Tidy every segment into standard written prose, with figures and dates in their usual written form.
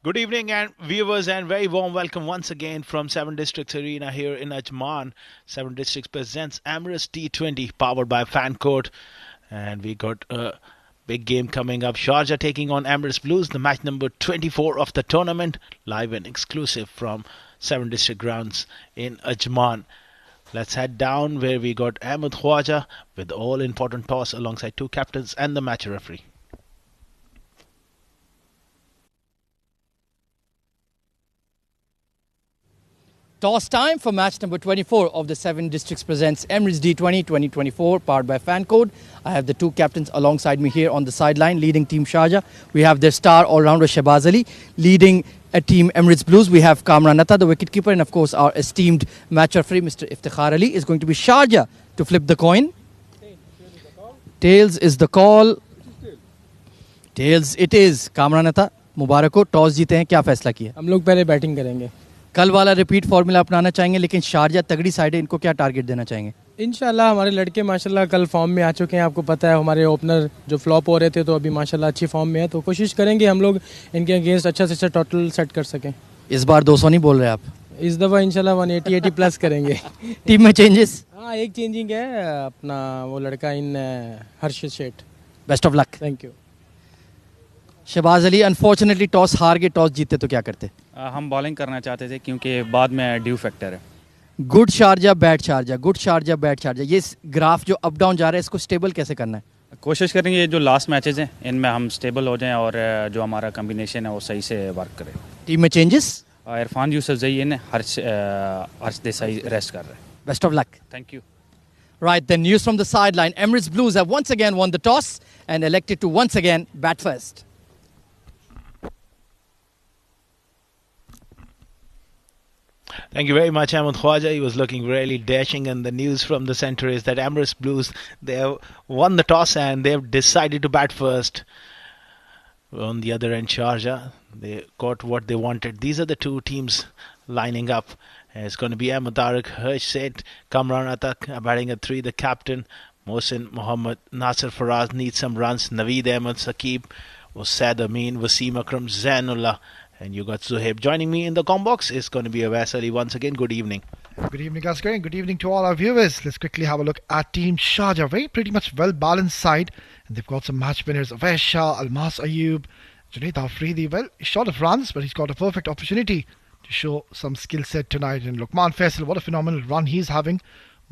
Good evening, and viewers, and very warm welcome once again from Seven Districts Arena here in Ajman. Seven Districts presents Emirates D20, powered by Fancode, and we got a big game coming up. Sharjah taking on Emirates Blues, the match number 24 of the tournament, live and exclusive from Seven District grounds in Ajman. Let's head down where we got Ahmed Khwaja with all important toss alongside two captains and the match referee. Toss time for match number 24 of the Seven Districts presents Emirates D20 2024, powered by Fancode. I have the two captains alongside me here on the sideline, leading Team Sharjah. We have their star all-rounder Shahbaz Ali, leading a team Emirates Blues. We have Kamran Atta, the wicketkeeper, and of course our esteemed match referee, Mr. Iftikhar Ali, is going to be Sharjah to flip the coin. Tails is the call. Tails it is. Kamran Atta, मुबारक हो, toss जीते हैं, क्या फैसला किया? हम लोग पहले batting करेंगे। कल वाला रिपीट फॉर्मूला अपनाना चाहेंगे, लेकिन शारजा तगड़ी साइड है, इनको क्या टारगेट देना चाहेंगे? इंशाल्लाह हमारे लड़के माशाल्लाह कल फॉर्म में आ चुके हैं। आपको पता है हमारे ओपनर जो फ्लॉप हो रहे थे तो अभी माशाल्लाह अच्छी फॉर्म में है, तो कोशिश करेंगे हम लोग इनके अगेंस्ट अच्छा से अच्छा टोटल सेट कर सकें। इस बार 200 नहीं बोल रहे आप? इस दफ़ा इंशाल्लाह 180 प्लस करेंगे। टीम में चेंजेस? हाँ, एक चेंजिंग है, अपना वो लड़का इन Harsh Sheth. Best of luck. Thank you. Shahbaz Ali, unfortunately toss हार गए, टॉस जीते तो क्या करते? हम बॉलिंग करना चाहते थे क्योंकि बाद में ड्यू फैक्टर है। Good Sharjah bad Sharjah, good Sharjah bad Sharjah, ये ग्राफ जो अप डाउन जा रहा है इसको स्टेबल कैसे करना है? कोशिश करेंगे जो लास्ट मैचेस हैं इनमें हम स्टेबल हो जाएं और जो हमारा कम्बिनेशन है वो सही से वर्क करे। टीम में चेंजेस? इरफान यूसुफ जही ने हर्ष देसाई रेस्ट कर रहे हैं। Best of luck. Thank you. Right, then news from the sideline. Emirates Blues have once again won the toss and elected to once again bat first. Thank you very much, Ahmed Khwaja. He was looking really dashing, and the news from the centre is that Emirates Blues, they have won the toss and they have decided to bat first. On the other end, Sharjah, they got what they wanted. These are the two teams lining up. It's going to be Ahmed Tariq, Harsh Seth, Kamran Atak batting at 3, the captain. Mohsin Mohammad, Nasser Faraz needs some runs. Naveed Ahmed, Saqib, Wasaid Amin, Wasim Akram, Zainullah. And you got Zuhaib joining me in the com box. It's going to be Awais Ali once again. Good evening. Good evening, Asghar, and good evening to all our viewers. Let's quickly have a look at Team Sharjah. Very pretty much well-balanced side. And they've got some match winners. Awais Shah, Almas Ayub, Junaid Afridi. Well, he's short of runs, but he's got a perfect opportunity to show some skill set tonight. And Luqman Faisal, what a phenomenal run he's having.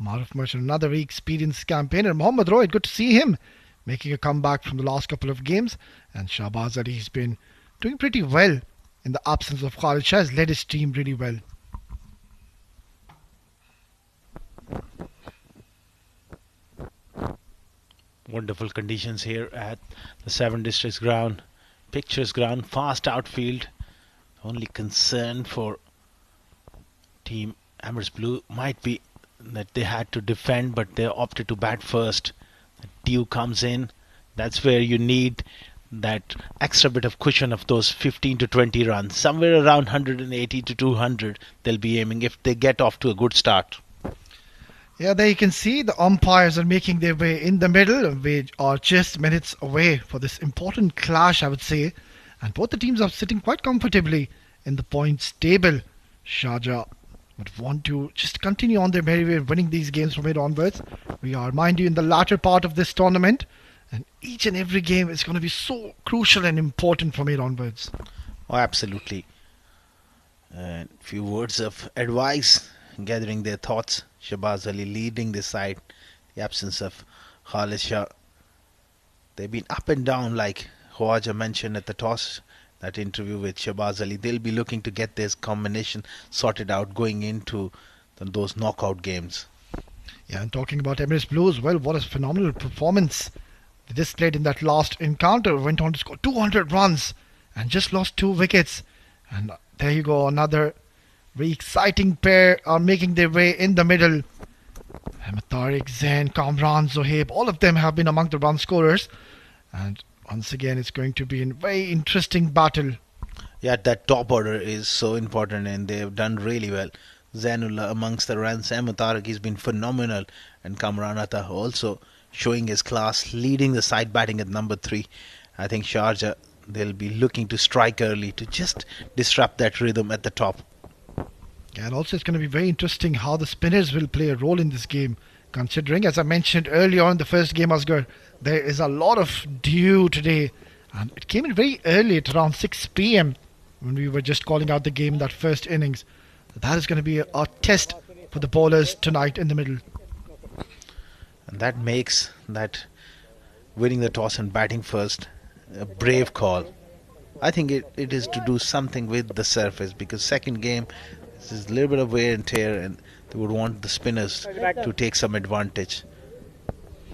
Maruf Merchant, another very experienced campaigner. Mohammad Rohit, good to see him making a comeback from the last couple of games. And Shahbaz Ali, he's been doing pretty well. In the absence of Khalid Shah, has led his team really well. Wonderful conditions here at the Seven Districts ground. Pictures ground, fast outfield. Only concern for Team Emirates Blue might be that they had to defend, but they opted to bat first. The dew comes in. That's where you need that extra bit of cushion of those 15 to 20 runs. Somewhere around 180 to 200 they'll be aiming if they get off to a good start. Yeah, there you can see the umpires are making their way in the middle. We are just minutes away for this important clash, I would say. And both the teams are sitting quite comfortably in the points table. Sharjah would want to just continue on their merry way, winning these games from here onwards. We are, mind you, in the latter part of this tournament. And each and every game is going to be so crucial and important from here onwards. Oh, absolutely. And few words of advice, gathering their thoughts. Shahbaz Ali leading this side. The absence of Khalid Shah. They've been up and down, like Khwaja mentioned at the toss, that interview with Shahbaz Ali. They'll be looking to get this combination sorted out going into those knockout games. Yeah, and talking about Emirates Blues, well, what a phenomenal performance they displayed in that last encounter. Went on to score 200 runs and just lost 2 wickets. And there you go, another very exciting pair are making their way in the middle. Ahmed Tariq, Zain, Kamran, Zohaib, all of them have been among the run scorers. And once again, it's going to be a very interesting battle. Yeah, that top order is so important and they've done really well. Zainullah amongst the runs. Ahmed Tariq has been phenomenal. And Kamran Atta also showing his class, leading the side batting at number 3. I think Sharjah, they'll be looking to strike early to just disrupt that rhythm at the top. And also, it's going to be very interesting how the spinners will play a role in this game. Considering, as I mentioned earlier on the first game, Asghar, there is a lot of dew today. And it came in very early at around 6 p.m. when we were just calling out the game in that first innings. That is going to be a test for the bowlers tonight in the middle. And that makes that winning the toss and batting first a brave call. I think it is to do something with the surface, because second game, this is a little bit of wear and tear, and they would want the spinners to take some advantage.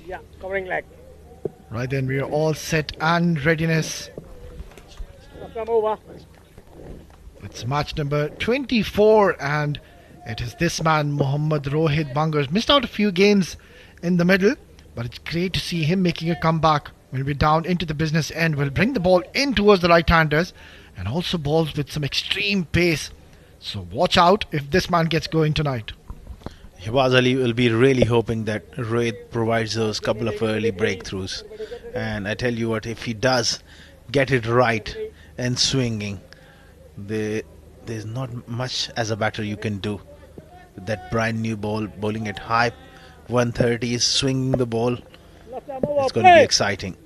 Yeah, covering leg. Right then, we are all set and readiness. Come over. It's match number 24, and it is this man, Mohammad Rohit Bangar. Missed out a few games in the middle, but it's great to see him making a comeback when we're down into the business end. Will bring the ball in towards the right-handers and also balls with some extreme pace. So watch out if this man gets going tonight. Shahbaz Ali will be really hoping that Rohit provides those couple of early breakthroughs. And I tell you what, if he does get it right and swinging, there's not much as a batter you can do. With that brand new ball, bowling at high 130s, swinging the ball, it's going to be exciting.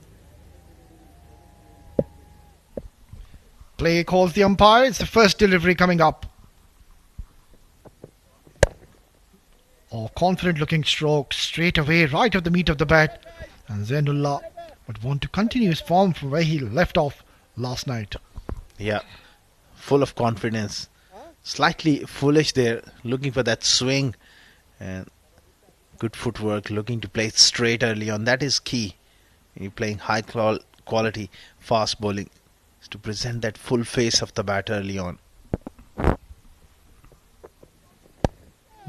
Play calls the umpire. It's the first delivery coming up. Oh, confident looking stroke straight away, right of the meat of the bat. And Zainullah would want to continue his form from where he left off last night. Yeah, full of confidence. Slightly foolish there, looking for that swing. And good footwork, looking to play straight early on. That is key. When you're playing high quality fast bowling, is to present that full face of the bat early on.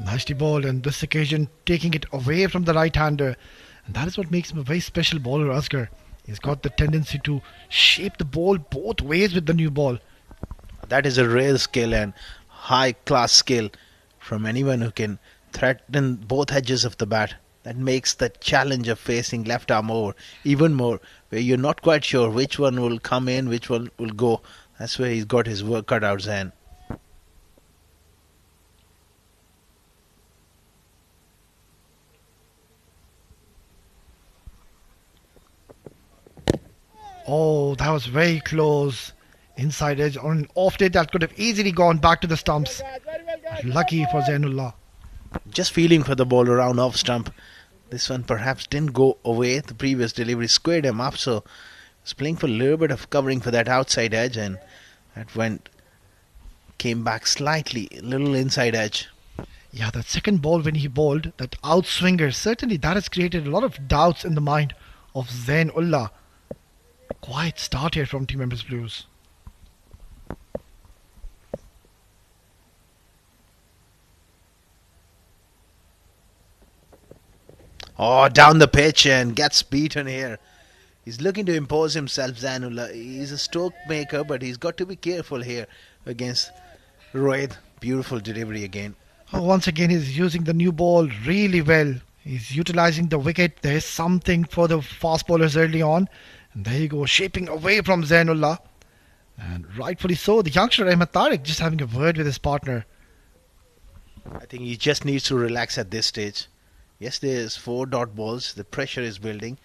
Nicely bowled, and this occasion taking it away from the right-hander. And that is what makes him a very special bowler, Asghar. He's got the tendency to shape the ball both ways with the new ball. That is a rare skill and high-class skill from anyone who can threaten both edges of the bat. That makes the challenge of facing left arm over even more, where you're not quite sure which one will come in, which one will go. That's where he's got his work cut out, Zain. Oh, that was very close. Inside edge on an off day that could have easily gone back to the stumps. Lucky for Zainullah. Just feeling for the ball around off stump. This one perhaps didn't go away. The previous delivery squared him up, so he's playing for a little bit of covering for that outside edge, and that came back slightly, a little inside edge. Yeah, that second ball when he bowled, that outswinger, certainly that has created a lot of doubts in the mind of Zainullah. Quiet start here from Team Emirates Blues. Oh, down the pitch and gets beaten here. He's looking to impose himself, Zainullah. He's a stroke maker, but he's got to be careful here against Rohit. Beautiful delivery again. Oh, once again, he's using the new ball really well. He's utilizing the wicket. There's something for the fast bowlers early on. And there you go, shaping away from Zainullah. And rightfully so, the youngster Ahmed Tariq just having a word with his partner. I think he just needs to relax at this stage. Yes, there's 4 dot balls. The pressure is building.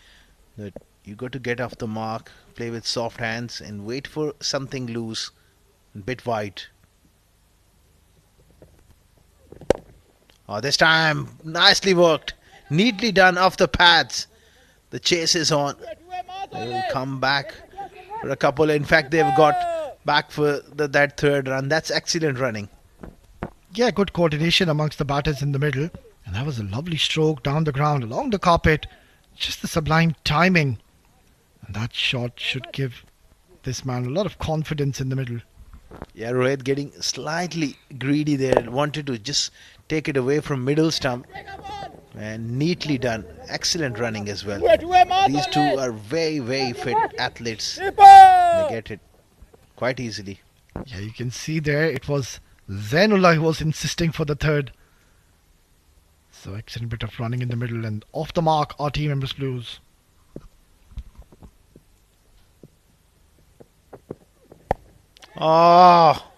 But you got to get off the mark, play with soft hands, and wait for something loose, a bit wide. Oh, this time, nicely worked. Neatly done off the pads. The chase is on. They will come back for a couple. In fact, they've got back for that third run. That's excellent running. Yeah, good coordination amongst the batters in the middle. And that was a lovely stroke down the ground, along the carpet. Just the sublime timing. And that shot should give this man a lot of confidence in the middle. Yeah, Rohit getting slightly greedy there. Wanted to just take it away from middle stump. And neatly done. Excellent running as well. These two are very, very fit athletes. They get it quite easily. Yeah, you can see there it was Zainullah who was insisting for the third. So excellent bit of running in the middle, and off the mark our Team Emirates Blues. Oh,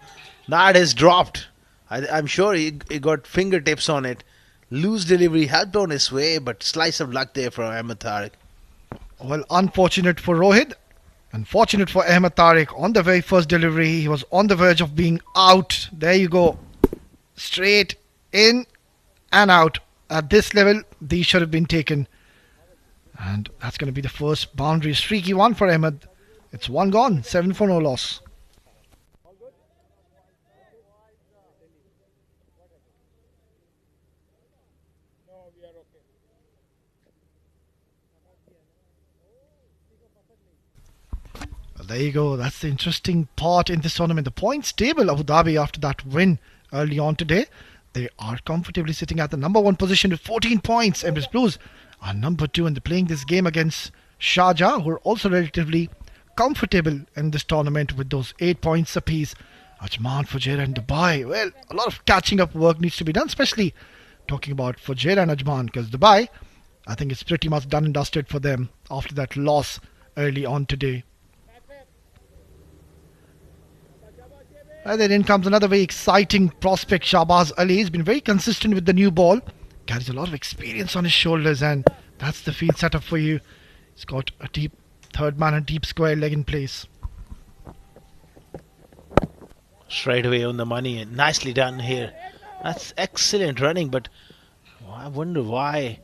that is dropped. I'm sure he got fingertips on it. Loose delivery helped on his way, but slice of luck there from Ahmed Tariq. Well, unfortunate for Rohit. Unfortunate for Ahmed Tariq. On the very first delivery, he was on the verge of being out. There you go. Straight in and out. At this level, these should have been taken. And that's going to be the first boundary. Streaky one for Ahmed. It's one gone. 7 for no loss. Well, there you go. That's the interesting part in this tournament. The points table, Abu Dhabi, after that win early on today, they are comfortably sitting at the number 1 position with 14 points. Emirates Blues are number 2, and they're playing this game against Sharjah, who are also relatively comfortable in this tournament with those 8 points apiece. Ajman, Fujairah and Dubai. Well, a lot of catching up work needs to be done, especially talking about Fujairah and Ajman, because Dubai, I think it's pretty much done and dusted for them after that loss early on today. And then in comes another very exciting prospect, Shahbaz Ali. He's been very consistent with the new ball. Carries a lot of experience on his shoulders, and that's the field setup for you. He's got a deep third man and deep square leg in place. Straight away on the money, and nicely done here. That's excellent running, but I wonder why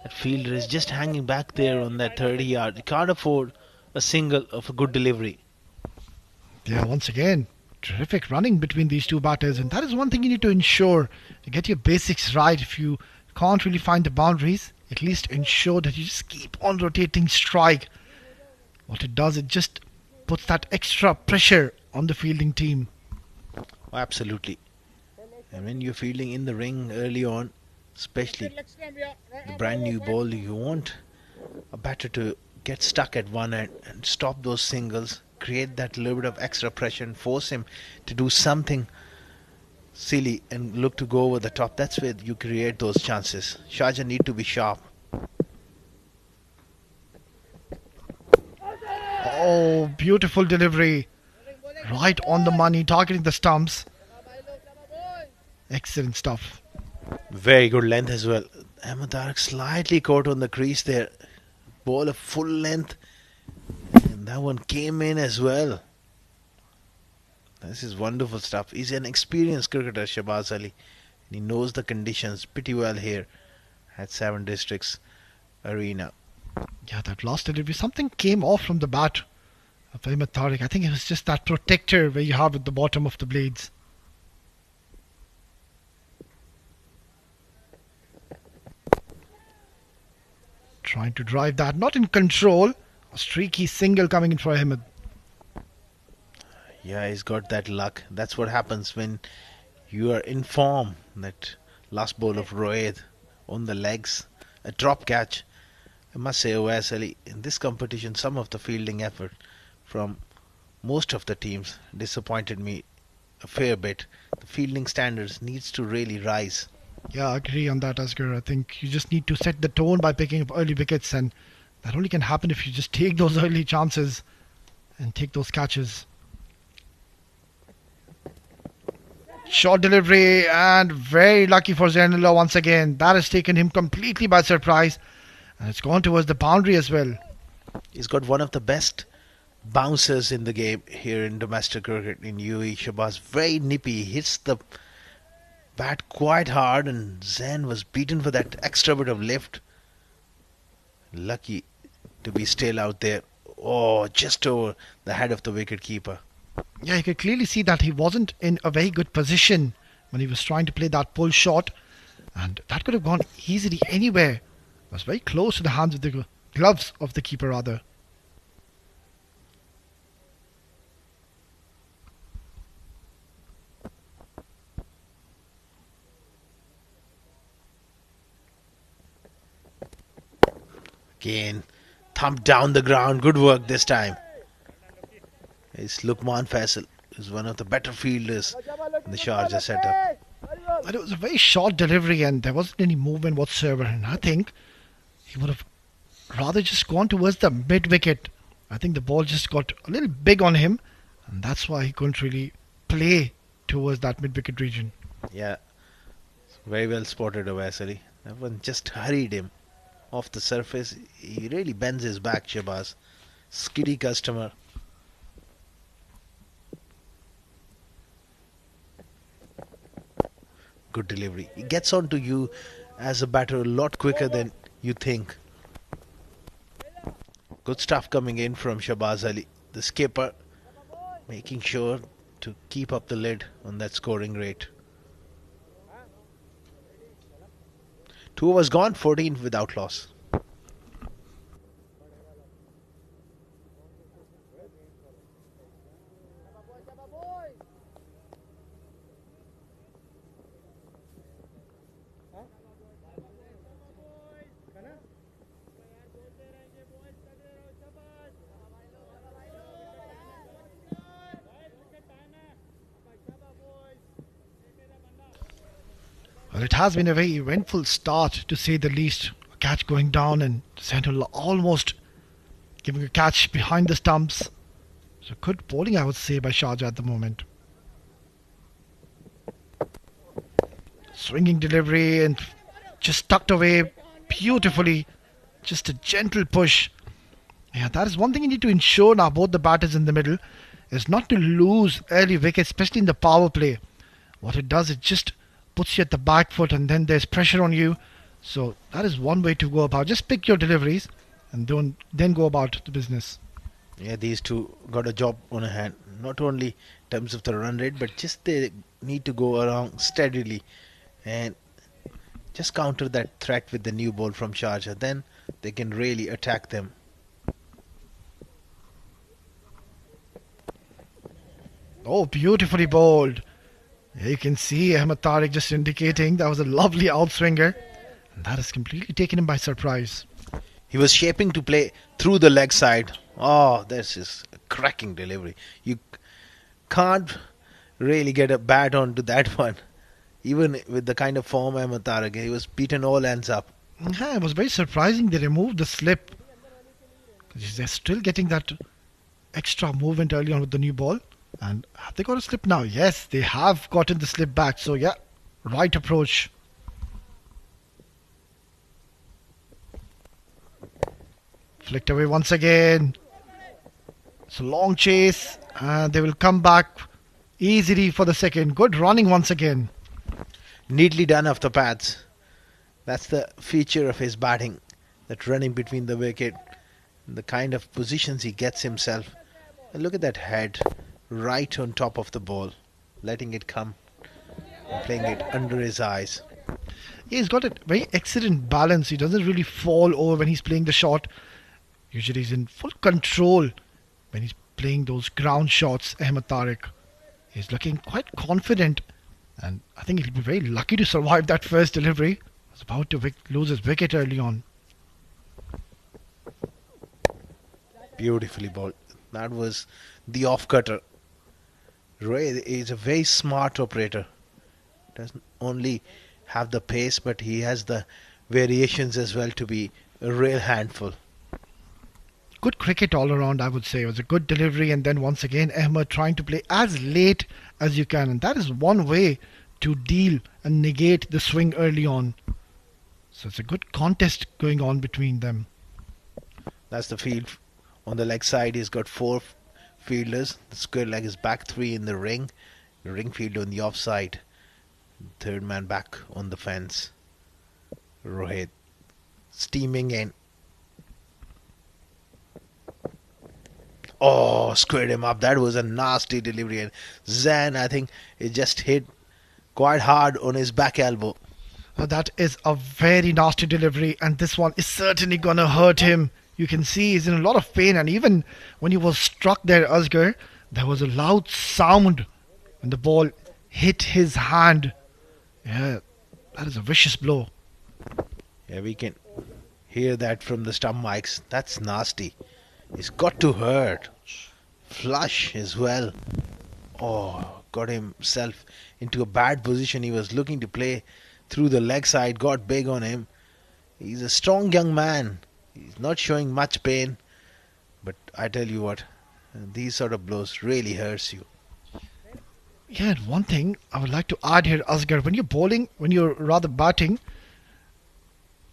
that fielder is just hanging back there on that 30 yard. He can't afford a single of a good delivery. Yeah, once again, terrific running between these two batters, and that is one thing you need to ensure to get your basics right. If you can't really find the boundaries, at least ensure that you just keep on rotating strike. What it does, it just puts that extra pressure on the fielding team. Oh, absolutely. And when you're fielding in the ring early on, especially the brand new ball, you want a batter to get stuck at one end and stop those singles, create that little bit of extra pressure and force him to do something silly and look to go over the top. That's where you create those chances. Sharjah need to be sharp. Oh, beautiful delivery. Right on the money, targeting the stumps. Excellent stuff. Very good length as well. Ahmed Tariq slightly caught on the crease there. Ball of full length. And that one came in as well. This is wonderful stuff. He's an experienced cricketer, Shahbaz Ali. And he knows the conditions pretty well here at 7 Districts Arena. Yeah, that last delivery, something came off from the bat of Ahmed Tariq. I think it was just that protector where you have at the bottom of the blades. Trying to drive that, not in control. A streaky single coming in for Ahmed. Yeah, he's got that luck. That's what happens when you are in form. That last ball of Rohit on the legs, a drop catch. I must say, Awais Ali, in this competition, some of the fielding effort from most of the teams disappointed me a fair bit. The fielding standards needs to really rise. Yeah, I agree on that, Asghar. I think you just need to set the tone by picking up early wickets, and that only can happen if you just take those early chances and take those catches. Short delivery, and very lucky for Zainullah once again. That has taken him completely by surprise, and it's gone towards the boundary as well. He's got one of the best bouncers in the game here in domestic cricket in UAE. Shahbaz, very nippy, hits the bat quite hard, and Zain was beaten for that extra bit of lift. Lucky to be still out there. Oh, just over the head of the wicket keeper. Yeah, you could clearly see that he wasn't in a very good position when he was trying to play that pull shot, and that could have gone easily anywhere. It was very close to the hands of the gloves of the keeper, rather. Again, thumped down the ground. Good work this time. It's Lukman Faisal, who's one of the better fielders in the Sharjah setup. But it was a very short delivery, and there wasn't any movement whatsoever. And I think he would have rather just gone towards the mid wicket. I think the ball just got a little big on him, and that's why he couldn't really play towards that mid-wicket region. Yeah, very well spotted, Avasari. That one just hurried him off the surface. He really bends his back, Shabazz. Skiddy customer. Good delivery. He gets onto you as a batter a lot quicker than you think. Good stuff coming in from Shabazz Ali, the skipper, making sure to keep up the lid on that scoring rate. 2 overs gone, 14 without loss. Well, it has been a very eventful start, to say the least. A catch going down and Sentinel almost giving a catch behind the stumps. So good bowling, I would say, by Sharjah at the moment. Swinging delivery and just tucked away beautifully. Just a gentle push. Yeah, that is one thing you need to ensure now, both the batters in the middle, is not to lose early wickets, especially in the power play. What it does, it just puts you at the back foot and then there's pressure on you. So that is one way to go about. Just pick your deliveries and then go about the business. Yeah, these two got a job on hand. Not only in terms of the run rate, but just they need to go around steadily and just counter that threat with the new ball from Sharjah. Then they can really attack them. Oh, beautifully bowled. You can see Ahmed Tariq just indicating that was a lovely outswinger. And that has completely taken him by surprise. He was shaping to play through the leg side. Oh, this is a cracking delivery. You can't really get a bat onto that one. Even with the kind of form Ahmed Tariq, he was beaten all ends up. Yeah, it was very surprising they removed the slip. They're still getting that extra movement early on with the new ball. And have they got a slip now? Yes, they have gotten the slip back. So yeah, right approach. Flicked away once again. It's a long chase and they will come back easily for the second. Good running once again. Neatly done off the pads. That's the feature of his batting. That running between the wicket. The kind of positions he gets himself. And look at that head. Right on top of the ball, letting it come, playing it under his eyes. Yeah, he's got a very excellent balance. He doesn't really fall over when he's playing the shot. Usually he's in full control when he's playing those ground shots. Ahmed Tariq is looking quite confident, and I think he'll be very lucky to survive that first delivery. He was about to lose his wicket early on. Beautifully bowled. That was the off-cutter. Roy is a very smart operator. Doesn't only have the pace, but he has the variations as well to be a real handful. Good cricket all around, I would say. It was a good delivery, and then once again Ahmed trying to play as late as you can, and that is one way to deal and negate the swing early on. So it's a good contest going on between them. That's the field. On the leg side, he's got 4 fielders. The square leg is back 3 in the ring field on the offside. Third man back on the fence. Rohit steaming in. Oh, squared him up. That was a nasty delivery. And Zan, I think, it just hit quite hard on his back elbow. That is a very nasty delivery, and this one is certainly gonna hurt him. You can see he's in a lot of pain, and even when he was struck there, Asghar, there was a loud sound when the ball hit his hand. Yeah, that is a vicious blow. Yeah, we can hear that from the stump mics. That's nasty. It's got to hurt. Flush as well. Oh, got himself into a bad position. He was looking to play through the leg side, got big on him. He's a strong young man. He's not showing much pain, but I tell you what, And these sort of blows really hurts you. Yeah, and one thing I would like to add here, Asghar, when you're bowling, when you're rather batting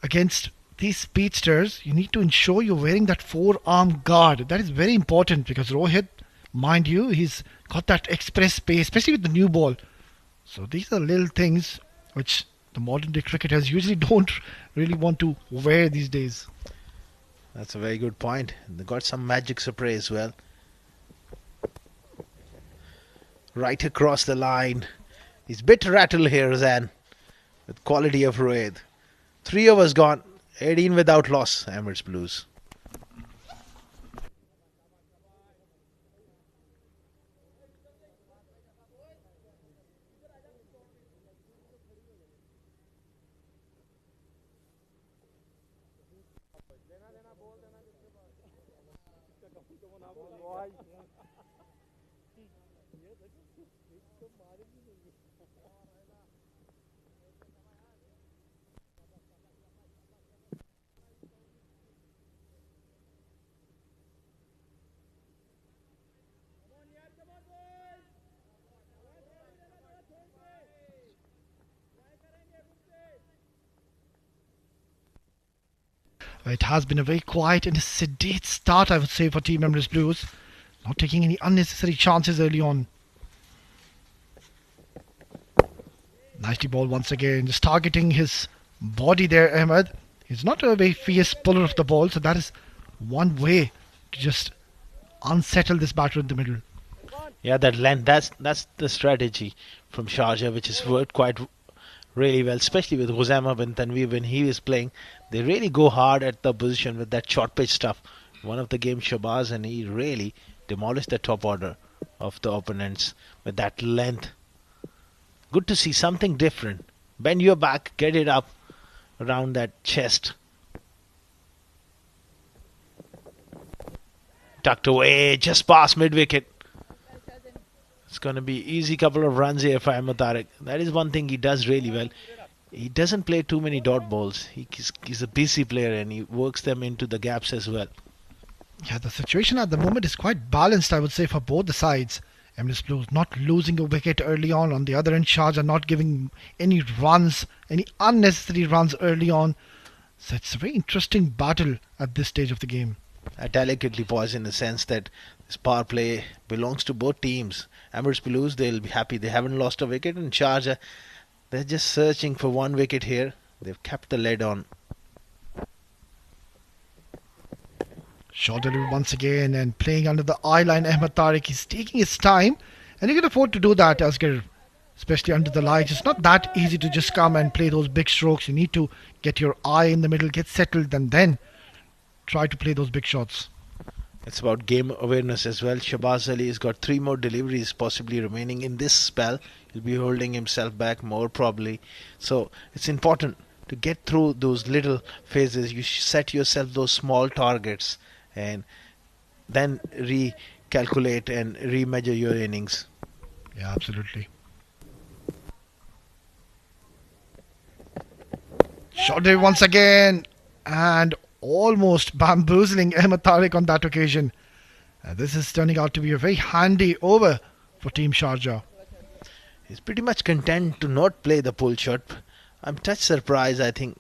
against these speedsters, you need to ensure you're wearing that forearm guard. That is very important because Rohit, mind you, he's got that express pace, especially with the new ball. So these are little things which the modern day cricketers usually don't really want to wear these days. That's a very good point. They got some magic spray as well. Right across the line. He's bit rattled here, Zan, with quality of Rohit. 3 overs gone. 18 without loss, Emirates Blues. It has been a very quiet and sedate start, I would say, for Team Emirates Blues. Not taking any unnecessary chances early on. Nicely ball once again, just targeting his body there, Ahmed. He's not a very fierce puller of the ball, so that is one way to just unsettle this batter in the middle. Yeah, that length, that's the strategy from Sharjah, which has worked quite really well, especially with Hosama bin Tanveer when he is playing. They really go hard at the position with that short pitch stuff. One of the games, Shabazz, and he really demolished the top order of the opponents with that length. Good to see something different. Bend your back, get it up around that chest. Tucked away, just past mid wicket. It's going to be easy couple of runs here for Ahmed Tariq. That is one thing he does really well. He doesn't play too many dot balls. He's a busy player and he works them into the gaps as well. Yeah, the situation at the moment is quite balanced, I would say, for both the sides. Emirates Blues not losing a wicket early on. On the other end, Sharjah not giving any runs, any unnecessary runs early on. So it's a very interesting battle at this stage of the game. Delicately poised in the sense that this power play belongs to both teams. Emirates Blues, they'll be happy they haven't lost a wicket, and Sharjah, they're just searching for one wicket here. They've kept the lead on. Short delivery once again and playing under the eye line. Ahmed Tariq, he's taking his time and he can afford to do that, Asghar, especially under the lights. It's not that easy to just come and play those big strokes. You need to get your eye in the middle, get settled, and then try to play those big shots. It's about game awareness as well. Shabazz Ali has got 3 more deliveries possibly remaining in this spell. He'll be holding himself back more probably. So it's important to get through those little phases. You set yourself those small targets and then recalculate and remeasure your innings. Yeah, absolutely. Short delivery once again and almost bamboozling Ahmed Tariq on that occasion. This is turning out to be a very handy over for Team Sharjah. He's pretty much content to not play the pull shot. I'm touch surprised. I think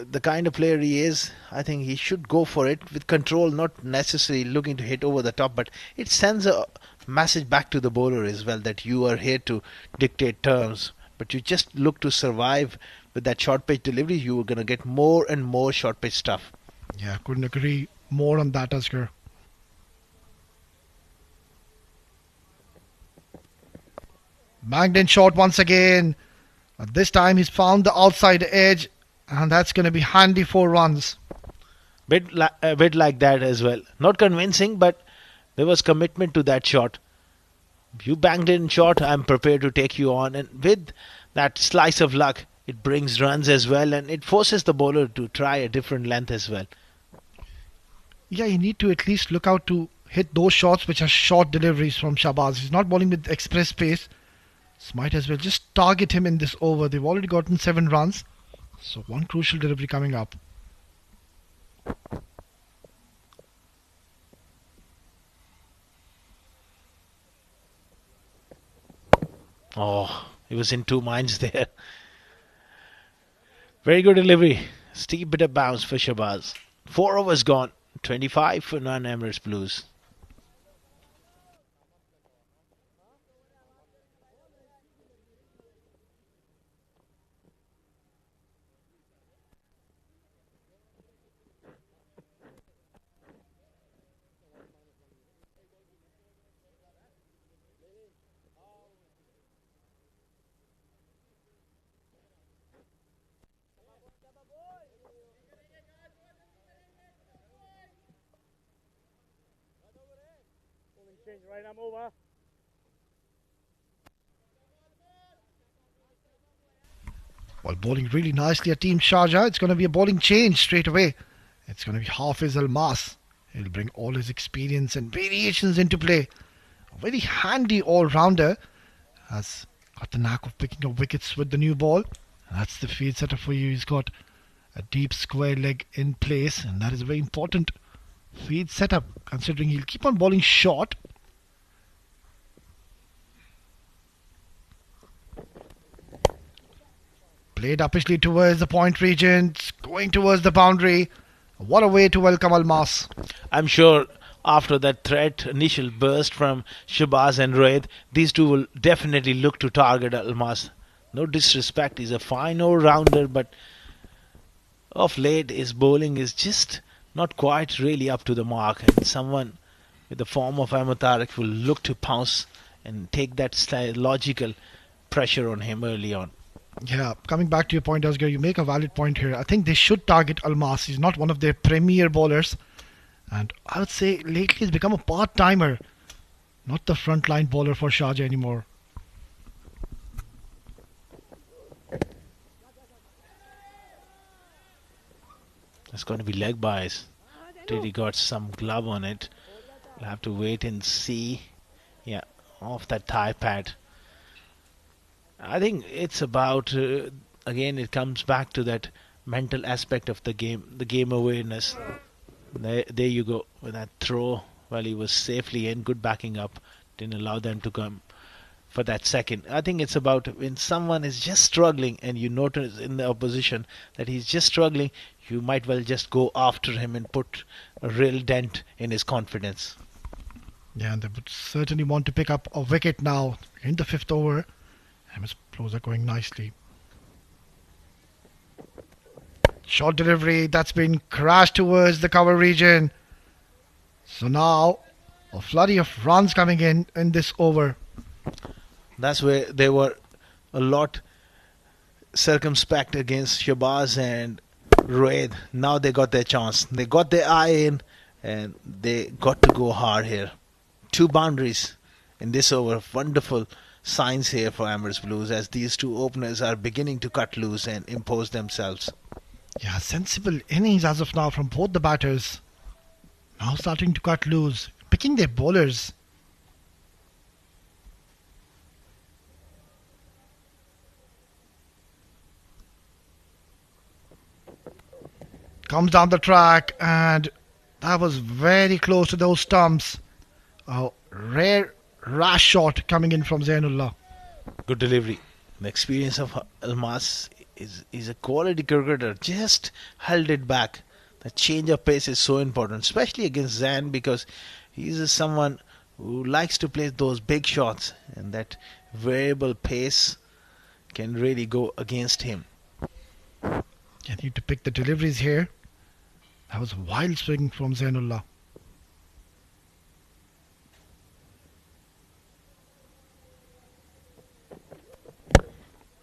the kind of player he is, I think he should go for it with control, not necessarily looking to hit over the top, but it sends a message back to the bowler as well that you are here to dictate terms, but you just look to survive. With that short pitch delivery, you are going to get more and more short pitch stuff. Yeah, couldn't agree more on that, Asghar. Banged in short once again. This time he's found the outside edge, and that's going to be handy for runs. A bit like that as well. Not convincing, but there was commitment to that shot. You banged in short, I'm prepared to take you on, and with that slice of luck, it brings runs as well, and it forces the bowler to try a different length as well. Yeah, you need to at least look out to hit those shots which are short deliveries from Shabazz. He's not bowling with express pace. So might as well just target him in this over. They've already gotten 7 runs. So one crucial delivery coming up. Oh, he was in two minds there. Very good delivery. Steep bit of bounce for Shabazz. 4 overs gone. 25 for non-Emirates Blues. Change right arm over. Well, bowling really nicely at Team Sharjah. It's going to be a bowling change straight away. It's going to be Hafiz Almas. He'll bring all his experience and variations into play. A very handy all-rounder. Has got the knack of picking up wickets with the new ball. And that's the field setup for you. He's got a deep square leg in place, and that is a very important field setup considering he'll keep on bowling short. Played upishly towards the point region, going towards the boundary. What a way to welcome Almas. I'm sure after that threat initial burst from Shabazz and Raid, these two will definitely look to target Almas. No disrespect, he's a fine all-rounder, but of late his bowling is just not quite really up to the mark, and someone with the form of Ahmed Tariq will look to pounce and take that logical pressure on him early on. Yeah, coming back to your point, Asghar, you make a valid point here. I think they should target Almas. He's not one of their premier bowlers. And I would say lately he's become a part-timer. Not the front-line bowler for Sharjah anymore. It's going to be leg bias. Really got some glove on it. We'll have to wait and see. Yeah, off that thigh pad. I think it's about, again, it comes back to that mental aspect of the game awareness. There you go, with that throw while he was safely in, good backing up, didn't allow them to come for that second. I think it's about when someone is just struggling and you notice in the opposition that he's just struggling, you might well just go after him and put a real dent in his confidence. Yeah, and they would certainly want to pick up a wicket now in the 5th over. And his blows are going nicely. Short delivery, that's been crashed towards the cover region. So now, a flurry of runs coming in this over. That's where they were a lot circumspect against Shabazz and Raid. Now they got their chance. They got their eye in and they got to go hard here. 2 boundaries in this over. Wonderful signs here for Emirates Blues as these two openers are beginning to cut loose and impose themselves. Yeah, sensible innings as of now from both the batters. Now starting to cut loose, picking their bowlers. Comes down the track and that was very close to those stumps. A rare rash shot coming in from Zainullah. Good delivery. The experience of Almas is a quality cricketer. Just held it back. The change of pace is so important, especially against Zain, because he's someone who likes to play those big shots, and that variable pace can really go against him. You need to pick the deliveries here. That was a wild swing from Zainullah.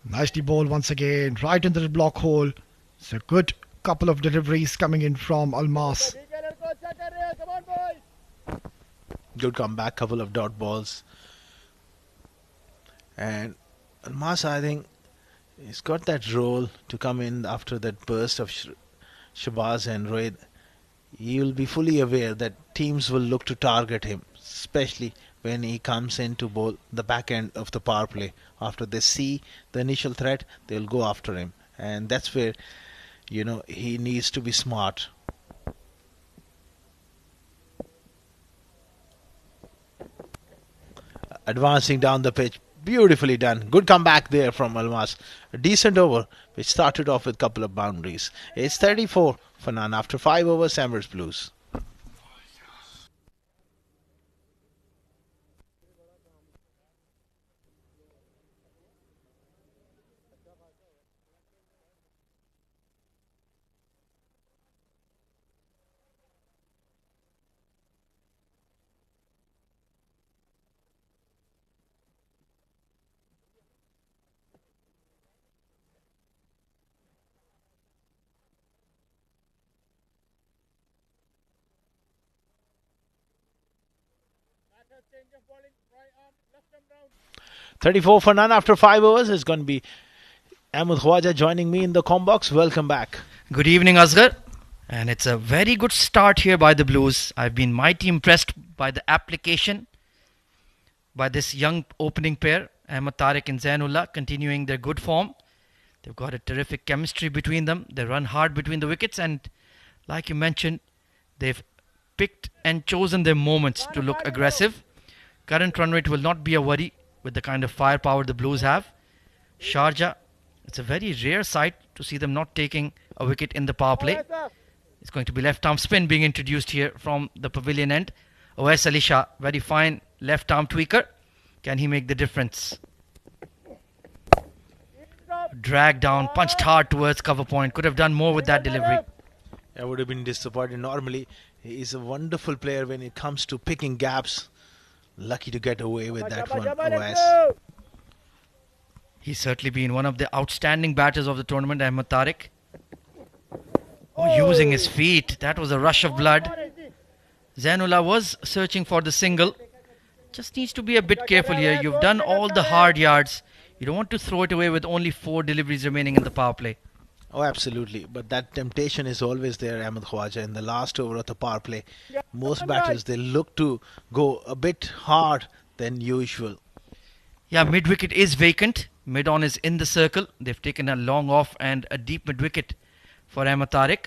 Nicely bowled once again, right into the block hole. It's a good couple of deliveries coming in from Almas. Good comeback, couple of dot balls. And Almas, I think, he's got that role to come in after that burst of Shabazz and Raid. He will be fully aware that teams will look to target him, especially when he comes in to bowl the back end of the power play. After they see the initial threat, they'll go after him. And that's where, he needs to be smart. Advancing down the pitch, Beautifully done. Good comeback there from Almas. A decent over, which started off with a couple of boundaries. It's 34 for none after 5 overs, Emirates Blues. Change of bowling, right arm, left arm round. 34 for none after 5 overs is going to be Ahmed Khwaja joining me in the com box. Welcome back. Good evening, Asghar. And it's a very good start here by the Blues. I've been mighty impressed by the application by this young opening pair, Ahmed Tariq and Zainullah, continuing their good form. They've got a terrific chemistry between them. They run hard between the wickets, and like you mentioned, they've picked and chosen their moments to look aggressive. Current run rate will not be a worry with the kind of firepower the Blues have. Sharjah, it's a very rare sight to see them not taking a wicket in the power play. It's going to be left arm spin being introduced here from the pavilion end. Awais Ali Shah, very fine left arm tweaker. Can he make the difference? Dragged down, punched hard towards cover point. Could have done more with that delivery. I would have been disappointed. Normally, he is a wonderful player when it comes to picking gaps. Lucky to get away with that one, Awais. He's certainly been one of the outstanding batters of the tournament, Ahmed Tariq. Oh, using his feet. That was a rush of blood. Zainullah was searching for the single. Just needs to be a bit careful here. You've done all the hard yards. You don't want to throw it away with only 4 deliveries remaining in the power play. Oh, absolutely. But that temptation is always there, Ahmed Khwaja. In the last over of the power play, most batters, they look to go a bit hard than usual. Yeah, mid-wicket is vacant. Mid-on is in the circle. They've taken a long off and a deep mid-wicket for Ahmed Tariq.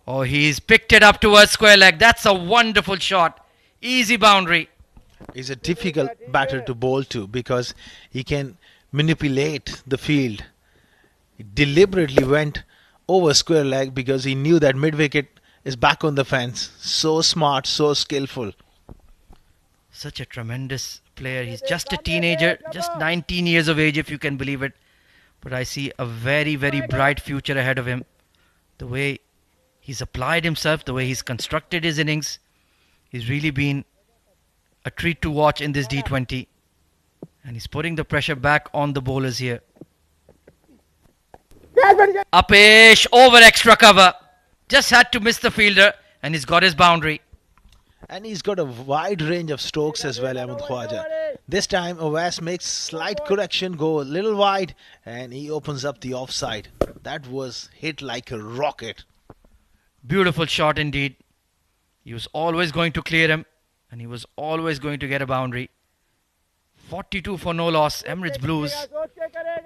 Oh, he's picked it up towards square leg. That's a wonderful shot. Easy boundary. He's a difficult batter to bowl to because he can manipulate the field. He deliberately went over square leg because he knew that mid-wicket is back on the fence. So smart, so skillful. Such a tremendous player. He's just a teenager, just 19 years of age if you can believe it. But I see a very, very bright future ahead of him. The way he's applied himself, the way he's constructed his innings, he's really been a treat to watch in this D20. And he's putting the pressure back on the bowlers here. Upish, over extra cover. Just had to miss the fielder and he's got his boundary. And he's got a wide range of strokes as well, Ahmed Khwaja. This time, Awais makes slight correction, go a little wide, and he opens up the offside. That was hit like a rocket. Beautiful shot indeed. He was always going to clear him, and he was always going to get a boundary. 42 for no loss, Emirates Blues.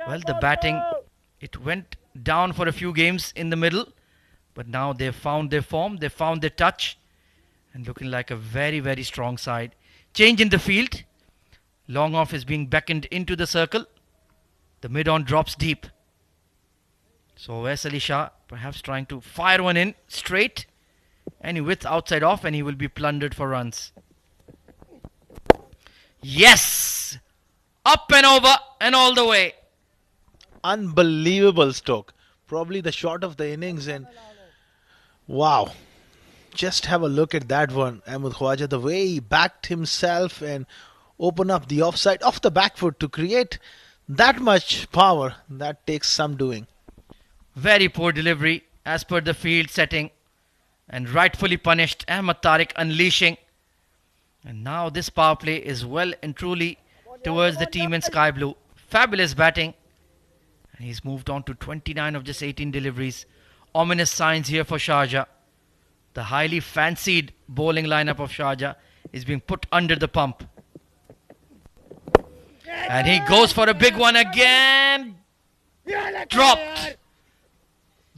Well, the batting, it went down for a few games in the middle, but now they've found their form, they've found their touch, and looking like a very, very strong side. Change in the field. Long off is being beckoned into the circle. The mid-on drops deep. So Awais Ali Shah perhaps trying to fire one in straight. And he width outside off and he will be plundered for runs. Yes! Up and over and all the way. Unbelievable stroke. Probably the shot of the innings, and wow. Just have a look at that one, Ahmed Khwaja. The way he backed himself and opened up the offside off the back foot to create that much power, that takes some doing. Very poor delivery as per the field setting. And rightfully punished. Ahmed Tariq unleashing. And now this power play is well and truly towards the team in sky blue. Fabulous batting. And he's moved on to 29 of just 18 deliveries. Ominous signs here for Sharjah. The highly fancied bowling lineup of Sharjah is being put under the pump. And he goes for a big one again. Dropped.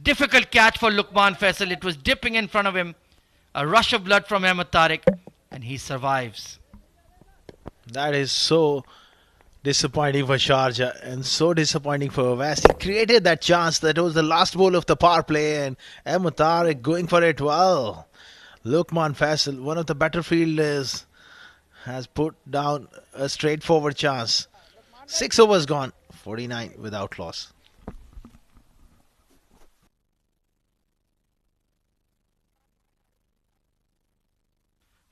Difficult catch for Luqman Faisal. It was dipping in front of him. A rush of blood from Ahmed Tariq. And he survives. That is so disappointing for Sharjah and so disappointing for West. He created that chance. That was the last ball of the power play, and Ahmed Tariq going for it well. Lukman Faisal, one of the better fielders, has put down a straightforward chance. 6 overs gone, 49 without loss.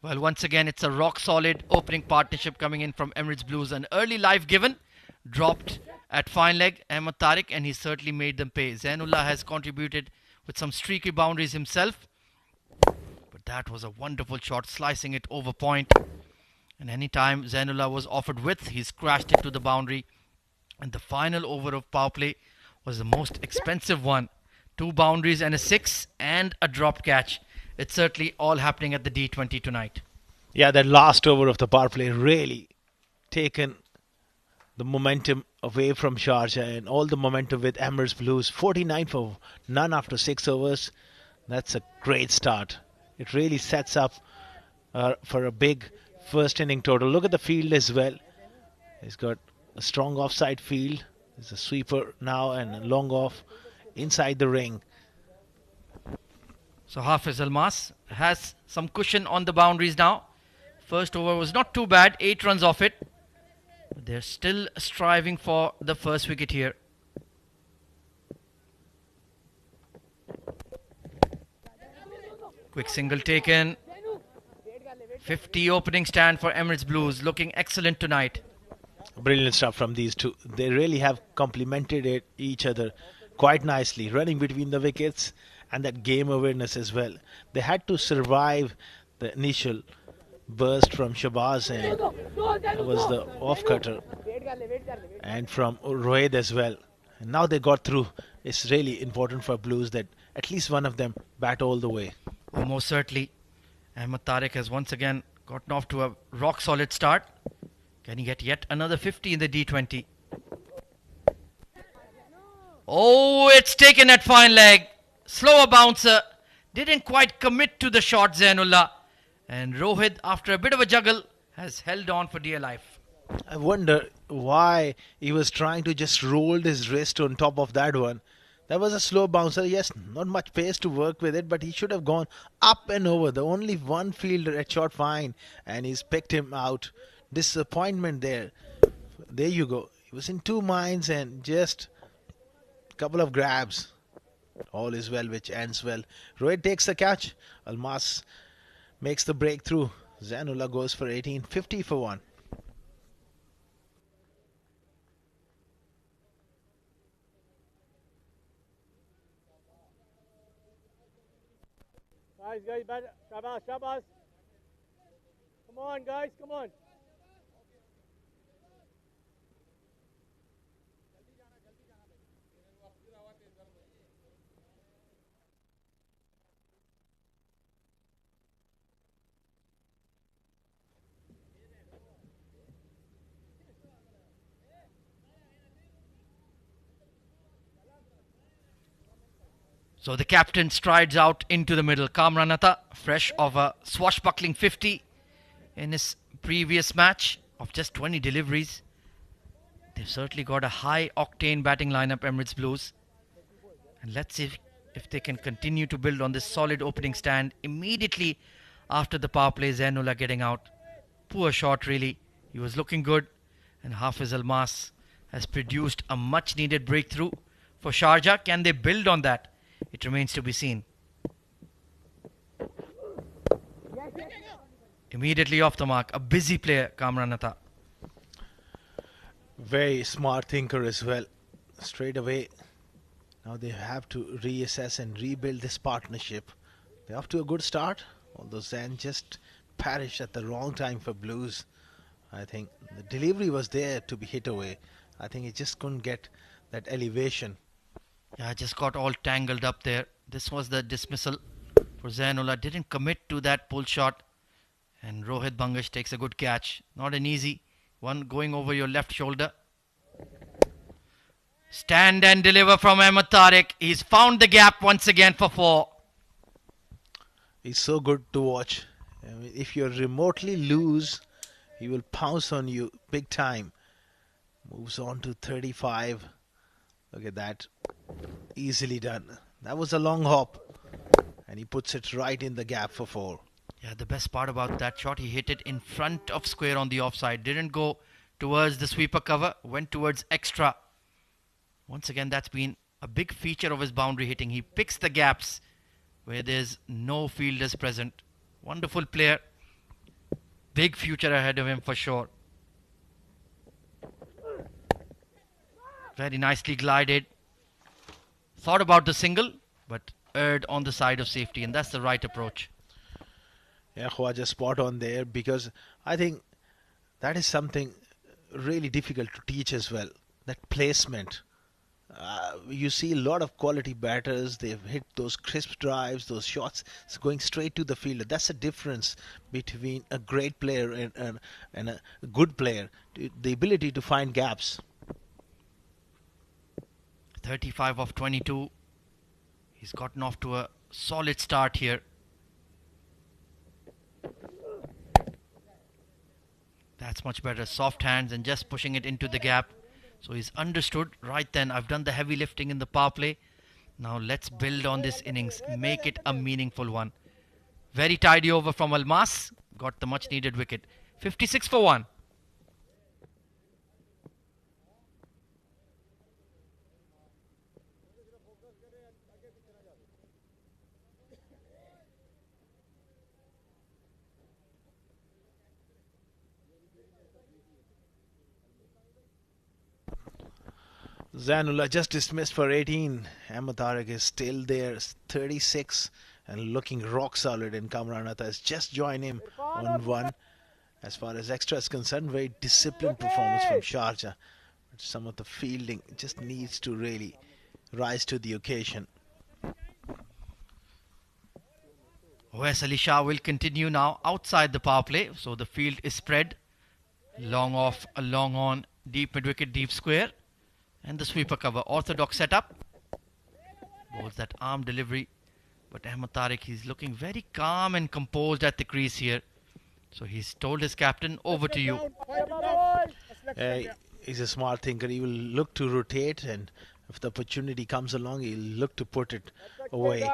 Well, once again, it's a rock-solid opening partnership coming in from Emirates Blues. An early life given, dropped at fine leg, Ahmed Tariq, and he certainly made them pay. Zainullah has contributed with some streaky boundaries himself, but that was a wonderful shot, slicing it over point. And anytime Zainullah was offered width, he's crashed it to the boundary. And the final over of power play was the most expensive one. 2 boundaries and a 6 and a dropped catch. It's certainly all happening at the D20 tonight. Yeah, that last over of the power play really taken the momentum away from Sharjah and all the momentum with Emirates Blues. 49 for none after 6 overs. That's a great start. It really sets up for a big first inning total. Look at the field as well. He's got a strong offside field. There's a sweeper now and a long off inside the ring. So Hafiz Almas has some cushion on the boundaries now. First over was not too bad, 8 runs off it. But they're still striving for the first wicket here. Quick single taken. 50 opening stand for Emirates Blues, looking excellent tonight. Brilliant stuff from these two. They really have complemented each other quite nicely, running between the wickets and that game awareness as well. They had to survive the initial burst from Shabazz, and that was the off cutter, and from Rohit as well. And now they got through. It's really important for Blues that at least one of them bat all the way. Oh, most certainly. Ahmed Tariq has once again gotten off to a rock solid start. Can he get yet another 50 in the D20? Oh, it's taken at fine leg. Slower bouncer. Didn't quite commit to the shot, Zainullah. And Rohit, after a bit of a juggle, has held on for dear life. I wonder why he was trying to just roll his wrist on top of that one. That was a slow bouncer. Yes, not much pace to work with it, but he should have gone up and over. The only one fielder at short fine, and he's picked him out. Disappointment there. There you go. He was in 2 minds and just a couple of grabs. All is well which ends well. Rohit takes the catch. Almas makes the breakthrough. Zainullah goes for 18, 50 for 1. Guys, better. Shabazz. Come on, guys, come on. So the captain strides out into the middle. Kamranatha, fresh of a swashbuckling 50 in his previous match of just 20 deliveries. They've certainly got a high octane batting lineup, Emirates Blues. And let's see if they can continue to build on this solid opening stand immediately after the power play. Zainullah getting out. Poor shot really. He was looking good. And Hafiz Almas has produced a much needed breakthrough for Sharjah. Can they build on that? It remains to be seen. Immediately off the mark, a busy player, Kamranatha. Very smart thinker as well. Straight away, now they have to reassess and rebuild this partnership. They're off to a good start, although Zan just perished at the wrong time for Blues. I think the delivery was there to be hit away. I think he just couldn't get that elevation. Yeah, just got all tangled up there. This was the dismissal for Zainullah. Didn't commit to that pull shot. And Rohit Bangash takes a good catch. Not an easy one going over your left shoulder. Stand and deliver from Ahmed Tariq. He's found the gap once again for 4. He's so good to watch. I mean, if you're remotely loose He will pounce on you big time. Moves on to 35. Look at that. Easily done. That was a long hop. And he puts it right in the gap for 4. Yeah, the best part about that shot, he hit it in front of square on the offside. Didn't go towards the sweeper cover, went towards extra. Once again, that's been a big feature of his boundary hitting. He picks the gaps where there's no fielders present. Wonderful player. Big future ahead of him for sure. Very nicely glided. Thought about the single, but erred on the side of safety, and that's the right approach. Yeah, Khwaja spot on there, because I think that is something really difficult to teach as well. That placement. You see a lot of quality batters. They've hit those crisp drives, those shots going straight to the fielder. That's the difference between a great player and a good player. The ability to find gaps. 35 of 22. He's gotten off to a solid start here. That's much better. Soft hands and just pushing it into the gap. So he's understood right then. I've done the heavy lifting in the power play. Now let's build on this innings. Make it a meaningful one. Very tidy over from Almas. Got the much needed wicket. 56 for 1. Zainullah just dismissed for 18. Ahmed Tariq is still there, 36, and looking rock solid. And Kamran Atta has just joined him on 1. As far as extra is concerned, very disciplined performance from Sharjah. But some of the fielding just needs to really rise to the occasion. Wes Ali Shah will continue now outside the power play. So the field is spread. Long off, a long on, deep mid wicket, deep square. And the sweeper cover. Orthodox setup. Bowls that arm delivery. But Ahmed Tariq, he's looking very calm and composed at the crease here. So he's told his captain, over to you. He's a smart thinker. He will look to rotate, and if the opportunity comes along, he'll look to put it away.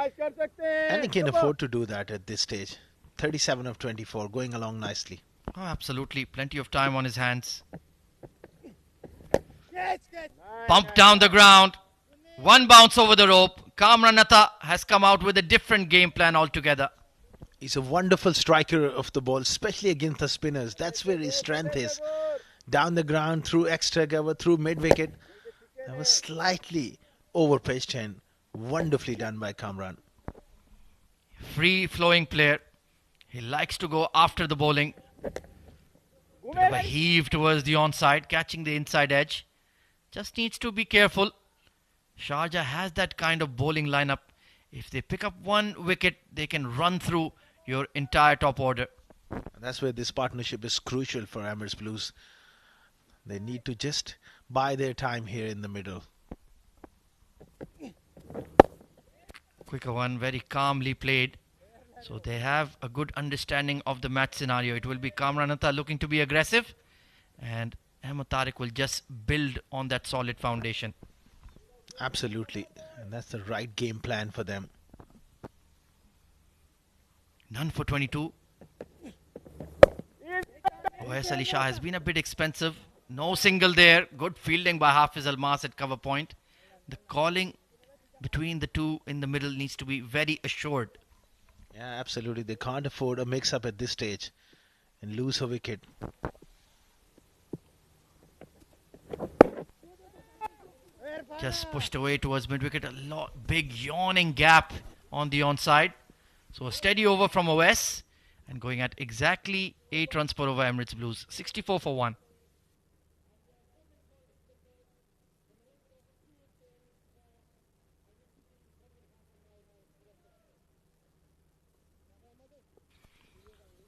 And he can afford to do that at this stage. 37 of 24, going along nicely. Oh, absolutely. Plenty of time on his hands. Pump down the ground. One bounce over the rope. Kamran Atta has come out with a different game plan altogether. He's a wonderful striker of the ball, especially against the spinners. That's where his strength is. Down the ground, through extra cover, through mid-wicket. That was slightly over-pitched and wonderfully done by Kamran. Free-flowing player. He likes to go after the bowling. Bit of a heave towards the onside, catching the inside edge. Just needs to be careful. Sharjah has that kind of bowling lineup. If they pick up one wicket, they can run through your entire top order. And that's where this partnership is crucial for Emirates Blues. They need to just buy their time here in the middle. Quicker one, very calmly played. So they have a good understanding of the match scenario. It will be Kamran Atta looking to be aggressive. And Ahmed Tariq will just build on that solid foundation. Absolutely. And that's the right game plan for them. None for 22. Wes Ali Shah has been a bit expensive. No single there. Good fielding by Hafiz Almas at cover point. The calling between the two in the middle needs to be very assured. Yeah, absolutely. They can't afford a mix-up at this stage and lose a wicket. Just pushed away towards mid-wicket. A big yawning gap on the onside. So a steady over from OS and going at exactly 8 runs per over Emirates Blues. 64 for 1.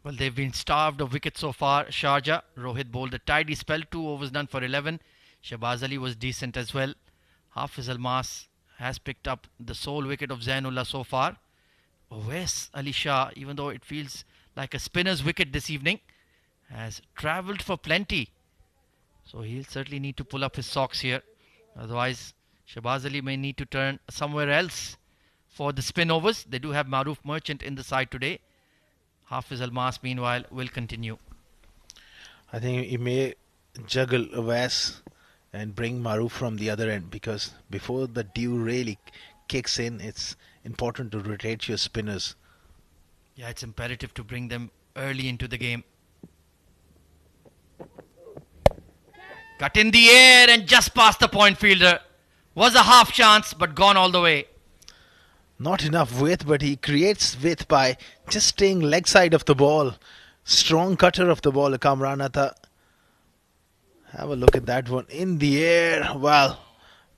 Well, they've been starved of wickets so far. Sharjah, Rohit bowled a tidy spell. 2 overs done for 11. Shahbaz Ali was decent as well. Hafiz Almas has picked up the sole wicket of Zainullah so far. Wes Ali Shah, even though it feels like a spinner's wicket this evening, has travelled for plenty. So he'll certainly need to pull up his socks here. Otherwise, Shahbaz Ali may need to turn somewhere else for the spin overs. They do have Maruf Merchant in the side today. Hafiz Almas, meanwhile, will continue. I think he may juggle Awais and bring Maruf from the other end, because before the dew really kicks in, it's important to rotate your spinners. Yeah, it's imperative to bring them early into the game. Cut in the air and just past the point fielder. Was a half chance, but gone all the way. Not enough width, but he creates width by just staying leg side of the ball. Strong cutter of the ball, Kamranatha. Have a look at that one in the air. Well,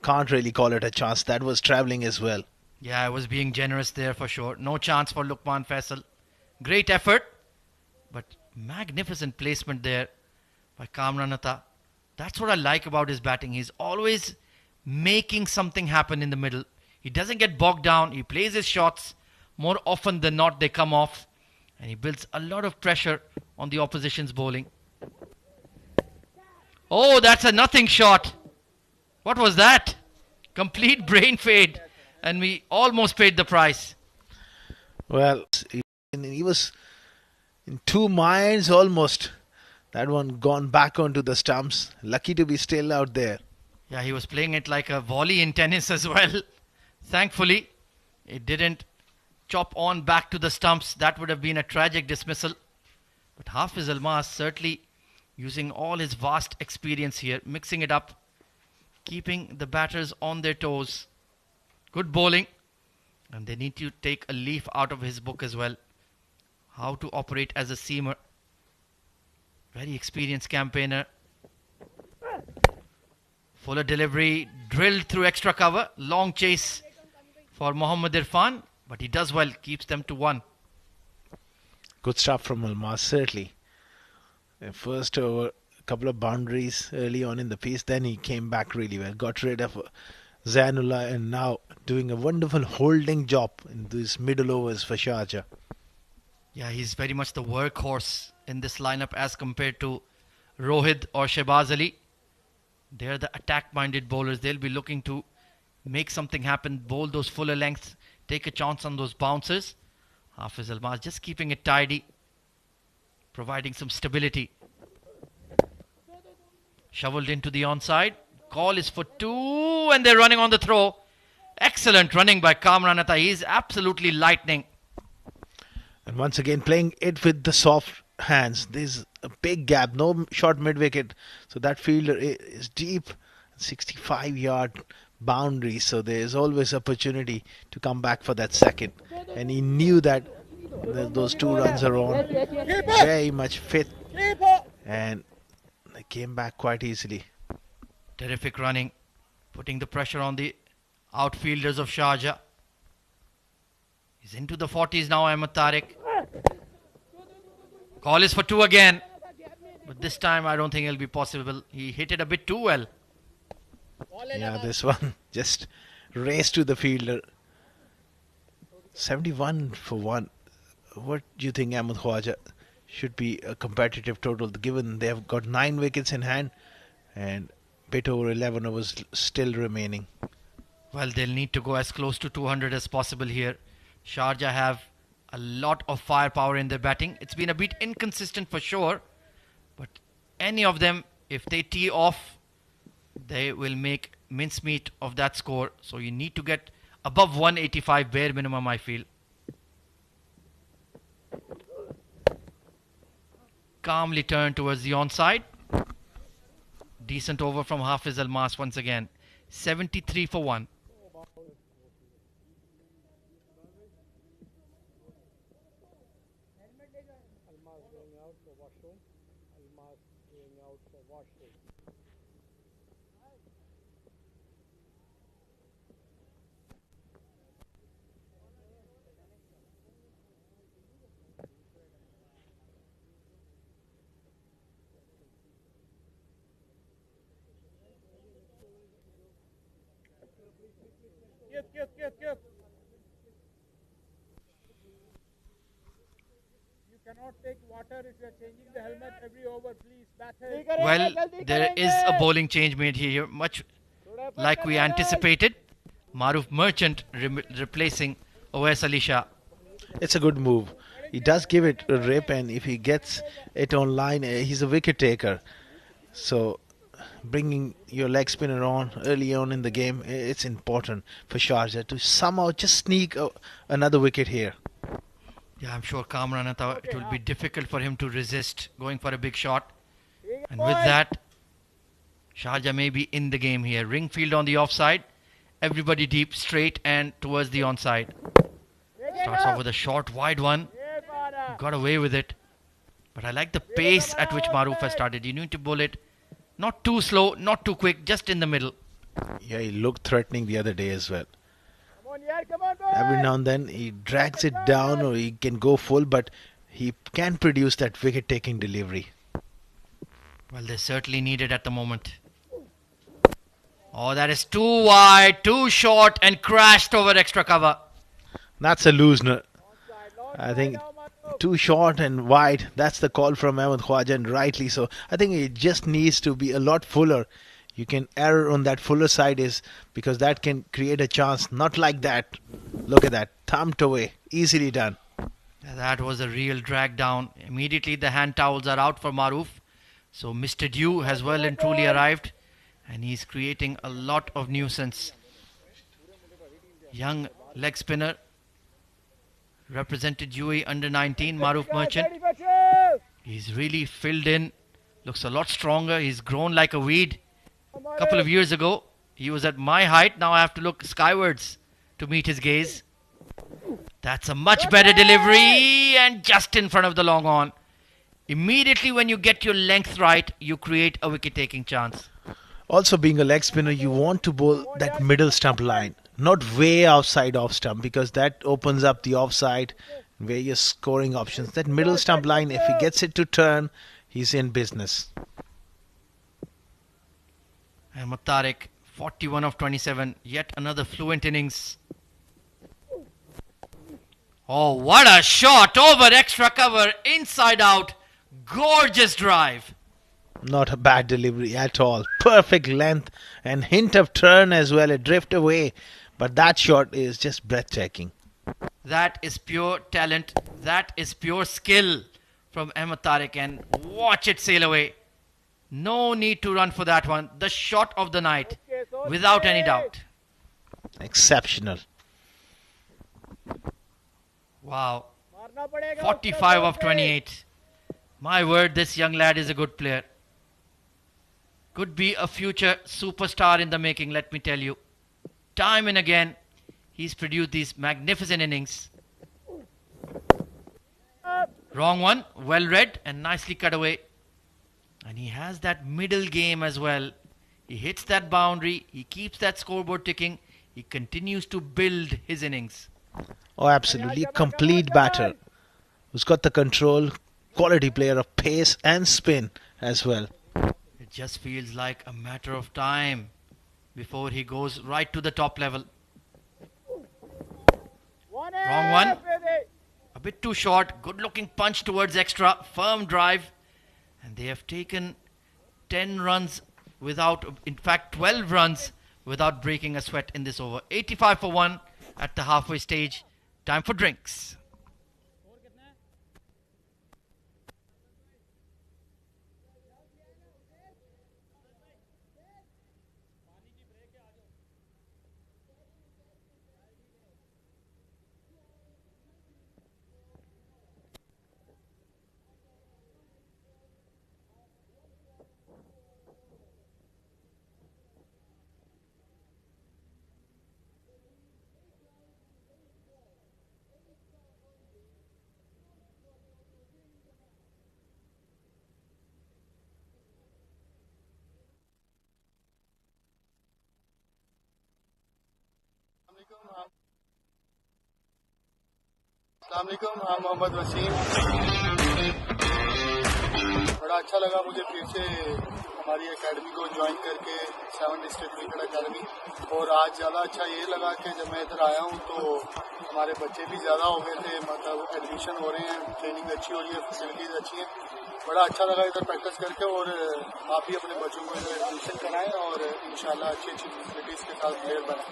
can't really call it a chance. That was travelling as well. Yeah, I was being generous there for sure. No chance for Lukman Faisal. Great effort, but magnificent placement there by Kamranatha. That's what I like about his batting. He's always making something happen in the middle. He doesn't get bogged down. He plays his shots. More often than not, they come off. And he builds a lot of pressure on the opposition's bowling. Oh, that's a nothing shot. What was that? Complete brain fade. And we almost paid the price. Well, he was in two minds almost. That one gone back onto the stumps. Lucky to be still out there. Yeah, he was playing it like a volley in tennis as well. Thankfully, it didn't chop on back to the stumps. That would have been a tragic dismissal. But Hafiz Almas certainly using all his vast experience here, mixing it up, keeping the batters on their toes. Good bowling. And they need to take a leaf out of his book as well. How to operate as a seamer. Very experienced campaigner. Fuller delivery, drilled through extra cover. Long chase for Mohammad Irfan. But he does well, keeps them to 1. Good stuff from Almas, certainly. First over, a couple of boundaries early on in the piece. Then he came back really well. Got rid of Zainullah and now doing a wonderful holding job in these middle overs for Sharjah. Yeah, he's very much the workhorse in this lineup as compared to Rohit or Shahbaz Ali. They're the attack-minded bowlers. They'll be looking to make something happen, bowl those fuller lengths, take a chance on those bouncers. Hafiz Almas just keeping it tidy, providing some stability. Shoveled into the onside. Call is for 2 and they're running on the throw. Excellent running by Kamranatha. He's absolutely lightning. And once again playing it with the soft hands. There's a big gap, no short mid-wicket. So that fielder is deep, 65-yard boundary. So there's always opportunity to come back for that second. And he knew that those 2 runs are on. Very much fit. And they came back quite easily. Terrific running, putting the pressure on the outfielders of Sharjah. He's into the 40s now, Ahmed Tariq. Call is for 2 again. But this time I don't think it'll be possible. He hit it a bit too well. Yeah, this one just raced to the fielder. 71 for 1. What do you think, Ahmed Khwaja? Should be a competitive total given they have got 9 wickets in hand and bit over 11 overs still remaining. Well, they'll need to go as close to 200 as possible here. Sharjah have a lot of firepower in their batting. It's been a bit inconsistent for sure, but any of them, if they tee off, they will make mincemeat of that score. So you need to get above 185 bare minimum, I feel. Calmly turned towards the onside. Decent over from Hafiz Almas once again. 73 for 1. Give. Well, there is a bowling change made here, much like we anticipated. Maruf Merchant replacing Owais Ali Shah. It's a good move. He does give it a rip, and if he gets it on line, he's a wicket taker. So, bringing your leg spinner on early on in the game, it's important for Sharjah to somehow just sneak another wicket here. Yeah, I'm sure Kamran thought it will be difficult for him to resist going for a big shot. And with that, Sharjah may be in the game here. Ringfield on the offside. Everybody deep, straight and towards the onside. Starts off with a short, wide one. Got away with it. But I like the pace at which Maruf has started. You need to bowl it not too slow, not too quick, just in the middle. Yeah, he looked threatening the other day as well. Every now and then he drags it down or he can go full, but he can produce that wicket-taking delivery. Well, they certainly need it at the moment. Oh, that is too wide, too short and crashed over extra cover. That's a loosener. I think too short and wide. That's the call from Ahmed Khwaja, and rightly so. I think it just needs to be a lot fuller. You can err on that fuller side is because that can create a chance. Not like that. Look at that. Thumped away. Easily done. That was a real drag down. Immediately the hand towels are out for Maruf. So Mr. Dew has well and truly arrived. And he's creating a lot of nuisance. Young leg spinner. Represented UAE under 19, Maruf Merchant. He's really filled in. Looks a lot stronger. He's grown like a weed. A couple of years ago, he was at my height. Now I have to look skywards to meet his gaze. That's a much better delivery and just in front of the long on. Immediately when you get your length right, you create a wicket-taking chance. Also, being a leg spinner, you want to bowl that middle stump line. Not way outside off stump because that opens up the offside, various scoring options. That middle stump line, if he gets it to turn, he's in business. Ahmed Tariq, 41 of 27, yet another fluent innings. Oh, what a shot over extra cover, inside out, gorgeous drive. Not a bad delivery at all. Perfect length and hint of turn as well, a drift away. But that shot is just breathtaking. That is pure talent. That is pure skill from Ahmed Tariq. And watch it sail away. No need to run for that one. The shot of the night, without any doubt. Exceptional. Wow. 45 of 28. My word, this young lad is a good player. Could be a future superstar in the making, let me tell you. Time and again, he's produced these magnificent innings. Wrong one, well read and nicely cut away. And he has that middle game as well. He hits that boundary, he keeps that scoreboard ticking, he continues to build his innings. Oh, absolutely. A complete batter who's got the control, quality player of pace and spin as well. It just feels like a matter of time before he goes right to the top level. Wrong one. A bit too short. Good looking punch towards extra. Firm drive. And they have taken 10 runs without, in fact 12 runs without breaking a sweat in this over. 85 for 1 at the halfway stage. Time for drinks. अस्सलाम वालेकुम, I'm Mohammad Wasim. बड़ा अच्छा लगा मुझे फिर से हमारी academy को ज्वाइन करके 7 डिस्ट्रिक्ट क्रिकेट एकेडमी। और आज ज़्यादा अच्छा ये लगा कि जब मैं इधर आया हूँ तो हमारे बच्चे भी ज़्यादा हो गए थे, मतलब एडमिशन हो रहे हैं, ट्रेनिंग अच्छी हो रही है, फैसिलिटीज़ अच्छी हैं। बड़ा अच्छा लगा इधर प्रैक्टिस करके। और आप भी अपने बच्चों को इधर एडमिशन कराएं और इंशाल्लाह अच्छी अच्छी फैसिलिटीज़ के साथ प्लेयर बनाएं।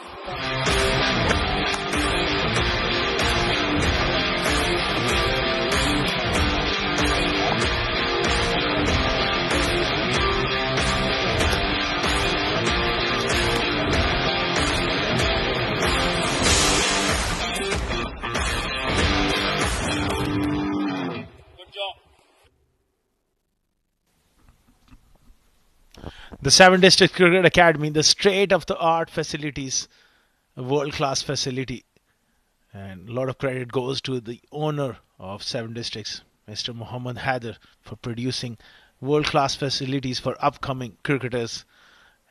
The 7 District Cricket Academy, the state of the art facilities, a world class facility. And a lot of credit goes to the owner of 7 Districts, Mr. Muhammad Haider, for producing world class facilities for upcoming cricketers.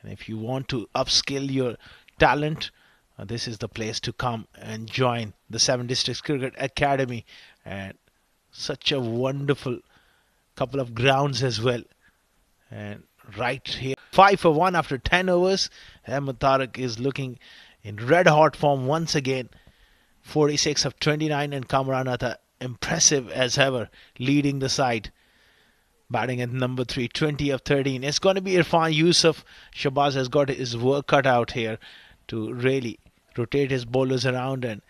And if you want to upskill your talent, this is the place to come and join the 7 Districts Cricket Academy. And such a wonderful couple of grounds as well. And right here, 5 for 1 after 10 overs. Ahmed Tariq is looking in red hot form once again. 46 of 29, and Kamran Atta impressive as ever, leading the side. Batting at number 3, 20 of 13. It's going to be Irfan Yusuf. Shabazz has got his work cut out here to really rotate his bowlers around and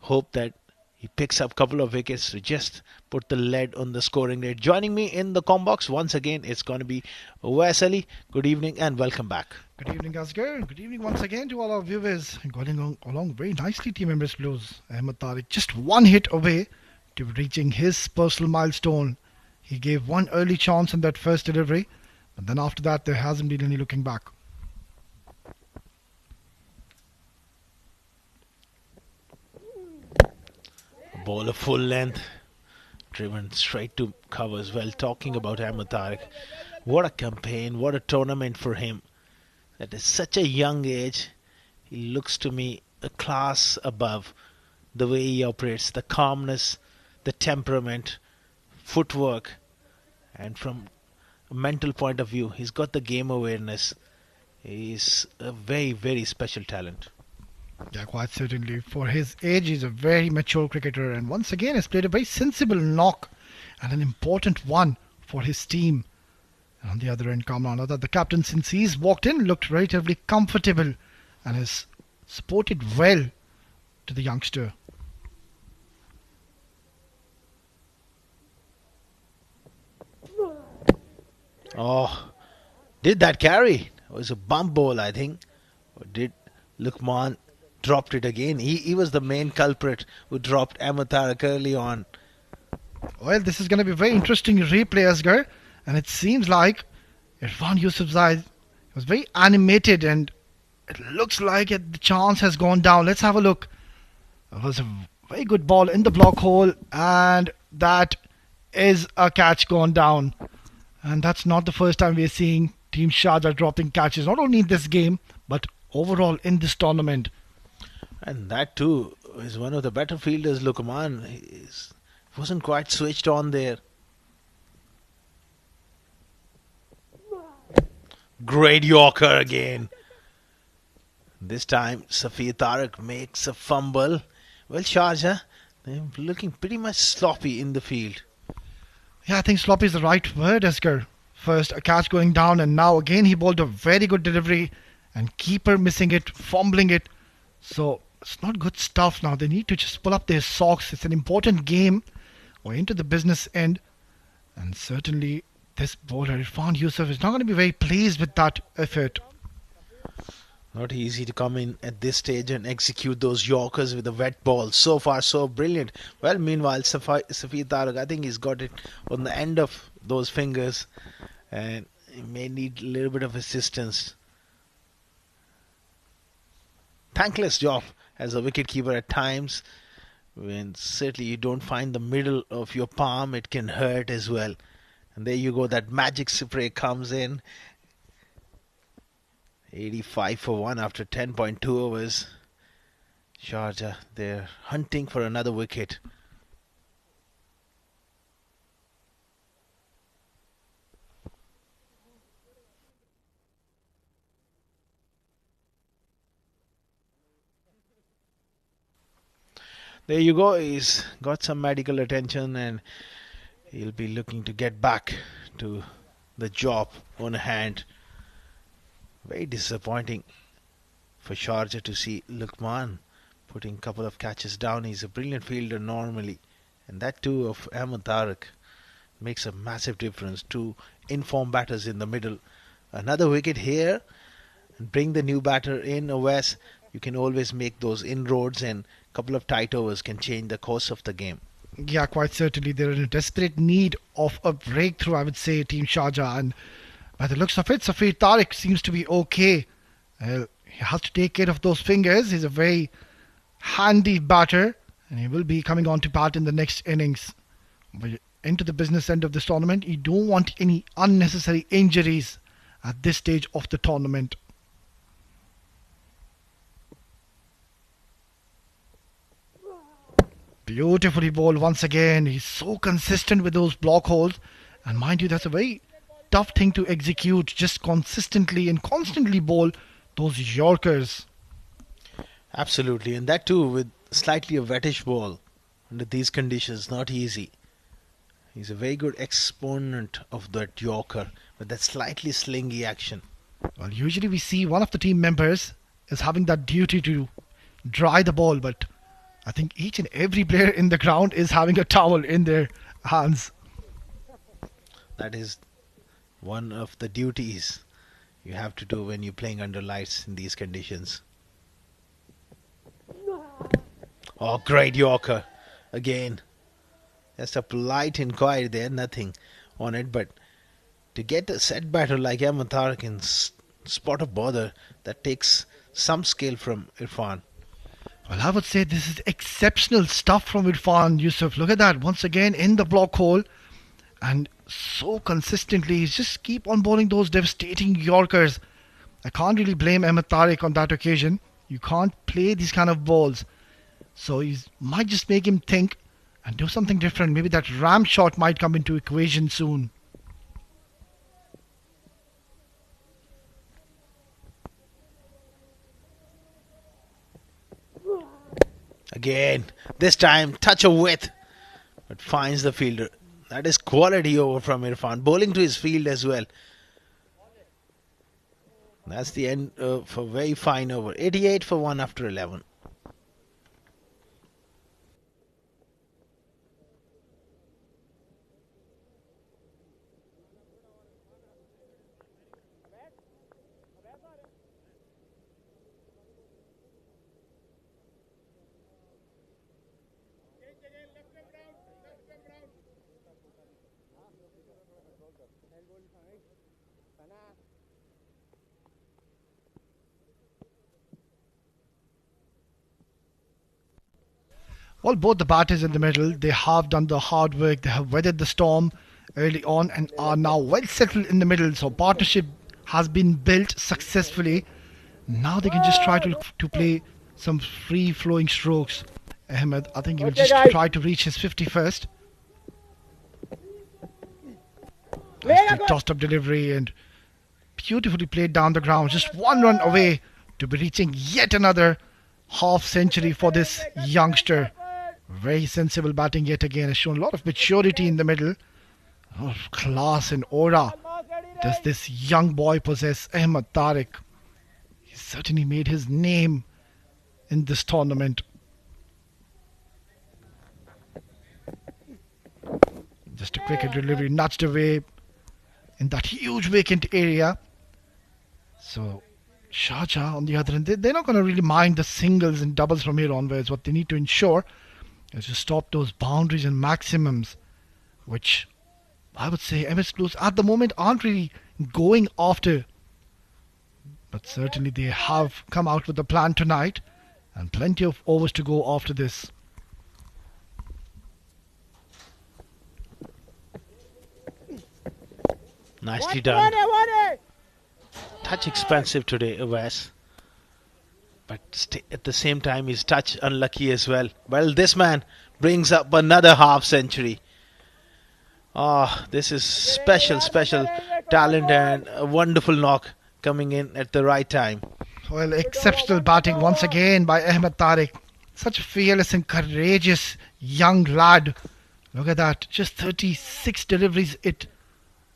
hope that he picks up a couple of wickets to just put the lead on the scoring rate. Joining me in the combox once again, it's going to be Wesley. Good evening and welcome back. Good evening, Asghar. Good evening once again to all our viewers. Going along very nicely, Team Emirates Blues. Ahmed Tariq just one hit away to reaching his personal milestone. He gave one early chance in that first delivery, but then after that, there hasn't been any looking back. Ball of full length, driven straight to covers. Well, talking about Ahmed Tariq, what a campaign, what a tournament for him. At such a young age, he looks to me a class above. The way he operates, the calmness, the temperament, footwork, and from a mental point of view, he's got the game awareness. He's a very, very special talent. Yeah, quite certainly. For his age, he's a very mature cricketer, and once again has played a very sensible knock and an important one for his team. And on the other end, Kamran Atta, the captain, since he's walked in, looked relatively comfortable and has supported well to the youngster. Oh, did that carry? It was a bump ball, I think. Or did Lukman dropped it again? He was the main culprit who dropped Ahmed Tariq early on. Well, this is going to be a very interesting replay, Asghar. And it seems like Irfan Yusuf's eye was very animated, and it looks like the chance has gone down. Let's have a look. It was a very good ball in the block hole, and that is a catch gone down. And that's not the first time we're seeing Team Sharjah dropping catches, not only in this game, but overall in this tournament. And that too is one of the better fielders, Lukman. He wasn't quite switched on there. Great Yorker again. This time, Safir Tariq makes a fumble. Well, Sharjah, they're looking pretty much sloppy in the field. Yeah, I think sloppy is the right word, Asghar. First, a catch going down, and now again he bowled a very good delivery, and keeper missing it, fumbling it. So, it's not good stuff now. They need to just pull up their socks. It's an important game. We're into the business end, and certainly this bowler, Irfan Yusuf, is not going to be very pleased with that effort. Not easy to come in at this stage and execute those Yorkers with a wet ball. So far, so brilliant. Well, meanwhile, Safir Tariq, I think he's got it on the end of those fingers, and he may need a little bit of assistance. Thankless job as a wicketkeeper at times. When certainly you don't find the middle of your palm, it can hurt as well. And there you go, that magic spray comes in. 85 for 1 after 10.2 overs. Sharjah, they're hunting for another wicket. There you go. He's got some medical attention and he'll be looking to get back to the job on hand. Very disappointing for Sharjah to see Lukman putting a couple of catches down. He's a brilliant fielder normally, and that too of Ahmed Tariq makes a massive difference. Two informed batters in the middle. Another wicket here, and bring the new batter in. Wes, you can always make those inroads, and a couple of tight overs can change the course of the game. Yeah, quite certainly. They're in a desperate need of a breakthrough, I would say, Team Sharjah. And by the looks of it, Safir Tariq seems to be okay. He has to take care of those fingers. He's a very handy batter, and he will be coming on to bat in the next innings. But into the business end of this tournament, you don't want any unnecessary injuries at this stage of the tournament. Beautifully bowled once again. He's so consistent with those block holes. And mind you, that's a very tough thing to execute. Just consistently and constantly bowl those Yorkers. Absolutely, and that too with slightly a wettish ball under these conditions. Not easy. He's a very good exponent of that Yorker with that slightly slingy action. Well, usually we see one of the team members is having that duty to dry the ball, but I think each and every player in the ground is having a towel in their hands. That is one of the duties you have to do when you're playing under lights in these conditions. Oh, great Yorker again. Just a polite inquiry there, nothing on it, but to get a set batter like Ahmed Tariq in spot of bother, that takes some skill from Irfan. Well, I would say this is exceptional stuff from Irfan Yusuf. Look at that, once again in the block hole, and so consistently he's just keep on bowling those devastating Yorkers. I can't really blame Ahmed Tariq on that occasion. You can't play these kind of balls, so he might just make him think and do something different. Maybe that ram shot might come into equation soon. Again, this time touch of width, but finds the fielder. That is quality over from Irfan, bowling to his field as well. That's the end of a very fine over. 88 for 1 after 11. Well, both the batters in the middle, they have done the hard work. They have weathered the storm early on and are now well settled in the middle. So partnership has been built successfully. Now they can just try to play some free-flowing strokes. Ahmed, I think he will just try to reach his 51st. Nicely tossed up delivery and beautifully played down the ground. Just one run away to be reaching yet another half century for this youngster. Very sensible batting yet again. Has shown a lot of maturity in the middle. A lot of class and aura does this young boy possess, Ahmed Tariq. He certainly made his name in this tournament. Just a quick delivery, nudged away in that huge vacant area. So Sharjah, on the other hand, they're not going to really mind the singles and doubles from here onwards. What they need to ensure is to stop those boundaries and maximums, which I would say MS Blues at the moment aren't really going after. But certainly they have come out with a plan tonight and plenty of overs to go after this. Nicely done. Touch expensive today, Wes. But at the same time, he's touch unlucky as well. Well, this man brings up another half century. This is special talent and a wonderful knock coming in at the right time. Well, exceptional batting once again by Ahmed Tariq. Such a fearless and courageous young lad. Look at that. Just 36 deliveries. It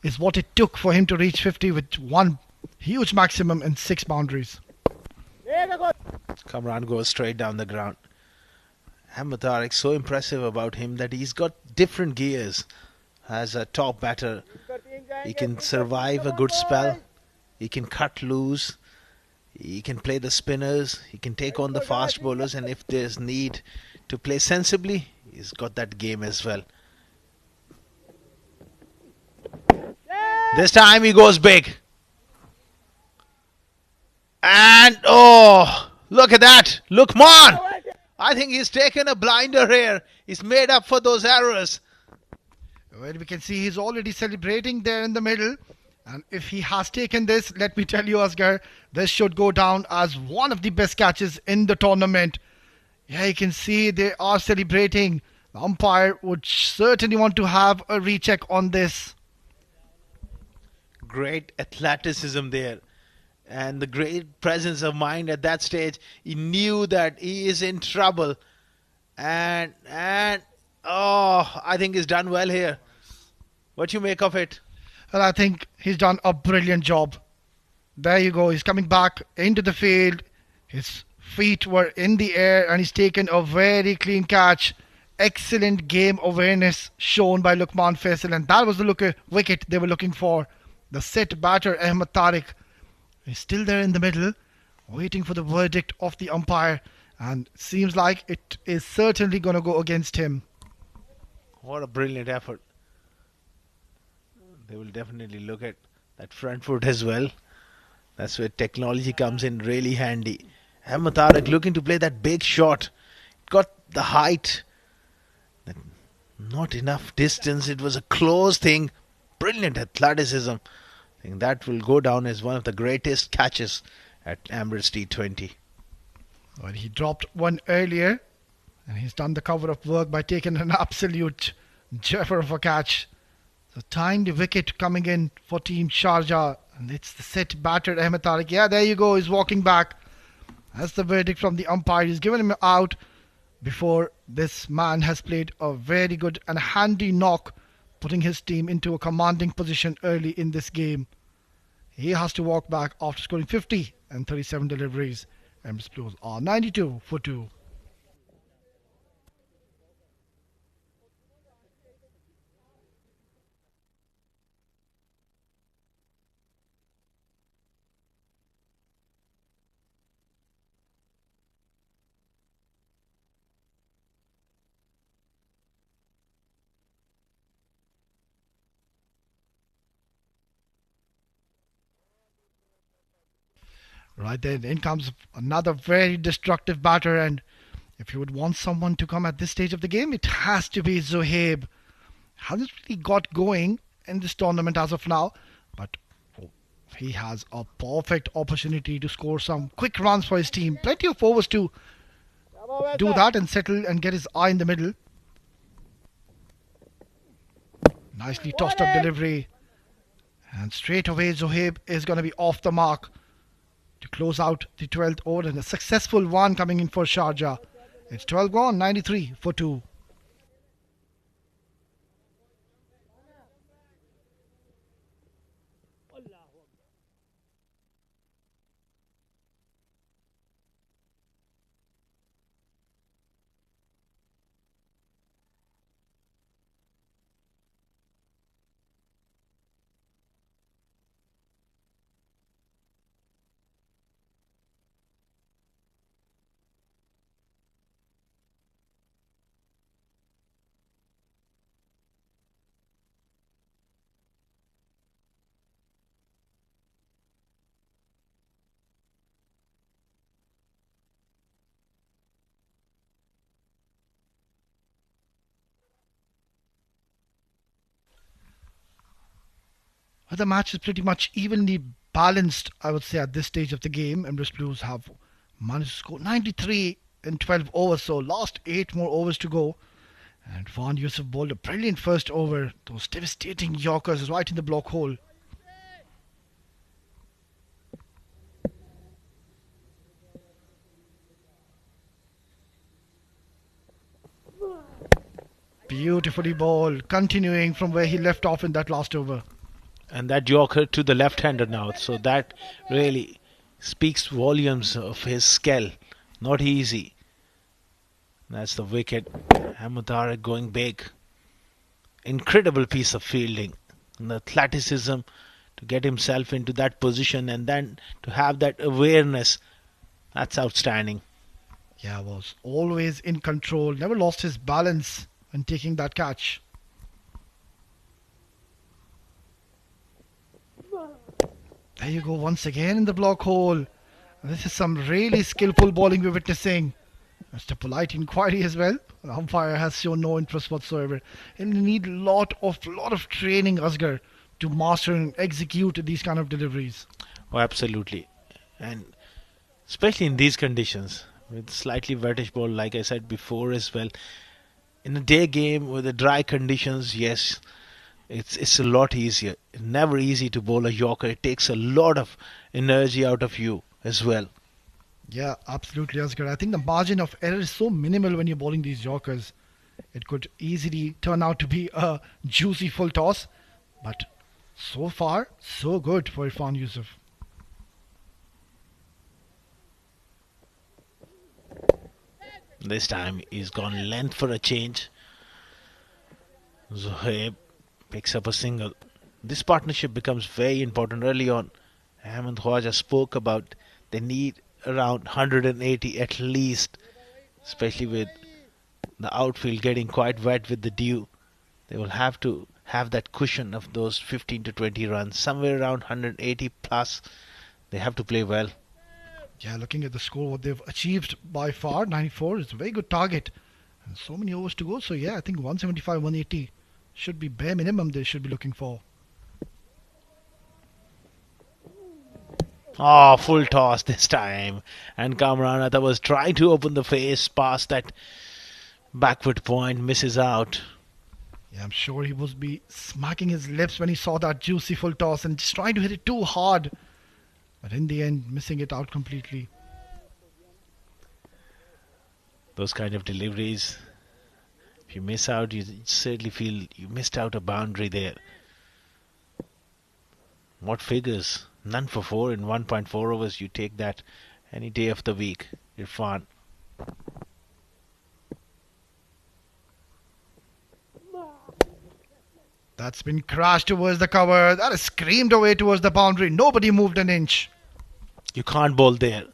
is what it took for him to reach 50 with one huge maximum and 6 boundaries. Kamran goes straight down the ground. Ahmed Tariq, so impressive about him that he's got different gears. As a top batter, he can survive a good spell. He can cut loose. He can play the spinners. He can take on the fast bowlers. And if there's need to play sensibly, he's got that game as well. This time he goes big. And oh, look at that. Look, man. I think he's taken a blinder here. He's made up for those errors. Well, we can see he's already celebrating there in the middle. And if he has taken this, let me tell you, Asghar, this should go down as one of the best catches in the tournament. Yeah, you can see they are celebrating. The umpire would certainly want to have a recheck on this. Great athleticism there. And the great presence of mind at that stage. He knew that he is in trouble. And I think he's done well here. What you make of it? And I think he's done a brilliant job. There you go. He's coming back into the field. His feet were in the air and he's taken a very clean catch. Excellent game awareness shown by Lukman Faisal. And that was the wicket they were looking for. The set batter, Ahmed Tariq, is still there in the middle, waiting for the verdict of the umpire. And seems like it is certainly going to go against him. What a brilliant effort. They will definitely look at that front foot as well. That's where technology comes in really handy. Ahmed Tariq looking to play that big shot. Got the height. Not enough distance. It was a close thing. Brilliant athleticism. I think that will go down as one of the greatest catches at Emirates D20. Well, he dropped one earlier. And he's done the cover of work by taking an absolute jeffer of a catch. So timed wicket coming in for Team Sharjah. And it's the set batter Ahmed Tariq. Yeah, there you go. He's walking back. That's the verdict from the umpire. He's given him out before this man has played a very good and handy knock, putting his team into a commanding position early in this game. He has to walk back after scoring 50 and 37 deliveries. Emirates Blues are 92 for 2. Right then, in comes another very destructive batter, and if you would want someone to come at this stage of the game, it has to be Zohaib. Hasn't really got going in this tournament as of now, but he has a perfect opportunity to score some quick runs for his team. Plenty of overs to do that and settle and get his eye in the middle. Nicely tossed up delivery, and straight away Zohaib is going to be off the mark to close out the 12th over, and a successful one coming in for Sharjah. It's 12 gone, 93 for 2. The match is pretty much evenly balanced, I would say, at this stage of the game. Emirates Blues have managed to score 93 in 12 overs, so last 8 more overs to go. And Van Yusuf bowled a brilliant first over. Those devastating Yorkers right in the block hole. Beautifully bowled, continuing from where he left off in that last over. And that Yorker to the left-hander now. So that really speaks volumes of his skill. Not easy. That's the wicket. Ahmed going big. Incredible piece of fielding. And the athleticism to get himself into that position and then to have that awareness. That's outstanding. Yeah, was always in control, never lost his balance when taking that catch. There you go once again in the block hole. This is some really skillful bowling we're witnessing. Just a polite inquiry as well. The umpire has shown no interest whatsoever. And you need lot of training, Asghar, to master and execute these kind of deliveries. Oh, absolutely. And especially in these conditions, with slightly wettish ball, like I said before as well. In a day game with the dry conditions, yes, it's a lot easier. Never easy to bowl a Yorker. It takes a lot of energy out of you as well. Yeah, absolutely, Asghar. I think the margin of error is so minimal when you're bowling these Yorkers. It could easily turn out to be a juicy full toss. But so far, so good for Irfan Yusuf. This time he's gone length for a change. Zohaib picks up a single. This partnership becomes very important early on. Ahmed Khwaja spoke about they need around 180 at least, especially with the outfield getting quite wet with the dew. They will have to have that cushion of those 15 to 20 runs, somewhere around 180 plus. They have to play well. Yeah, looking at the score, what they've achieved by far, 94 is a very good target. And so many overs to go. So yeah, I think 175, 180 should be bare minimum they should be looking for. Oh, full toss this time. And Kamran Atta was trying to open the face past that backward point, misses out. Yeah, I'm sure he was be smacking his lips when he saw that juicy full toss and just trying to hit it too hard. But in the end, missing it out completely. Those kind of deliveries, if you miss out, you certainly feel you missed out a boundary there. What figures? None for 4 in 1.4 overs. You take that any day of the week. Irfan. That's been crashed towards the cover. That is screamed away towards the boundary. Nobody moved an inch. You can't bowl there.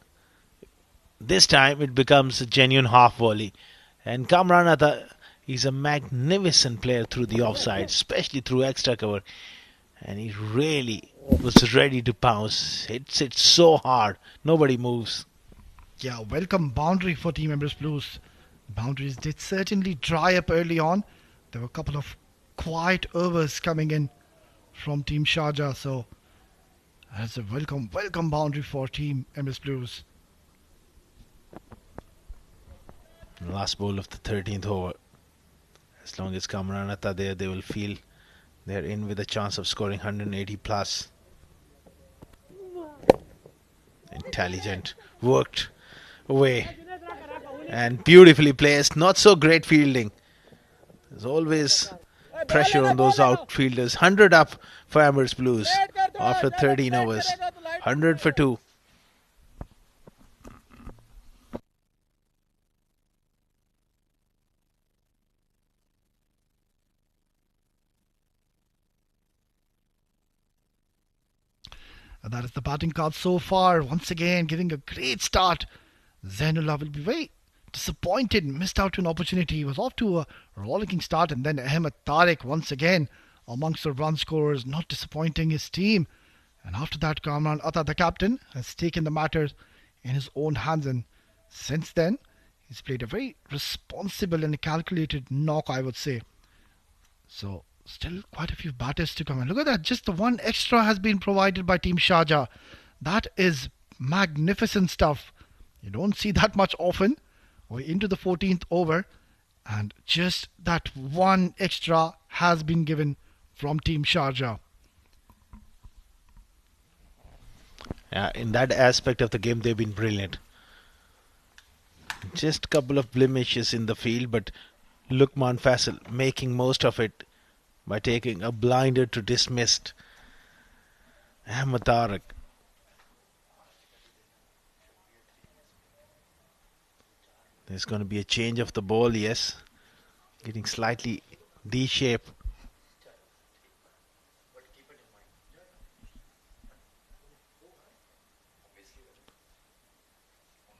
This time it becomes a genuine half volley. And Kamran Atta, he's a magnificent player through the offside, especially through extra cover. And he really was ready to pounce. Hits it so hard. Nobody moves. Yeah, welcome boundary for Team Emirates Blues. Boundaries did certainly dry up early on. There were a couple of quiet overs coming in from Team Sharjah. So that's a welcome boundary for Team Emirates Blues. Last ball of the 13th over. As long as Kamran Atta there, they will feel they're in with a chance of scoring 180 plus. Intelligent, worked away and beautifully placed. Not so great fielding. There's always pressure on those outfielders. 100 up for Emirates Blues after 13 overs. 100 for 2. And that is the batting card so far. Once again, giving a great start. Zainullah will be very disappointed. Missed out an opportunity. He was off to a rollicking start. And then Ahmed Tariq once again amongst the run scorers, not disappointing his team. And after that, Kamran Atta, the captain, has taken the matters in his own hands. And since then, he's played a very responsible and calculated knock, I would say. So still quite a few batters to come. And look at that, just the one extra has been provided by Team Sharjah. That is magnificent stuff. You don't see that much often. We're into the 14th over, and just that one extra has been given from Team Sharjah. Yeah, in that aspect of the game, they've been brilliant. Just a couple of blemishes in the field, but Lukman Faisal making most of it by taking a blinder to dismissed Ahmed Tariq. There's going to be a change of the ball, yes. Getting slightly D shape.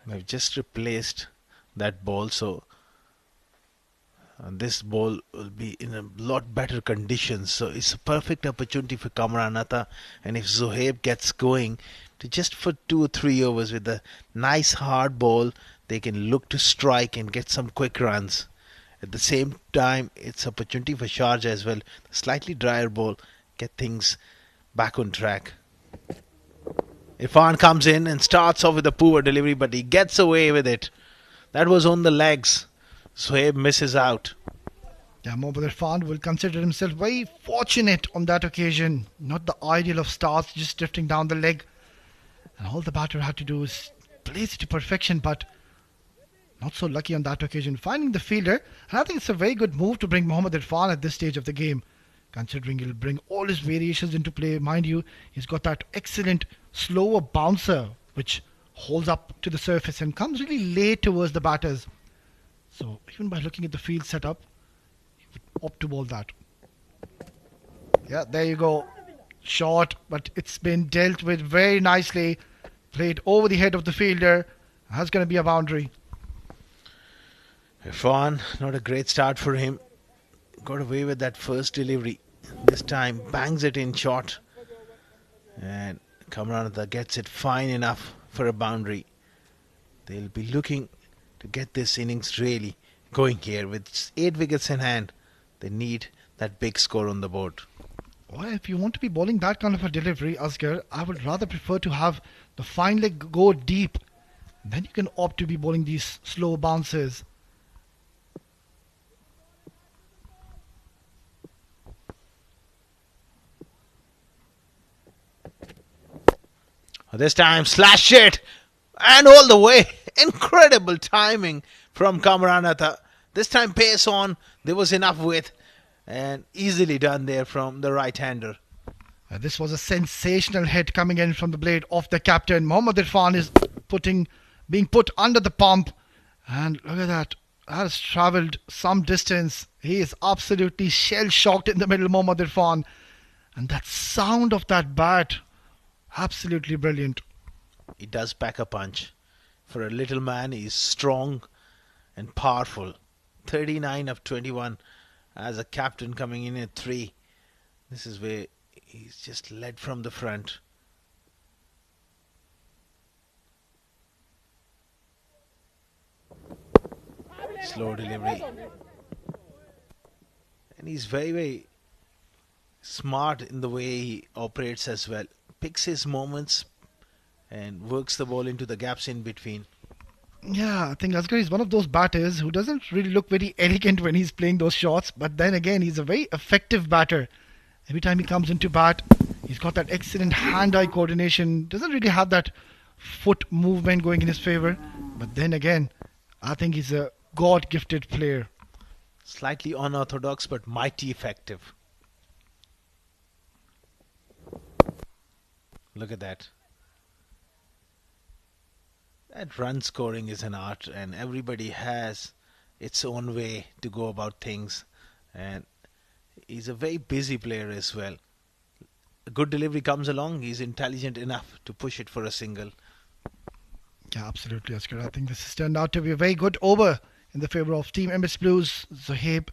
They've just replaced that ball, so this ball will be in a lot better conditions. So it's a perfect opportunity for Kamranatha, and if Zohaib gets going to just for 2 or 3 overs with a nice hard ball, they can look to strike and get some quick runs. At the same time, it's opportunity for Sharjah as well. Slightly drier ball, get things back on track. Irfan comes in and starts off with a poor delivery, but he gets away with it. That was on the legs. Zohaib misses out. Yeah, Mohammad Irfan will consider himself very fortunate on that occasion. Not the ideal of starts, just drifting down the leg. And all the batter had to do is place it to perfection, but not so lucky on that occasion. Finding the fielder, and I think it's a very good move to bring Mohammad Irfan at this stage of the game, considering he'll bring all his variations into play. Mind you, he's got that excellent slower bouncer, which holds up to the surface and comes really late towards the batters. So even by looking at the field setup, he would opt to bowl that. Yeah, there you go. Short, but it's been dealt with very nicely. Played over the head of the fielder. That's going to be a boundary. Irfan, not a great start for him. Got away with that first delivery. This time bangs it in short. And Kamranatha gets it fine enough for a boundary. They'll be looking to get this innings really going here. With 8 wickets in hand, they need that big score on the board. Well, if you want to be bowling that kind of a delivery, Asghar, I would rather prefer to have the fine leg go deep. Then you can opt to be bowling these slow bounces. This time slash it and all the way. Incredible timing from Kamranatha. This time pace on. There was enough width and easily done there from the right-hander. This was a sensational hit coming in from the blade of the captain. Mohammad Irfan is being put under the pump. And look at that. That has travelled some distance. He is absolutely shell-shocked in the middle, Mohammad Irfan. And that sound of that bat, absolutely brilliant. He does pack a punch. For a little man, he's strong and powerful. 39 of 21 as a captain coming in at 3. This is where he's just led from the front. Slow delivery. And he's very, very smart in the way he operates as well. Picks his moments and works the ball into the gaps in between. Yeah, I think Asghar is one of those batters who doesn't really look very elegant when he's playing those shots. But then again, he's a very effective batter. Every time he comes into bat, he's got that excellent hand-eye coordination. Doesn't really have that foot movement going in his favour. But then again, I think he's a God-gifted player. Slightly unorthodox but mighty effective. Look at that. That run scoring is an art, and everybody has its own way to go about things. And he's a very busy player as well. A good delivery comes along, he's intelligent enough to push it for a single. Yeah, absolutely, Asghar. I think this has turned out to be a very good over in the favour of Team Emirates Blues. Zohaib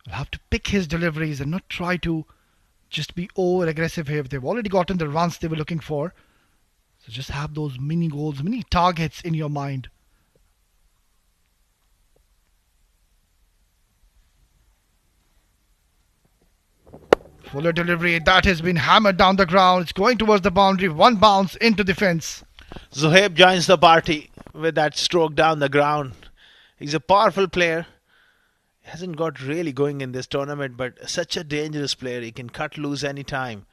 will have to pick his deliveries and not try to just be over aggressive here. They've already gotten the runs they were looking for. So just have those mini goals, mini targets in your mind. Fuller delivery, that has been hammered down the ground. It's going towards the boundary. One bounce into the fence. Zohaib joins the party with that stroke down the ground. He's a powerful player. He hasn't got really going in this tournament, but such a dangerous player. He can cut loose any time.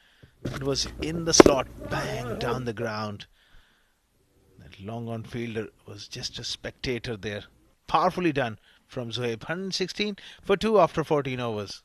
It was in the slot, bang, down the ground. That long on fielder was just a spectator there. Powerfully done from Zohaib. 116 for 2 after 14 overs.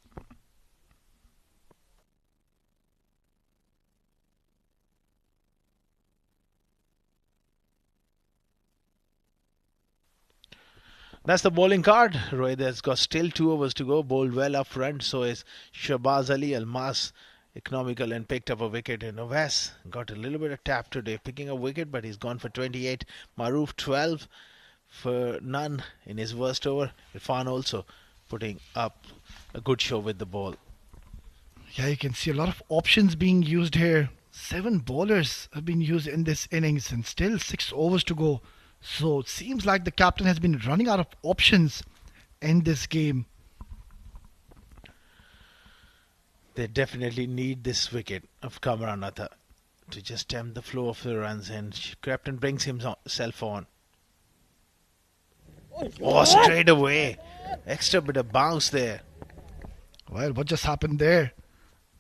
That's the bowling card. Rohit has got still 2 overs to go. Bowled well up front. So is Shahbaz Ali. Almas economical and picked up a wicket. And Novas got a little bit of tap today, picking a wicket, but he's gone for 28. Maroof 12 for none in his worst over. Irfan also putting up a good show with the ball. Yeah, you can see a lot of options being used here. 7 bowlers have been used in this innings and still 6 overs to go. So it seems like the captain has been running out of options in this game. They definitely need this wicket of Kamran Atta to just stem the flow of the runs, and captain brings himself on. Oh, straight away. Extra bit of bounce there. Well, what just happened there?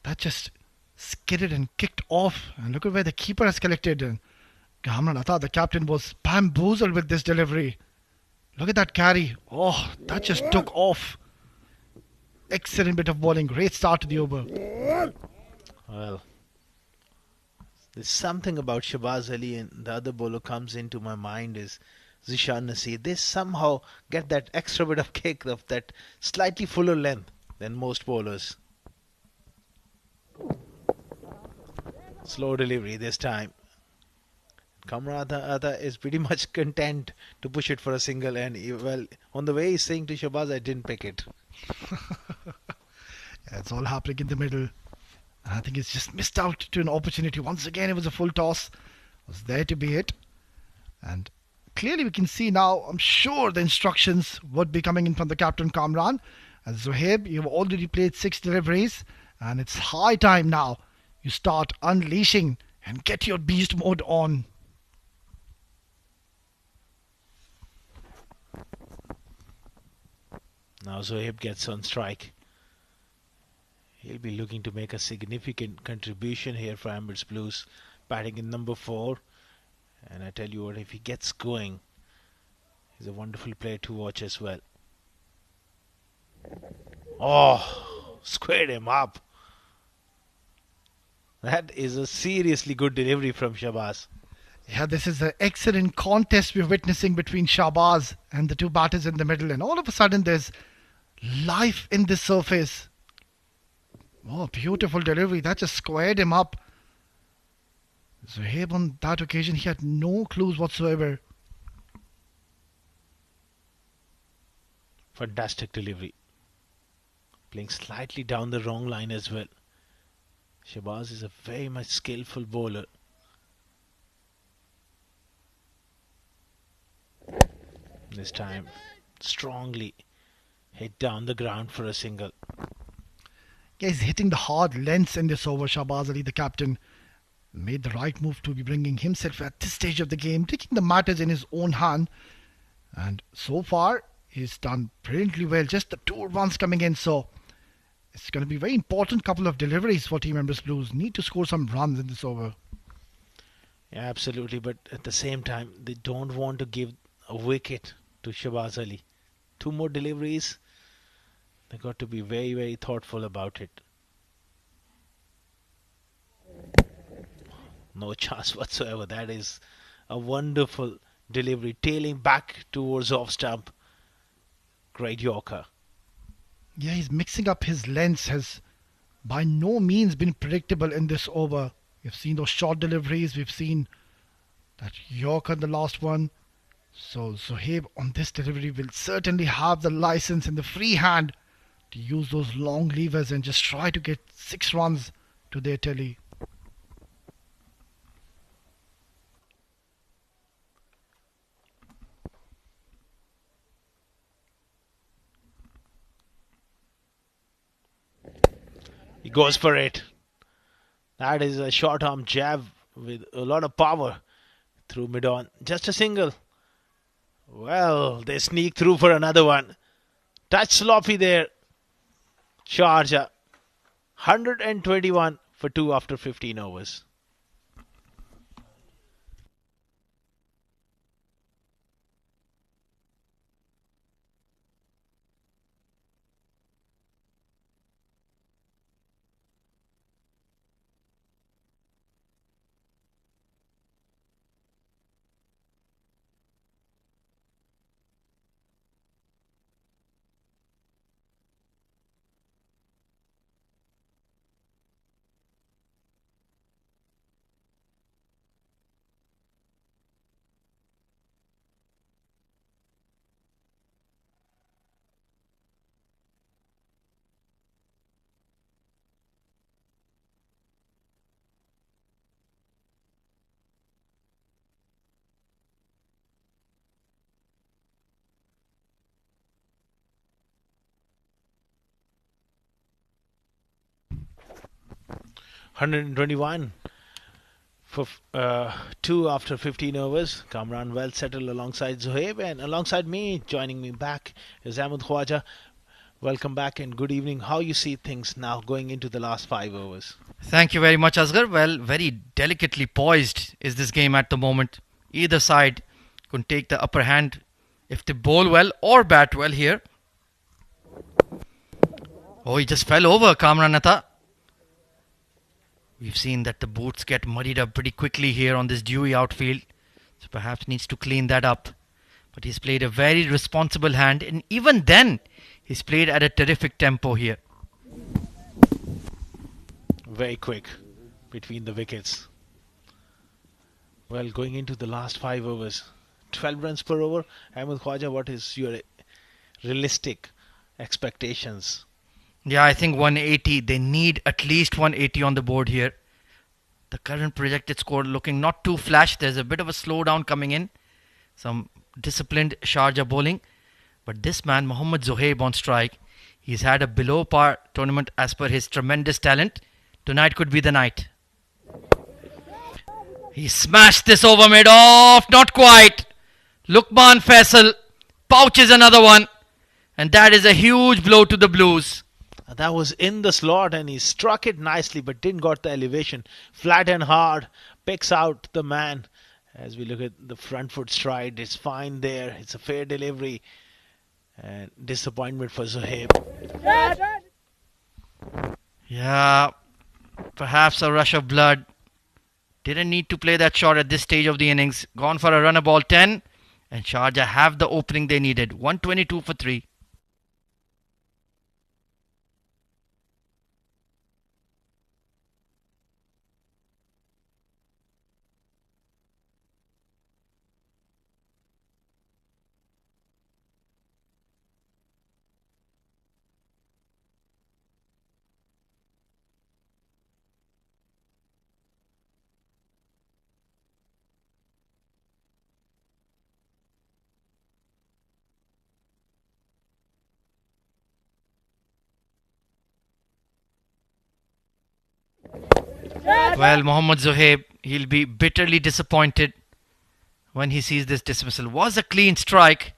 That just skidded and kicked off. And look at where the keeper has collected. And Kamran Atta, the captain, was bamboozled with this delivery. Look at that carry. Oh, that just took off. Excellent bit of bowling. Great start to the over. Well, there's something about Shahbaz Ali and the other bowler comes into my mind is Zishan Nasir. They somehow get that extra bit of kick, of that slightly fuller length than most bowlers. Slow delivery this time. Kamran Atta is pretty much content to push it for a single, and well, on the way he's saying to Shahbaz, I didn't pick it. Yeah, it's all happening in the middle. I think he's just missed out to an opportunity. Once again, it was a full toss. It was there to be hit. And clearly we can see now, I'm sure the instructions would be coming in from the captain Kamran. As Zohaib, you've already played 6 deliveries. And it's high time now you start unleashing and get your beast mode on. Now Zohaib gets on strike. He'll be looking to make a significant contribution here for Emirates Blues, batting in number 4. And I tell you what, if he gets going, he's a wonderful player to watch as well. Oh, squared him up. That is a seriously good delivery from Shahbaz. Yeah, this is an excellent contest we're witnessing between Shahbaz and the 2 batters in the middle. And all of a sudden there's life in this surface. Oh, beautiful delivery. That just squared him up. Zohaib on that occasion, he had no clues whatsoever. Fantastic delivery. Playing slightly down the wrong line as well. Shahbaz is a very much skillful bowler. This time, strongly hit down the ground for a single. Yeah, he's hitting the hard lengths in this over. Shahbaz Ali, the captain, made the right move to be bringing himself at this stage of the game, taking the matters in his own hand. And so far, he's done brilliantly well. Just the 2 runs coming in, so it's going to be a very important couple of deliveries for Team Emirates Blues. Need to score some runs in this over. Yeah, absolutely. But at the same time, they don't want to give a wicket to Shahbaz Ali. 2 more deliveries. They got to be very, very thoughtful about it. No chance whatsoever. That is a wonderful delivery, tailing back towards off stump. Great Yorker. Yeah, he's mixing up his lengths. Has by no means been predictable in this over. We've seen those short deliveries. We've seen that Yorker in the last one. So Zohaib on this delivery will certainly have the license and the free hand to use those long levers and just try to get 6 runs to their telly. He goes for it. That is a short arm jab with a lot of power through mid-on. Just a single. Well, they sneak through for another one. Touch sloppy there. Sharjah. 121 for 2 after 15 overs. 121 for 2 after 15 overs. Kamran well settled alongside Zohaib, and alongside me, joining me back is Ahmed Khwaja. Welcome back and good evening. How you see things now going into the last 5 overs? Thank you very much, Asghar. Well, very delicately poised is this game at the moment. Either side could take the upper hand if they bowl well or bat well here. Oh, he just fell over, Kamranata. We've seen that the boots get muddied up pretty quickly here on this dewy outfield. So perhaps needs to clean that up. But he's played a very responsible hand, and even then, he's played at a terrific tempo here. Very quick between the wickets. Well, going into the last 5 overs, 12 runs per over. Ahmed Khwaja, what is your realistic expectations? Yeah, I think 180. They need at least 180 on the board here. The current projected score looking not too flash. There's a bit of a slowdown coming in. Some disciplined Sharjah bowling. But this man, Mohammad Zohaib on strike, he's had a below par tournament as per his tremendous talent. Tonight could be the night. He smashed this over mid-off. Not quite. Luqman Faisal pouches another one. And that is a huge blow to the Blues. That was in the slot and he struck it nicely but didn't got the elevation. Flat and hard. Picks out the man. As we look at the front foot stride, it's fine there. It's a fair delivery. And disappointment for Zohaib. Yeah, perhaps a rush of blood. Didn't need to play that shot at this stage of the innings. Gone for a runner ball 10. And Sharjah have the opening they needed. 122 for 3. Well, Mohammad Zohaib, he'll be bitterly disappointed when he sees this dismissal. Was a clean strike,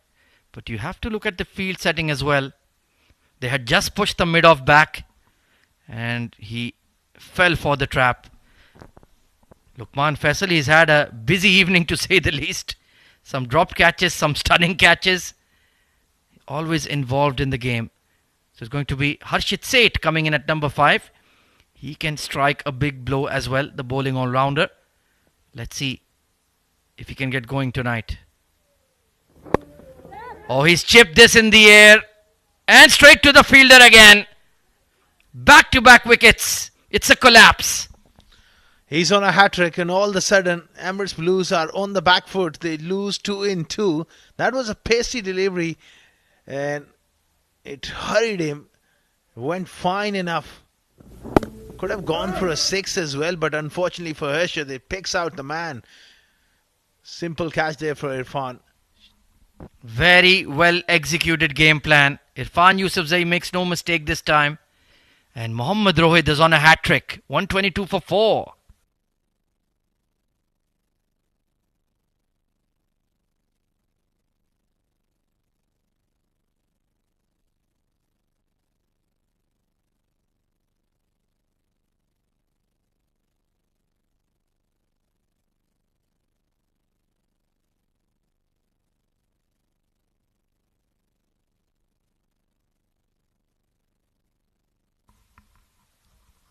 but you have to look at the field setting as well. They had just pushed the mid-off back and he fell for the trap. Luqman Faisal, he's had a busy evening to say the least. Some dropped catches, some stunning catches. Always involved in the game. So it's going to be Harshit Seth coming in at number 5. He can strike a big blow as well, the bowling all-rounder. Let's see if he can get going tonight. Oh, he's chipped this in the air. And straight to the fielder again. Back-to-back wickets. It's a collapse. He's on a hat-trick and all of a sudden Emirates Blues are on the back foot. They lose 2 in 2. That was a pasty delivery and it hurried him. Went fine enough. Could have gone for a 6 as well, but unfortunately for Sharjah, it picks out the man. Simple catch there for Irfan. Very well executed game plan. Irfan Yusufzai makes no mistake this time. And Mohammad Rohit is on a hat-trick. 122 for 4.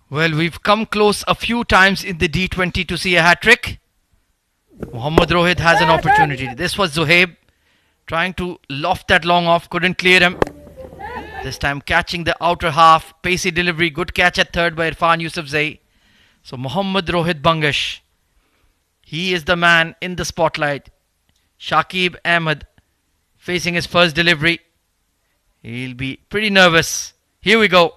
Well, we've come close a few times in the D20 to see a hat-trick. Mohammad Rohit has an opportunity. This was Zohaib trying to loft that long off. Couldn't clear him. This time catching the outer half. Pacey delivery. Good catch at third by Irfan Yusufzai. So Mohammad Rohit Bangash. He is the man in the spotlight. Shakib Ahmed facing his first delivery. He'll be pretty nervous. Here we go.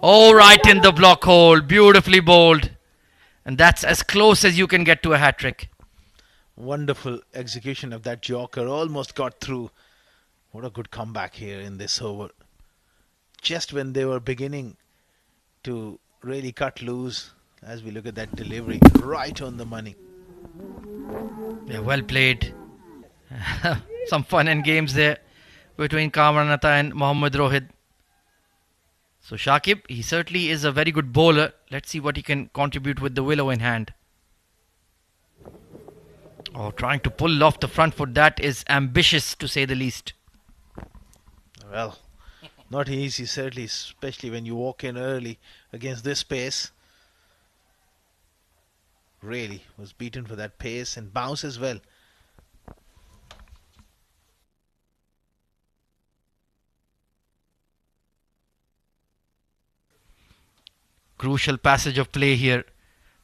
Oh, right in the block hole. Beautifully bowled. And that's as close as you can get to a hat-trick. Wonderful execution of that joker. Almost got through. What a good comeback here in this over. Just when they were beginning to really cut loose as we look at that delivery. Right on the money. Yeah, well played. Some fun and games there between Kamranata and Mohammad Rohit. So Shakib, he certainly is a very good bowler. Let's see what he can contribute with the willow in hand. Oh, trying to pull off the front foot. That is ambitious, to say the least. Well, not easy, certainly, especially when you walk in early against this pace. Really was beaten for that pace and bounce as well. Crucial passage of play here.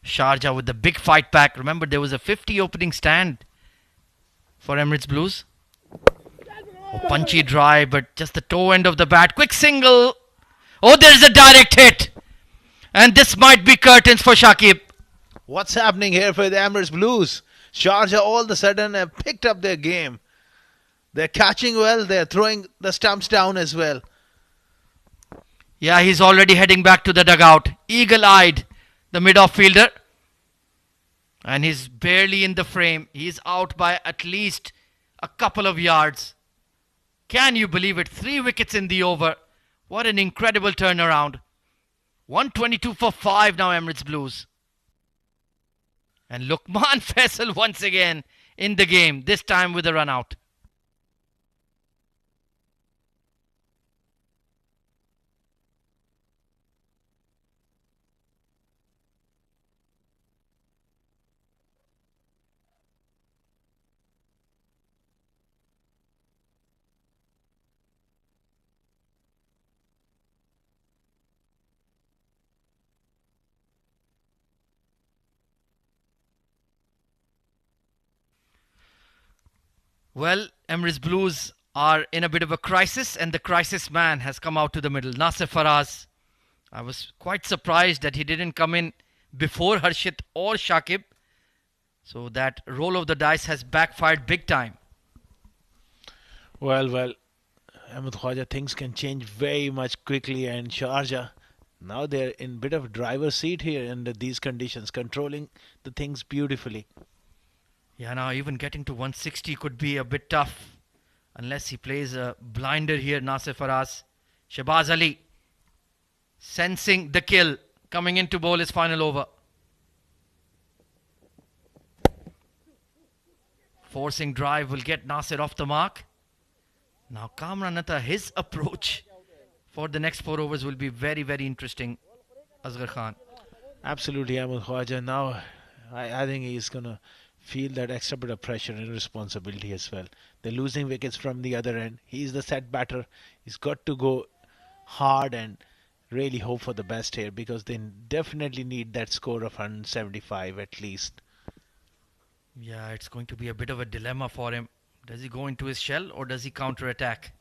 Sharjah with the big fight back. Remember, there was a 50 opening stand for Emirates Blues. Oh, punchy drive, but just the toe end of the bat. Quick single. Oh, there's a direct hit. And this might be curtains for Shakib. What's happening here for the Emirates Blues? Sharjah all of a sudden have picked up their game. They're catching well. They're throwing the stumps down as well. Yeah, he's already heading back to the dugout. Eagle-eyed, the mid-off fielder. And he's barely in the frame. He's out by at least a couple of yards. Can you believe it? 3 wickets in the over. What an incredible turnaround. 122 for 5 now, Emirates Blues. And Lukman Faisal once again in the game, this time with a run out. Well, Emirates Blues are in a bit of a crisis, and the crisis man has come out to the middle. Nasir Faraz. I was quite surprised that he didn't come in before Harshit or Shakib. So that roll of the dice has backfired big time. Well, Ahmed Khwaja, things can change very much quickly, and Sharjah, now they're in a bit of a driver's seat here under these conditions, controlling the things beautifully. Yeah, now even getting to 160 could be a bit tough unless he plays a blinder here, Nasir Faraz. Shahbaz Ali sensing the kill, coming in to bowl his final over. Forcing drive will get Nasir off the mark. Now Kamranata, his approach for the next 4 overs will be very, very interesting. Asghar Khan. Absolutely, Ahmed Khwaja. Now I think he's going to feel that extra bit of pressure and responsibility as well. They're losing wickets from the other end. He's the set batter. He's got to go hard and really hope for the best here, because they definitely need that score of 175 at least. Yeah, it's going to be a bit of a dilemma for him. Does he go into his shell or does he counter-attack?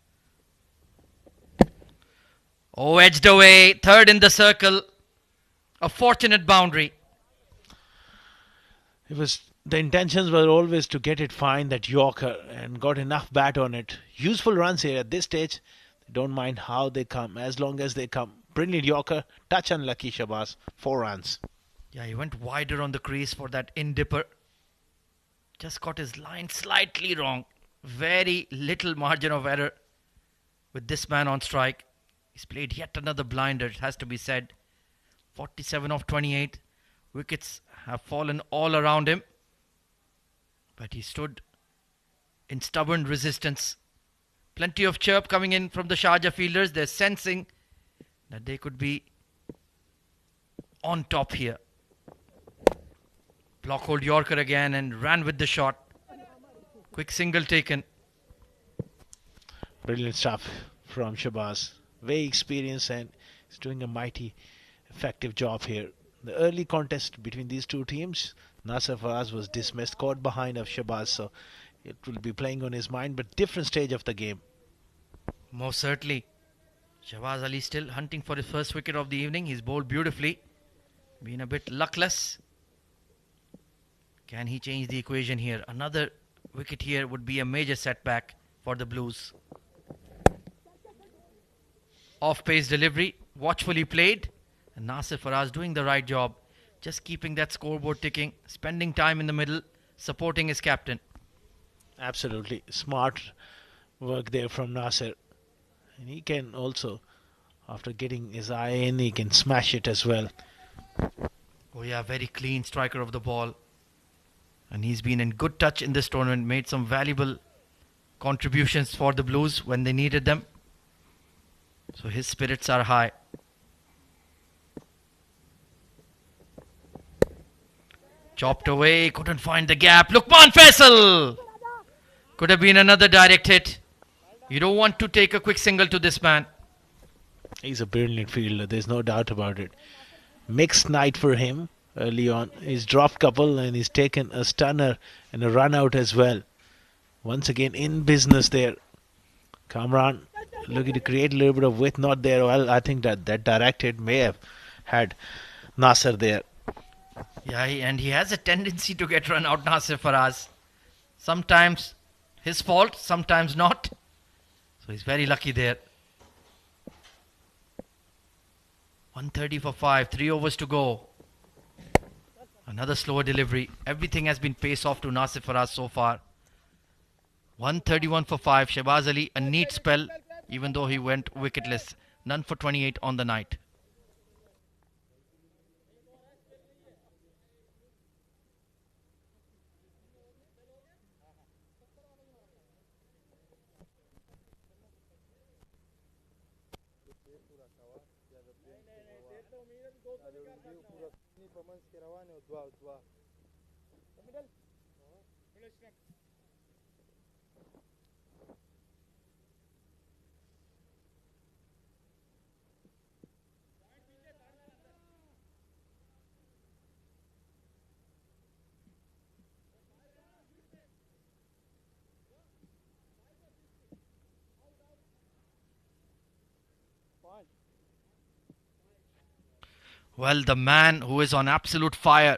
Oh, edged away. Third in the circle. A fortunate boundary. The intentions were always to get it fine, that Yorker, and got enough bat on it. Useful runs here at this stage. They don't mind how they come, as long as they come. Brilliant Yorker, touch unlucky Shahbaz, 4 runs. Yeah, he went wider on the crease for that in-dipper. Just got his line slightly wrong. Very little margin of error with this man on strike. He's played yet another blinder, it has to be said. 47 of 28. Wickets have fallen all around him. But he stood in stubborn resistance. Plenty of chirp coming in from the Sharjah fielders. They're sensing that they could be on top here. Block hold Yorker again and ran with the shot. Quick single taken. Brilliant stuff from Shahbaz. Very experienced, and he's doing a mighty effective job here. The early contest between these two teams, Nasir Faraz was dismissed, caught behind of Shahbaz, so it will be playing on his mind, but different stage of the game. Most certainly. Shahbaz Ali still hunting for his first wicket of the evening. He's bowled beautifully. Been a bit luckless. Can he change the equation here? Another wicket here would be a major setback for the Blues. Off-pace delivery, watchfully played. And Nasir Faraz doing the right job, just keeping that scoreboard ticking, spending time in the middle, supporting his captain. Absolutely smart work there from Nasir. And he can also, after getting his eye in, he can smash it as well. Oh yeah, very clean striker of the ball. And he's been in good touch in this tournament, made some valuable contributions for the Blues when they needed them. So his spirits are high. Chopped away, couldn't find the gap. Lukman Faisal! Could have been another direct hit. You don't want to take a quick single to this man. He's a brilliant fielder, there's no doubt about it. Mixed night for him early on. He's dropped couple and he's taken a stunner and a run out as well. Once again in business there. Kamran looking to create a little bit of width, not there. Well, I think that direct hit may have had Nasser there. Yeah, and he has a tendency to get run out, Nasir Faraz. Sometimes his fault, sometimes not. So he's very lucky there. 130 for 5, 3 overs to go. Another slower delivery. Everything has been pace off to Nasir Faraz so far. 131 for 5. Shehbaz Ali, a neat spell, even though he went wicketless. None for 28 on the night. Well, the man who is on absolute fire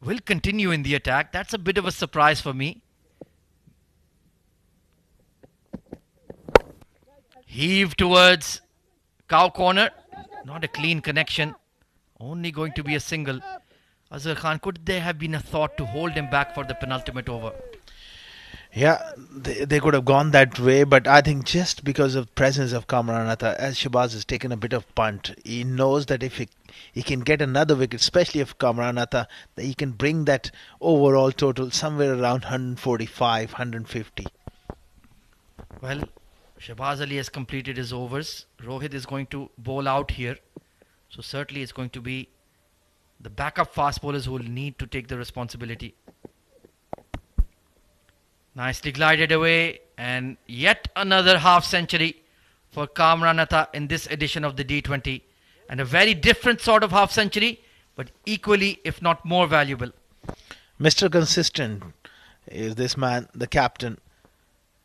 will continue in the attack. That's a bit of a surprise for me. Heave towards cow corner. Not a clean connection. Only going to be a single. Azhar Khan, could there have been a thought to hold him back for the penultimate over? Yeah, they could have gone that way, but I think just because of presence of Kamranatha, as Shehbaz has taken a bit of punt, he knows that if he can get another wicket, especially if Kamranatha, that he can bring that overall total somewhere around 145, 150. Well, Shehbaz Ali has completed his overs. Rohit is going to bowl out here. So certainly it's going to be the backup fast bowlers who will need to take the responsibility. Nicely glided away, and yet another half century for Kamranatha in this edition of the D20. And a very different sort of half century, but equally, if not more valuable. Mr. Consistent is this man, the captain.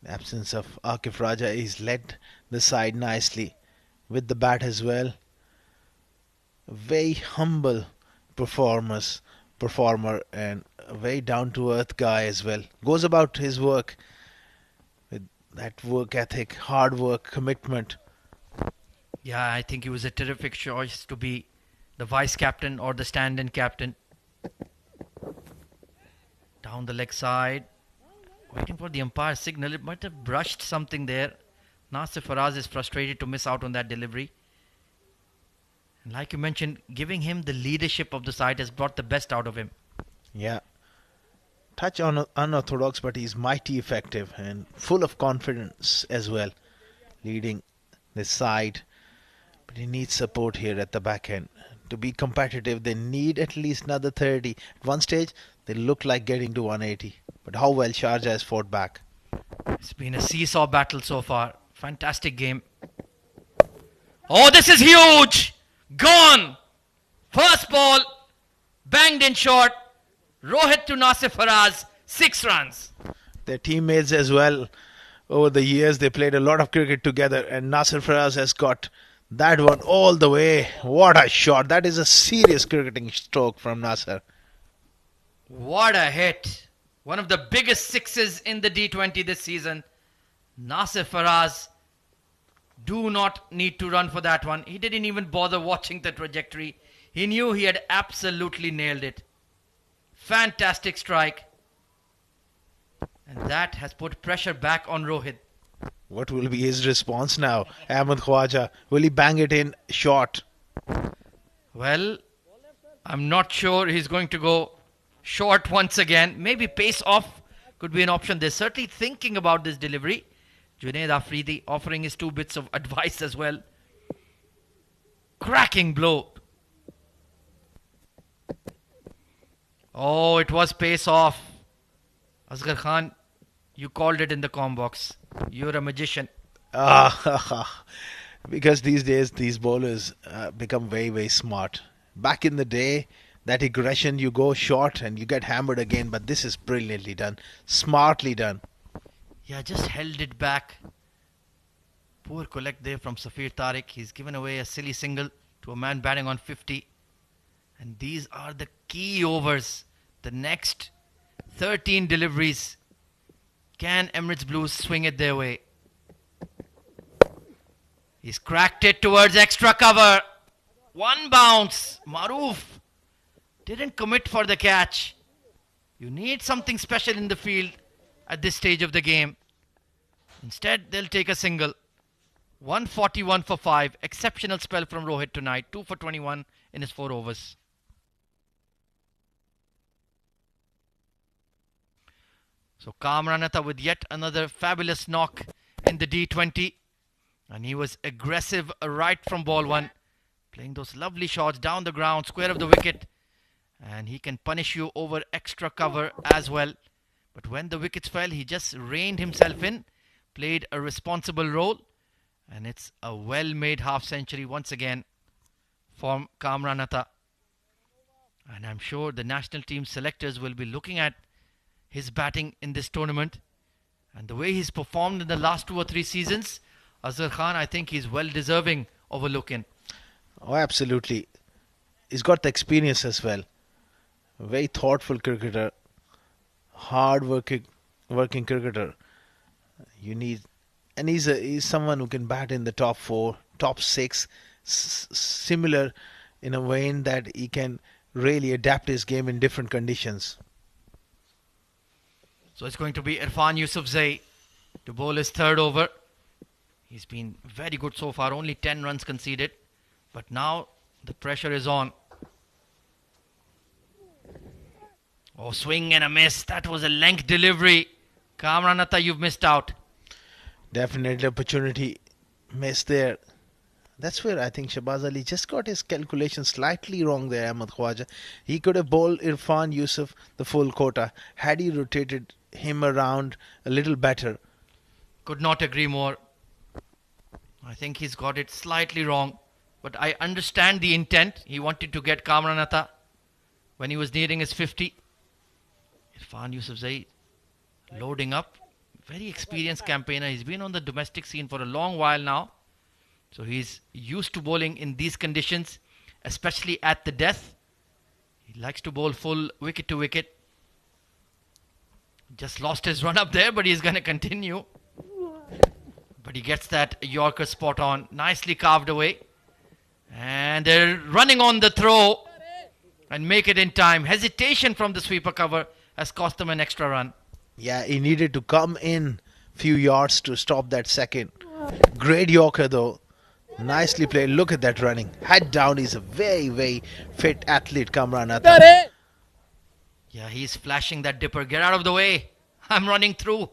The absence of Akif Raja, he's led the side nicely with the bat as well. A very humble performer and a very down-to-earth guy as well. Goes about his work with that work ethic, hard work, commitment. Yeah, I think he was a terrific choice to be the vice captain or the stand-in captain. Down the leg side. Waiting for the umpire's signal. It might have brushed something there. Nasir Faraz is frustrated to miss out on that delivery. And like you mentioned, giving him the leadership of the side has brought the best out of him. Yeah. Touch on unorthodox, but he's mighty effective and full of confidence as well. Leading this side. But he needs support here at the back end. To be competitive, they need at least another 30. At one stage, they look like getting to 180. But how well Sharjah has fought back. It's been a seesaw battle so far. Fantastic game. Oh, this is huge! Gone! First ball, banged in short. Rohit to Nasir Faraz, 6 runs. Their teammates as well. Over the years, they played a lot of cricket together, and Nasir Faraz has got that one all the way. What a shot. That is a serious cricketing stroke from Nasir. What a hit. One of the biggest sixes in the D20 this season. Nasir Faraz Do not need to run for that one. He didn't even bother watching the trajectory. He knew he had absolutely nailed it. Fantastic strike. And that has put pressure back on Rohit. What will be his response now? Ahmed Khwaja, will he bang it in short? Well, I'm not sure he's going to go short once again. Maybe pace off could be an option. They're certainly thinking about this delivery. Junaid Afridi offering his 2 bits of advice as well. Cracking blow. Oh, it was pace off. Asghar Khan, you called it in the comm box. You're a magician. Because these days these bowlers become very, very smart. Back in the day, that aggression, you go short and you get hammered again, but this is brilliantly done, smartly done. Yeah, just held it back. Poor collect there from Safir Tariq. He's given away a silly single to a man batting on 50. And these are the key overs. The next 13 deliveries. Can Emirates Blues swing it their way? He's cracked it towards extra cover. 1 bounce. Maroof didn't commit for the catch. You need something special in the field at this stage of the game. Instead, they'll take a single. 141 for 5. Exceptional spell from Rohit tonight. 2 for 21 in his 4 overs. So Kamranatha with yet another fabulous knock in the D20. And he was aggressive right from ball 1. Playing those lovely shots down the ground, square of the wicket. And he can punish you over extra cover as well. But when the wickets fell, he just reined himself in. Played a responsible role. And it's a well-made half-century once again from Kamranatha. And I'm sure the national team selectors will be looking at his batting in this tournament. And the way he's performed in the last 2 or 3 seasons, Azhar Khan, I think he's well deserving of a look in. Oh, absolutely. He's got the experience as well. A very thoughtful cricketer. Hard-working cricketer. You need... And he's someone who can bat in the top 4, top 6. Similar in a vein that he can really adapt his game in different conditions. So it's going to be Irfan Yusufzai to bowl his 3rd over. He's been very good so far, only 10 runs conceded. But now the pressure is on. Oh, swing and a miss. That was a length delivery. Kamranatha, you've missed out. Definitely opportunity missed there. That's where I think Shahbaz Ali just got his calculation slightly wrong there, Ahmed Khwaja. He could have bowled Irfan Yusuf the full quota had he rotated him around a little better. Could not agree more. I think he's got it slightly wrong. But I understand the intent. He wanted to get Kamranatha when he was nearing his 50. Irfan Yusufzai loading up. Very experienced campaigner. He's been on the domestic scene for a long while now. So he's used to bowling in these conditions, especially at the death. He likes to bowl full wicket to wicket. Just lost his run up there, but he's going to continue. But he gets that Yorker spot on. Nicely carved away. And they're running on the throw and make it in time. Hesitation from the sweeper cover has cost them an extra run. Yeah, he needed to come in few yards to stop that second. Great Yorker though. Nicely played. Look at that running. Head down. He's a very, very fit athlete, Kamranatha. Yeah, he's flashing that dipper. Get out of the way. I'm running through.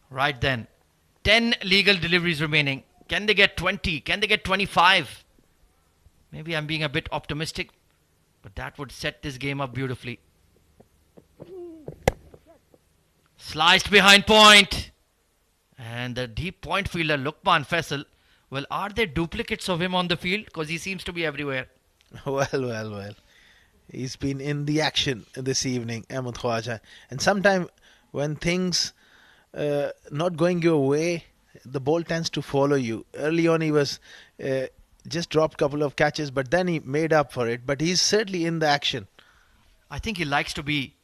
Right then. 10 legal deliveries remaining. Can they get 20? Can they get 25? Maybe I'm being a bit optimistic, but that would set this game up beautifully. Sliced behind point. And the deep point fielder, Luqman Faisal. Well, are there duplicates of him on the field? Because he seems to be everywhere. Well. He's been in the action this evening, Ahmed Khwaja. And sometimes when things not going your way, the ball tends to follow you. Early on he was just dropped a couple of catches, but then he made up for it. But he's certainly in the action. I think he likes to be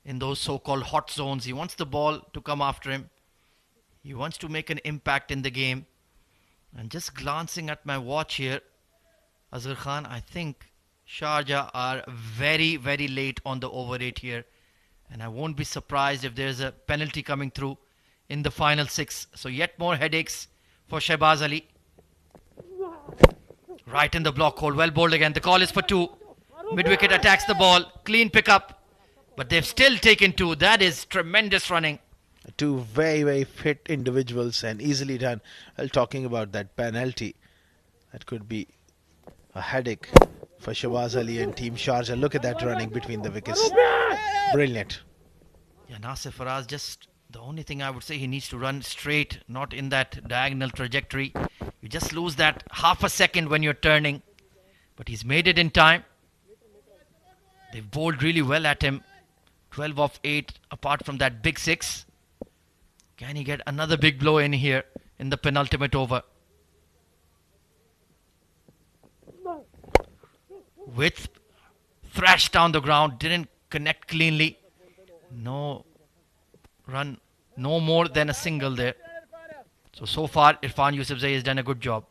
in those so-called hot zones. He wants the ball to come after him. He wants to make an impact in the game. And just glancing at my watch here, Azhar Khan, I think Sharjah are very, very late on the over 8 here. And I won't be surprised if there's a penalty coming through in the final 6. So yet more headaches for Shehbaz Ali. Right in the block hole. Well bowled again. The call is for 2. Mid-wicket attacks the ball. Clean pickup. But they've still taken 2. That is tremendous running. Two very, very fit individuals and easily done. Well, talking about that penalty, that could be a headache for Shehbaz Ali and Team Sharjah. Look at that running between the wickets. Brilliant. Yeah, Nasir Faraz, just the only thing I would say, he needs to run straight, not in that diagonal trajectory. You just lose that half a second when you're turning. But he's made it in time. They've bowled really well at him. 12 of 8 apart from that big 6. Can he get another big blow in here in the penultimate over? Width thrashed down the ground, didn't connect cleanly. No run, no more than a single there. So far Irfan Yusufzai has done a good job.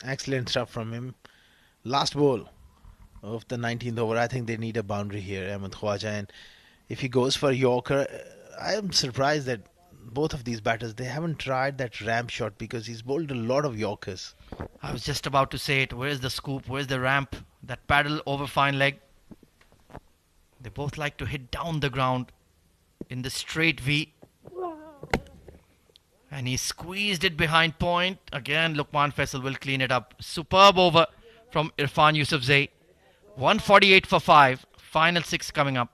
Excellent stuff from him. Last ball of the 19th over. I think they need a boundary here, Ahmed Khwaja. And if he goes for Yorker, I am surprised that both of these batters, they haven't tried that ramp shot because he's bowled a lot of Yorkers. I was just about to say it. Where's the scoop? Where's the ramp? That paddle over fine leg. They both like to hit down the ground in the straight V. And he squeezed it behind point. Again, Luqman Faisal will clean it up. Superb over from Irfan Yusufzai. 148 for 5. Final 6 coming up.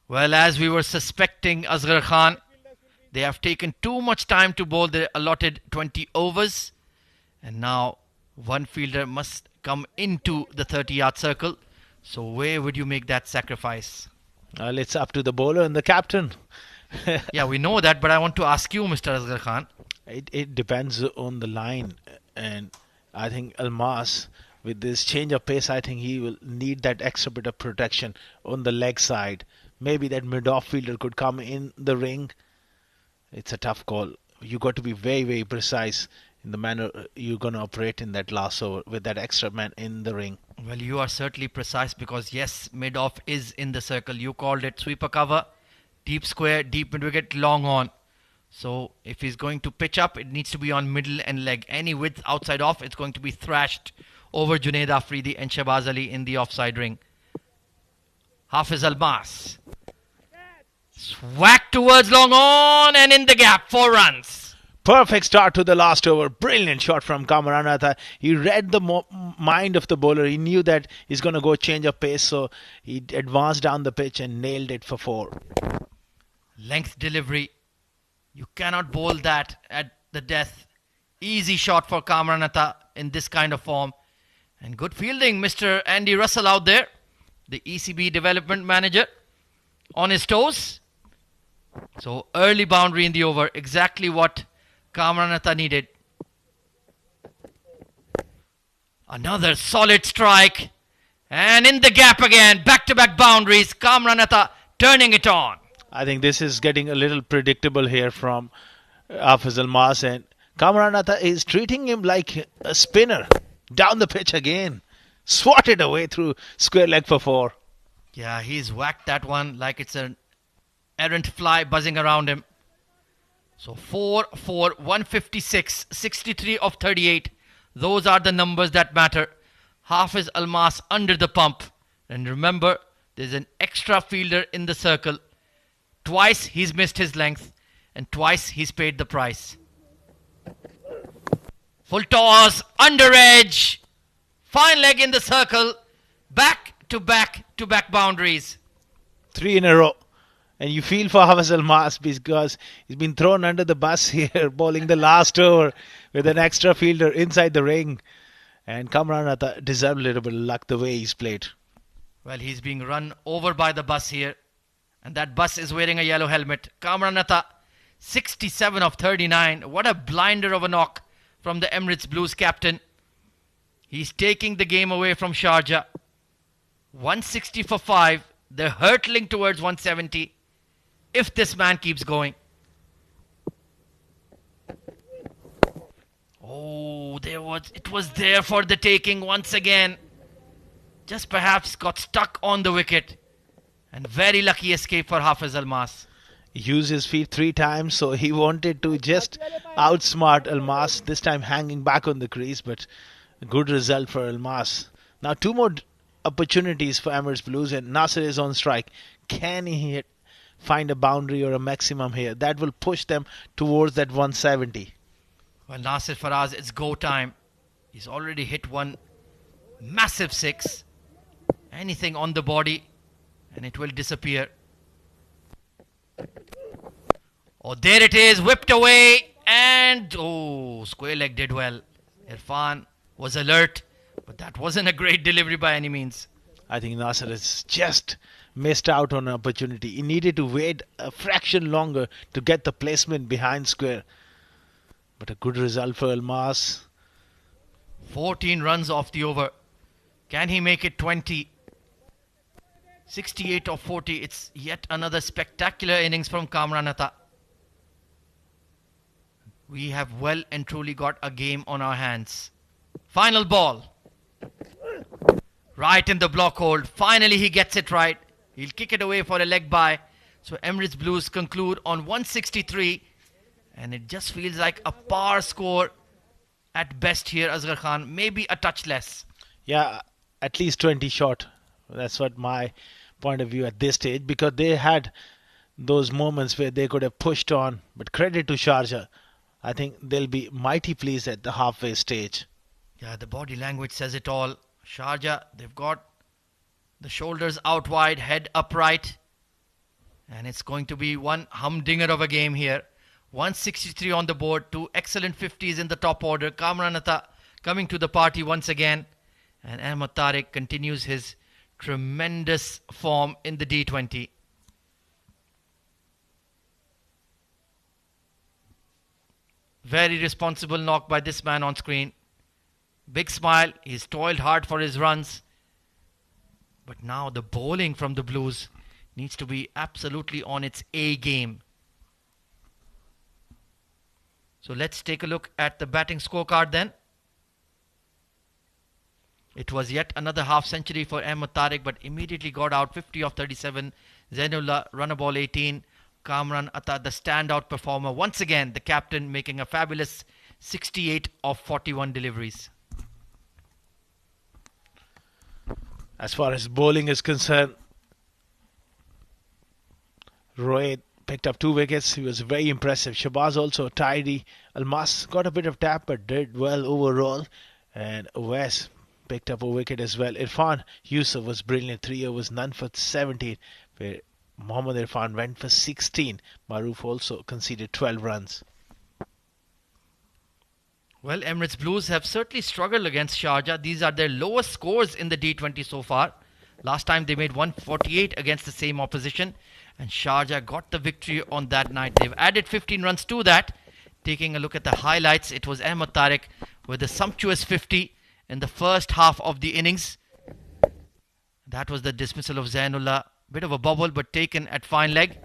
Well, as we were suspecting, Asghar Khan, they have taken too much time to bowl the allotted 20 overs. And now one fielder must come into the 30-yard circle. So where would you make that sacrifice? Well, it's up to the bowler and the captain. Yeah, we know that, but I want to ask you, Mr. Asghar Khan. It depends on the line. And I think Almas, with this change of pace, I think he will need that extra bit of protection on the leg side. Maybe that mid-off fielder could come in the ring. It's a tough call. You got to be very, very precise in the manner you're going to operate in that last over with that extra man in the ring. Well, you are certainly precise because, yes, mid-off is in the circle. You called it sweeper cover, deep square, deep mid-wicket, long on. So if he's going to pitch up, it needs to be on middle and leg. Any width outside off, it's going to be thrashed over Junaid Afridi and Shehbaz Ali in the offside ring. Hafiz Almas. Whack towards long on and in the gap, 4 runs. Perfect start to the last over. Brilliant shot from Kamaranatha. He read the mind of the bowler. He knew that he's going to go change of pace, so he advanced down the pitch and nailed it for 4. Length delivery. You cannot bowl that at the death. Easy shot for Kamaranatha in this kind of form. And good fielding, Mr. Andy Russell out there, the ECB development manager, on his toes. So early boundary in the over, exactly what Kamaranatha needed. Another solid strike. And in the gap again, back-to-back boundaries. Kamaranatha turning it on. I think this is getting a little predictable here from Hafiz Almas. And Kamaranatha is treating him like a spinner. Down the pitch again. Swatted away through square leg for 4. Yeah, he's whacked that one like it's an errant fly buzzing around him. So 4, 156, 63 of 38. Those are the numbers that matter. Hafiz Almas under the pump. And remember, there's an extra fielder in the circle. Twice he's missed his length and twice he's paid the price. Full toss, under edge. Fine leg in the circle. Back to back to back boundaries. 3 in a row. And you feel for Hafiz Almas because he's been thrown under the bus here, bowling the last over with an extra fielder inside the ring. And Kamran Atta deserved a little bit of luck the way he's played. Well, he's being run over by the bus here. And that bus is wearing a yellow helmet. Kamran Atta, 67 of 39. What a blinder of a knock from the Emirates Blues captain. He's taking the game away from Sharjah. 160 for 5. They're hurtling towards 170 if this man keeps going. Oh, it was there for the taking once again. Just perhaps got stuck on the wicket. And very lucky escape for Hafiz Almas. He used his feet 3 times, so he wanted to just outsmart Almas, this time hanging back on the crease, but a good result for Almas. Now 2 more opportunities for Emirates Blues, and Nasser is on strike. Can he find a boundary or a maximum here? That will push them towards that 170. Well, Nasir Faraz, it's go time. He's already hit one massive 6. Anything on the body and it will disappear. Oh, there it is, whipped away, and square leg did well. Irfan was alert, but that wasn't a great delivery by any means. I think Nasser has just missed out on an opportunity. He needed to wait a fraction longer to get the placement behind square. But a good result for Almas. 14 runs off the over. Can he make it 20? 68 of 40. It's yet another spectacular innings from Kamran Atta. We have well and truly got a game on our hands. Final ball. Right in the block hold. Finally he gets it right. He'll kick it away for a leg bye. So Emirates Blues conclude on 163. And it just feels like a par score at best here, Asghar Khan. Maybe a touch less. Yeah, at least 20 short. That's what my point of view at this stage. Because they had those moments where they could have pushed on. But credit to Sharjah. I think they'll be mighty pleased at the halfway stage. Yeah, the body language says it all. Sharjah, they've got the shoulders out wide, head upright. And it's going to be one humdinger of a game here. 163 on the board, 2 excellent 50s in the top order. Kamran Atta coming to the party once again. And Ahmed Tariq continues his tremendous form in the D20. Very responsible knock by this man on screen. Big smile. He's toiled hard for his runs. But now the bowling from the Blues needs to be absolutely on its A game. So let's take a look at the batting scorecard then. It was yet another half century for Ahmed Tariq, but immediately got out 50 of 37. Zainullah run a ball 18. Kamran Atta, the standout performer. Once again, the captain making a fabulous 68 of 41 deliveries. As far as bowling is concerned, Rohit picked up 2 wickets. He was very impressive. Shabazz also tidy. Almas got a bit of tap but did well overall. And Wes picked up a wicket as well. Irfan Yusuf was brilliant. 3 overs, none for 17. Where Mohammad Irfan went for 16. Maroof also conceded 12 runs. Well, Emirates Blues have certainly struggled against Sharjah. These are their lowest scores in the D20 so far. Last time they made 148 against the same opposition. And Sharjah got the victory on that night. They've added 15 runs to that. Taking a look at the highlights, it was Ahmed Tariq with a sumptuous 50 in the first half of the innings. That was the dismissal of Zainullah. Bit of a bubble, but taken at fine leg.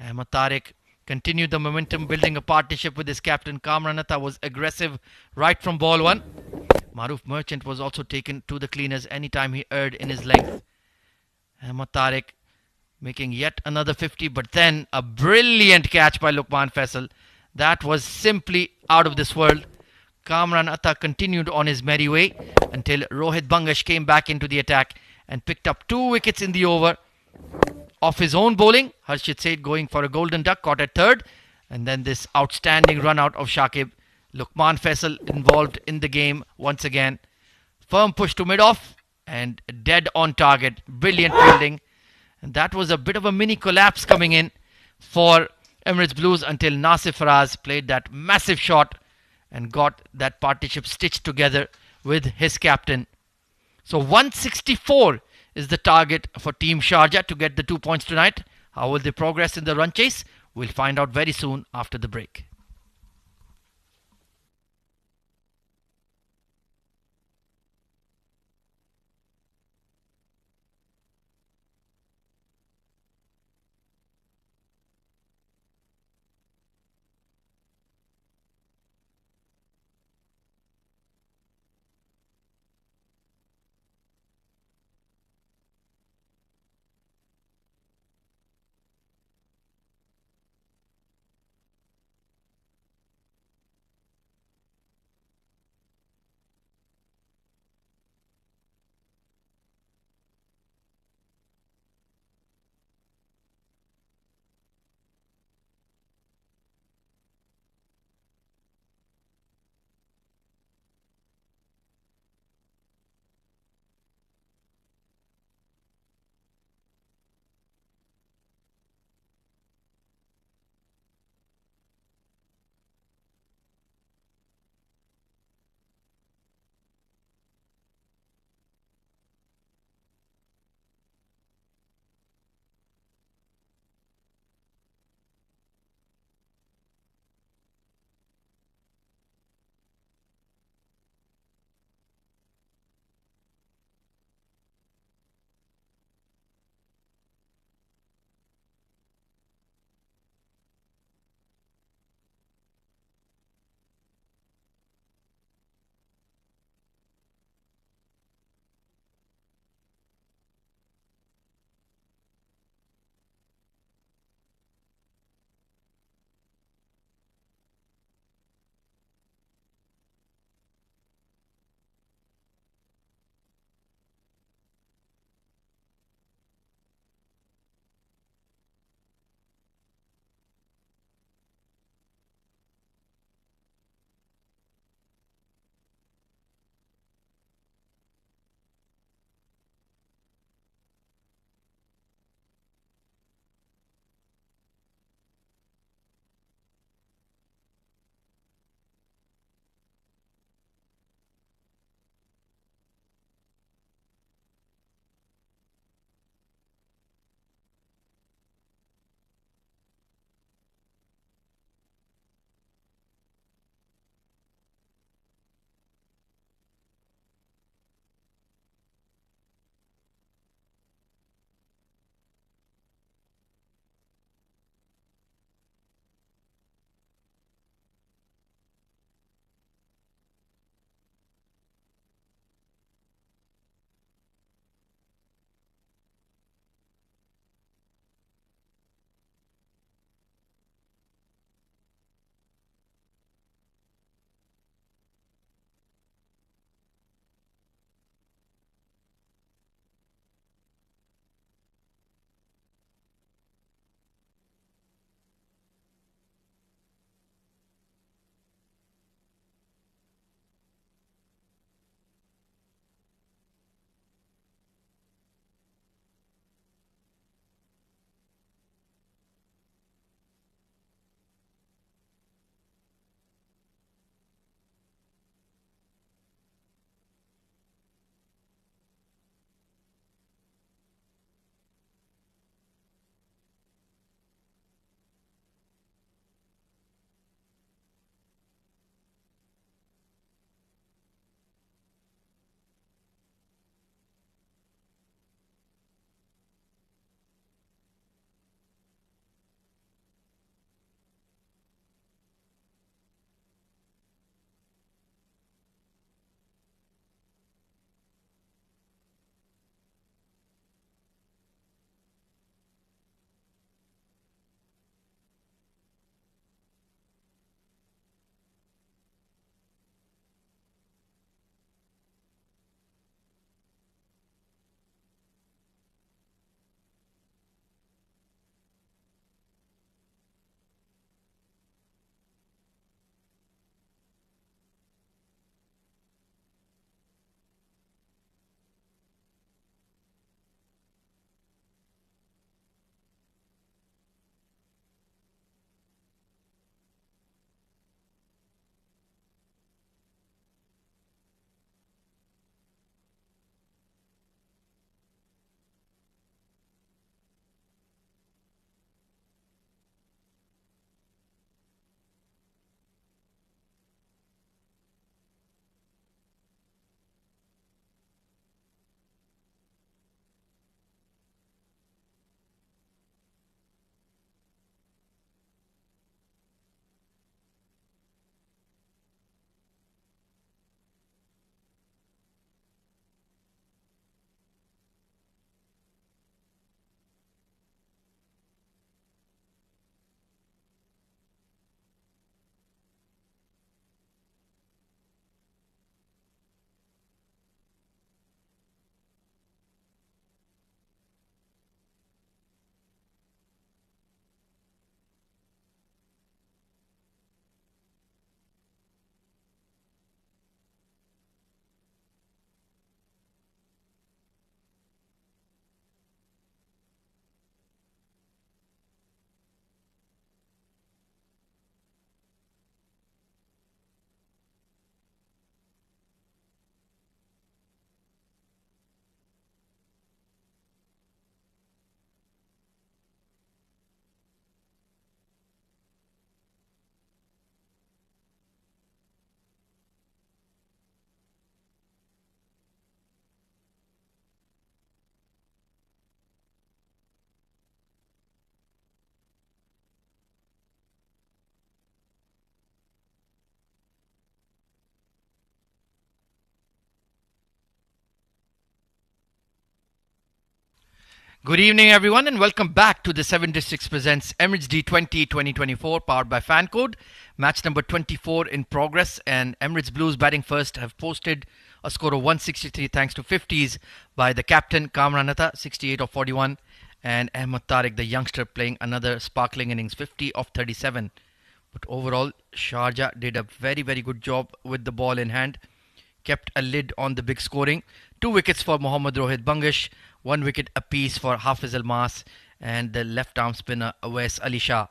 Ahmed Tariq continued the momentum, building a partnership with his captain. Kamran Atta was aggressive right from ball 1. Maroof Merchant was also taken to the cleaners anytime he erred in his length. Ahmed Tariq making yet another 50, but then a brilliant catch by Luqman Faisal. That was simply out of this world. Kamran Atta continued on his merry way until Rohit Bangash came back into the attack and picked up 2 wickets in the over of his own bowling. Harshit Said going for a golden duck, caught at 3rd. And then this outstanding run out of Shakib. Luqman Faisal involved in the game once again. Firm push to mid-off and dead on target. Brilliant fielding. And that was a bit of a mini collapse coming in for Emirates Blues until Nasif Faraz played that massive shot and got that partnership stitched together with his captain. So 164 is the target for Team Sharjah to get the 2 points tonight. How will they progress in the run chase? We'll find out very soon after the break. Good evening, everyone, and welcome back to the 7 Districts Presents Emirates D20 2024, powered by Fancode. Match number 24 in progress, and Emirates Blues batting first have posted a score of 163 thanks to 50s by the captain Kamran Atta, 68 of 41, and Ahmed Tariq, the youngster, playing another sparkling innings, 50 of 37. But overall, Sharjah did a very, very good job with the ball in hand, kept a lid on the big scoring. 2 wickets for Mohammad Rohit Bangish, 1 wicket apiece for Hafiz Almas and the left-arm spinner Awais Ali Shah.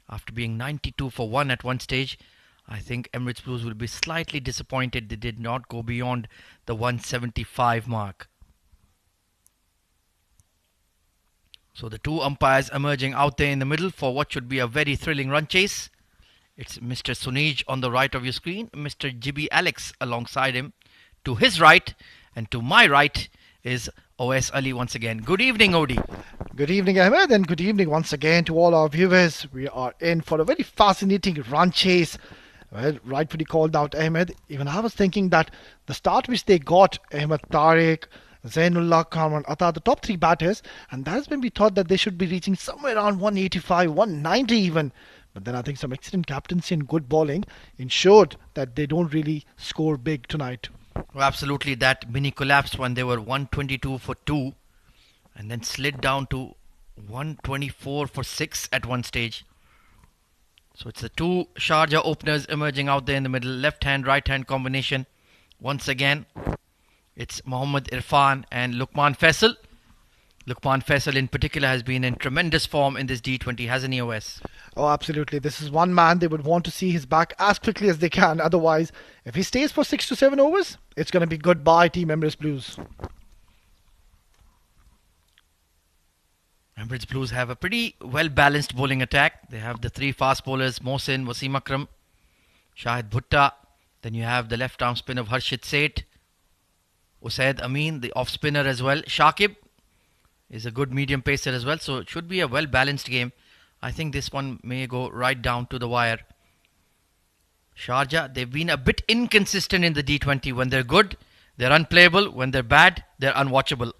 After being 92 for 1 at one stage, I think Emirates Blues will be slightly disappointed they did not go beyond the 175 mark. So the 2 umpires emerging out there in the middle for what should be a very thrilling run chase. It's Mr. Sunij on the right of your screen, Mr. Jibby Alex alongside him. To his right and to my right is OS Ali once again. Good evening, Odi. Good evening, Ahmed, and good evening once again to all our viewers. We are in for a very fascinating run chase. Well, rightfully called out, Ahmed. Even I was thinking that the start which they got, Ahmed Tariq, Zainullah, Kamran Atta, the top 3 batters, and that's when we thought that they should be reaching somewhere around 185, 190 even. But then I think some excellent captaincy and good bowling ensured that they don't really score big tonight. Well, absolutely, that mini collapsed when they were 122 for 2 and then slid down to 124 for 6 at one stage. So it's the 2 Sharjah openers emerging out there in the middle, left hand, right hand combination. Once again, it's Mohammad Irfan and Luqman Faisal. Luqman Faisal in particular has been in tremendous form in this D20, hasn't he, OS? Oh, absolutely. This is one man they would want to see his back as quickly as they can. Otherwise, if he stays for 6 to 7 overs, it's going to be goodbye, Team Emirates Blues. Emirates Blues have a pretty well-balanced bowling attack. They have the 3 fast bowlers, Mohsin, Wasim Akram, Shahid Bhutta. Then you have the left-arm spin of Harshit Seth, Usaid Amin, the off-spinner as well. Shakib is a good medium pacer as well. So it should be a well-balanced game. I think this one may go right down to the wire. Sharjah, they've been a bit inconsistent in the D20. When they're good, they're unplayable. When they're bad, they're unwatchable.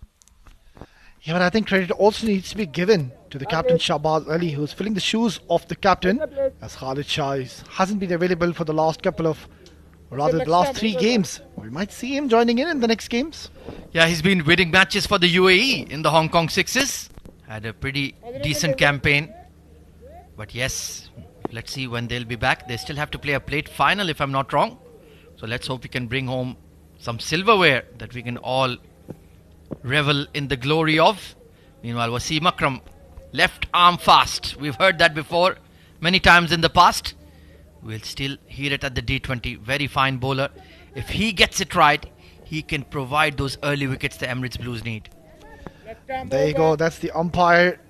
Yeah, but I think credit also needs to be given to the captain Shahbaz Ali, who's filling the shoes of the captain, as Khalid Shah hasn't been available for the last couple of, or rather the last 3 games. We might see him joining in the next games. Yeah, he's been winning matches for the UAE in the Hong Kong Sixes. Had a pretty decent campaign. But yes, let's see when they'll be back. They still have to play a plate final if I'm not wrong. So let's hope we can bring home some silverware that we can all revel in the glory of. Meanwhile, Wasim Akram, left arm fast. We've heard that before many times in the past. We'll still hear it at the D20. Very fine bowler. If he gets it right, he can provide those early wickets the Emirates Blues need. There you go. That's the umpire.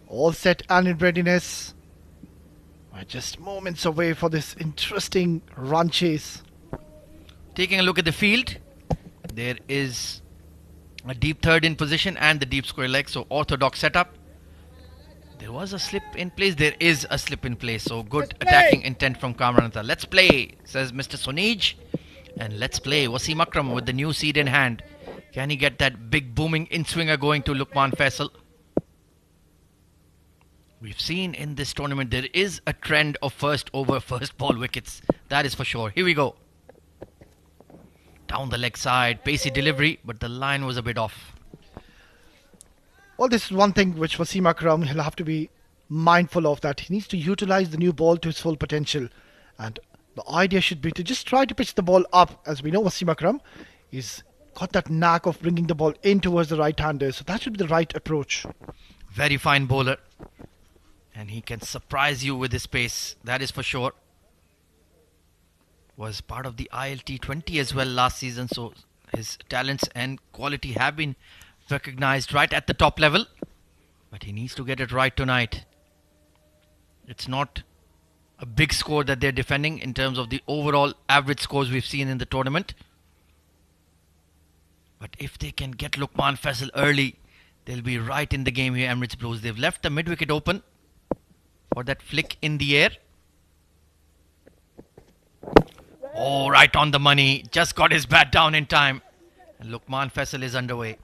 All set and in readiness. We're just moments away for this interesting run chase. Taking a look at the field, there is a deep third in position and the deep square leg. So orthodox setup. There was a slip in place. There is a slip in place. So good attacking intent from Kamran Atta. Let's play, says Mr. Sunij. And let's play. Wasim Akram with the new seed in hand. Can he get that big booming in-swinger going to Luqman Faisal? We've seen in this tournament there is a trend of first over, first ball wickets. That is for sure. Here we go. Down the leg side, pacey delivery, but the line was a bit off. Well, this is one thing which Wasim Akram will have to be mindful of, that he needs to utilize the new ball to its full potential. And the idea should be to just try to pitch the ball up. As we know, Wasim Akram is got that knack of bringing the ball in towards the right-hander. So that should be the right approach. Very fine bowler. And he can surprise you with his pace. That is for sure. Was part of the ILT20 as well last season. So his talents and quality have been recognized right at the top level. But he needs to get it right tonight. It's not a big score that they're defending in terms of the overall average scores we've seen in the tournament. But if they can get Luqman Faisal early, they'll be right in the game here, Emirates Blues. They've left the mid-wicket open for that flick in the air. Oh, right on the money. Just got his bat down in time. And Luqman Faisal is underway.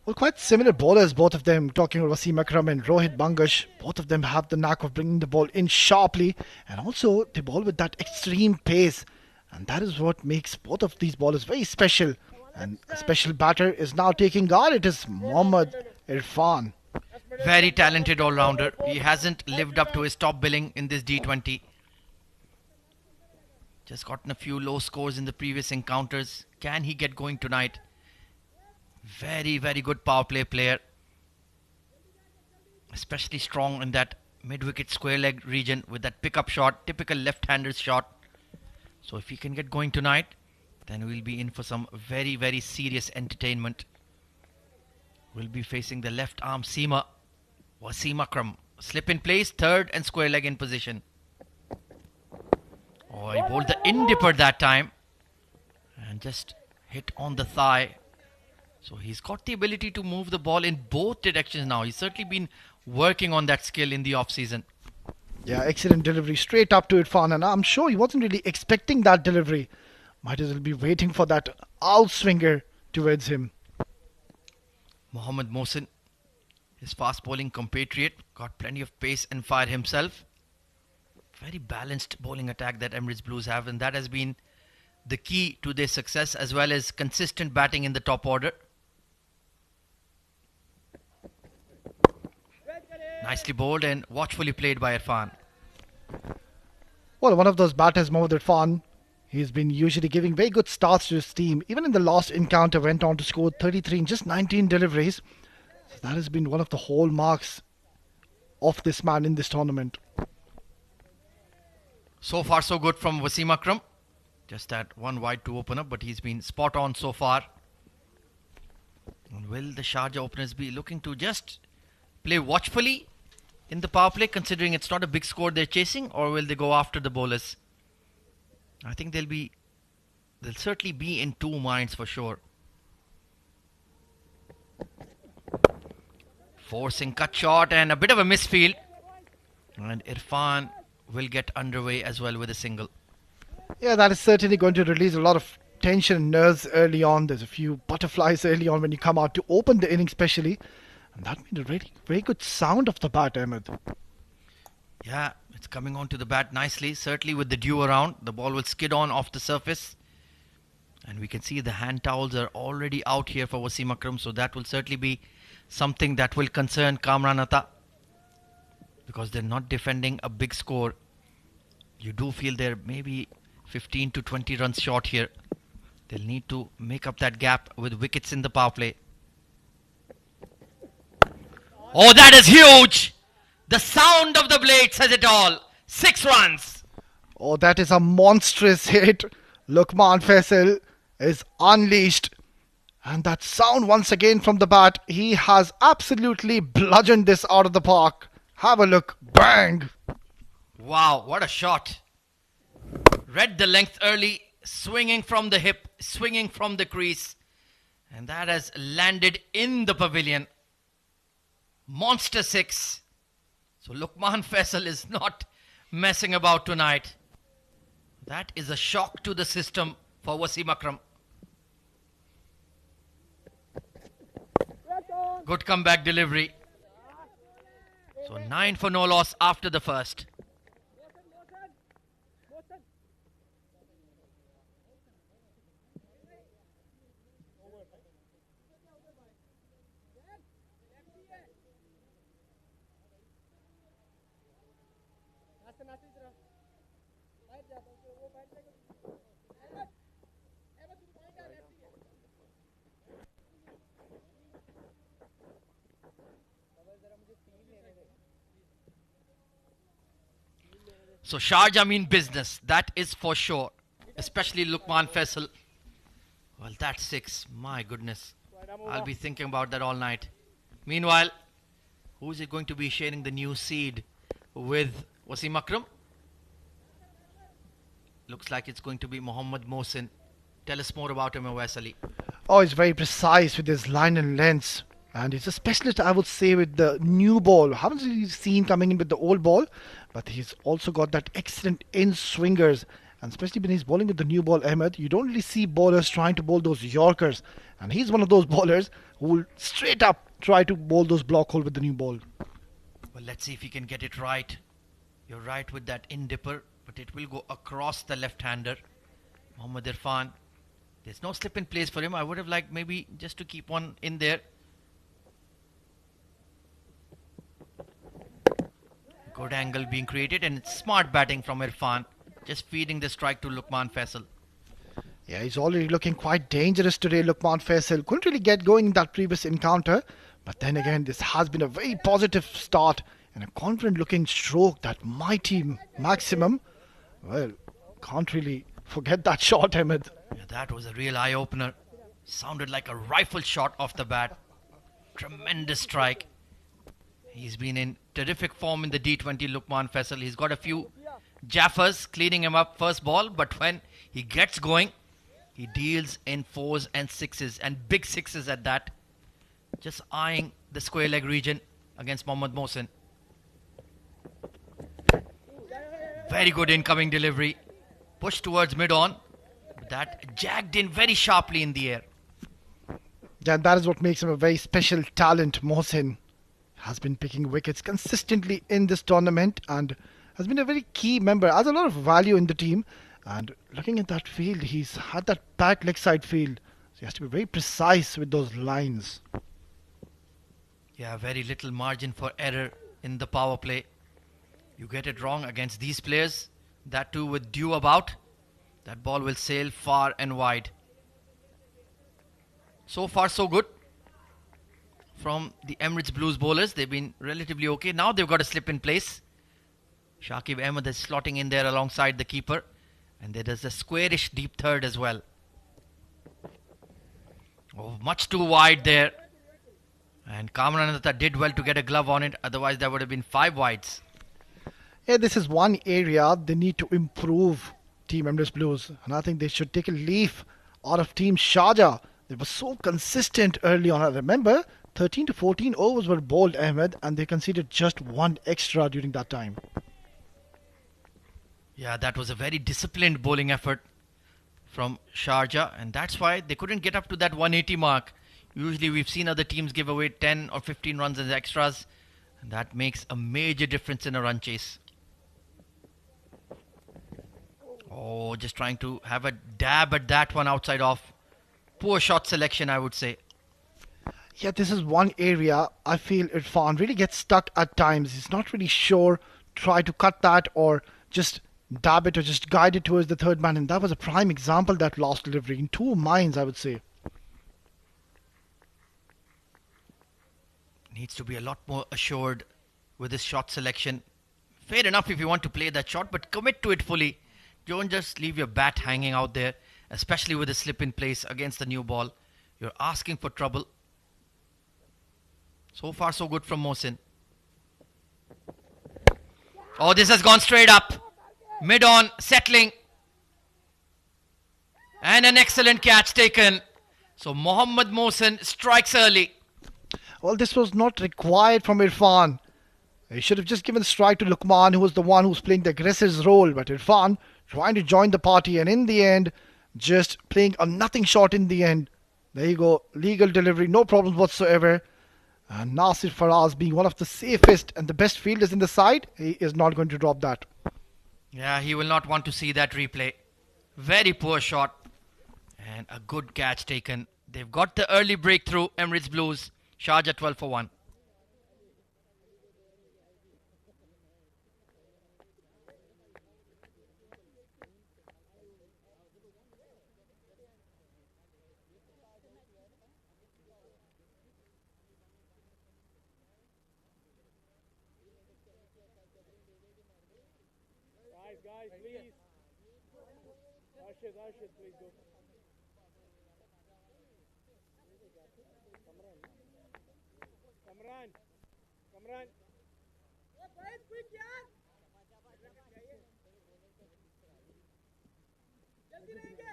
Well, quite similar bowlers, both of them. Talking about Wasim Akram and Rohit Bangash, both of them have the knack of bringing the ball in sharply, and also they bowl with that extreme pace, and that is what makes both of these bowlers very special. And a special batter is now taking guard. It is Mohammad Irfan. Very talented all-rounder. He hasn't lived up to his top billing in this D20. Just gotten a few low scores in the previous encounters. Can he get going tonight? Very, very good power play player. Especially strong in that mid-wicket square leg region with that pickup shot, typical left-hander's shot. So if he can get going tonight, then we'll be in for some very, very serious entertainment. We'll be facing the left arm seamer, Wasim Akram. Slip in place, third and square leg in position. Oh, he bowled the in-dipper that time and just hit on the thigh. So he's got the ability to move the ball in both directions now. He's certainly been working on that skill in the off-season. Yeah, excellent delivery straight up to Irfan, and I'm sure he wasn't really expecting that delivery. Might as well be waiting for that out swinger towards him. Mohammad Mohsin, his fast bowling compatriot, got plenty of pace and fire himself. Very balanced bowling attack that Emirates Blues have, and that has been the key to their success, as well as consistent batting in the top order. Nicely bowled and watchfully played by Irfan. Well, one of those batters, Mohammad Irfan, he's been usually giving very good starts to his team. Even in the last encounter, went on to score 33 in just 19 deliveries. So that has been one of the hallmarks of this man in this tournament. So far, so good from Wasim Akram. Just that one wide to open up, but he's been spot on so far. And will the Sharjah openers be looking to just play watchfully in the power play, considering it's not a big score they're chasing, or will they go after the bowlers? I think they'll certainly be in two minds for sure. Forcing cut shot and a bit of a misfield. And Irfan will get underway as well with a single. Yeah, that is certainly going to release a lot of tension and nerves early on. There's a few butterflies early on when you come out to open the inning especially. And that made a really very good sound of the bat, Ahmed. Yeah, it's coming onto the bat nicely. Certainly with the dew around, the ball will skid on off the surface. And we can see the hand towels are already out here for Wasim Akram. So that will certainly be something that will concern Kamran Atta. Because they're not defending a big score. You do feel they're maybe 15 to 20 runs short here. They'll need to make up that gap with wickets in the power play. Oh, that is huge! The sound of the blade says it all. 6 runs. Oh, that is a monstrous hit. Luqman Faisal is unleashed. And that sound once again from the bat. He has absolutely bludgeoned this out of the park. Have a look. Bang! Wow, what a shot. Read the length early, swinging from the hip, swinging from the crease. And that has landed in the pavilion. Monster 6. So Luqman Faisal is not messing about tonight. That is a shock to the system for Wasim Akram. Good comeback delivery. So 9 for no loss after the first. So Sharjah mean business, that is for sure. Especially Luqman Faisal. Well, that's 6. My goodness. I'll be thinking about that all night. Meanwhile, who is it going to be sharing the new seed with? Wasim Akram? Looks like it's going to be Mohammad Mohsin. Tell us more about him, Awais Ali. Oh, he's very precise with his line and lengths. And he's a specialist, I would say, with the new ball. Haven't really seen coming in with the old ball. But he's also got that excellent in-swingers. And especially when he's bowling with the new ball, Ahmed, you don't really see bowlers trying to bowl those Yorkers. And he's one of those bowlers who will straight up try to bowl those block hole with the new ball. Well, let's see if he can get it right. You're right with that in dipper, but it will go across the left-hander. Mohammad Irfan. There's no slip in place for him. I would have liked maybe just to keep one in there. Good angle being created, and it's smart batting from Irfan. Just feeding the strike to Lukman Faisal. Yeah, he's already looking quite dangerous today, Lukman Faisal. Couldn't really get going in that previous encounter. But then again, this has been a very positive start and a confident looking stroke. That mighty maximum. Well, can't really forget that shot, Ahmed. Yeah, that was a real eye-opener. Sounded like a rifle shot off the bat. Tremendous strike. He's been in terrific form in the D20, Lukman Faisal. He's got a few jaffers cleaning him up first ball, but when he gets going, he deals in 4s and 6s, and big 6s at that. Just eyeing the square leg region against Mohammad Mohsin. Very good incoming delivery. Push towards mid-on. That jagged in very sharply in the air. Yeah, that is what makes him a very special talent. Mohsin has been picking wickets consistently in this tournament and has been a very key member. Has a lot of value in the team. And looking at that field, he's had that back leg side field. So he has to be very precise with those lines. Yeah, very little margin for error in the power play. You get it wrong against these players, that too with due about, that ball will sail far and wide. So far so good from the Emirates Blues bowlers. They've been relatively okay. Now they've got a slip in place. Shakib Ahmed is slotting in there alongside the keeper. And there is a squarish deep third as well. Oh, much too wide there. And Kamran Atta did well to get a glove on it. Otherwise there would have been 5 wides. Yeah, this is one area they need to improve, Team Emirates Blues. And I think they should take a leaf out of Team Sharjah. They were so consistent early on. I remember 13 to 14 overs were bowled, Ahmed, and they conceded just 1 extra during that time. Yeah, that was a very disciplined bowling effort from Sharjah. And that's why they couldn't get up to that 180 mark. Usually we've seen other teams give away 10 or 15 runs as extras. And that makes a major difference in a run chase. Oh, just trying to have a dab at that one outside off. Poor shot selection, I would say. Yeah, this is one area I feel Irfan really gets stuck at times. He's not really sure, try to cut that or just dab it or just guide it towards the third man. And that was a prime example, that last delivery. In 2 minds, I would say. Needs to be a lot more assured with his shot selection. Fair enough if you want to play that shot, but commit to it fully. Don't just leave your bat hanging out there, especially with a slip in place against the new ball. You're asking for trouble. So far so good from Mohsin. Oh, this has gone straight up. Mid-on, settling. And an excellent catch taken. So Mohammad Mohsin strikes early. Well, this was not required from Irfan. He should have just given the strike to Lukman, who was the one who was playing the aggressive role. But Irfan trying to join the party, and in the end, just playing a nothing shot in the end. There you go. Legal delivery, no problems whatsoever. And Nasir Faraz, being one of the safest and the best fielders in the side, he is not going to drop that. Yeah, he will not want to see that replay. Very poor shot. And a good catch taken. They've got the early breakthrough, Emirates Blues. Sharjah 12 for 1. Guys, please. Rashid, please go. Kamran. quick यार. जल्दी रहेंगे.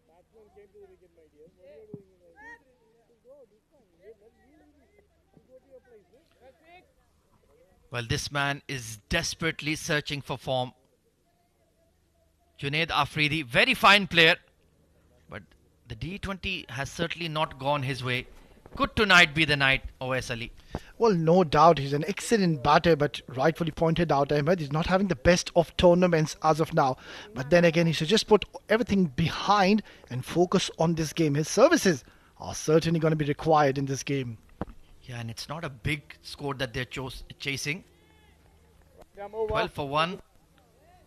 Batsman came to the wicket, my dear. What are you doing? Go, do fine. You go to your place. That's it. Well, this man is desperately searching for form. Junaid Afridi, very fine player, but the D20 has certainly not gone his way. Could tonight be the night, OS Ali? Well, no doubt he's an excellent batter, but rightfully pointed out, Ahmed, he's not having the best of tournaments as of now. But then again, he should just put everything behind and focus on this game. His services are certainly going to be required in this game. Yeah, and it's not a big score that they're chasing. Yeah, move 12 on. for 1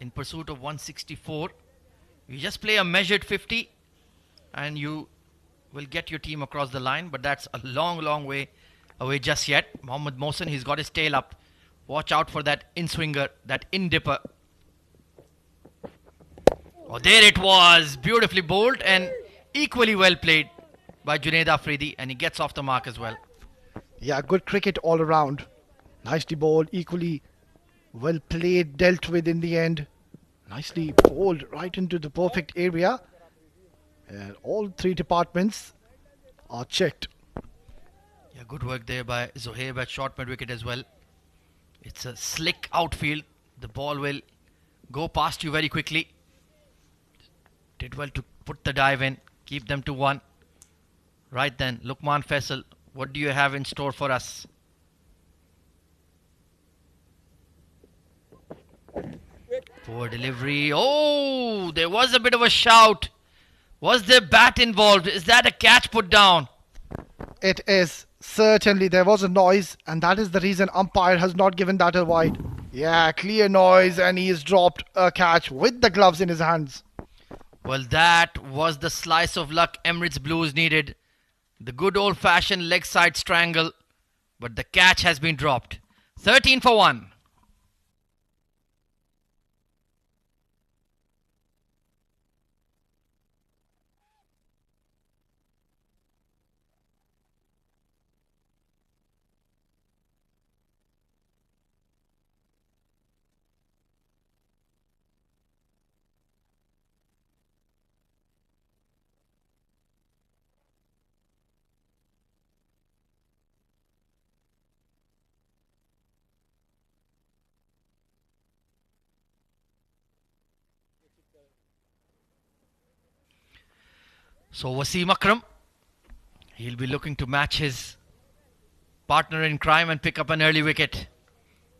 in pursuit of 164. You just play a measured 50 and you will get your team across the line, but that's a long way away just yet. Mohammad Mohsen, he's got his tail up. Watch out for that in-swinger, that in-dipper. Oh, there it was. Beautifully bowled and equally well played by Junaid Afridi, and he gets off the mark as well. Yeah, good cricket all around. Nicely bowled, equally well played, dealt with in the end. Nicely bowled right into the perfect area. And all three departments are checked. Yeah, good work there by Zohaib at short mid wicket as well. It's a slick outfield. The ball will go past you very quickly. Did well to put the dive in, keep them to 1. Right then, Luqman Faisal, what do you have in store for us? Poor delivery. Oh, there was a bit of a shout. Was there bat involved? Is that a catch put down? It is. Certainly there was a noise, and that is the reason umpire has not given that a wide. Yeah, clear noise, and he has dropped a catch with the gloves in his hands. Well, that was the slice of luck Emirates Blues needed. The good old-fashioned leg side strangle, but the catch has been dropped. 13 for 1. So Wasim Akram, he'll be looking to match his partner in crime and pick up an early wicket.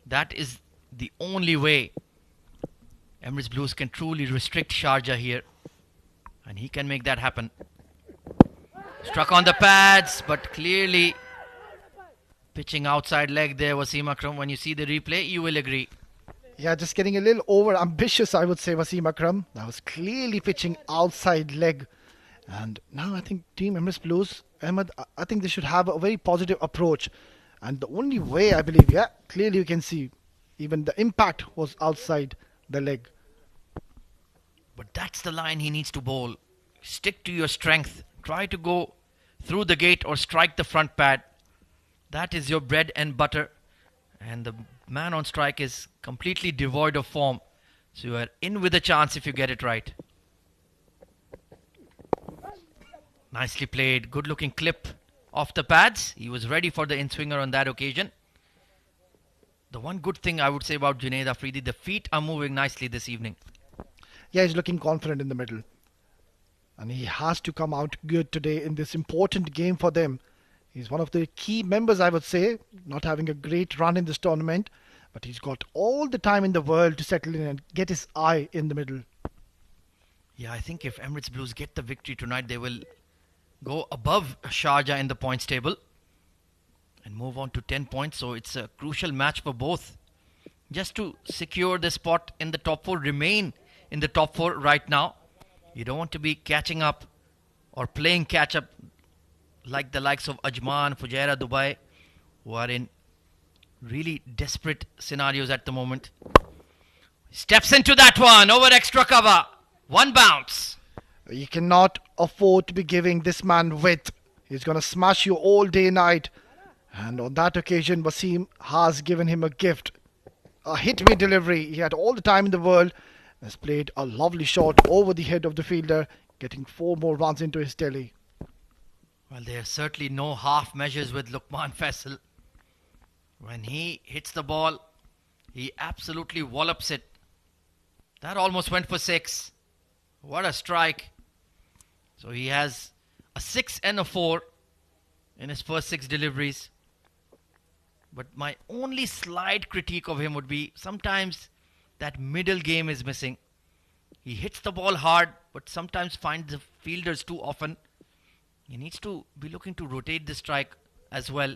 That is the only way Emirates Blues can truly restrict Sharjah here, and he can make that happen. Struck on the pads, but clearly pitching outside leg there, Wasim Akram. When you see the replay, you will agree. Yeah, just getting a little over ambitious, I would say, Wasim Akram. That was clearly pitching outside leg. And now I think Team Emirates Blues, Ahmed, I think they should have a very positive approach. And the only way, I believe, yeah, clearly you can see even the impact was outside the leg. But that's the line he needs to bowl. Stick to your strength. Try to go through the gate or strike the front pad. That is your bread and butter. And the man on strike is completely devoid of form. So you are in with a chance if you get it right. Nicely played. Good looking clip off the pads. He was ready for the in-swinger on that occasion. The one good thing I would say about Junaid Afridi, the feet are moving nicely this evening. Yeah, he's looking confident in the middle. And he has to come out good today in this important game for them. He's one of the key members, I would say, not having a great run in this tournament. But he's got all the time in the world to settle in and get his eye in the middle. Yeah, I think if Emirates Blues get the victory tonight, they will go above Sharjah in the points table and move on to 10 points. So it's a crucial match for both. Just to secure the spot in the top 4, remain in the top 4 right now. You don't want to be catching up or playing catch up like the likes of Ajman, Fujairah, Dubai, who are in really desperate scenarios at the moment. Steps into that one over extra cover. One bounce. You cannot afford to be giving this man width. He's going to smash you all day night. And on that occasion, Wasim has given him a gift. A hit-me delivery. He had all the time in the world. Has played a lovely shot over the head of the fielder, getting 4 more runs into his telly. Well, there are certainly no half measures with Luqman Faisal. When he hits the ball He absolutely wallops it. That almost went for 6. What a strike. So he has a 6 and a 4 in his first 6 deliveries. But my only slight critique of him would be sometimes that middle game is missing. He hits the ball hard, but sometimes finds the fielders too often. He needs to be looking to rotate the strike as well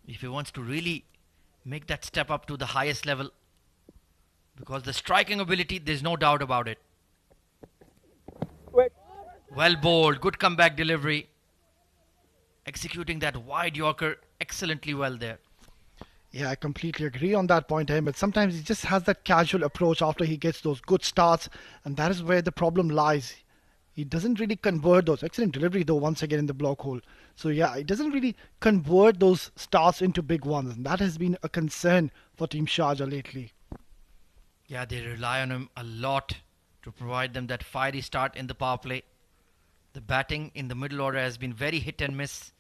if he wants to really make that step up to the highest level. Because the striking ability, there's no doubt about it. Well bowled, good comeback delivery. Executing that wide Yorker excellently well there. Yeah, I completely agree on that point, Ahmed. Sometimes he just has that casual approach after he gets those good starts, and that is where the problem lies. He doesn't really convert those. Excellent delivery, though, once again in the block hole. So, yeah, he doesn't really convert those starts into big ones, and that has been a concern for Team Sharjah lately. Yeah, they rely on him a lot to provide them that fiery start in the power play. The batting in the middle order has been very hit and miss,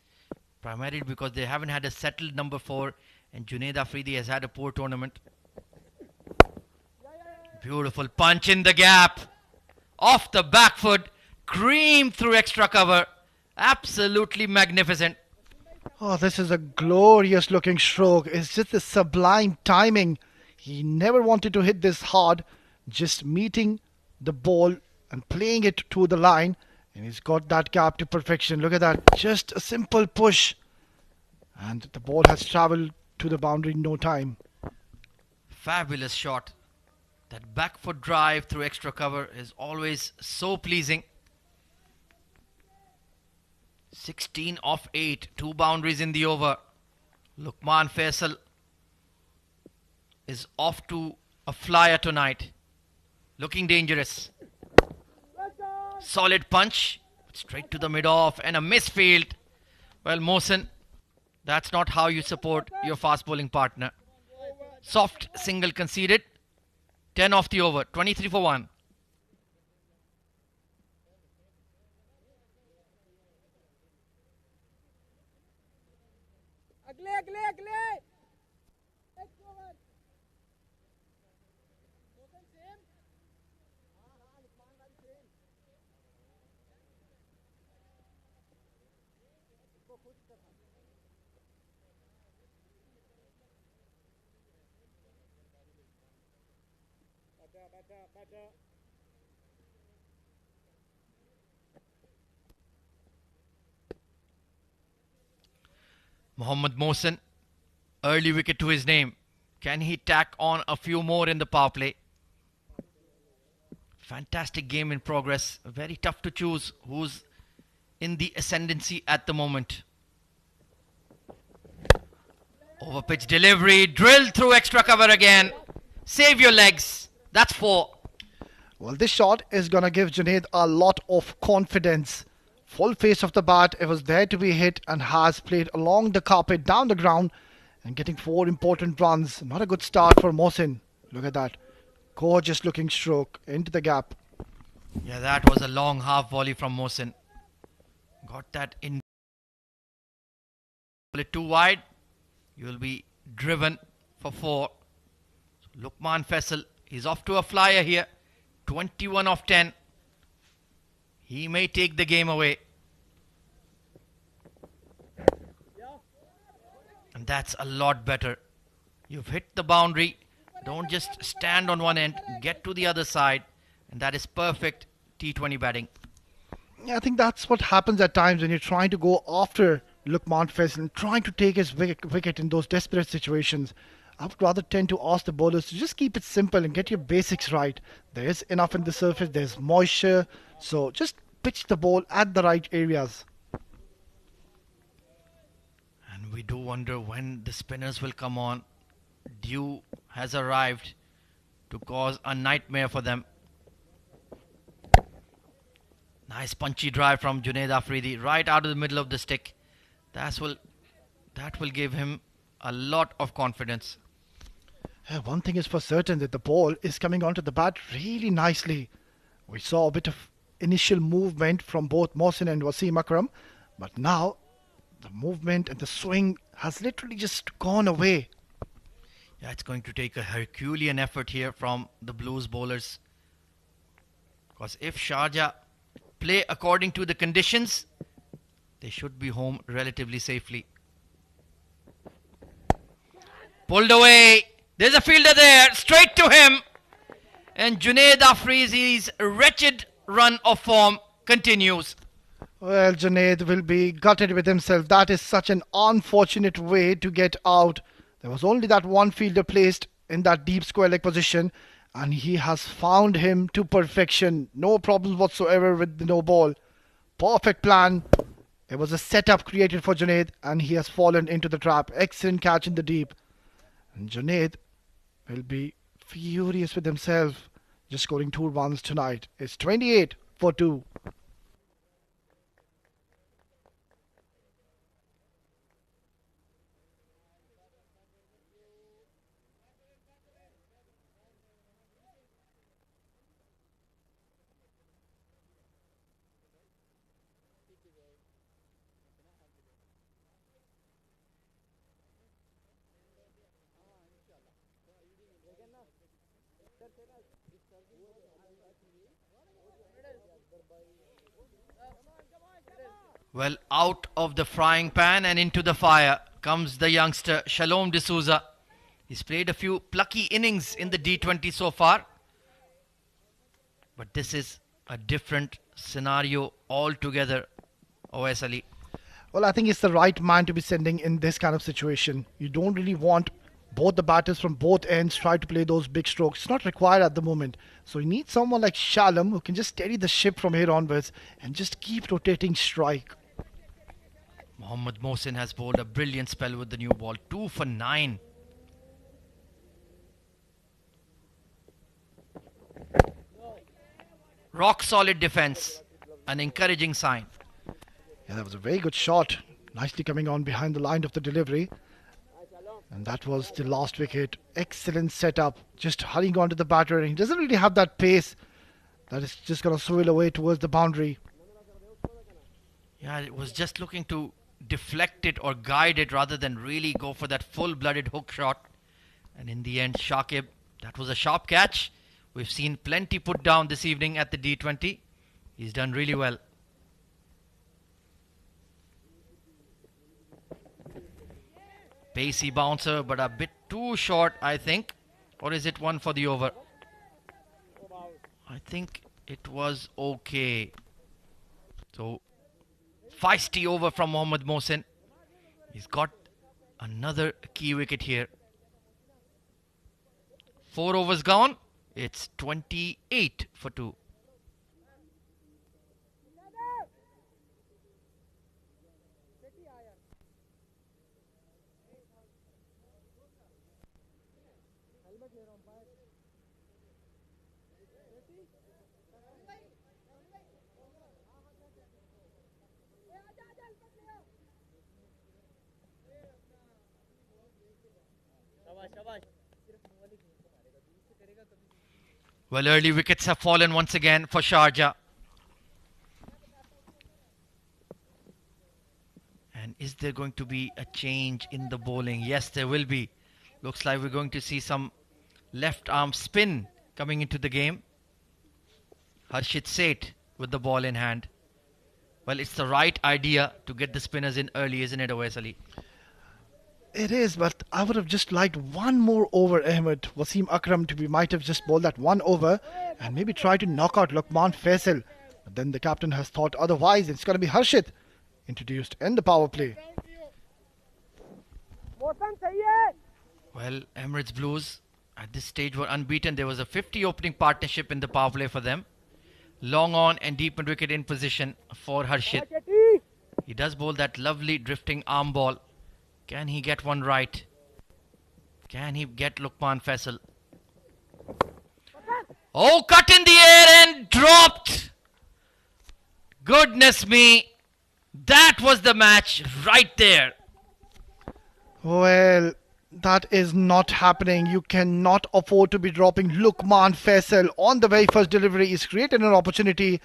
primarily because they haven't had a settled number 4, and Junaid Afridi has had a poor tournament. Beautiful punch in the gap. Off the back foot. Cream through extra cover. Absolutely magnificent. Oh, this is a glorious looking stroke. It's just a sublime timing. He never wanted to hit this hard. Just meeting the ball and playing it to the line. And he's got that gap to perfection. Look at that. Just a simple push. And the ball has travelled to the boundary in no time. Fabulous shot. That back foot drive through extra cover is always so pleasing. 16 off 8. 2 boundaries in the over. Luqman Faisal is off to a flyer tonight. Looking dangerous. Solid punch. Straight to the mid-off and a misfield. Well, Mohsen, that's not how you support your fast bowling partner. Soft single conceded. 10 off the over. 23 for 1. Mohammad Mohsen, early wicket to his name. Can he tack on a few more in the power play? Fantastic game in progress. Very tough to choose who's in the ascendancy at the moment. Over pitch delivery, drilled through extra cover again. Save your legs. That's 4. Well, this shot is going to give Junaid a lot of confidence. Full face of the bat, it was there to be hit and has played along the carpet, down the ground and getting 4 important runs. Not a good start for Mohsen. Look at that. Gorgeous looking stroke into the gap. Yeah, that was a long half volley from Mohsen. Got that in. Pull it too wide. You will be driven for 4. So Luqman Faisal, he's off to a flyer here. 21 off 10. He may take the game away. And that's a lot better. You've hit the boundary. Don't just stand on one end. Get to the other side. And that is perfect T20 batting. Yeah, I think that's what happens at times when you're trying to go after Luqman Faisal and trying to take his wicket in those desperate situations. I would rather tend to ask the bowlers to just keep it simple and get your basics right. There is enough in the surface, there's moisture, so just pitch the ball at the right areas. And we do wonder when the spinners will come on. Dew has arrived to cause a nightmare for them. Nice punchy drive from Junaid Afridi right out of the middle of the stick. That will give him a lot of confidence. One thing is for certain, that the ball is coming onto the bat really nicely. We saw a bit of initial movement from both Mohsen and Wasim Akram, but now the movement and the swing has literally just gone away. Yeah, it's going to take a Herculean effort here from the Blues bowlers. Because if Sharjah play according to the conditions, they should be home relatively safely. Pulled away. There's a fielder there. Straight to him. And Junaid Afrizi's wretched run of form continues. Well, Junaid will be gutted with himself. That is such an unfortunate way to get out. There was only that one fielder placed in that deep square leg position, and he has found him to perfection. No problems whatsoever with the no ball. Perfect plan. It was a setup created for Junaid, and he has fallen into the trap. Excellent catch in the deep. And Junaid will be furious with himself. Just scoring 2 runs tonight. It's 28 for 2. Well, out of the frying pan and into the fire comes the youngster Shalom D'Souza. He's played a few plucky innings in the D20 so far. But this is a different scenario altogether, OS Ali. Well, I think it's the right man to be sending in this kind of situation. You don't really want both the batters from both ends try to play those big strokes. It's not required at the moment. So you need someone like Shalom who can just steady the ship from here onwards and just keep rotating strike. Mohammad Mohsin has bowled a brilliant spell with the new ball. 2 for 9. Rock solid defense. An encouraging sign. Yeah, that was a very good shot. Nicely coming on behind the line of the delivery. And that was the last wicket. Excellent setup. Just hurrying on to the batter. And he doesn't really have that pace that is just going to swivel away towards the boundary. Yeah, it was just looking to deflect it or guide it rather than really go for that full-blooded hook shot. And in the end, Shakib, that was a sharp catch. We've seen plenty put down this evening at the D20. He's done really well. Pacey bouncer, but a bit too short, I think. Or is it one for the over? I think it was okay. So, feisty over from Mohammad Mohsin. He's got another key wicket here. 4 overs gone. It's 28 for 2. Well, early wickets have fallen once again for Sharjah. And is there going to be a change in the bowling? Yes, there will be. Looks like we're going to see some left arm spin coming into the game. Harshit Seth with the ball in hand. Well, it's the right idea to get the spinners in early, isn't it, Awais Ali? It is, but I would have just liked one more over, Ahmed. Wasim Akram might have just bowled that one over and maybe try to knock out Luqman Faisal. But then the captain has thought otherwise. It's going to be Harshit introduced in the power play. Well, Emirates Blues at this stage were unbeaten. There was a 50 opening partnership in the power play for them. Long on and deep mid wicket in position for Harshit. He does bowl that lovely drifting arm ball. Can he get one right? Can he get Luqman Faisal? Oh, cut in the air and dropped. Goodness me. That was the match right there. Well, that is not happening. You cannot afford to be dropping Luqman Faisal on the very first delivery. He's created an opportunity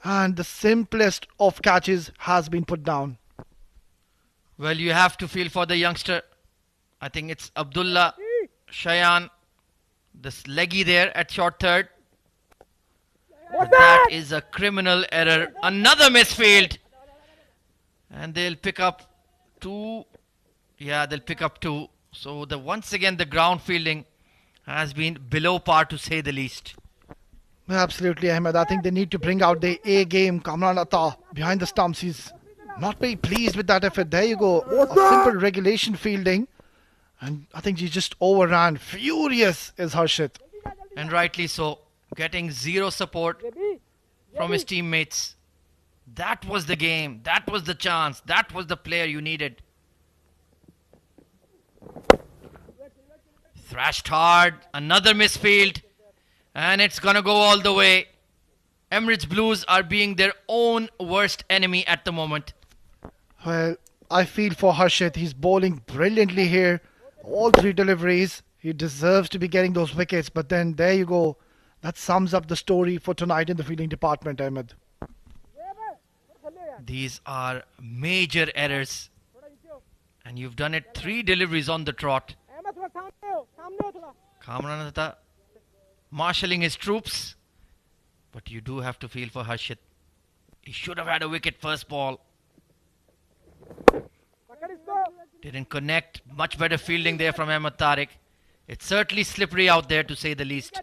and the simplest of catches has been put down. Well, you have to feel for the youngster. I think it's Abdullah Shayan, this leggy there at short third. But that is a criminal error. Another misfield. And they'll pick up 2. Yeah, they'll pick up 2. So once again the ground fielding has been below par, to say the least. Absolutely, Ahmed. I think they need to bring out the A game. Kamran Atta behind the stumps. He's not very pleased with that effort. There you go. A simple regulation fielding. And I think he just overran. Furious is Harshit. And rightly so. Getting zero support from his teammates. That was the game. That was the chance. That was the player you needed. Thrashed hard. Another misfield. And it's going to go all the way. Emirates Blues are being their own worst enemy at the moment. Well, I feel for Harshit. He's bowling brilliantly here. All 3 deliveries. He deserves to be getting those wickets. But then there you go. That sums up the story for tonight in the fielding department, Ahmed. These are major errors. And you've done it 3 deliveries on the trot. Kamran Atta marshalling his troops. But you do have to feel for Harshit. He should have had a wicket first ball. Didn't connect. Much better fielding there from Ahmed Tariq. It's certainly slippery out there, to say the least.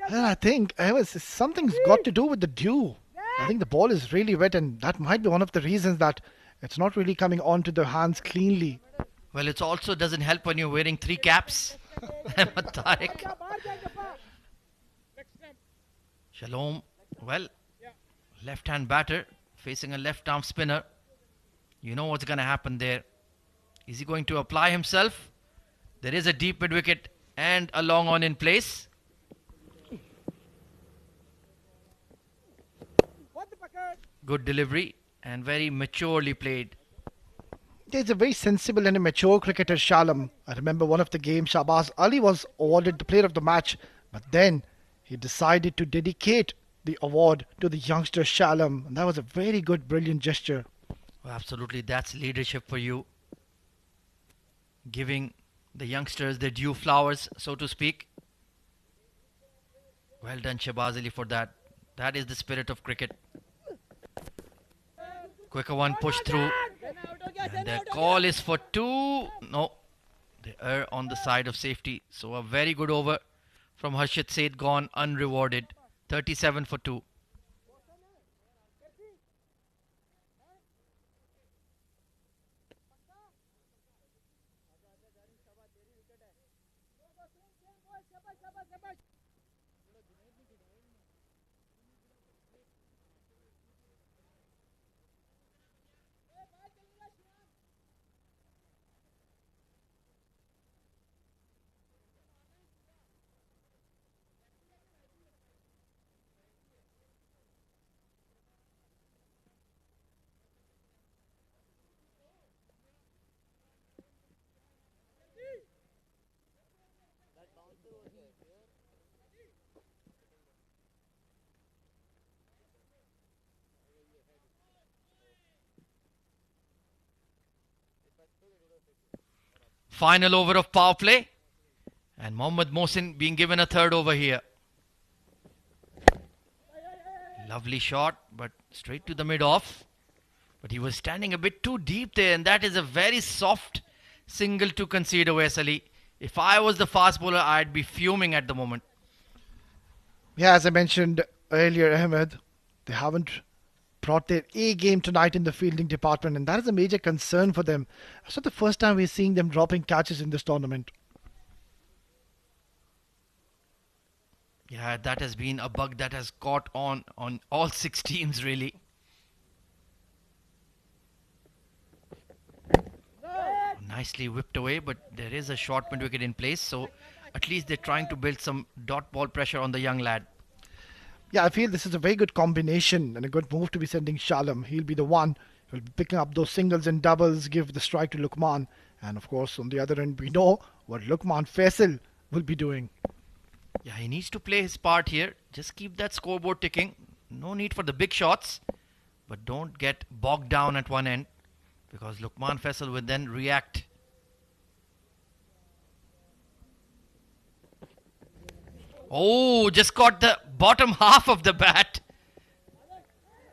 And I think something's got to do with the dew. I think the ball is really wet, and that might be one of the reasons that it's not really coming onto the hands cleanly. Well, it also doesn't help when you're wearing 3 caps. Ahmed Tariq. Shalom. Well, left-hand batter facing a left-arm spinner. You know what's going to happen there. Is he going to apply himself? There is a deep mid-wicket and a long on in place. Good delivery and very maturely played. He's a very sensible and a mature cricketer, Shalom. I remember one of the games, Shahbaz Ali was awarded the player of the match, but then he decided to dedicate the award to the youngster Shalom. And that was a very good, brilliant gesture. Oh, absolutely, that's leadership for you. Giving the youngsters their due flowers, so to speak. Well done, Shahbaz Ali, for that. That is the spirit of cricket. Quicker one pushed through. And their call is for 2. No, they are on the side of safety. So a very good over from Harshit Seth, gone unrewarded. 37 for 2. Final over of power play. And Mohammad Mohsin being given a third over here. Lovely shot, but straight to the mid-off. But he was standing a bit too deep there, and that is a very soft single to concede away, Sali. If I was the fast bowler, I'd be fuming at the moment. Yeah, as I mentioned earlier, Ahmed, they haven't brought their A game tonight in the fielding department, and that is a major concern for them. It's not the first time we're seeing them dropping catches in this tournament. Yeah, that has been a bug that has caught on all 6 teams, really. Nicely whipped away, but there is a short mid-wicket in place, so at least they're trying to build some dot ball pressure on the young lad. Yeah, I feel this is a very good combination and a good move to be sending Shalom. He'll be the one who'll be picking up those singles and doubles, give the strike to Lukman. And of course, on the other end, we know what Lukman Faisal will be doing. Yeah, he needs to play his part here. Just keep that scoreboard ticking. No need for the big shots, but don't get bogged down at one end, because Lukman Faisal will then react. Oh, just caught the bottom half of the bat.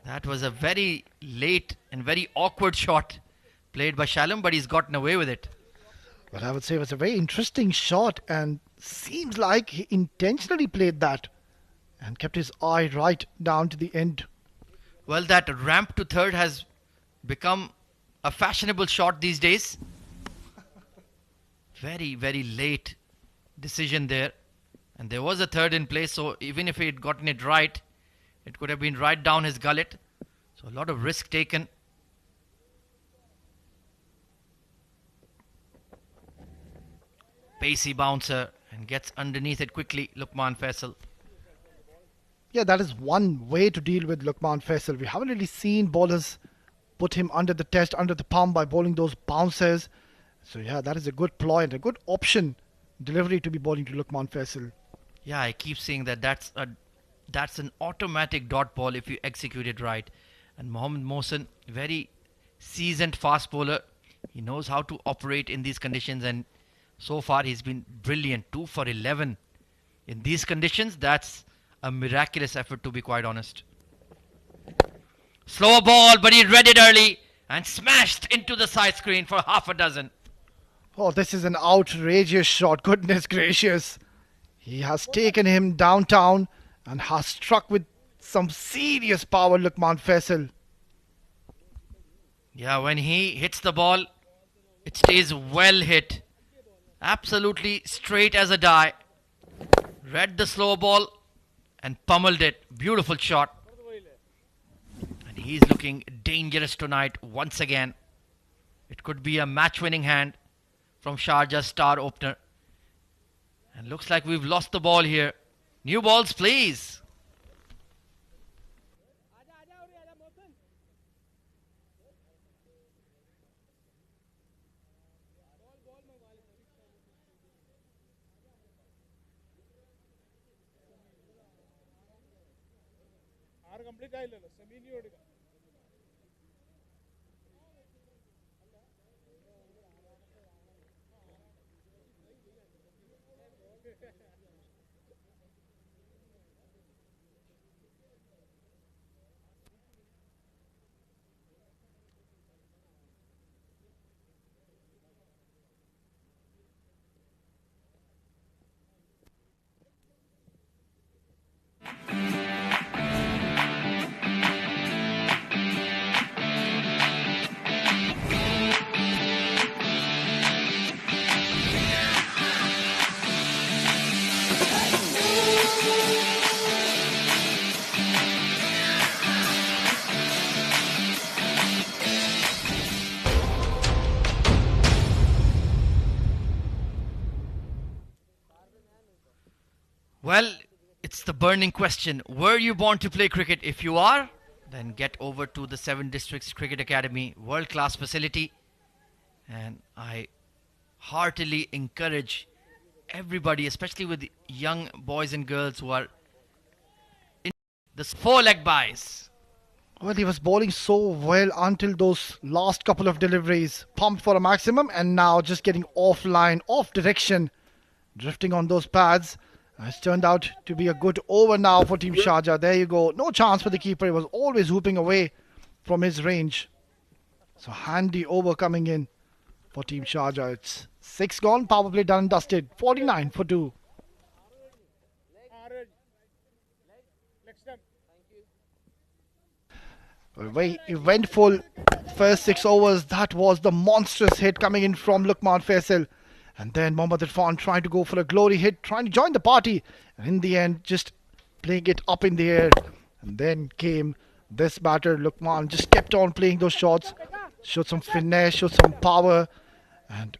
That was a very late and very awkward shot played by Shalom, but he's gotten away with it. But I would say it was a very interesting shot and seems like he intentionally played that and kept his eye right down to the end. Well, that ramp to third has become a fashionable shot these days. Very, very late decision there. And there was a third in place, so even if he had gotten it right, it could have been right down his gullet. So a lot of risk taken. Pacey bouncer and gets underneath it quickly, Lukman Faisal. Yeah, that is one way to deal with Lukman Faisal. We haven't really seen bowlers put him under the test, under the pump by bowling those bouncers. So yeah, that is a good ploy and a good option delivery to be bowling to Lukman Faisal. Yeah, I keep saying that that's an automatic dot ball if you execute it right. And Mohammad Mohsin, very seasoned fast bowler. He knows how to operate in these conditions, and so far he's been brilliant. 2 for 11. In these conditions, that's a miraculous effort, to be quite honest. Slower ball, but he read it early and smashed into the side screen for half a dozen. Oh, this is an outrageous shot. Goodness gracious. He has taken him downtown and has struck with some serious power, Lukman Faisal. Yeah, when he hits the ball, it stays well hit. Absolutely straight as a die. Read the slow ball and pummeled it. Beautiful shot. And he's looking dangerous tonight once again. It could be a match-winning hand from Sharjah's star opener. And looks like we've lost the ball here. New balls, please. Well, it's the burning question. Were you born to play cricket? If you are, then get over to the 7 Districts Cricket Academy, world-class facility. And I heartily encourage everybody, especially with young boys and girls who are in the 4-leg buys. Well, he was bowling so well until those last couple of deliveries. Pumped for a maximum and now just getting offline, off direction, drifting on those pads. It's turned out to be a good over now for Team Sharjah. There you go. No chance for the keeper. He was always whooping away from his range. So handy over coming in for Team Sharjah. It's 6 gone. Power play done and dusted. 49 for 2. A very eventful first 6 overs. That was the monstrous hit coming in from Lukman Faisal. And then Mohammad Irfan trying to go for a glory hit, trying to join the party. And in the end, just playing it up in the air. And then came this batter, Lukman. Just kept on playing those shots. Showed some finesse, showed some power. And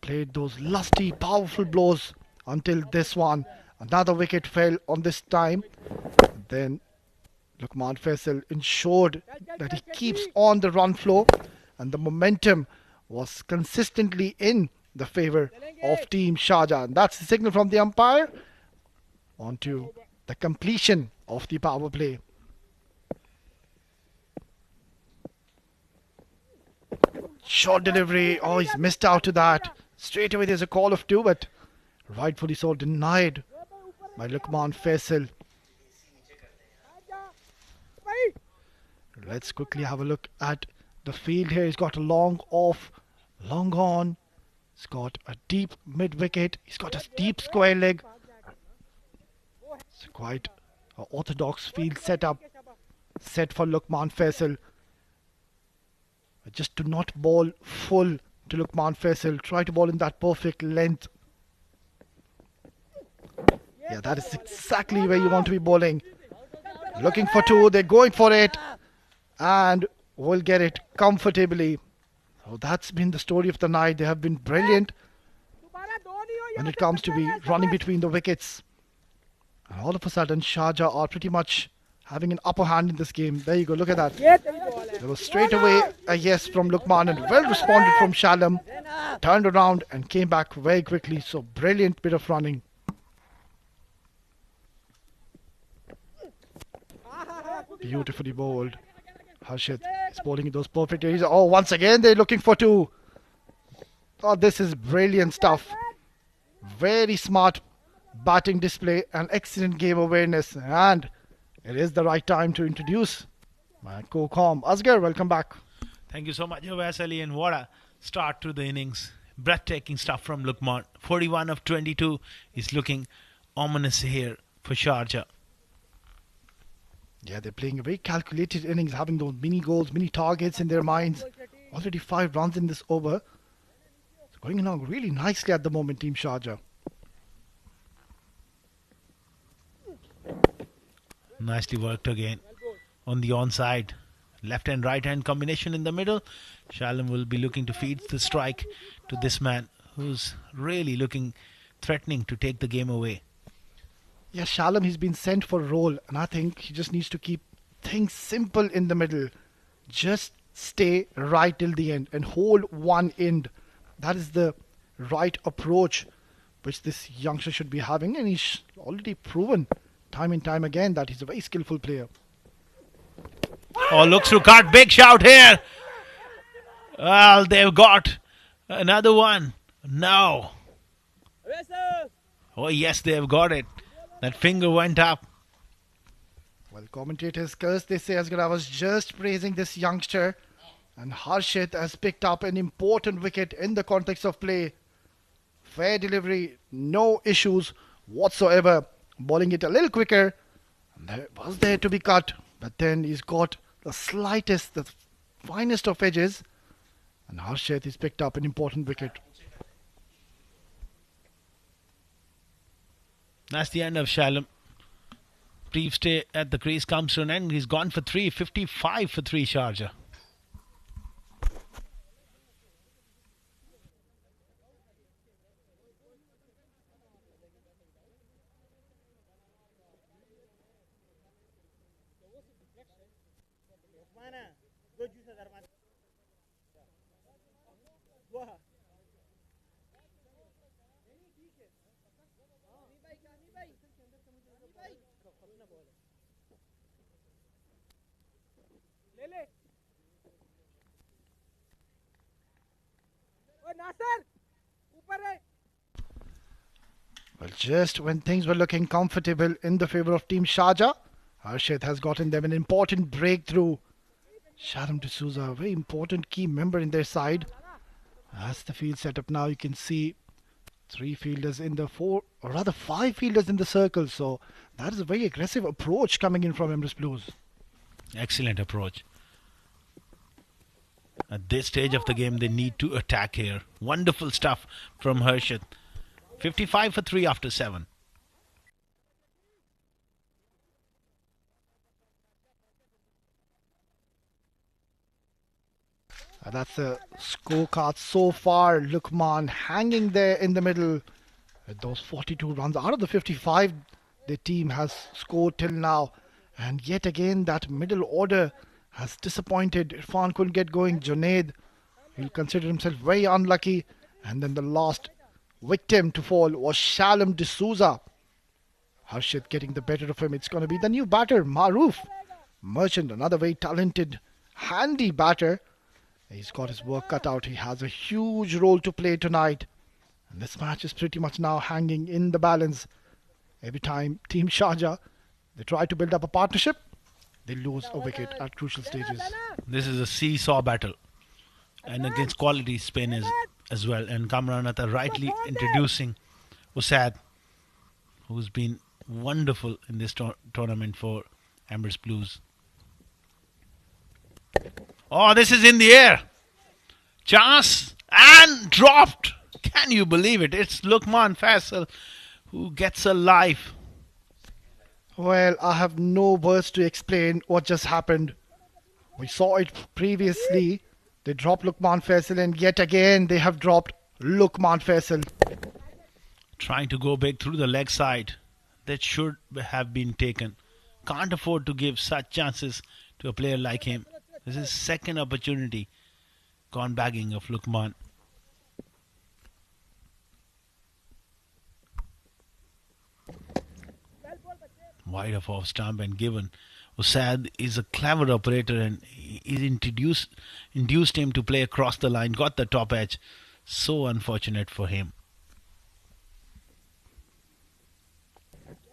played those lusty, powerful blows until this one. Another wicket fell on this time. And then Lukman Faisal ensured that he keeps on the run flow. And the momentum was consistently in the favour of Team Sharjah. And that's the signal from the umpire onto the completion of the power play. Short delivery. Oh, he's missed out to that. Straight away there's a call of 2, but rightfully so denied by Lukman Faisal. Let's quickly have a look at the field here. He's got a long off, long on. He's got a deep mid wicket. He's got a deep square leg. It's quite an orthodox field setup set for Lukman Faisal. Just do not bowl full to Lukman Faisal. Try to bowl in that perfect length. Yeah, that is exactly where you want to be bowling. Looking for two. They're going for it. And will get it comfortably. So that's been the story of the night. They have been brilliant when it comes to be running between the wickets. And all of a sudden, Sharjah are pretty much having an upper hand in this game. There you go, look at that. There was straight away a yes from Lukman and well responded from Shalom. Turned around and came back very quickly. So brilliant bit of running. Beautifully bowled. Harshit is bowling in those perfect areas. Oh, once again they're looking for two. Oh, this is brilliant stuff. Very smart batting display and excellent game awareness. And it is the right time to introduce my co-com. Asghar, welcome back. Thank you so much, Awais Ali, and what a start to the innings. Breathtaking stuff from Lukman. 41 of 22 is looking ominous here for Sharjah. Yeah, they're playing a very calculated innings, having those mini goals, mini targets in their minds. Already 5 runs in this over. It's going along really nicely at the moment, Team Sharjah. Nicely worked again on the onside. Left and right hand combination in the middle. Shalom will be looking to feed the strike to this man who's really looking threatening to take the game away. Yeah, Shalom, he's been sent for a role, and I think he just needs to keep things simple in the middle. Just stay right till the end and hold one end. That is the right approach which this youngster should be having, and he's already proven time and time again that he's a very skillful player. Oh, looks to cut. Big shout here. Well, they've got another one. No. Oh, yes, they've got it. That finger went up. Well, commentators curse, they say, Asghar, I was just praising this youngster. And Harshit has picked up an important wicket in the context of play. Fair delivery, no issues whatsoever. Bowling it a little quicker. And there was there to be cut. But then he's got the slightest, the finest of edges. And Harshit has picked up an important wicket. That's the end of Shalom. Brief stay at the crease comes to an end. He's gone for 3. 55 for 3 Sharjah. Well, just when things were looking comfortable in the favour of Team Sharjah, Harshit has gotten them an important breakthrough. Shalom D'Souza, a very important key member in their side. That's the field setup now. You can see 3 fielders in the 4, or rather 5 fielders in the circle. So that is a very aggressive approach coming in from Emirates Blues. Excellent approach. At this stage of the game, they need to attack here. Wonderful stuff from Harshit. 55 for 3 after 7. That's the scorecard so far. Lukman hanging there in the middle with those 42 runs out of the 55 the team has scored till now. And yet again, that middle order has disappointed. Irfan couldn't get going. Junaid, he'll consider himself very unlucky. And then the last victim to fall was Shalom D'Souza. Harshit getting the better of him. It's going to be the new batter, Maroof. Merchant, another very talented, handy batter. He's got his work cut out. He has a huge role to play tonight. And this match is pretty much now hanging in the balance. Every time Team Sharjah, they try to build up a partnership, they lose a wicket at crucial stages. This is a seesaw battle, and against quality spinners as well. And Kamranatha rightly introducing Usad, who's been wonderful in this tournament for Emirates Blues. Oh, this is in the air. Chance and dropped. Can you believe it? It's Lukman Faisal who gets a life. Well, I have no words to explain what just happened. We saw it previously. They dropped Lukman Faisal, and yet again they have dropped Lukman Faisal. Trying to go big through the leg side. That should have been taken. Can't afford to give such chances to a player like him. This is second opportunity gone bagging of Lukman. Wide of off stump and given. Usad is a clever operator, and he induced him to play across the line, got the top edge. So unfortunate for him.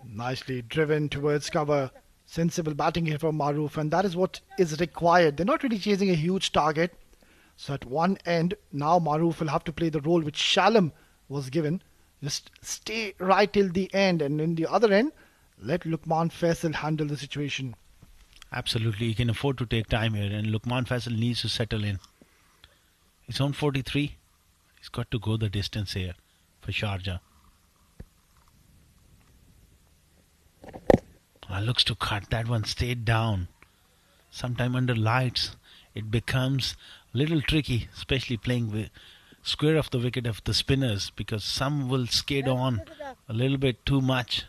Nicely driven towards cover. Sensible batting here from Maroof, and that is what is required. They're not really chasing a huge target. So at one end, now Maroof will have to play the role which Shalom was given. Just stay right till the end, and in the other end, let Lukman Faisal handle the situation. Absolutely, he can afford to take time here, and Lukman Faisal needs to settle in. He's on 43. He's got to go the distance here for Sharjah. Looks to cut. That one stayed down. Sometime under lights, it becomes a little tricky, especially playing with square of the wicket of the spinners, because some will skate on a little bit too much.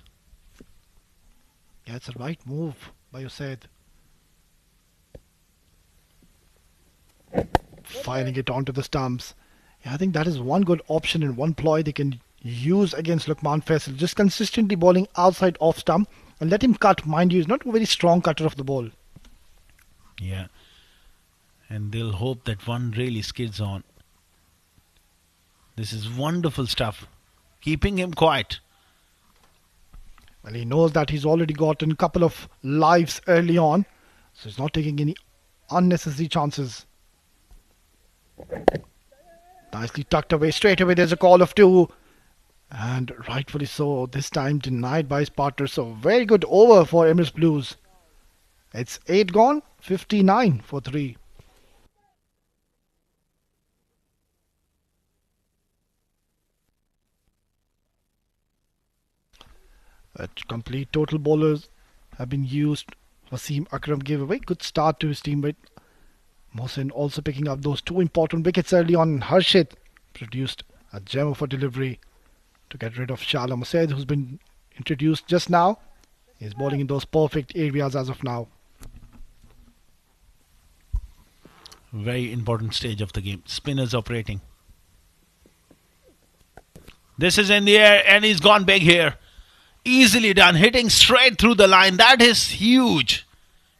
Yeah, it's a right move by Usaid. Firing it onto the stumps. Yeah, I think that is one good option and one ploy they can use against Lukman Faisal. Just consistently bowling outside off stump and let him cut. Mind you, he's not a very strong cutter of the ball. Yeah. And they'll hope that one really skids on. This is wonderful stuff. Keeping him quiet. Well, he knows that he's already gotten a couple of lives early on, so he's not taking any unnecessary chances. Nicely tucked away. Straight away there's a call of 2. And rightfully so. This time denied by his partner. So very good over for Emirates Blues. It's 8 gone. 59 for 3. Complete total bowlers have been used. Wasim Akram gave a very good start to his teammate. Mohsin also picking up those 2 important wickets early on. Harshit produced a gem of a delivery to get rid of Shalom Usaid, who's been introduced just now. He's bowling in those perfect areas as of now. Very important stage of the game. Spinners operating. This is in the air, and he's gone big here. Easily done, hitting straight through the line. That is huge.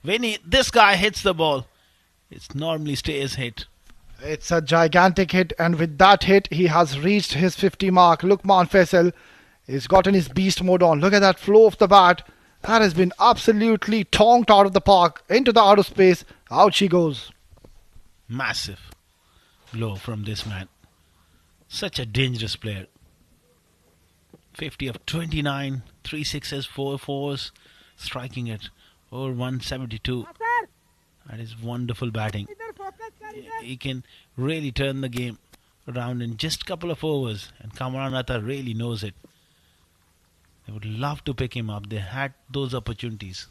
When this guy hits the ball, it normally stays hit. It's a gigantic hit, and with that hit, he has reached his 50 mark. Lukman Faisal has gotten his beast mode on. Look at that flow of the bat. That has been absolutely tonked out of the park, into the outer space. Out she goes. Massive blow from this man. Such a dangerous player. 50 of 29, 3 sixes, 4 fours, striking it over 172. That is wonderful batting. He can really turn the game around in just a couple of overs, and Kamranatha really knows it. They would love to pick him up. They had those opportunities.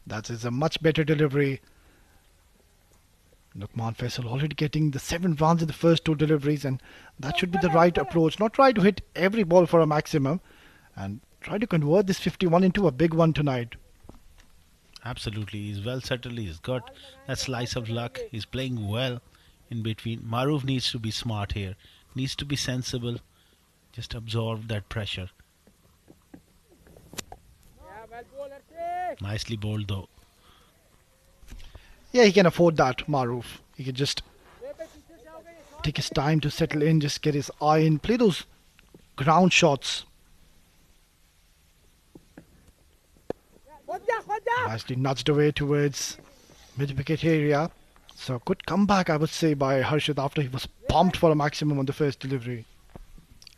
That is a much better delivery. Lukman Faisal already getting the 7 runs in the first 2 deliveries, and that should be the right approach. Not try to hit every ball for a maximum, and try to convert this 51 into a big one tonight. Absolutely. He's well settled. He's got that slice of luck. He's playing well in between. Maroof needs to be smart here. Needs to be sensible. Just absorb that pressure. Nicely bowled though. Yeah, he can afford that, Maroof. He can just take his time to settle in, just get his eye in, play those ground shots. Nicely nudged away towards mid-wicket area. So good comeback, I would say, by Harshad after he was pumped for a maximum on the first delivery.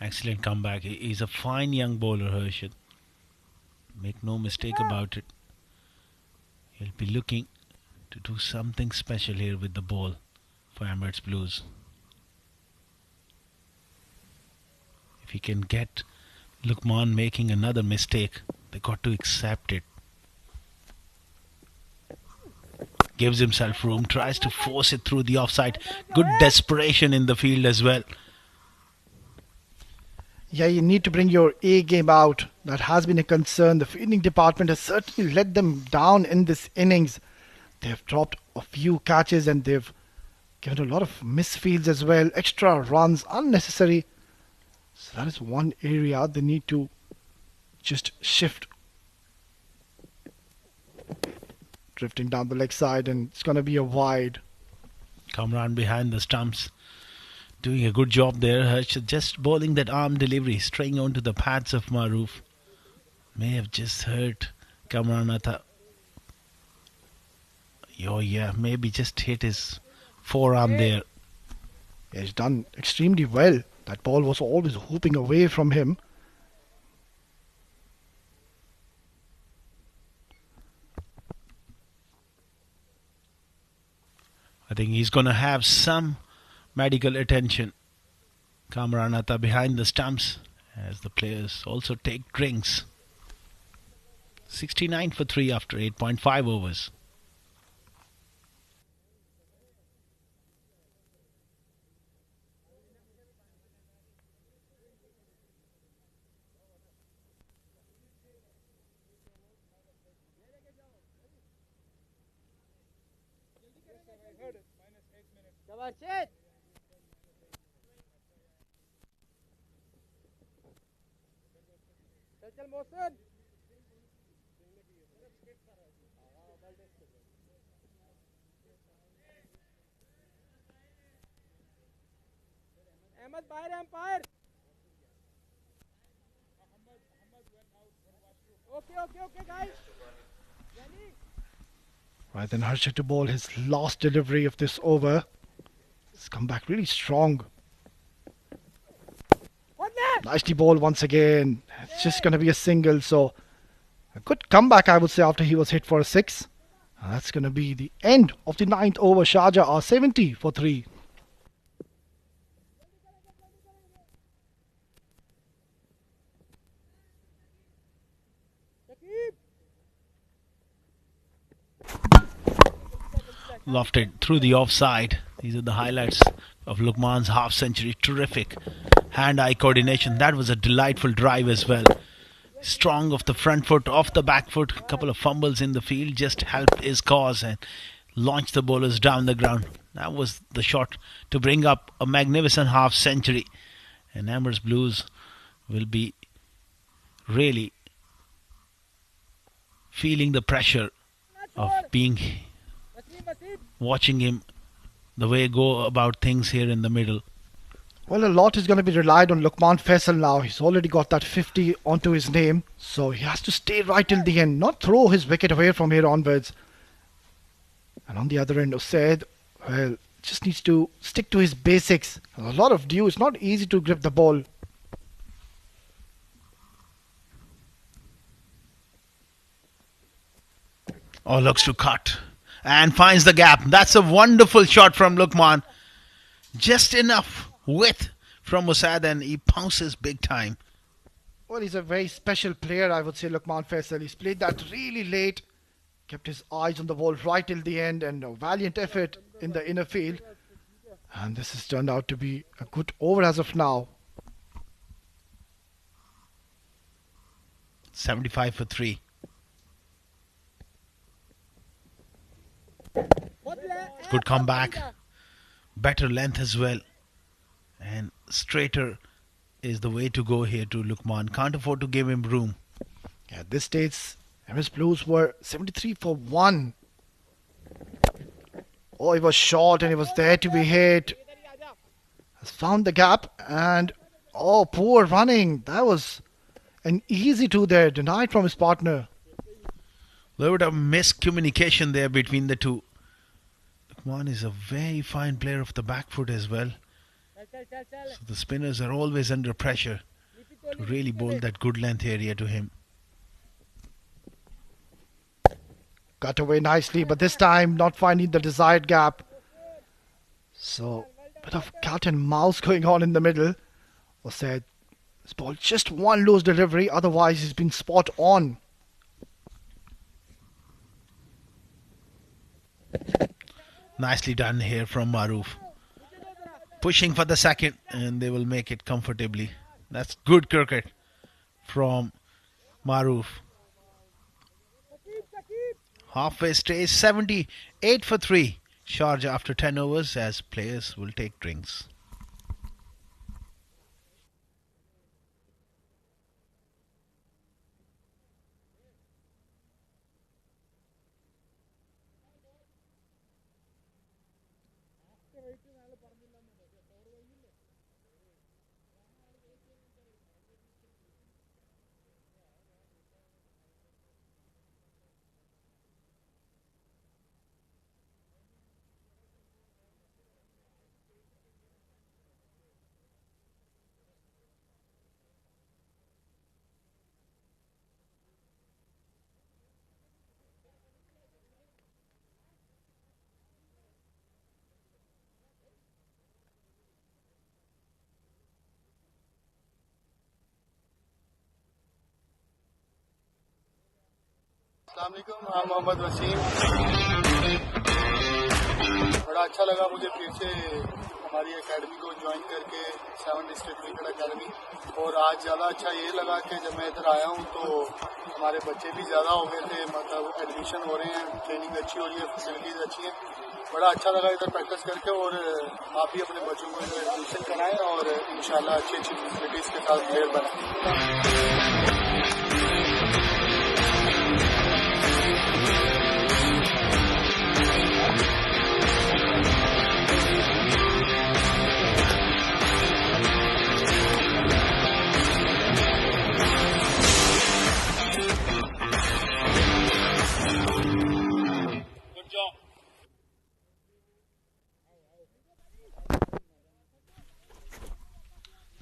Excellent comeback. He's a fine young bowler, Harshad. Make no mistake about it. He'll be looking to do something special here with the ball for Emirates Blues. If he can get Lukman making another mistake, they got to accept it. Gives himself room, tries to force it through the offside. Good desperation in the field as well. Yeah, you need to bring your A game out. That has been a concern. The fielding department has certainly let them down in this innings. They've dropped a few catches and they've given a lot of misfields as well. Extra runs, unnecessary. So that is one area they need to just shift. Drifting down the leg side, and it's going to be a wide. Kamran behind the stumps. Doing a good job there. Harshad just bowling that arm delivery, straying onto the pads of Maroof. May have just hurt Kamran Atta. Oh yeah, maybe just hit his forearm there. Yeah, he's done extremely well. That ball was always whooping away from him. I think he's going to have some medical attention. Kamran Atta behind the stumps as the players also take drinks. 69 for 3 after 8.5 overs. Ahmed, by umpire. Okay, guys. Right then, Harshad to bowl his last delivery of this over. He's come back really strong. Nicely bowled once again. It's just going to be a single, so a good comeback, I would say, after he was hit for a 6. And that's going to be the end of the 9th over. Sharjah are 70 for 3. Lofted through the offside. These are the highlights of Lukman's half century. Terrific hand-eye coordination. That was a delightful drive as well. Strong off the front foot, off the back foot. A couple of fumbles in the field just helped his cause and launched the bowlers down the ground. That was the shot to bring up a magnificent half century. And Emirates Blues will be really feeling the pressure of being watching him the way go about things here in the middle. Well, a lot is going to be relied on Lukman Faisal now. He's already got that 50 onto his name, so he has to stay right till the end, not throw his wicket away from here onwards. And on the other end, Usaid, well, just needs to stick to his basics. A lot of dew. It's not easy to grip the ball. Oh, looks to cut and finds the gap. That's a wonderful shot from Lukman. Just enough width from Usaid and he pounces big time. Well, he's a very special player, I would say, Lukman Faisal. He's played that really late, kept his eyes on the ball right till the end, and a valiant effort in the inner field. And this has turned out to be a good over as of now. 75 for 3. Good comeback. Better length as well. And straighter is the way to go here to Lukman. Can't afford to give him room. At this stage, Emirates Blues were 73 for 1. Oh, he was short and he was there to be hit. has found the gap and oh, poor running. That was an easy two there, denied from his partner. A little bit of miscommunication there between the two. Lukman is a very fine player of the back foot as well. So the spinners are always under pressure to really bowl that good length area to him. Cut away nicely, but this time not finding the desired gap. So, bit of cat and mouse going on in the middle. Was said, this ball just one loose delivery, otherwise he's been spot on. Nicely done here from Maroof. Pushing for the second, and they will make it comfortably. That's good cricket from Maroof. Halfway stage, 78 for 3. Sharjah after 10 overs as players will take drinks. अस्सलामुअलैकुम, मैं मोहम्मद वसीम। बड़ा अच्छा लगा मुझे फिर से हमारी academy को ज्वाइन करके 7 डिस्ट्रिक्ट क्रिकेट एकेडमी। और आज ज़्यादा अच्छा ये लगा कि जब मैं इधर आया हूँ तो हमारे बच्चे भी ज़्यादा हो गए थे, मतलब एडमिशन हो रहे हैं, ट्रेनिंग अच्छी हो रही है, फैसिलिटीज़ अच्छी हैं। बड़ा अच्छा लगा इधर प्रैक्टिस करके और आप भी अपने बच्चों को इधर एडमिशन कराएं और इंशाल्लाह अच्छी अच्छी फैसिलिटीज़ के साथ प्लेयर बनाएं।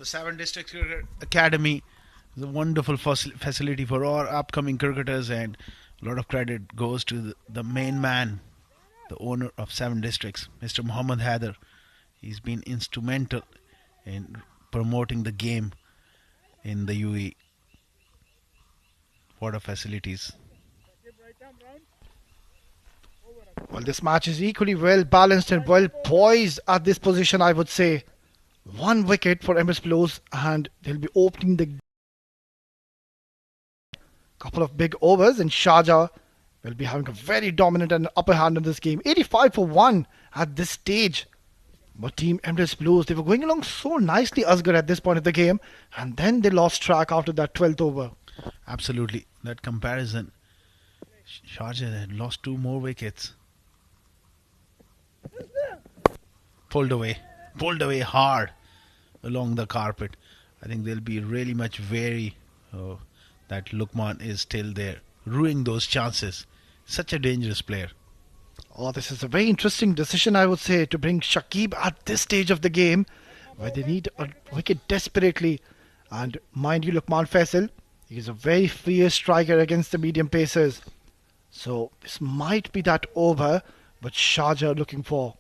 The 7 District Cricket Academy is a wonderful facility for all upcoming cricketers, and a lot of credit goes to the main man, the owner of 7 Districts, Mr. Muhammad Haider. He's been instrumental in promoting the game in the UAE. What a facilities. Well, this match is equally well balanced and well poised at this position, I would say. One wicket for Emirates Blues, and they'll be opening the couple of big overs, and Sharjah will be having a very dominant and upper hand in this game. 85 for 1 at this stage. But Team Emirates Blues, they were going along so nicely, Asghar, at this point of the game, and then they lost track after that 12th over. Absolutely. That comparison. Sharjah had lost 2 more wickets. Pulled away hard along the carpet. I think they'll be really much wary that Lukman is still there, ruining those chances. Such a dangerous player. Oh, this is a very interesting decision, I would say, to bring Shakib at this stage of the game, where they need a wicket desperately. And mind you, Lukman Faisal, he is a very fierce striker against the medium pacers. So this might be that over which Sharjah are looking for.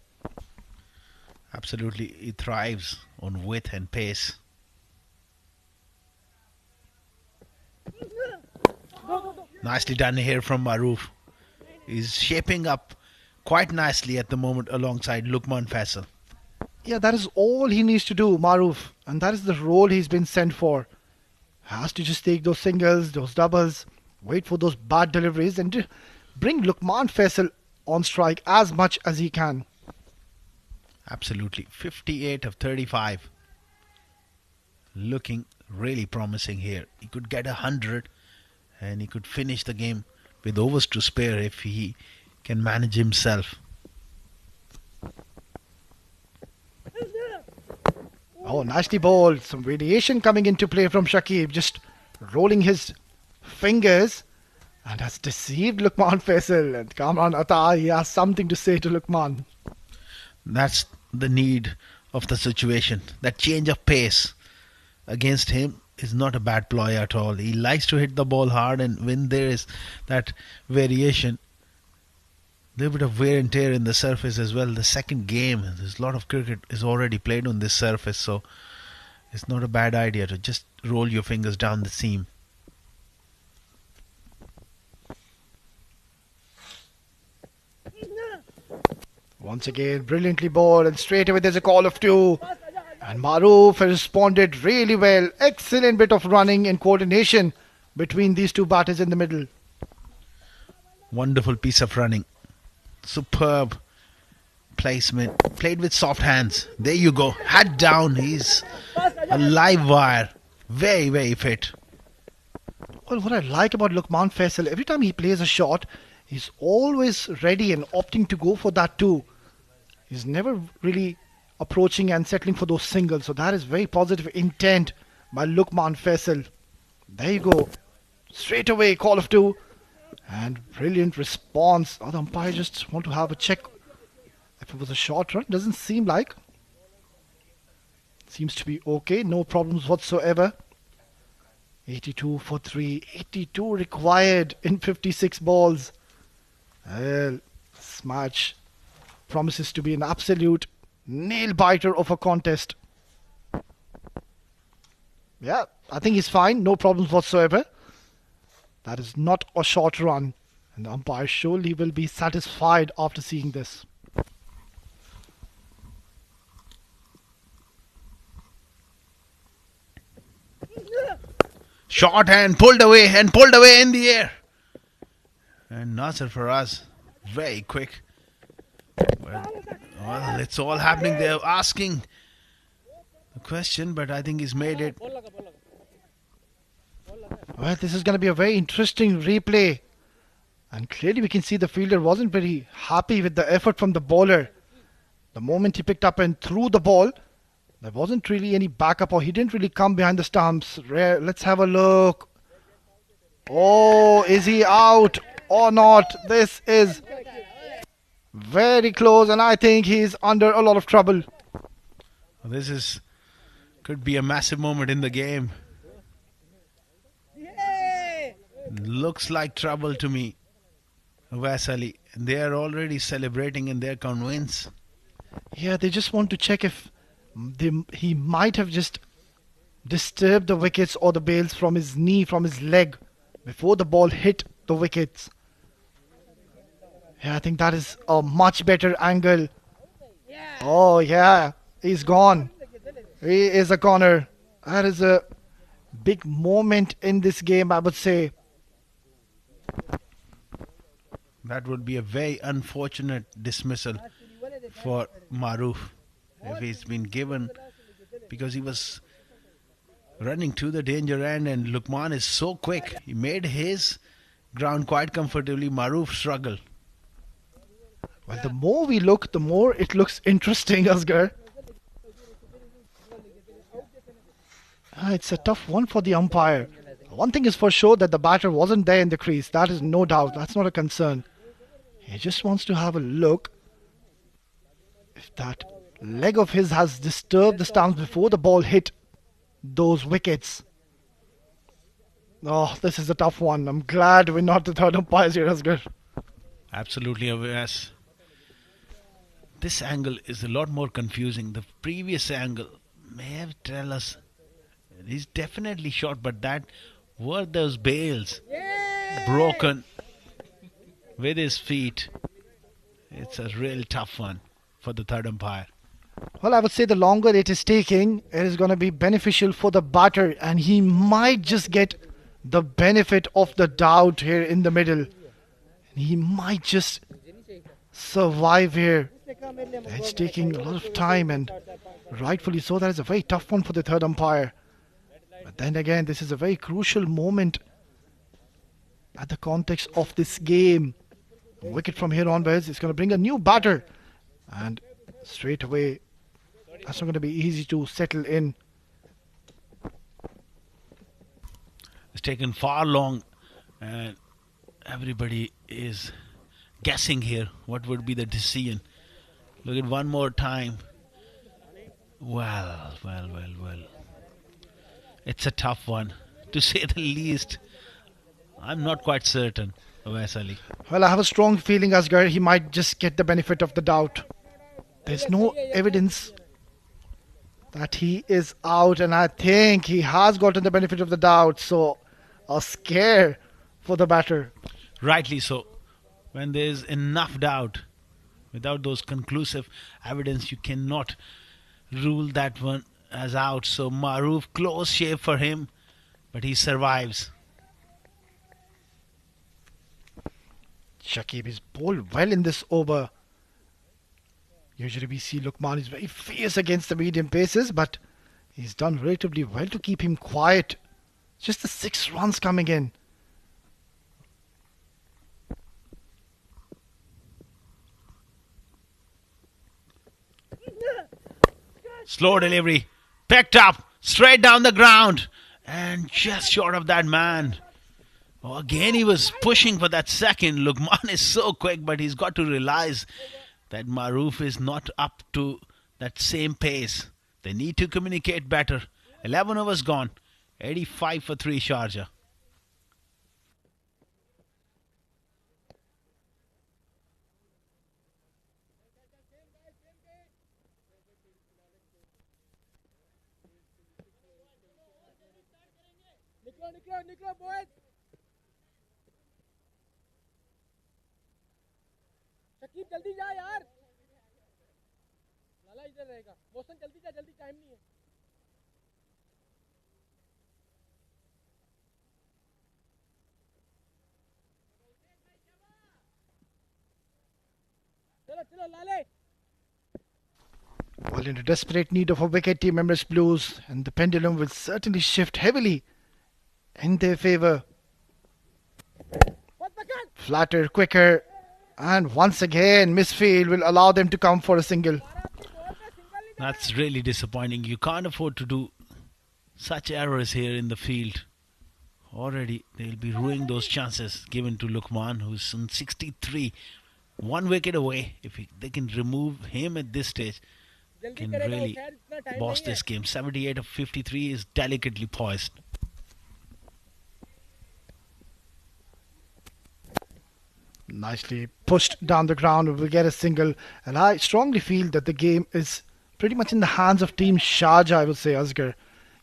Absolutely, he thrives on width and pace. Nicely done here from Maroof. He's shaping up quite nicely at the moment alongside Lukman Faisal. Yeah, that is all he needs to do, Maroof. And that is the role he's been sent for. Has to just take those singles, those doubles, wait for those bad deliveries and bring Lukman Faisal on strike as much as he can. Absolutely. 58 of 35. Looking really promising here. He could get 100 and he could finish the game with overs to spare if he can manage himself. Oh, nicely bowled. Some variation coming into play from Shakib. Just rolling his fingers. And has deceived Lukman Faisal. And Kamran Atta, he has something to say to Lukman. That's the need of the situation. That change of pace against him is not a bad ploy at all. He likes to hit the ball hard, and when there is that variation, a little bit of wear and tear in the surface as well. The second game, there's a lot of cricket is already played on this surface, so it's not a bad idea to just roll your fingers down the seam. Once again, brilliantly bowled, and straight away there's a call of 2. And Maroof has responded really well. Excellent bit of running and coordination between these two batters in the middle. Wonderful piece of running. Superb placement. Played with soft hands. There you go. Hat down. He's a live wire. Very, very fit. Well, what I like about Lukman Faisal, every time he plays a shot, he's always ready and opting to go for that too. He's never really approaching and settling for those singles. So that is very positive intent by Lukman Faisal. There you go. Straight away, call of 2. And brilliant response. Oh, the umpire just want to have a check if it was a short run. Doesn't seem like. Seems to be okay. No problems whatsoever. 82 for 3. 82 required in 56 balls. Well, this match promises to be an absolute nail-biter of a contest. Yeah, I think he's fine. No problems whatsoever. That is not a short run. And the umpire surely will be satisfied after seeing this. Shot and pulled away in the air. And Nasser Faraz, very quick. Well, it's all happening. They're asking the question, but I think he's made it. Well, this is going to be a very interesting replay. And clearly we can see the fielder wasn't very happy with the effort from the bowler. The moment he picked up and threw the ball, there wasn't really any backup, or he didn't really come behind the stumps. Let's have a look. Oh, is he out or not? This is very close, and I think he's under a lot of trouble. This could be a massive moment in the game. Looks like trouble to me. Vasali. They are already celebrating and they're convinced. Yeah, they just want to check if he might have just disturbed the wickets or the bails from his knee, from his leg, before the ball hit the wickets. Yeah, I think that is a much better angle. Oh, yeah, he's gone. He is a corner. That is a big moment in this game, I would say. That would be a very unfortunate dismissal for Maroof if he's been given, because he was running to the danger end and Lukman is so quick. He made his ground quite comfortably. Maroof struggled. Well, the more we look, the more it looks interesting, Asghar. It's a tough one for the umpire. One thing is for sure, that the batter wasn't there in the crease. That is no doubt. That's not a concern. He just wants to have a look if that leg of his has disturbed the stumps before the ball hit those wickets. Oh, this is a tough one. I'm glad we're not the third umpires here, Asghar. Absolutely, yes. This angle is a lot more confusing. The previous angle may have tell us he's definitely short, but that were those bails broken with his feet. It's a real tough one for the third umpire. Well, I would say the longer it is taking, it is going to be beneficial for the batter, and he might just get the benefit of the doubt here in the middle. He might just survive here. It's taking a lot of time, and rightfully so. That is a very tough one for the third umpire. But then again, this is a very crucial moment at the context of this game. Wicket from here onwards is going to bring a new batter, and straight away That's not going to be easy to settle in. It's taken far long, and everybody is guessing here what would be the decision. Look at one more time. Well. It's a tough one, to say the least. I'm not quite certain, Vaisali. Well, I have a strong feeling Asghar he might just get the benefit of the doubt. There's no evidence that he is out, and I think he has gotten the benefit of the doubt. So, a scare for the batter. Rightly so. When there's enough doubt, without those conclusive evidence, you cannot rule that one as out. So Maruf, close shave for him, but he survives. Shakib is bowled well in this over. Usually we see Lukman is very fierce against the medium paces, but he's done relatively well to keep him quiet. Just the 6 runs coming in. Slow delivery. Picked up. Straight down the ground. And just short of that man. Oh, again, he was pushing for that second. Lukman is so quick, but he's got to realize that Maruf is not up to that same pace. They need to communicate better. 11 overs gone. 85 for 3 Sharjah. निकलो boys. Shakib जल्दी जा यार. लाला इधर रहेगा. मौसम जल्दी जा, जल्दी टाइम नहीं है. चलो चलो लाले. Well, in a desperate need of a wicket, Team Emirates Blues, and the pendulum will certainly shift heavily in their favour. Flatter, quicker, and once again, misfield will allow them to come for a single. That's really disappointing. You can't afford to do such errors here in the field. Already, they'll be ruining those chances given to Lukman, who's on 63. 1 wicket away. If they can remove him at this stage, can really boss this game. 78 of 53 is delicately poised. Nicely pushed down the ground, will get a single, and I strongly feel that the game is pretty much in the hands of Team Sharjah, I would say, Asghar.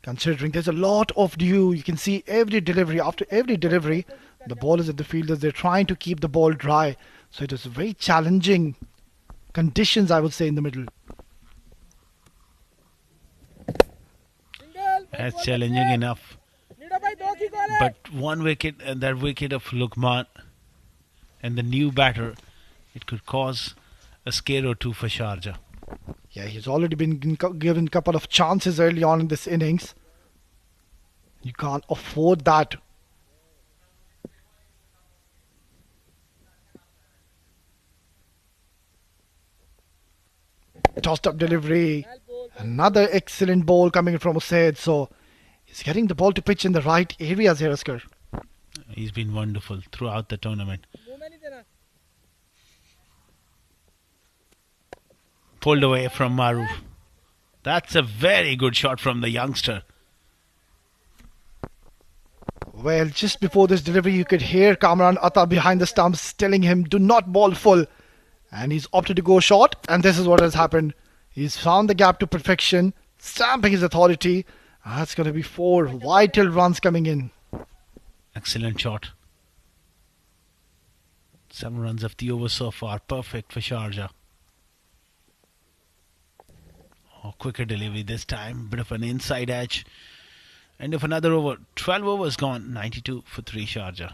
Considering there's a lot of dew, you can see every delivery, after every delivery, the ballers and the fielders, they're trying to keep the ball dry. So it is very challenging conditions, I would say, in the middle. That's challenging enough. But 1 wicket, and that wicket of Lukman and the new batter, it could cause a scare or two for Sharjah. Yeah, he's already been given a couple of chances early on in this innings. You can't afford that. Tossed up delivery. Another excellent ball coming in from Usaid. So he's getting the ball to pitch in the right areas here, Asghar. He's been wonderful throughout the tournament. Pulled away from Maruf. That's a very good shot from the youngster. Well, just before this delivery, you could hear Kamran Atta behind the stumps telling him, do not ball full. And he's opted to go short, and this is what has happened. He's found the gap to perfection, stamping his authority. That's going to be 4 vital runs coming in. Excellent shot. 7 runs of the over so far. Perfect for Sharjah. Oh, quicker delivery this time. Bit of an inside edge. End of another over. 12 overs gone. 92 for 3 Sharjah.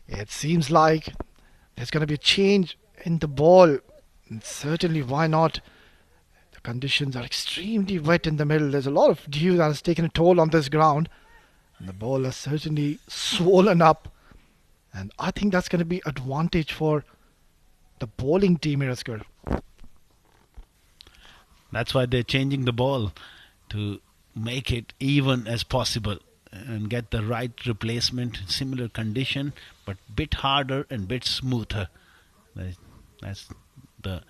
It seems like there's going to be a change in the ball. And certainly, why not? The conditions are extremely wet in the middle. There's a lot of dew that has taken a toll on this ground. And the ball has certainly swollen up. And I think that's going to be advantage for the bowling team here, Askar. That's why they're changing the ball to make it even as possible and get the right replacement, similar condition, but bit harder and bit smoother. That's the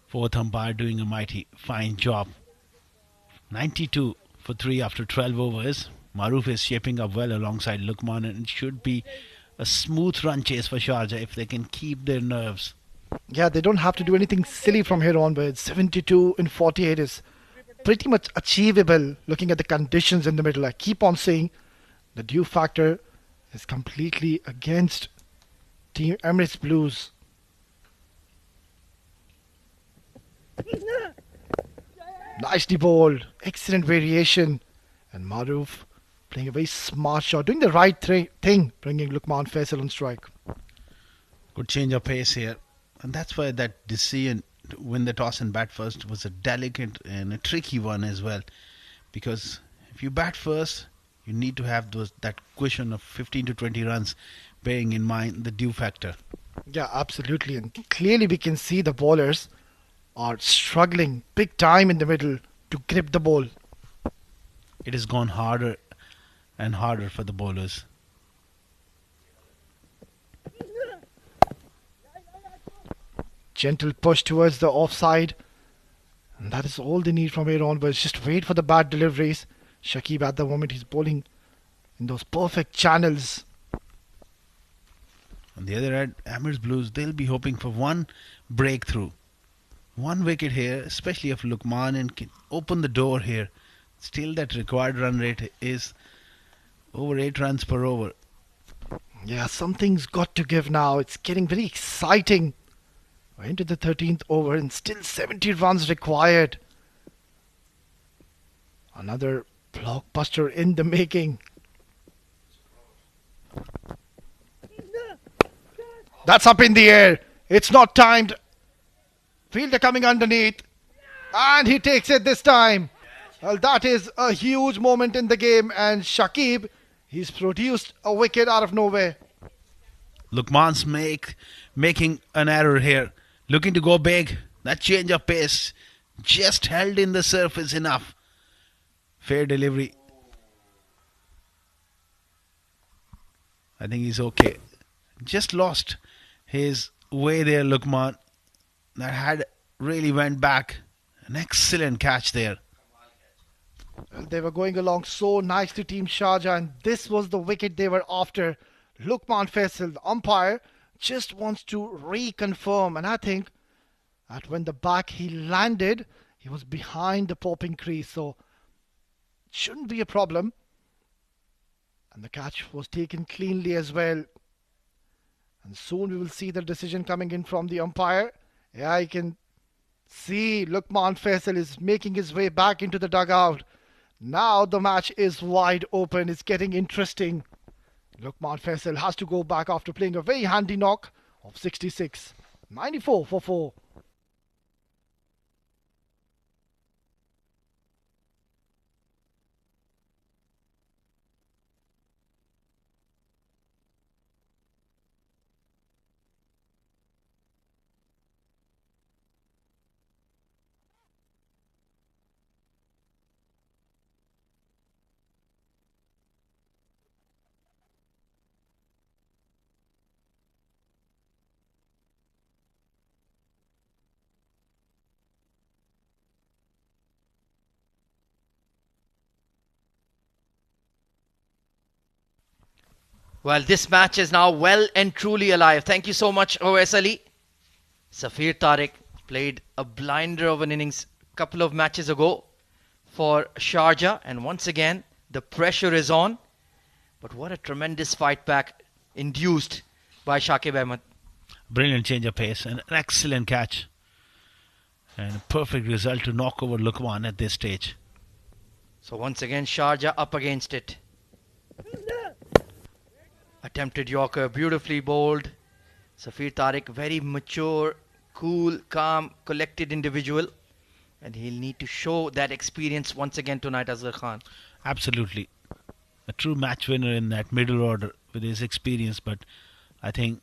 fourth umpire doing a mighty fine job. 92 for 3 after 12 overs. Maruf is shaping up well alongside Lukman, and it should be a smooth run chase for Sharjah if they can keep their nerves. Yeah, they don't have to do anything silly from here onwards. 72 in 48 is pretty much achievable looking at the conditions in the middle. I keep on saying the dew factor is completely against Team Emirates Blues. Nicely bowled, excellent variation, and Maruf playing a very smart shot, doing the right thing, bringing Lukman Faisal on strike. Good change of pace here. And that's why that decision to win the toss and bat first was a delicate and a tricky one as well. Because if you bat first, you need to have that cushion of 15 to 20 runs, bearing in mind the dew factor. Yeah, absolutely. And clearly we can see the bowlers are struggling big time in the middle to grip the ball. It has gone harder and harder for the bowlers. Gentle push towards the offside. And that is all they need from here onwards. Just wait for the bad deliveries. Shakib at the moment, he's bowling in those perfect channels. On the other hand, Emirates Blues, they'll be hoping for one breakthrough. One wicket here, especially if Lukman and can open the door here. Still that required run rate is over 8 runs per over. Yeah, something's got to give now. It's getting very exciting. We're into the 13th over and still 70 runs required. Another blockbuster in the making. That's up in the air. It's not timed. Fielder coming underneath. And he takes it this time. Well, that is a huge moment in the game. And Shakib, he's produced a wicket out of nowhere. Lukman's making an error here. Looking to go big. That change of pace just held in the surface enough. Fair delivery. I think he's okay. Just lost his way there, Lukman. That had really went back. An excellent catch there. They were going along so nicely, Team Sharjah, and this was the wicket they were after. Lukman Faisal, the umpire, just wants to reconfirm, and I think that when the back he landed, he was behind the popping crease, so it shouldn't be a problem. And the catch was taken cleanly as well. And soon we will see the decision coming in from the umpire. Yeah, I can see Lukman Faisal is making his way back into the dugout. Now the match is wide open. It's getting interesting. Lukman Faisal has to go back after playing a very handy knock of 66. 94 for 4. Well, this match is now well and truly alive. Thank you so much, OS Ali. Safir Tariq played a blinder of an innings a couple of matches ago for Sharjah, and once again the pressure is on. But what a tremendous fight back induced by Shakib Ahmed. Brilliant change of pace and an excellent catch. And a perfect result to knock over Lukman at this stage. So once again Sharjah up against it. A Attempted Yorker, beautifully bowled. Safir Tariq, very mature, cool, calm, collected individual. And he'll need to show that experience once again tonight, Azhar Khan. Absolutely. A true match winner in that middle order with his experience, but I think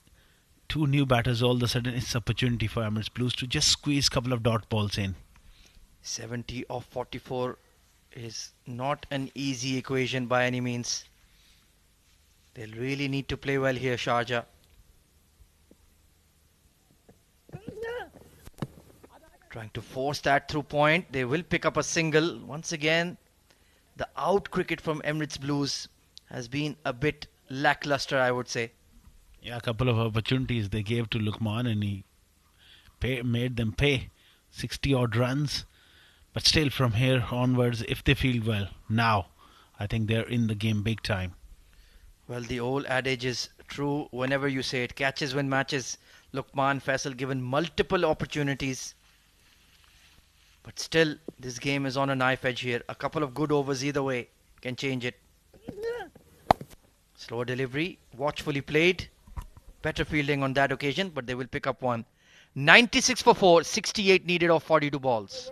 two new batters, all of a sudden it's opportunity for Emirates Blues to just squeeze a couple of dot balls in. 70 of 44 is not an easy equation by any means. They'll really need to play well here, Sharjah. Trying to force that through point. They will pick up a single. Once again, the out cricket from Emirates Blues has been a bit lackluster, I would say. Yeah, a couple of opportunities they gave to Lukman and he made them pay 60 odd runs. But still, from here onwards, if they field well now, I think they're in the game big time. Well, the old adage is true whenever you say it. Catches win matches. Lukman Faisal given multiple opportunities. But still, this game is on a knife edge here. A couple of good overs either way can change it. Slow delivery, watchfully played. Better fielding on that occasion, but they will pick up one. 96 for 4, 68 needed of 42 balls.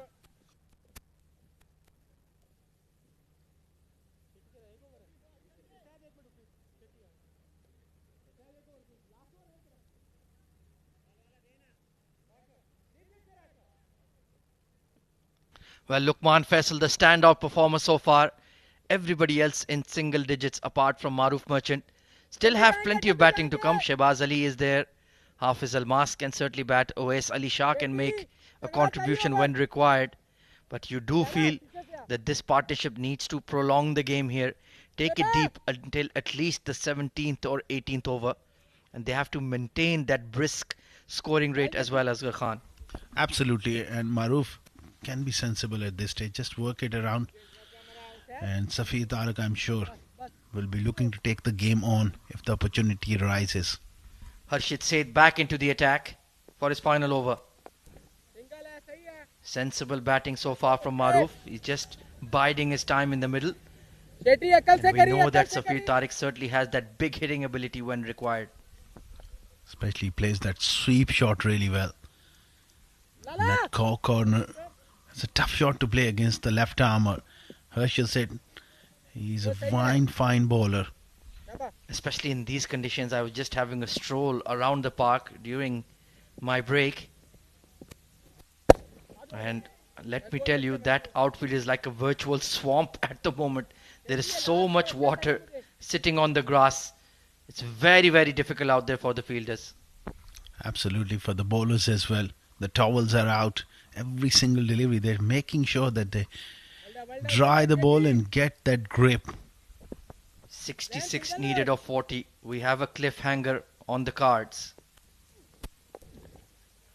Well, Lukman Faisal, the standout performer so far. Everybody else in single digits apart from Maruf Merchant. Still have plenty of batting to come. Shehbaz Ali is there. Hafiz Almas can certainly bat. Oais Ali Shah can make a contribution when required. But you do feel that this partnership needs to prolong the game here. Take it deep until at least the 17th or 18th over. And they have to maintain that brisk scoring rate as well as Khan. Absolutely, and Maruf can be sensible at this stage. Just work it around. And Safir Tariq, I'm sure, will be looking to take the game on if the opportunity arises. Harshit Seth back into the attack for his final over. Sensible batting so far from Maruf. He's just biding his time in the middle. And we know that Safir Tariq certainly has that big hitting ability when required. Especially plays that sweep shot really well. And that corner. It's a tough shot to play against the left armer. Herschel said he's a fine bowler. Especially in these conditions, I was just having a stroll around the park during my break. And let me tell you, that outfield is like a virtual swamp at the moment. There is so much water sitting on the grass. It's very, very difficult out there for the fielders. Absolutely, for the bowlers as well. The towels are out. Every single delivery, they're making sure that they dry the ball and get that grip. 66 needed of 40. We have a cliffhanger on the cards.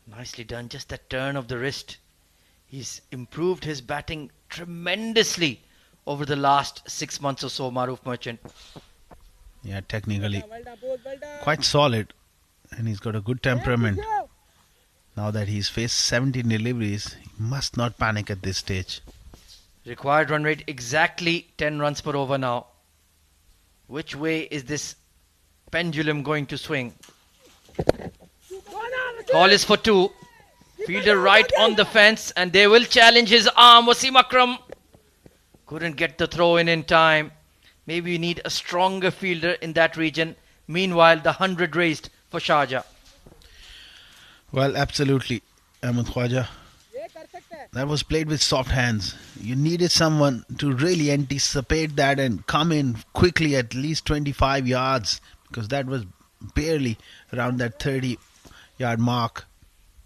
Nicely done. Just that turn of the wrist. He's improved his batting tremendously over the last 6 months or so, Maruf Merchant. Yeah, technically quite solid. And he's got a good temperament. Now that he's faced 17 deliveries, he must not panic at this stage. Required run rate exactly 10 runs per over now. Which way is this pendulum going to swing? Call is for 2. Fielder right on the fence and they will challenge his arm. Wasim Akram couldn't get the throw in time. Maybe you need a stronger fielder in that region. Meanwhile, the 100 raised for Sharjah. Well, absolutely, Ahmed Khwaja. That was played with soft hands. You needed someone to really anticipate that and come in quickly at least 25 yards because that was barely around that 30-yard mark.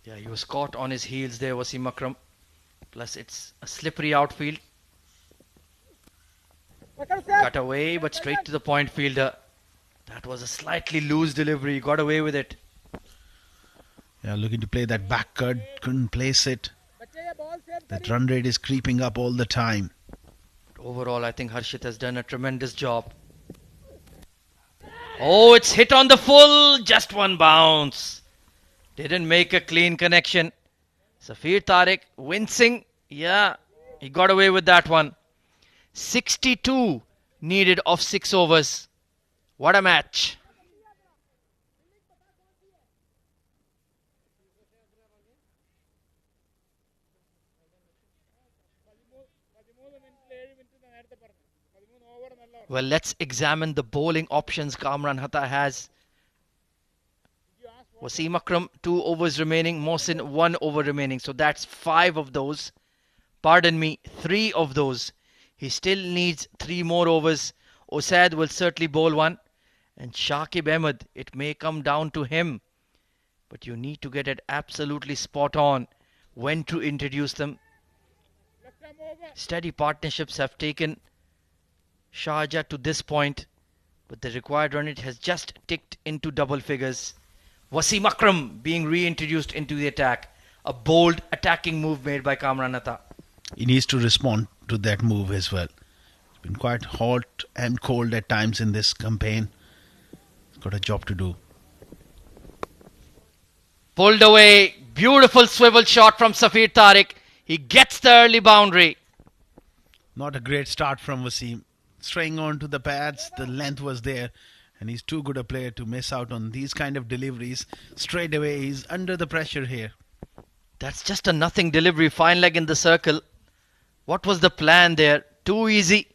Yeah, he was caught on his heels there, Wasim Akram. Plus, it's a slippery outfield. Cut away, but straight to the point fielder. That was a slightly loose delivery. Got away with it. Yeah, looking to play that back cut. Couldn't place it. That run rate is creeping up all the time. Overall, I think Harshit has done a tremendous job. Oh, it's hit on the full. Just one bounce. Didn't make a clean connection. Safir Tariq wincing. Yeah, he got away with that one. 62 needed of 6 overs. What a match. Well, let's examine the bowling options Kamran Hatta has. Wasim Akram, 2 overs remaining. Mohsin, 1 over remaining. So that's 5 of those. Pardon me, 3 of those. He still needs 3 more overs. Usaid will certainly bowl one. And Shakib Ahmed, it may come down to him. But you need to get it absolutely spot on when to introduce them. Steady partnerships have taken Sharjah to this point, but the required run rate has just ticked into double figures. Wasim Akram being reintroduced into the attack. A bold attacking move made by Kamran Atta. He needs to respond to that move as well. It's been quite hot and cold at times in this campaign. He's got a job to do. Pulled away. Beautiful swivel shot from Safir Tariq. He gets the early boundary. Not a great start from Wasim. Straying on to the pads, the length was there, and he's too good a player to miss out on these kind of deliveries. Straight away, he's under the pressure here. That's just a nothing delivery. Fine leg in the circle. What was the plan there? Too easy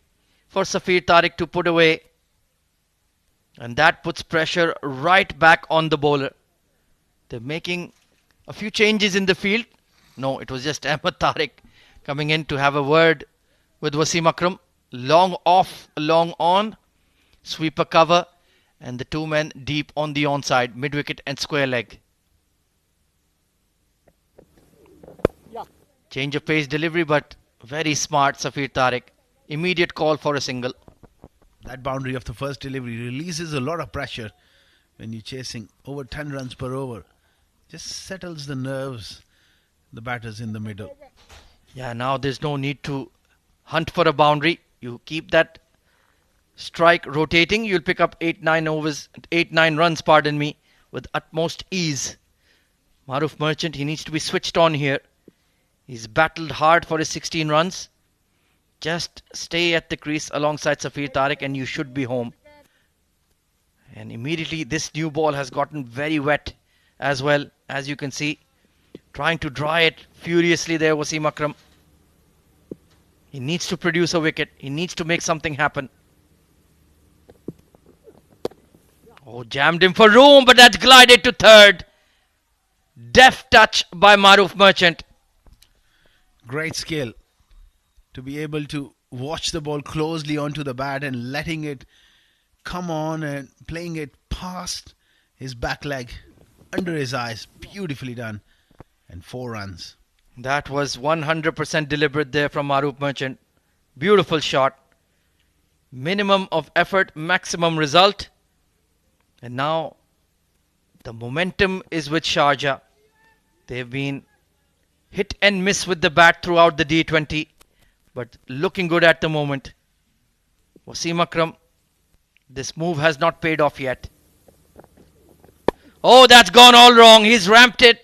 for Safir Tariq to put away. And that puts pressure right back on the bowler. They're making a few changes in the field. No, it was just Ahmed Tariq coming in to have a word with Wasim Akram. Long off, long on. Sweeper cover. And the 2 men deep on the onside. Mid-wicket and square leg. Change of pace delivery, but very smart Safir Tariq. Immediate call for a single. That boundary of the first delivery releases a lot of pressure when you're chasing over 10 runs per over. Just settles the nerves, the batters in the middle. Yeah, now there's no need to hunt for a boundary. You keep that strike rotating, you'll pick up 8-9 runs, pardon me, with utmost ease. Maruf Merchant, he needs to be switched on here. He's battled hard for his 16 runs. Just stay at the crease alongside Safir Tariq and you should be home. And immediately this new ball has gotten very wet as well, as you can see. Trying to dry it furiously there, Wasim Akram. He needs to produce a wicket. He needs to make something happen. Oh, jammed him for room, but that glided to third. Deft touch by Maruf Merchant. Great skill to be able to watch the ball closely onto the bat and letting it come on and playing it past his back leg under his eyes. Beautifully done. And 4 runs. That was 100% deliberate there from Maruf Merchant. Beautiful shot. Minimum of effort, maximum result. And now the momentum is with Sharjah. They've been hit and miss with the bat throughout the D20. But looking good at the moment. Wasim Akram, this move has not paid off yet. Oh, that's gone all wrong. He's ramped it.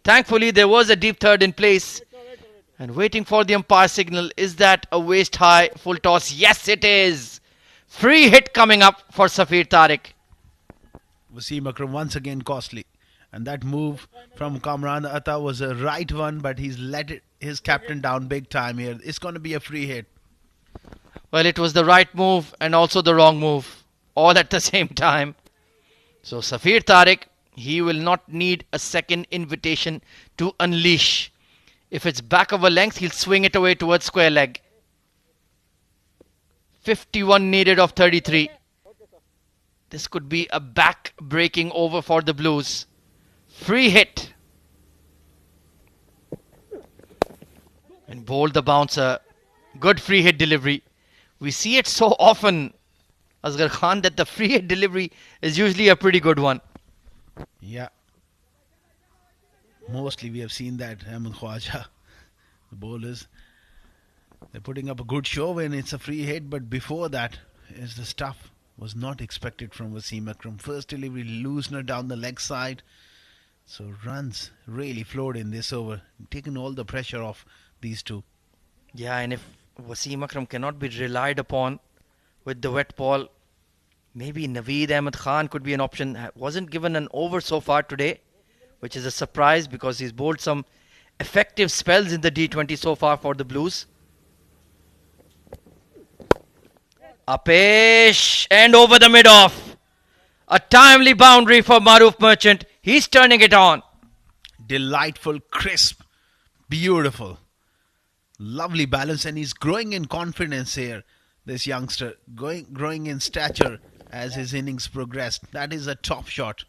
Thankfully, there was a deep third in place. And waiting for the umpire signal. Is that a waist high full toss? Yes, it is. Free hit coming up for Safir Tariq. Wasim Akram once again costly. And that move from Kamran Atta was a right one, but he's let his captain down big time here. It's going to be a free hit. Well, it was the right move and also the wrong move. All at the same time. So Safir Tariq, he will not need a second invitation to unleash. If it's back of a length, he'll swing it away towards square leg. 51 needed of 33. This could be a back-breaking over for the Blues. Free hit. And bowled the bouncer. Good free hit delivery. We see it so often, Asghar Khan, that the free hit delivery is usually a pretty good one. Yeah. Mostly we have seen that, Ahmed Khwaja. The bowlers, they're putting up a good show when it's a free hit, but before that is the stuff was not expected from Wasim Akram. First delivery, loosener down the leg side. So runs really flowed in this over, taking all the pressure off these two. Yeah, and if Wasim Akram cannot be relied upon with the wet ball, maybe Naveed Ahmed Khan could be an option. Wasn't given an over so far today, which is a surprise because he's bowled some effective spells in the D20 so far for the Blues. A pace and over the mid-off. A timely boundary for Maruf Merchant. He's turning it on. Delightful, crisp, beautiful. Lovely balance, and he's growing in confidence here. This youngster growing in stature as his innings progressed. That is a top shot.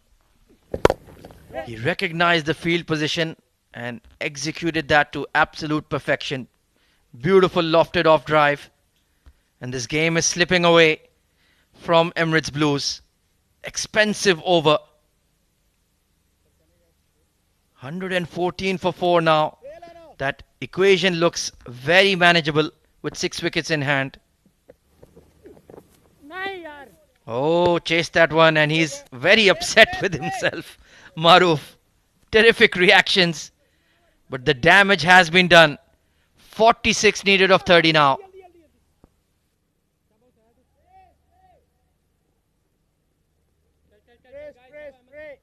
He recognized the field position and executed that to absolute perfection. Beautiful lofted off drive. And this game is slipping away from Emirates Blues. Expensive over. 114 for 4 now. That equation looks very manageable with 6 wickets in hand. Oh, chased that one, and he's very upset with himself. Maruf. Terrific reactions. But the damage has been done. 46 needed of 30 now. Press, press.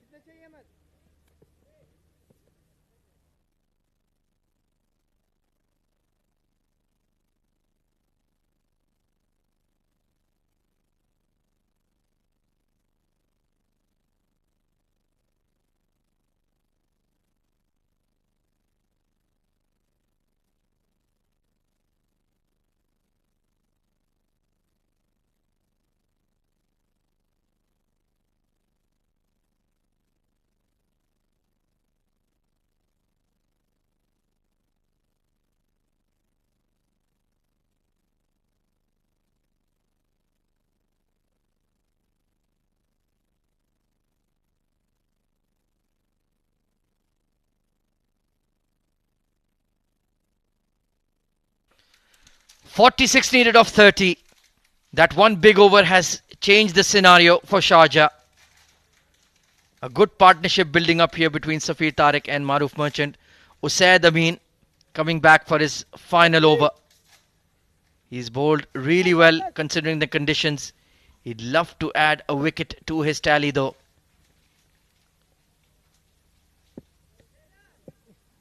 46 needed of 30. That one big over has changed the scenario for Sharjah. A good partnership building up here between Safir Tariq and Maruf Merchant. Usaid Amin coming back for his final over. He's bowled really well considering the conditions. He'd love to add a wicket to his tally though.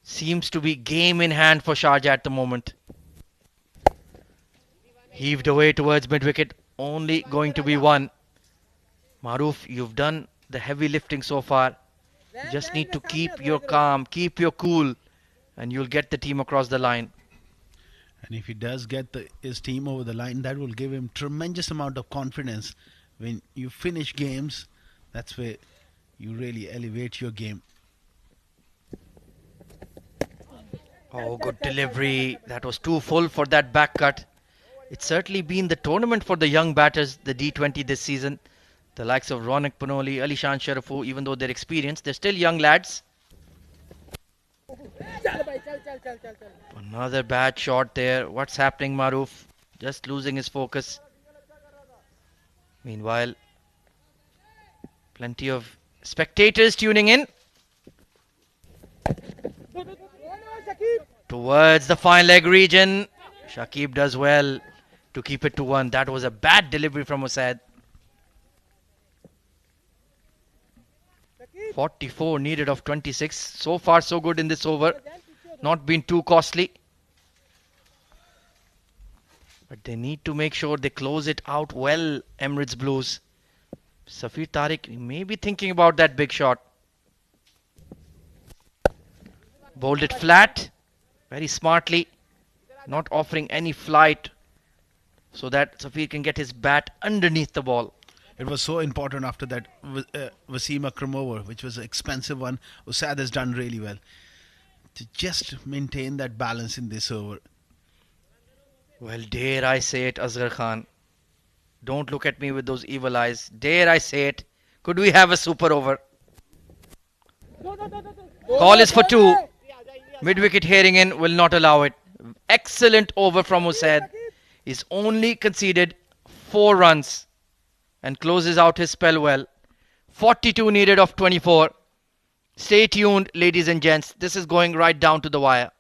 Seems to be game in hand for Sharjah at the moment. Heaved away towards mid-wicket. Only going to be one. Maruf, you've done the heavy lifting so far. You just need to keep your calm, keep your cool, and you'll get the team across the line. And if he does get his team over the line, that will give him tremendous amount of confidence. When you finish games, that's where you really elevate your game. Oh, good delivery. That was too full for that back cut. It's certainly been the tournament for the young batters, the D20 this season. The likes of Ronak Panoli, Alishan Sharafu, even though they're experienced, they're still young lads. Another bad shot there. What's happening, Maruf? Just losing his focus. Meanwhile, plenty of spectators tuning in. Towards the fine leg region. Shakib does well to keep it to 1. That was a bad delivery from Usaid. 44 needed of 26. So far so good in this over. Not been too costly. But they need to make sure they close it out well, Emirates Blues. Safir Tariq may be thinking about that big shot. Bowled it flat. Very smartly. Not offering any flight so that Safir can get his bat underneath the ball. It was so important after that Wasim Akram over, which was an expensive one. Usaid has done really well to just maintain that balance in this over. Well, dare I say it, Asghar Khan. Don't look at me with those evil eyes. Dare I say it. Could we have a super over? Call is for 2. Mid-wicket hearing in will not allow it. Excellent over from Usaid. He's only conceded 4 runs and closes out his spell well. 42 needed of 24. Stay tuned, ladies and gents. This is going right down to the wire.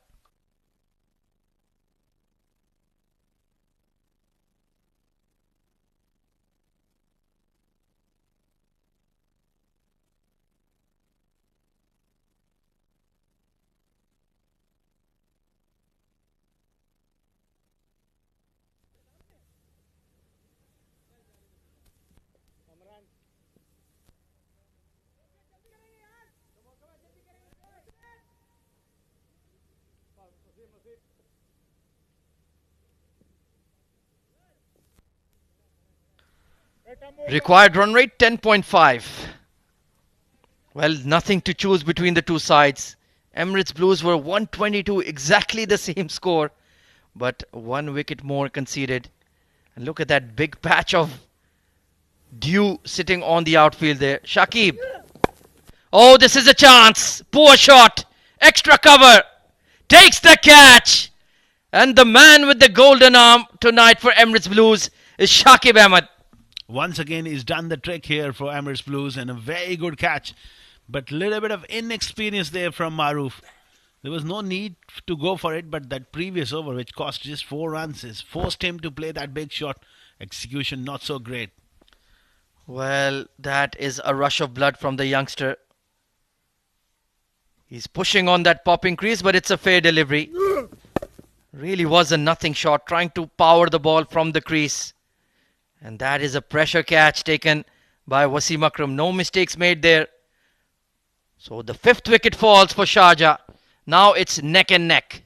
Required run rate 10.5. Well, nothing to choose between the two sides. Emirates Blues were 122, exactly the same score, but 1 wicket more conceded. And look at that big patch of dew sitting on the outfield there. Shakib. Oh, this is a chance. Poor shot. Extra cover. Takes the catch. And the man with the golden arm tonight for Emirates Blues is Shakib Ahmed. Once again, he's done the trick here for Emirates Blues and a very good catch. But little bit of inexperience there from Maroof. There was no need to go for it, but that previous over, which cost just 4 runs, is forced him to play that big shot. Execution not so great. Well, that is a rush of blood from the youngster. He's pushing on that popping crease, but it's a fair delivery. Really was a nothing shot, trying to power the ball from the crease. And that is a pressure catch taken by Wasim Akram. No mistakes made there. So the 5th wicket falls for Sharjah. Now it's neck and neck.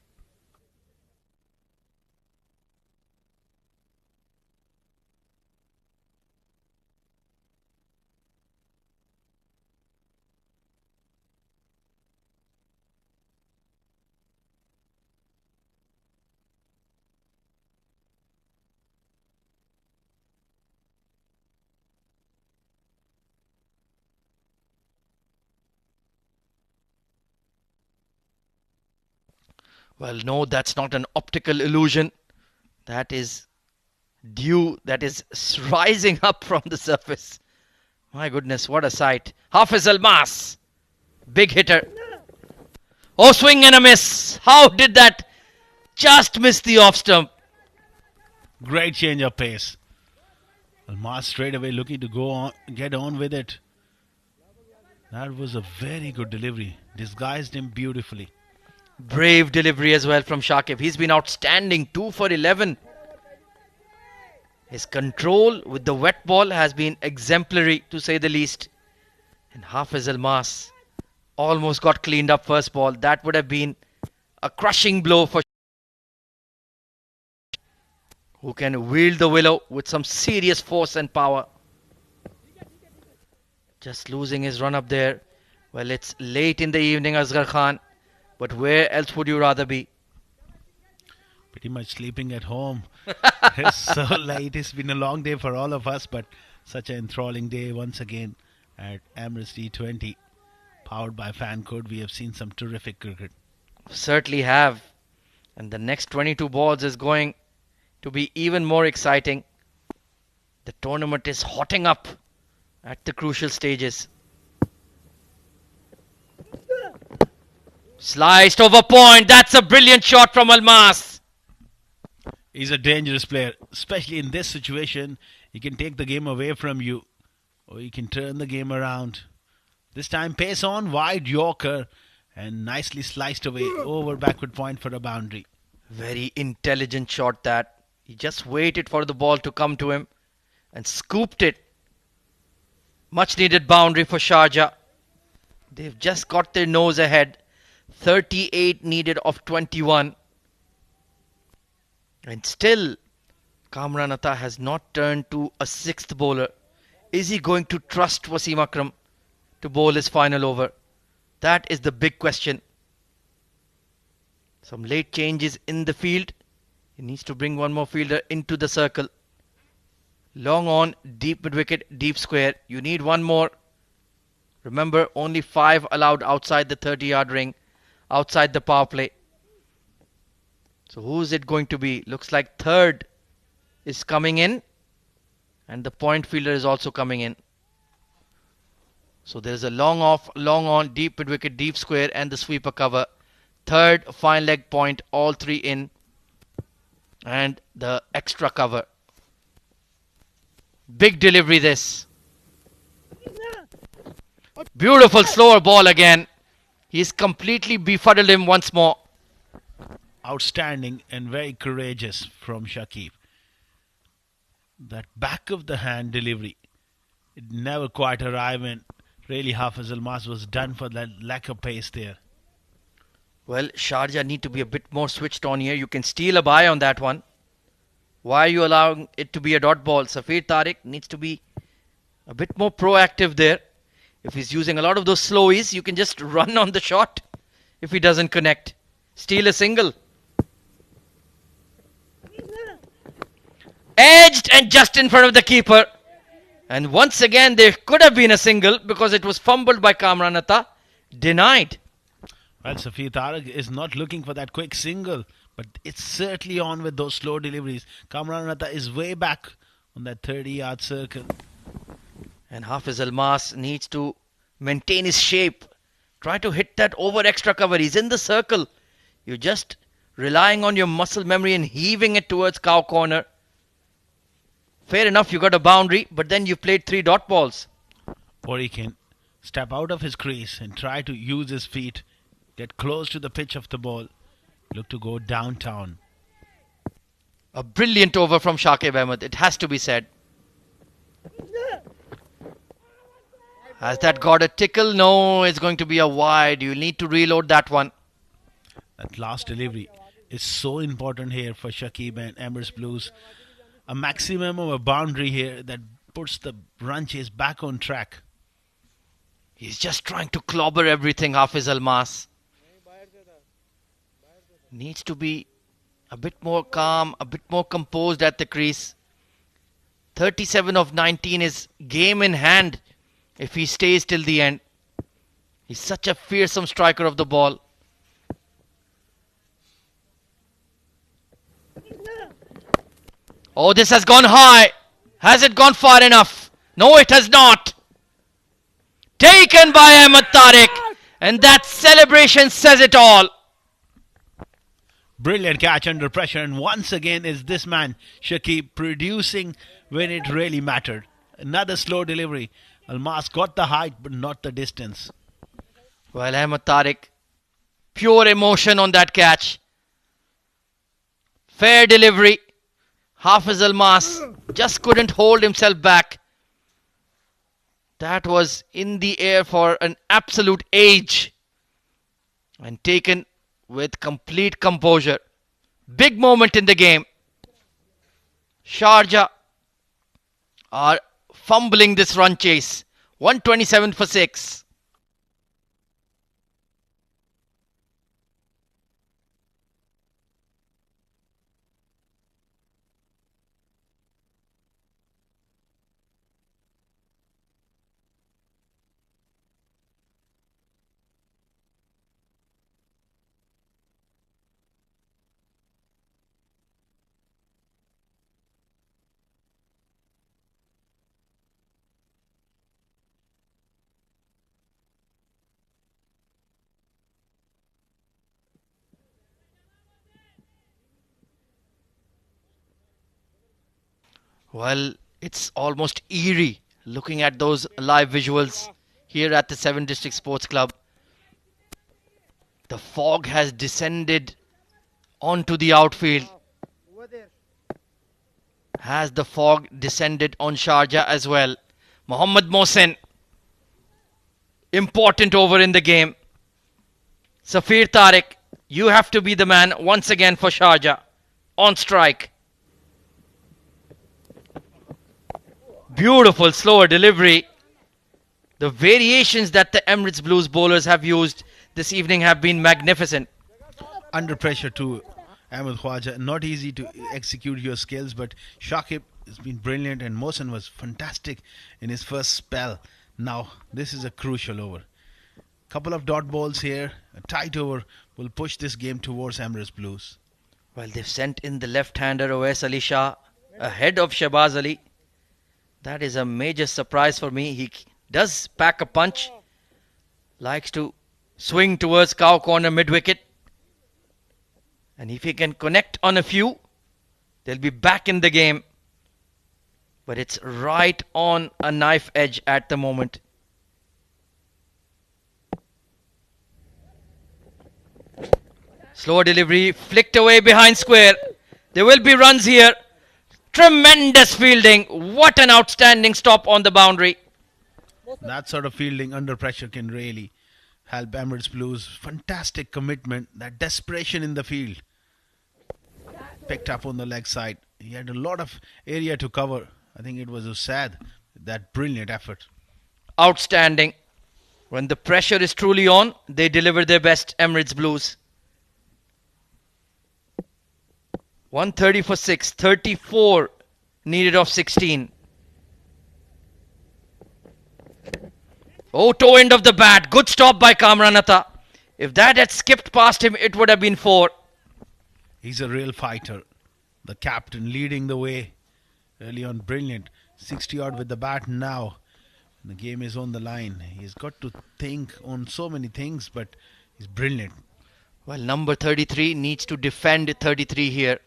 Well, no, that's not an optical illusion. That is dew that is rising up from the surface. My goodness, what a sight. Hafiz Almas. Big hitter. Oh, swing and a miss. How did that just miss the off stump? Great change of pace. Almas straight away looking to go on, get on with it. That was a very good delivery. Disguised him beautifully. Brave delivery as well from Shakib. He's been outstanding. 2 for 11. His control with the wet ball has been exemplary, to say the least. And Hafiz Almas almost got cleaned up first ball. That would have been a crushing blow for who can wield the willow with some serious force and power. Just losing his run up there. Well, it's late in the evening, Asghar Khan. But where else would you rather be? Pretty much sleeping at home. It's so late. It's been a long day for all of us, but such an enthralling day once again at Emirates D20. Powered by Fancode, we have seen some terrific cricket. Certainly have. And the next 22 balls is going to be even more exciting. The tournament is hotting up at the crucial stages. Sliced over point. That's a brilliant shot from Almas. He's a dangerous player, especially in this situation. He can take the game away from you, or he can turn the game around. This time, pace on, wide Yorker, and nicely sliced away over backward point for a boundary. Very intelligent shot that. He just waited for the ball to come to him and scooped it. Much needed boundary for Sharjah. They've just got their nose ahead. 38 needed of 21. And still, Kamran Atta has not turned to a 6th bowler. Is he going to trust Wasim Akram to bowl his final over? That is the big question. Some late changes in the field. He needs to bring one more fielder into the circle. Long on, deep mid-wicket, deep square. You need one more. Remember, only 5 allowed outside the 30-yard ring, outside the power play. So who is it going to be? Looks like 3rd is coming in. And the point fielder is also coming in. So there's a long off, long on, deep mid-wicket, deep square and the sweeper cover. 3rd, fine leg point, all 3 in. And the extra cover. Big delivery this. Beautiful slower ball again. He's completely befuddled him once more. Outstanding and very courageous from Shakib. That back of the hand delivery, it never quite arrived, and really Hafiz Almas was done for that lack of pace there. Well, Sharjah need to be a bit more switched on here. You can steal a bye on that one. Why are you allowing it to be a dot ball? Safir Tariq needs to be A bit more proactive there. If he's using a lot of those slowies, you can just run on the shot if he doesn't connect. Steal a single. Edged and just in front of the keeper. And once again, there could have been a single because it was fumbled by Kamranata. Denied. Well, Safir Tariq is not looking for that quick single, but it's certainly on with those slow deliveries. Kamran Ratta is way back on that 30-yard circle. And Hafiz Almas needs to maintain his shape. Try to hit that over extra cover. He's in the circle. You're just relying on your muscle memory and heaving it towards cow corner. Fair enough, you got a boundary, but then you played 3 dot balls. Or he can step out of his crease and try to use his feet, get close to the pitch of the ball, look to go downtown. A brilliant over from Shakib Ahmed, it has to be said. Has that got a tickle? No, it's going to be a wide. You'll need to reload that one. That last delivery is so important here for Shakib and Emirates Blues. A maximum of a boundary here that puts the run chase back on track. He's just trying to clobber everything, Hafiz Almas. Needs to be a bit more calm, a bit more composed at the crease. 37 of 19 is game in hand if he stays till the end. He's such a fearsome striker of the ball. Oh, this has gone high. Has it gone far enough? No, it has not. Taken by Ahmed Tariq. And that celebration says it all. Brilliant catch under pressure, and once again is this man, Shakib, producing when it really mattered. Another slow delivery. Almas got the height but not the distance. Well, Ahmed Tariq, pure emotion on that catch. Fair delivery. Hafiz Almas just couldn't hold himself back. That was in the air for an absolute age. And taken with complete composure. Big moment in the game. Sharjah are fumbling this run chase. 127 for 6. Well, it's almost eerie looking at those live visuals here at the 7 District Sports Club. The fog has descended onto the outfield. Has the fog descended on Sharjah as well? Mohammad Mohsen, important over in the game. Safir Tariq, you have to be the man once again for Sharjah. On strike. Beautiful slower delivery. The variations that the Emirates Blues bowlers have used this evening have been magnificent. Under pressure too, Ahmed Khwaja. Not easy to execute your skills, but Shakib has been brilliant and Mohsen was fantastic in his first spell. Now, this is a crucial over. Couple of dot balls here, a tight over will push this game towards Emirates Blues. Well, they've sent in the left-hander Owais Ali Shah ahead of Shahbaz Ali. That is a major surprise for me. He does pack a punch. Likes to swing towards cow corner mid-wicket. And if he can connect on a few, they'll be back in the game. But it's right on a knife edge at the moment. Slow delivery, flicked away behind square. There will be runs here. Tremendous fielding. What an outstanding stop on the boundary. That sort of fielding under pressure can really help Emirates Blues. Fantastic commitment, that desperation in the field. Picked up on the leg side. He had a lot of area to cover. I think it was Usaid that brilliant effort. Outstanding. When the pressure is truly on, they deliver their best, Emirates Blues. 130 for 6, 34 needed of 16. Oh, toe end of the bat. Good stop by Kamranatha. If that had skipped past him, it would have been 4. He's a real fighter. The captain leading the way early on. Brilliant. 60 odd with the bat now. The game is on the line. He's got to think on so many things, but he's brilliant. Well, number 33 needs to defend 33 here.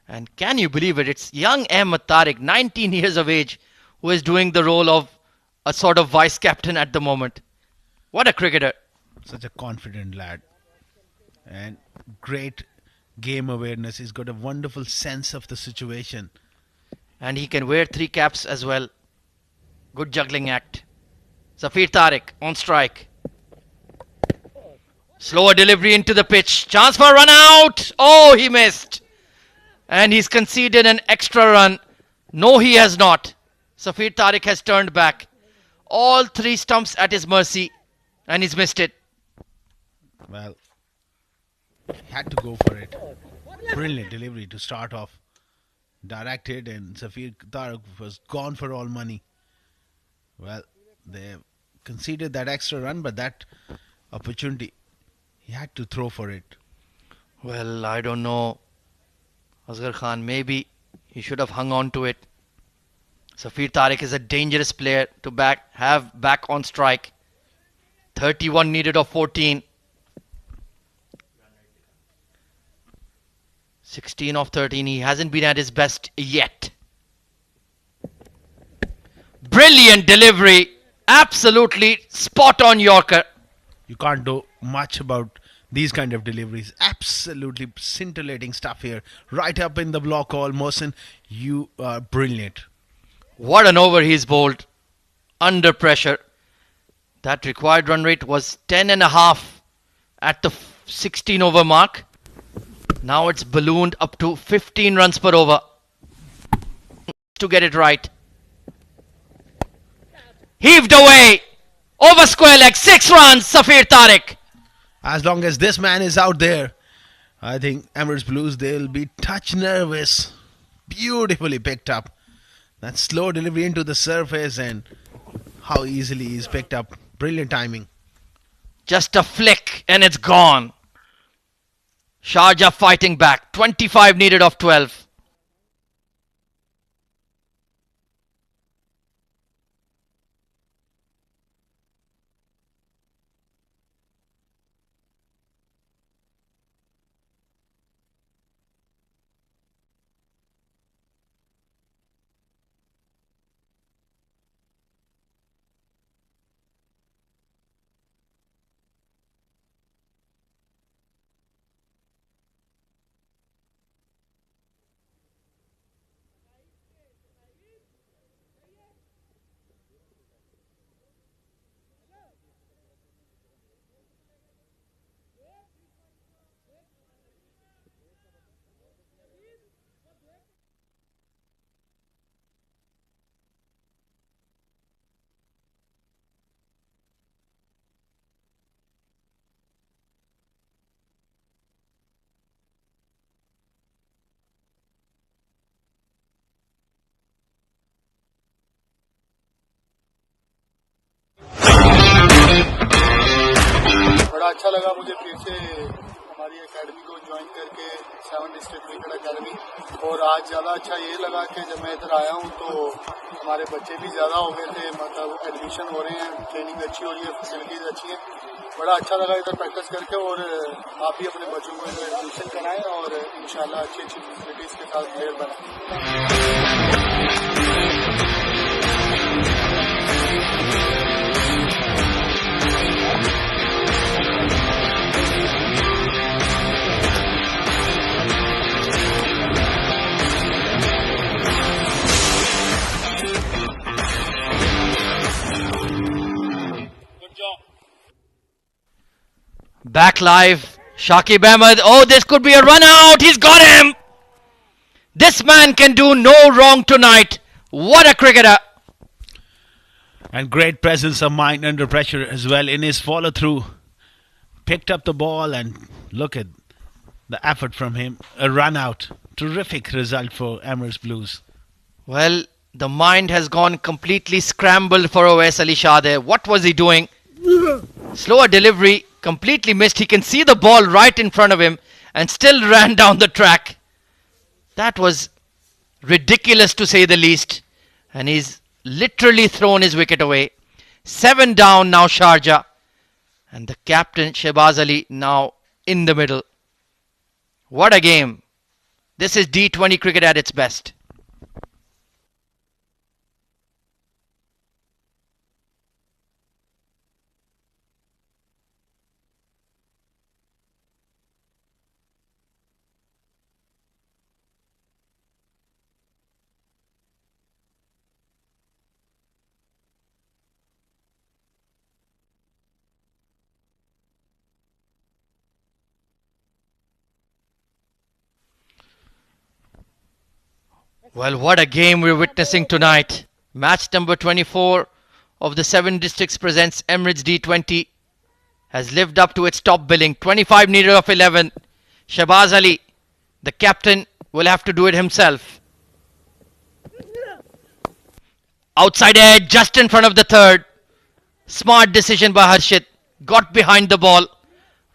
And can you believe it? It's young Ahmed Tariq, 19 years of age, who is doing the role of a sort of vice captain at the moment. What a cricketer. Such a confident lad. And great game awareness. He's got a wonderful sense of the situation. And he can wear 3 caps as well. Good juggling act. Zafir Tariq on strike. Slower delivery into the pitch. Chance for a run out. Oh, he missed. And he's conceded an extra run. No, he has not. Zafir Tariq has turned back. All 3 stumps at his mercy. And he's missed it. Well, he had to go for it. Brilliant delivery to start off. Directed, and Zafir Tariq was gone for all money. Well, they conceded that extra run, but that opportunity, he had to throw for it. Well, I don't know. Asghar Khan, maybe he should have hung on to it. Zafir Tariq is a dangerous player to have back on strike. 31 needed of 14. 16 of 13. He hasn't been at his best yet. Brilliant delivery. Absolutely spot on Yorker. You can't do much about these kind of deliveries. Absolutely scintillating stuff here. Right up in the block hole. Mohsin, you are brilliant. What an over he's bowled. Under pressure. That required run rate was 10.5 at the 16 over mark. Now it's ballooned up to 15 runs per over. To get it right. Heaved away. Over square leg. 6 runs. Zafir Tariq. As long as this man is out there, I think Emirates Blues, they'll be touch nervous. Beautifully picked up. That slow delivery into the surface, and how easily he's picked up. Brilliant timing. Just a flick and it's gone. Sharjah fighting back. 25 needed of 12. बड़ा अच्छा लगा मुझे फिर से हमारी academy को join करके 7 district cricket academy. और आज ज़्यादा अच्छा ये लगा कि जब मैं इधर आया हूँ तो हमारे बच्चे भी ज़्यादा हो गए थे, मतलब एडमिशन हो रहे हैं, ट्रेनिंग अच्छी हो रही है, फैसिलिटीज़ अच्छी हैं। बड़ा अच्छा लगा इधर प्रैक्टिस करके। और आप भी अपने बच्चों को इधर एडमिशन कराएं और इंशाल्लाह अच्छी अच्छी फैसिलिटीज़ के साथ प्लेयर बनाएं। Back live. Shakib Ahmed. Oh, this could be a run out. He's got him. This man can do no wrong tonight. What a cricketer. And great presence of mind under pressure as well in his follow through. Picked up the ball and look at the effort from him. A run out. Terrific result for Emirates Blues. Well, the mind has gone completely scrambled for Owais Ali Shah there. What was he doing? Slower delivery, completely missed. He can see the ball right in front of him and still ran down the track. That was ridiculous to say the least. And he's literally thrown his wicket away. 7 down now Sharjah. And the captain Shehbaz Ali now in the middle. What a game. This is D20 cricket at its best. Well, what a game we're witnessing tonight. Match number 24 of the 7 Districts presents Emirates D20 has lived up to its top billing. 25 needed of 11. Shehbaz Ali, the captain, will have to do it himself. Outside edge, just in front of the third. Smart decision by Harshit. Got behind the ball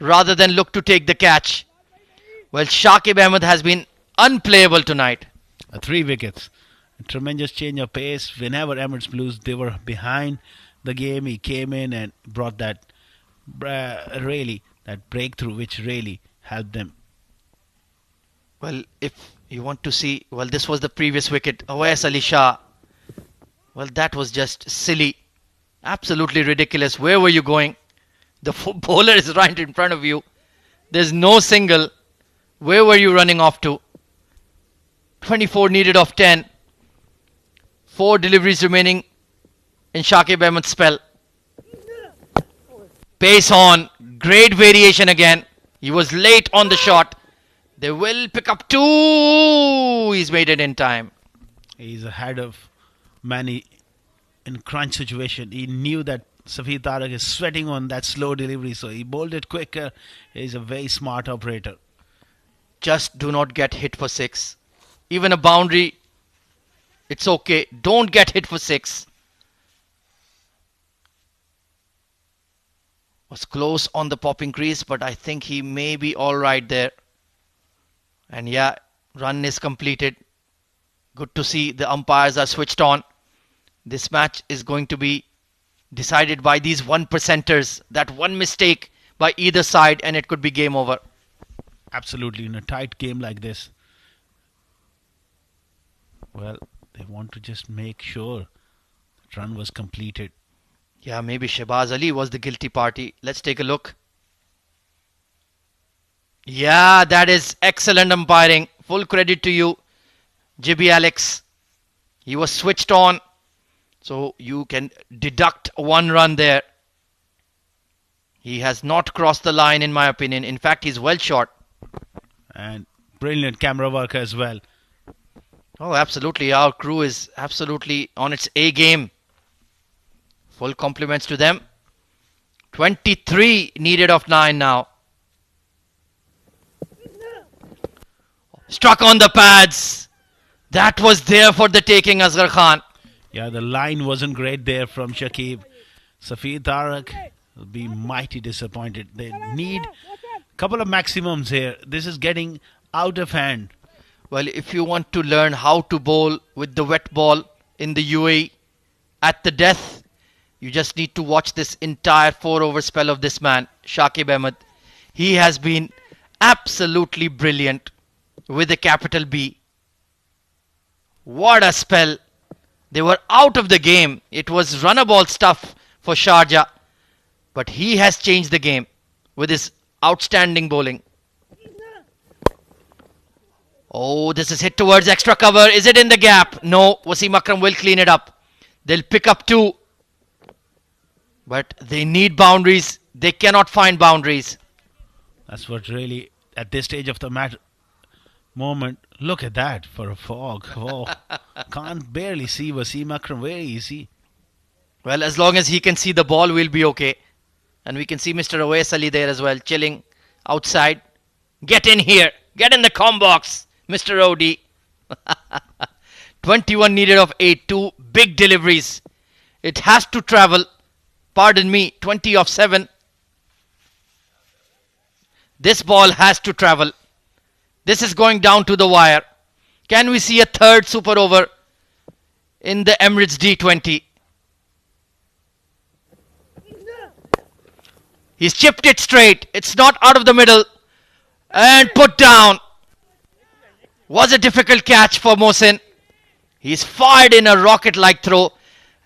rather than look to take the catch. Well, Shakib Ahmed has been unplayable tonight. 3 wickets. A tremendous change of pace. Whenever Emirates Blues they were behind the game, he came in and brought that that breakthrough which really helped them. Well, if you want to see, well, this was the previous wicket. Owais Ali Shah. Well, that was just silly. Absolutely ridiculous. Where were you going? The bowler is right in front of you. There's no single. Where were you running off to? 24 needed of 10. 4 deliveries remaining in Shakib Ahmed's spell. Pace on. Great variation again. He was late on the shot. They will pick up 2. He's made it in time. He's ahead of Mani in crunch situation. He knew that Safid Tarak is sweating on that slow delivery, so he bowled it quicker. He's a very smart operator. Just do not get hit for 6. Even a boundary, it's okay. Don't get hit for 6. Was close on the popping crease, but I think he may be alright there. And yeah, run is completed. Good to see the umpires are switched on. This match is going to be decided by these 1%ers. That one mistake by either side and it could be game over. Absolutely, in a tight game like this. Well, they want to just make sure the run was completed. Yeah, maybe Shehbaz Ali was the guilty party. Let's take a look. Yeah, that is excellent umpiring. Full credit to you, Jibby Alex. He was switched on. So you can deduct 1 run there. He has not crossed the line in my opinion. In fact, he's well short. And brilliant camera work as well. Oh, absolutely. Our crew is absolutely on its A game. Full compliments to them. 23 needed of 9 now. Struck on the pads. That was there for the taking, Asghar Khan. Yeah, the line wasn't great there from Shakib. Safid Tarak will be mighty disappointed. They need a couple of maximums here. This is getting out of hand. Well, if you want to learn how to bowl with the wet ball in the UAE at the death, you just need to watch this entire 4-over spell of this man, Shakib Ahmed. He has been absolutely brilliant with a capital B. What a spell. They were out of the game. It was runnable stuff for Sharjah. But he has changed the game with his outstanding bowling. Oh, this is hit towards extra cover. Is it in the gap? No, Wasim Akram will clean it up. They'll pick up 2. But they need boundaries. They cannot find boundaries. That's what really, at this stage of the moment, look at that for a fog. Oh, can't barely see Wasim Akram. Where is he? Well, as long as he can see the ball, we'll be okay. And we can see Mr. Awais Ali there as well, chilling outside. Get in here. Get in the com box, Mr. OD. 21 needed of 8. 2 big deliveries. It has to travel. Pardon me, 20 of 7. This ball has to travel. This is going down to the wire. Can we see a third super over in the Emirates D20? He's chipped it straight. It's not out of the middle. And put down. Was a difficult catch for Mohsin. He's fired in a rocket-like throw.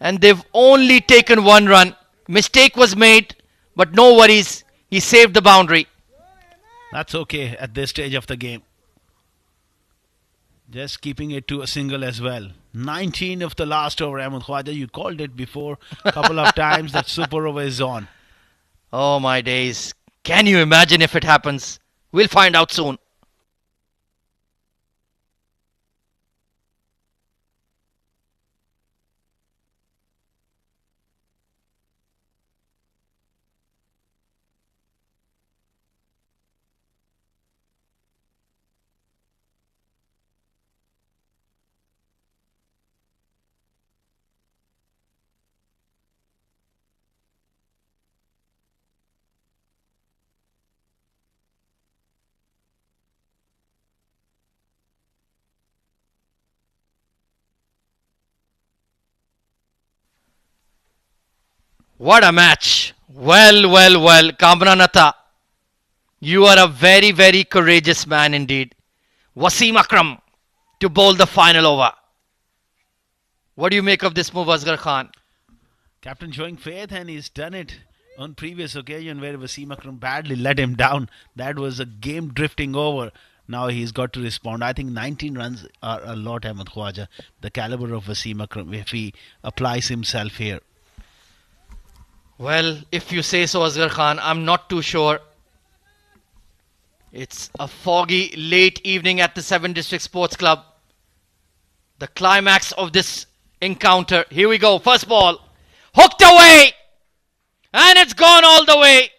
And they've only taken 1 run. Mistake was made. But no worries. He saved the boundary. That's okay at this stage of the game. Just keeping it to a single as well. 19 of the last over, Ahmed Khwaja. You called it before a couple of times that super over is on. Oh my days. Can you imagine if it happens? We'll find out soon. What a match. Well, Kamranata. You are a very, very courageous man indeed. Wasim Akram to bowl the final over. What do you make of this move, Asghar Khan? Captain showing faith, and he's done it on previous occasion where Wasim Akram badly let him down. That was a game drifting over. Now he's got to respond. I think 19 runs are a lot, Ahmed Khwaja. The caliber of Wasim Akram if he applies himself here. Well, if you say so, Asghar Khan, I'm not too sure. It's a foggy late evening at the 7 District Sports Club. The climax of this encounter. Here we go. First ball. Hooked away. And it's gone all the way.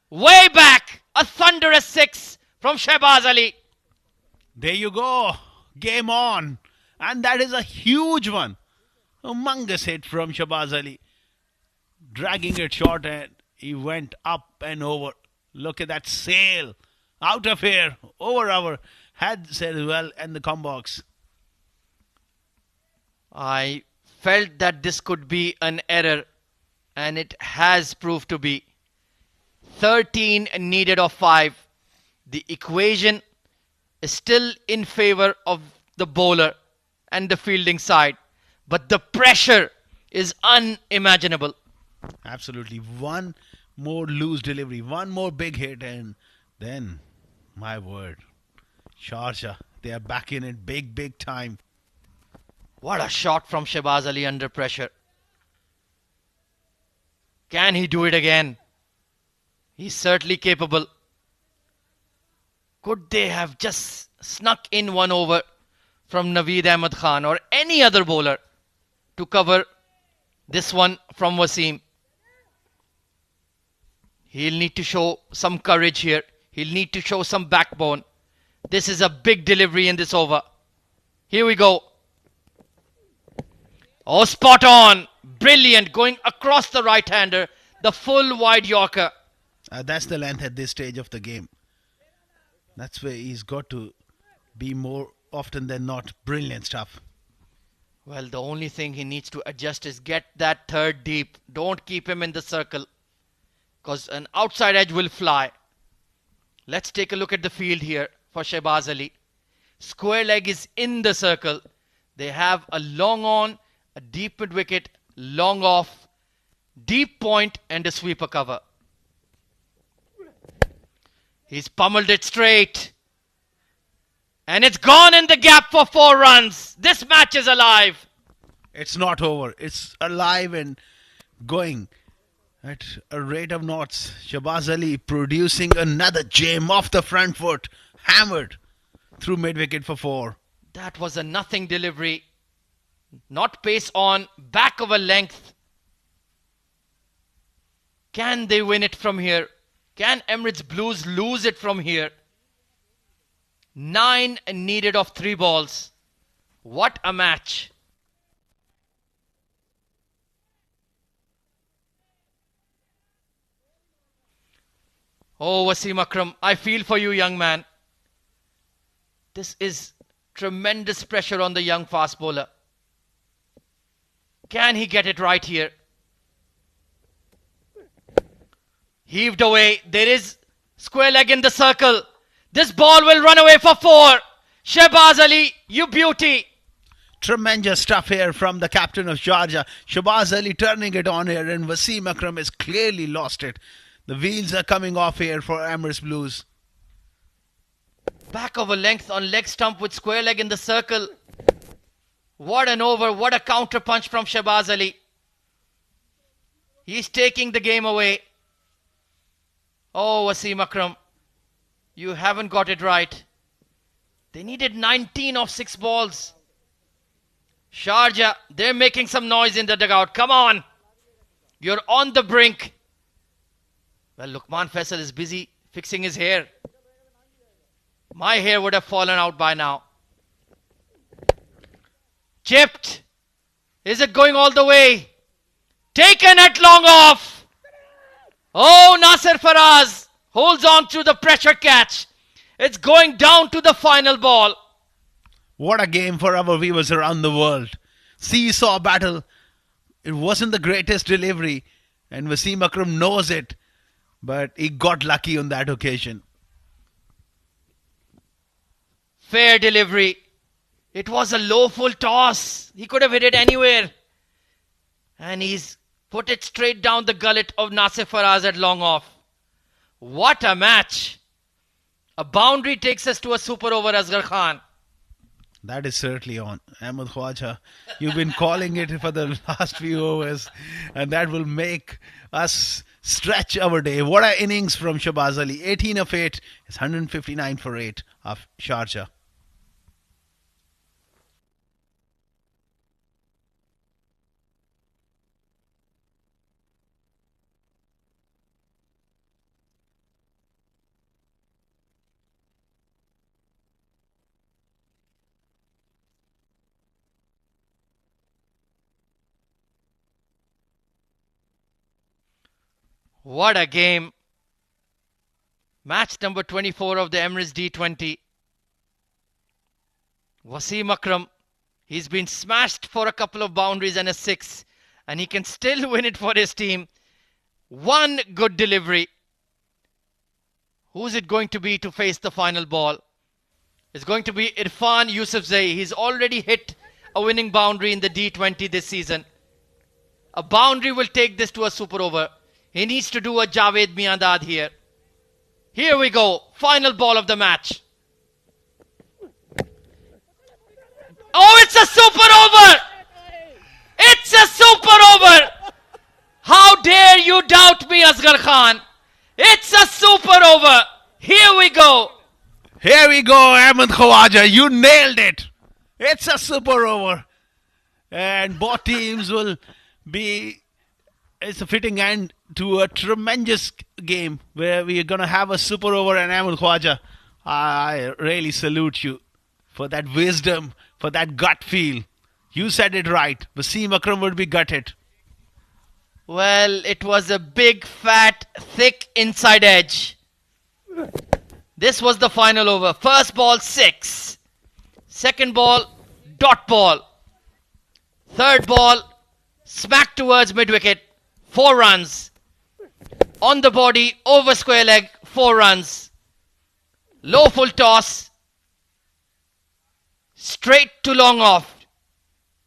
Way back. A thunderous 6 from Shehbaz Ali. There you go. Game on. And that is a huge one. A humongous hit from Shehbaz Ali. Dragging it short, and he went up and over. Look at that sail. Out of here. Over our heads as well, and the com box. I felt that this could be an error, and it has proved to be. 13 needed of 5. The equation is still in favor of the bowler and the fielding side, but the pressure is unimaginable. Absolutely. One more loose delivery, one more big hit, and then, my word, Sharjah, they are back in it big time. What a shot from Shehbaz Ali under pressure. Can he do it again? He's certainly capable. Could they have just snuck in one over from Naveed Ahmed Khan or any other bowler to cover this one from Wasim? He'll need to show some courage here. He'll need to show some backbone. This is a big delivery in this over. Here we go. Oh, spot on. Brilliant. Going across the right-hander. The full wide Yorker. That's the length at this stage of the game. That's where he's got to be more often than not. Brilliant stuff. Well, the only thing he needs to adjust is get that third deep. Don't keep him in the circle, because an outside edge will fly. Let's take a look at the field here for Shehbaz Ali. Square leg is in the circle. They have a long on, a deep mid wicket, long off, deep point, and a sweeper cover. He's pummeled it straight. And it's gone in the gap for 4 runs. This match is alive. It's not over. It's alive and going at a rate of knots. Shehbaz Ali producing another gem off the front foot. Hammered through mid-wicket for 4. That was a nothing delivery. Not pace on, back of a length. Can they win it from here? Can Emirates Blues lose it from here? 9 needed of 3 balls. What a match. Oh, Wasim Akram, I feel for you, young man. This is tremendous pressure on the young fast bowler. Can he get it right here? Heaved away. There is square leg in the circle. This ball will run away for 4. Shehbaz Ali, you beauty. Tremendous stuff here from the captain of Sharjah. Shehbaz Ali turning it on here, and Wasim Akram has clearly lost it. The wheels are coming off here for Emirates Blues. Back of a length on leg stump with square leg in the circle. What an over. What a counter punch from Shehbaz Ali. He's taking the game away. Oh, Wasim Akram, you haven't got it right. They needed 19 of 6 balls. Sharjah, they're making some noise in the dugout. Come on. You're on the brink. Well, Luqman Faisal is busy fixing his hair. My hair would have fallen out by now. Chipped. Is it going all the way? Taken at long off. Oh, Nasir Faraz holds on to the pressure catch. It's going down to the final ball. What a game for our viewers around the world. Seesaw battle. It wasn't the greatest delivery, and Wasim Akram knows it, but he got lucky on that occasion. Fair delivery. It was a low full toss. He could have hit it anywhere. And he's put it straight down the gullet of Nasir Faraz at long off. What a match. A boundary takes us to a super over, Asghar Khan. That is certainly on. Ahmed Khwaja, you've been calling it for the last few overs, and that will make us stretch our day. What an innings from Shehbaz Ali. 18 of 8 is 159 for 8 of Sharjah. What a game. Match number 24 of the Emirates D20. Wasim Akram, he's been smashed for a couple of boundaries and a 6, and he can still win it for his team. One good delivery. Who's it going to be to face the final ball? It's going to be Irfan Yusufzai. He's already hit a winning boundary in the D20 this season. A boundary will take this to a super over. He needs to do a Javed Miandad here. Here we go. Final ball of the match. Oh, it's a super over. It's a super over. How dare you doubt me, Asghar Khan? It's a super over. Here we go. Here we go, Ahmed Khwaja. You nailed it. It's a super over. And both teams will be... It's a fitting end to a tremendous game where we are going to have a super over. And Ahmed Khwaja, I really salute you for that wisdom, for that gut feel. You said it right. Wasim Akram would be gutted. Well, it was a big, fat, thick inside edge. This was the final over. First ball, 6. Second ball, dot ball. Third ball, smack towards mid-wicket. 4 runs. On the body, over square leg, 4 runs. Low full toss. Straight to long off.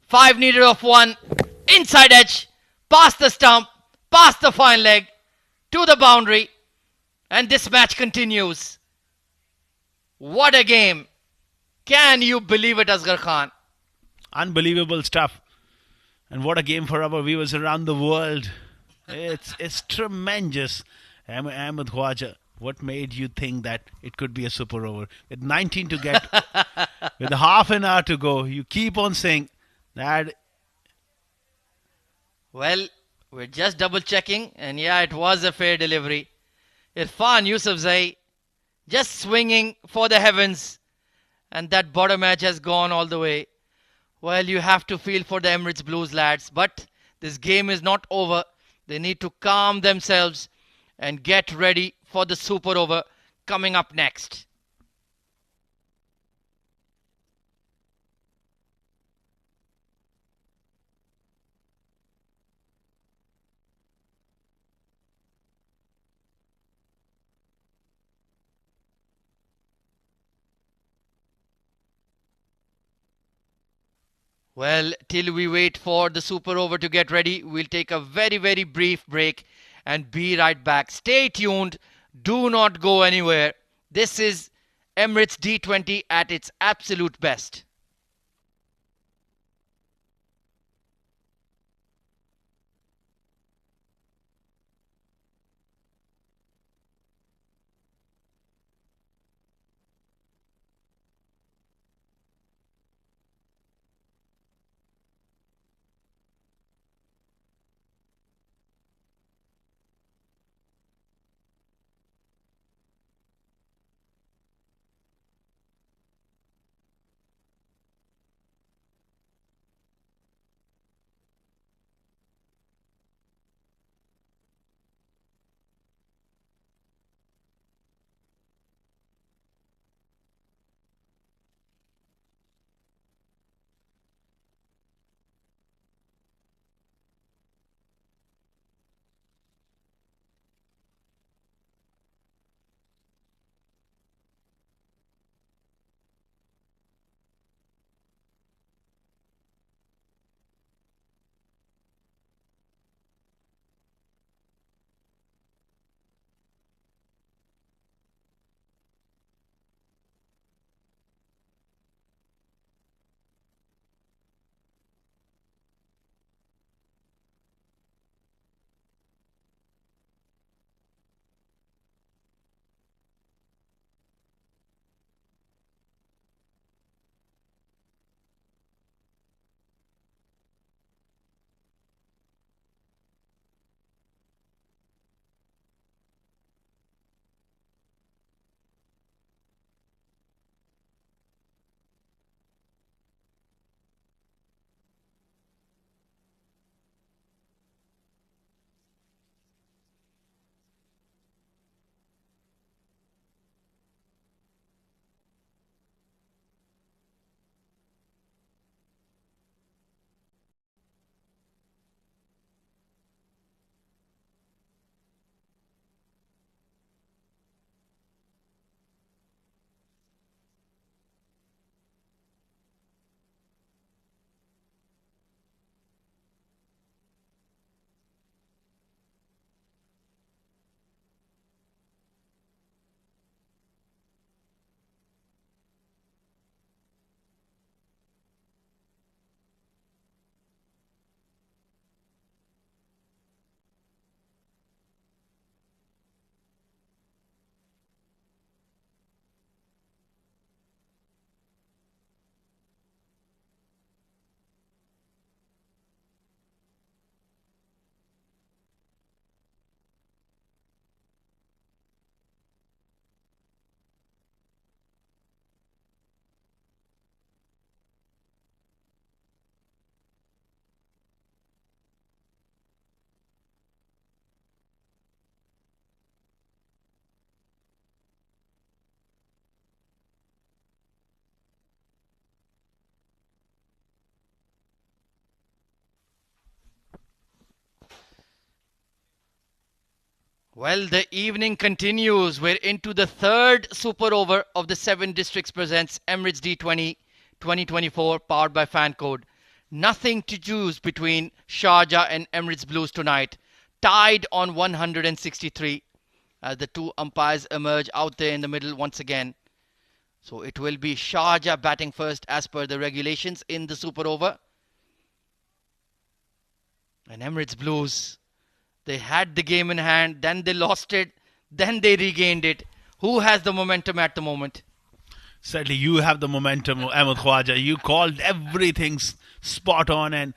5 needed of 1. Inside edge. Past the stump. Past the fine leg. To the boundary. And this match continues. What a game. Can you believe it, Asghar Khan? Unbelievable stuff. And what a game for our viewers around the world. It's tremendous. Ahmed Khwaja, what made you think that it could be a super over? With 19 to get, with half an hour to go, you keep on saying that. Well, We're just double checking, and yeah, it was a fair delivery. Irfan Yusufzai just swinging for the heavens, and that bottom edge has gone all the way. Well, you have to feel for the Emirates Blues, lads, but this game is not over. They need to calm themselves and get ready for the super over coming up next. Well, till we wait for the super over to get ready, we'll take a very, very brief break and be right back. Stay tuned. Do not go anywhere. This is Emirates D20 at its absolute best. Well, the evening continues. We're into the third super over of the 7 Districts Presents Emirates D20 2024 powered by Fancode. Nothing to choose between Sharjah and Emirates Blues tonight. Tied on 163 as the two umpires emerge out there in the middle once again. So it will be Sharjah batting first as per the regulations in the super over. And Emirates Blues, they had the game in hand, then they lost it, then they regained it. Who has the momentum at the moment? Certainly, you have the momentum, Ahmed Khwaja. You called everything spot on, and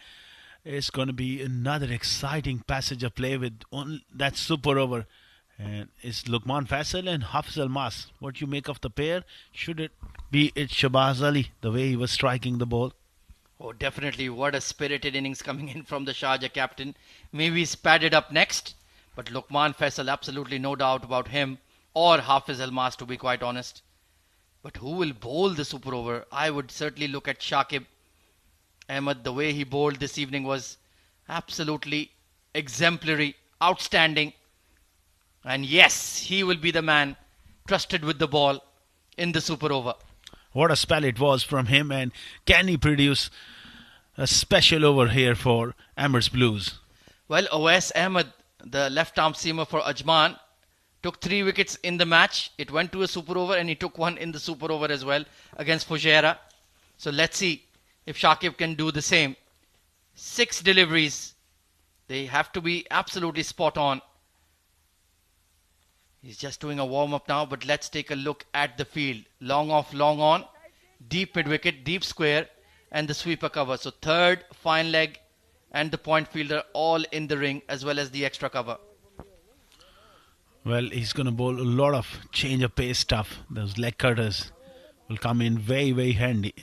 It's going to be another exciting passage of play with that super over. And it's Lukman Faisal and Hafiz Almas. What you make of the pair? Should it be Shabazz Ali, the way he was striking the ball? Oh, definitely. What a spirited innings coming in from the Sharjah captain. Maybe he's padded up next. But Lukman Faisal, absolutely no doubt about him. Or Hafiz Almas, to be quite honest. But who will bowl the super over? I would certainly look at Shakib Ahmed. The way he bowled this evening was absolutely exemplary, outstanding. And yes, he will be the man trusted with the ball in the super over. What a spell it was from him, and can he produce a special over here for Emirates Blues? Well, Awais Ahmed, the left-arm seamer for Ajman, took 3 wickets in the match. It went to a super over and he took one in the super over as well against Fujairah. So let's see if Shakib can do the same. 6 deliveries. They have to be absolutely spot on. He's just doing a warm-up now, but let's take a look at the field. Long off, long on, deep mid-wicket, deep square, and the sweeper cover. So third, fine leg, and the point fielder all in the ring, as well as the extra cover. Well, he's going to bowl a lot of change of pace stuff. Those leg cutters will come in very, very handy.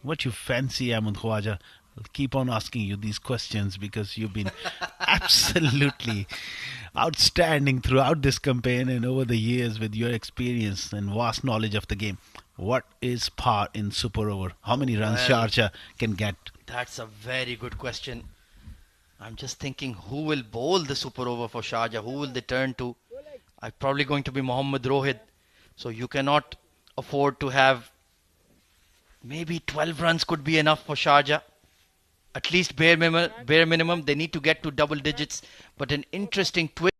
What you fancy, Ahmed Khwaja? I'll keep on asking you these questions because you've been absolutely outstanding throughout this campaign and over the years with your experience and vast knowledge of the game. What is par in super over? How many runs Sharjah can get? That's a very good question. I'm just thinking who will bowl the super over for Sharjah? Who will they turn to? I'm probably going to be Mohammad Rohit. So you cannot afford to have maybe 12 runs could be enough for Sharjah. At least bare minimum, they need to get to double digits. But an interesting twist.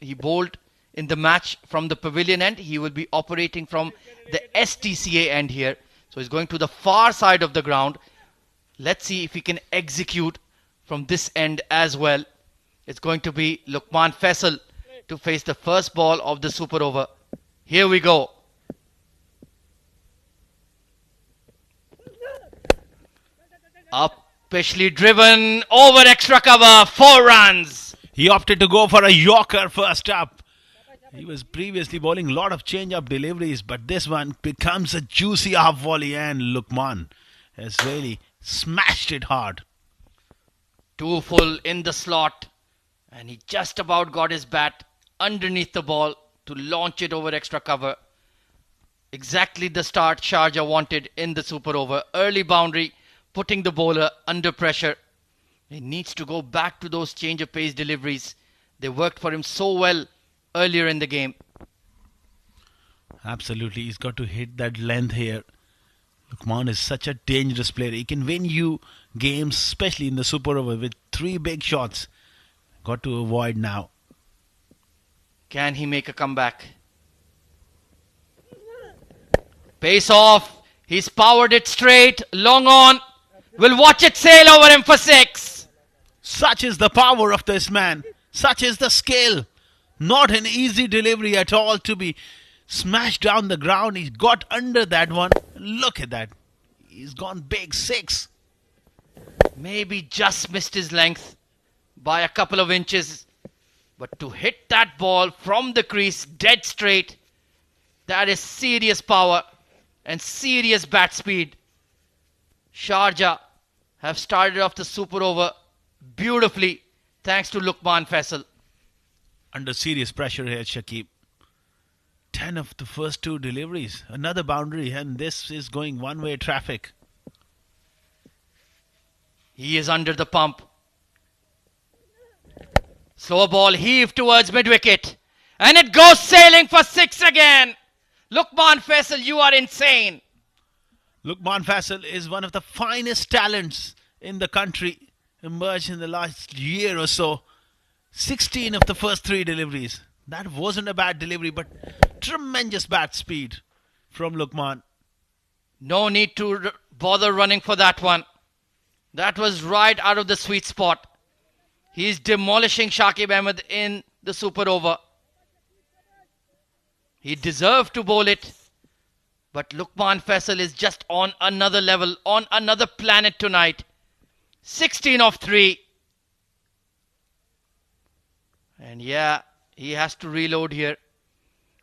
He bowled in the match from the pavilion end. He will be operating from the STCA end here. So he's going to the far side of the ground. Let's see if he can execute from this end as well. It's going to be Lukman Faisal to face the first ball of the super over. Here we go. Upishly driven over extra cover, 4 runs. He opted to go for a Yorker first up. He was previously bowling a lot of change-up deliveries, but this one becomes a juicy half volley, and Lukman has really smashed it hard. 2 full in the slot, and he just about got his bat underneath the ball to launch it over extra cover. Exactly the start Sharjah wanted in the super over. Early boundary, putting the bowler under pressure. He needs to go back to those change of pace deliveries. They worked for him so well earlier in the game. Absolutely, he's got to hit that length here. Lukman is such a dangerous player. He can win you games, especially in the super over, with 3 big shots. Got to avoid now. Can he make a comeback? Pace off. He's powered it straight. Long on. We'll watch it sail over him for 6. Such is the power of this man. Such is the skill. Not an easy delivery at all to be smashed down the ground. He got under that one. Look at that. He's gone big, 6. Maybe just missed his length by a couple of inches. But to hit that ball from the crease dead straight, that is serious power and serious bat speed. Sharjah have started off the super over beautifully thanks to Lukman Faisal. Under serious pressure here, Shakib. 10 of the first 2 deliveries. Another boundary, and this is going one-way traffic. He is under the pump. Slow ball heaved towards mid-wicket. And it goes sailing for 6 again. Lukman Faisal, you are insane. Lukman Faisal is one of the finest talents in the country. Emerged in the last year or so. 16 of the first 3 deliveries. That wasn't a bad delivery, but tremendous bat speed from Lukman. No need to bother running for that one. That was right out of the sweet spot. He's demolishing Shakib Ahmed in the super over. He deserved to bowl it, But Lukman Faisal is just on another level, on another planet tonight. 16 of 3. And yeah, he has to reload here.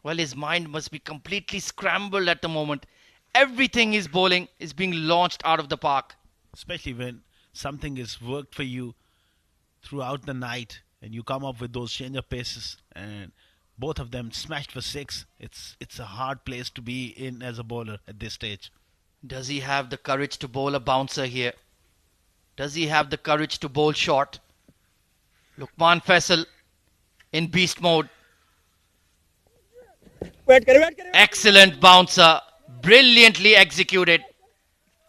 Well, his mind must be completely scrambled at the moment. Everything he's bowling is being launched out of the park. Especially when something has worked for you throughout the night and you come up with those change of paces and both of them smashed for 6. It's a hard place to be in as a bowler at this stage. Does he have the courage to bowl a bouncer here? Does he have the courage to bowl short? Lukman Faisal in beast mode. Wait, wait. Excellent bouncer. Brilliantly executed.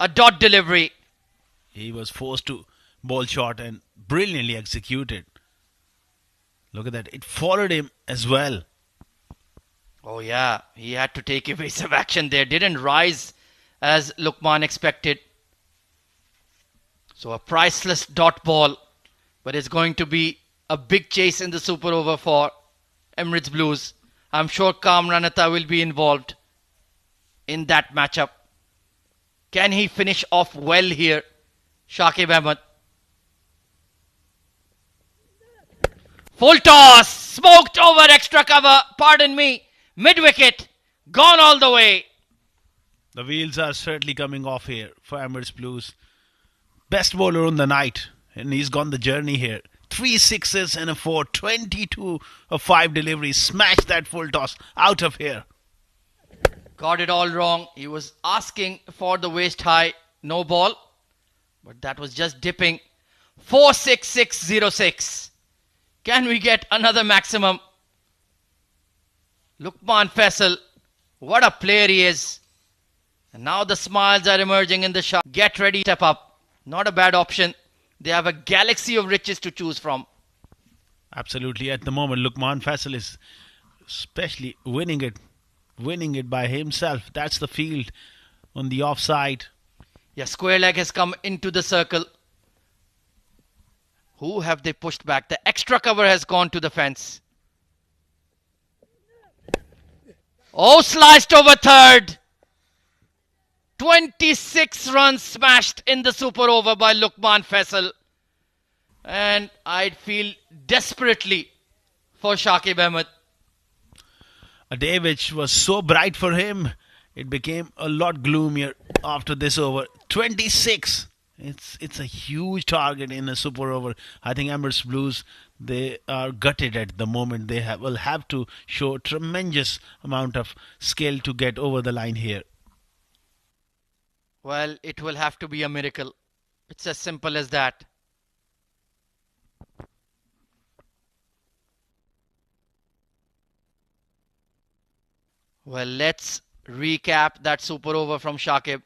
A dot delivery. He was forced to bowl short and brilliantly executed. Look at that. It followed him as well. Oh yeah, he had to take evasive action there. Didn't rise as Lukman expected. So a priceless dot ball. But it's going to be a big chase in the super over for Emirates Blues. I'm sure Kamranata will be involved in that matchup. Can he finish off well here? Shakib Ahmed. Full toss. Smoked over extra cover. Pardon me. Mid-wicket. Gone all the way. The wheels are certainly coming off here for Emirates Blues. Best bowler on the night. And he's gone the journey here. 3 sixes and a 4. 22 of 5 deliveries. Smash that full toss out of here. Got it all wrong. He was asking for the waist high. No ball. But that was just dipping. 46606. Can we get another maximum? Lukman Faisal. What a player he is. And now the smiles are emerging in the shot. Get ready, step up. Not a bad option. They have a galaxy of riches to choose from. Absolutely. At the moment, Lukman Faisal is especially winning it by himself. That's the field on the offside. Yeah, square leg has come into the circle. Who have they pushed back? The extra cover has gone to the fence. Oh, sliced over third. 26 runs smashed in the super over by Lukman Faisal. And I'd feel desperately for Shakib Ahmed. A day which was so bright for him, it became a lot gloomier after this over. 26. It's a huge target in a super over. I think Emirates Blues, they are gutted at the moment. They will have to show tremendous amount of skill to get over the line here. Well, it will have to be a miracle. It's as simple as that. Well, let's recap that super over from Shakib.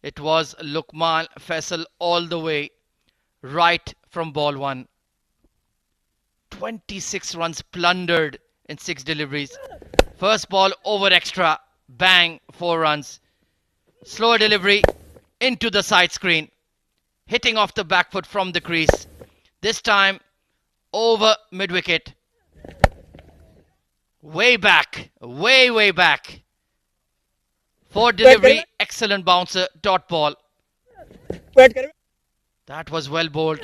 It was Lukman Faisal all the way, right from ball 1. 26 runs plundered in 6 deliveries. First ball over extra, bang, 4 runs. Slower delivery into the side screen, hitting off the back foot from the crease. This time over mid-wicket. Way back, way back. For delivery, excellent bouncer, dot ball. That was well bowled.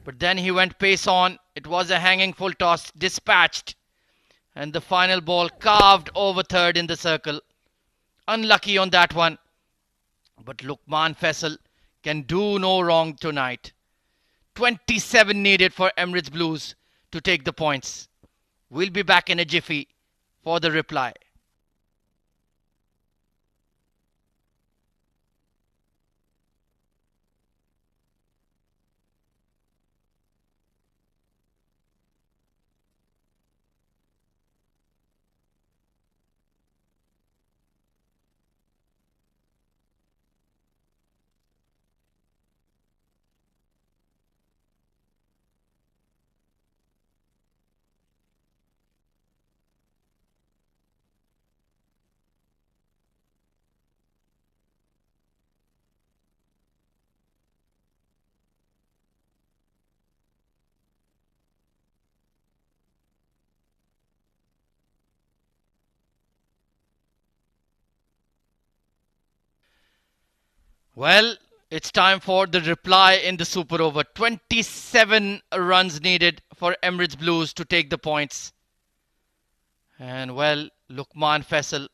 But then he went pace on. It was a hanging full toss, dispatched. And the final ball carved over third in the circle. Unlucky on that one. But Lukman Faisal can do no wrong tonight. 27 needed for Emirates Blues to take the points. We'll be back in a jiffy for the reply. Well, it's time for the reply in the super over. 27 runs needed for Emirates Blues to take the points. And well, Lukman Faisal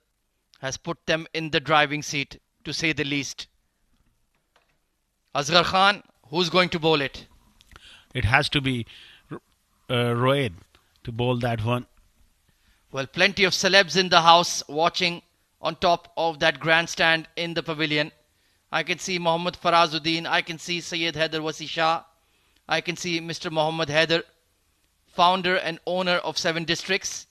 has put them in the driving seat, to say the least. Asghar Khan, who's going to bowl it? It has to be Roed to bowl that one. Well, plenty of celebs in the house watching on top of that grandstand in the pavilion. I can see Mohammad Farazuddin. I can see Syed Haider Wasi Shah. I can see Mr. Mohammad Haider, founder and owner of 7 Districts.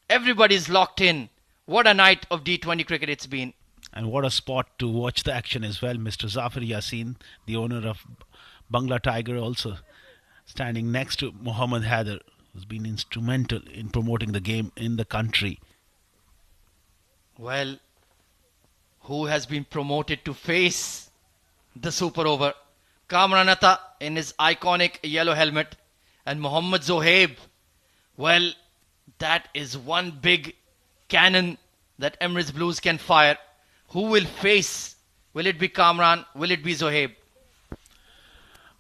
Everybody's locked in. What a night of D20 cricket it's been. And what a spot to watch the action as well. Mr. Zafar Yassin, the owner of Bangla Tiger, also standing next to Mohammad Haider, who's been instrumental in promoting the game in the country. Well, who has been promoted to face the super over? Kamran Atta in his iconic yellow helmet, and Mohammad Zohaib. Well, that is one big cannon that Emirates Blues can fire. Who will face? Will it be Kamran? Will it be Zohaib?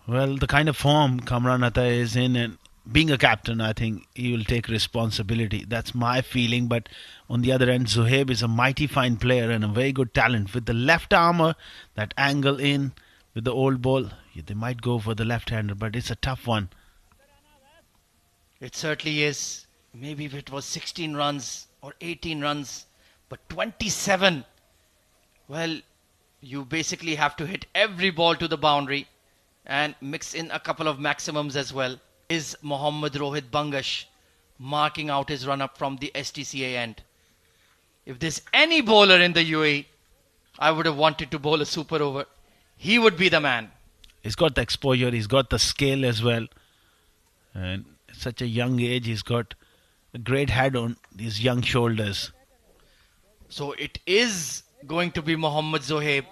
Well, the kind of form Kamran Atta is in, and being a captain, I think he will take responsibility. That's my feeling. But on the other end, Zohaib is a mighty fine player and a very good talent. With the left armour, that angle in with the old ball, they might go for the left-hander, but it's a tough one. It certainly is. Maybe if it was 16 runs or 18 runs, but 27. Well, you basically have to hit every ball to the boundary and mix in a couple of maximums as well. Is Mohammad Rohit Bangash marking out his run-up from the STCA end? If there's any bowler in the UAE, I would have wanted to bowl a super over. He would be the man. He's got the exposure, he's got the scale as well. And at such a young age, he's got a great head on these young shoulders. So it is going to be Mohammad Zohaib.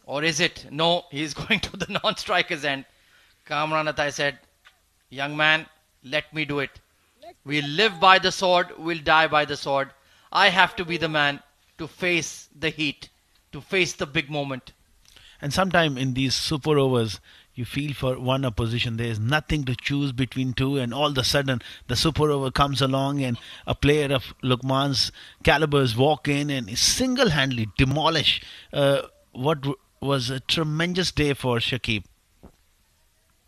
Or is it? No, he's going to the non-striker's end. Kamran Atta said, young man, let me do it. We'll live by the sword, we'll die by the sword. I have to be the man to face the heat, to face the big moment. And sometime in these super overs, you feel for one opposition, there is nothing to choose between two, and all of a sudden the super over comes along and a player of Lukman's calibers walk in and single-handedly demolish what was a tremendous day for Shakib.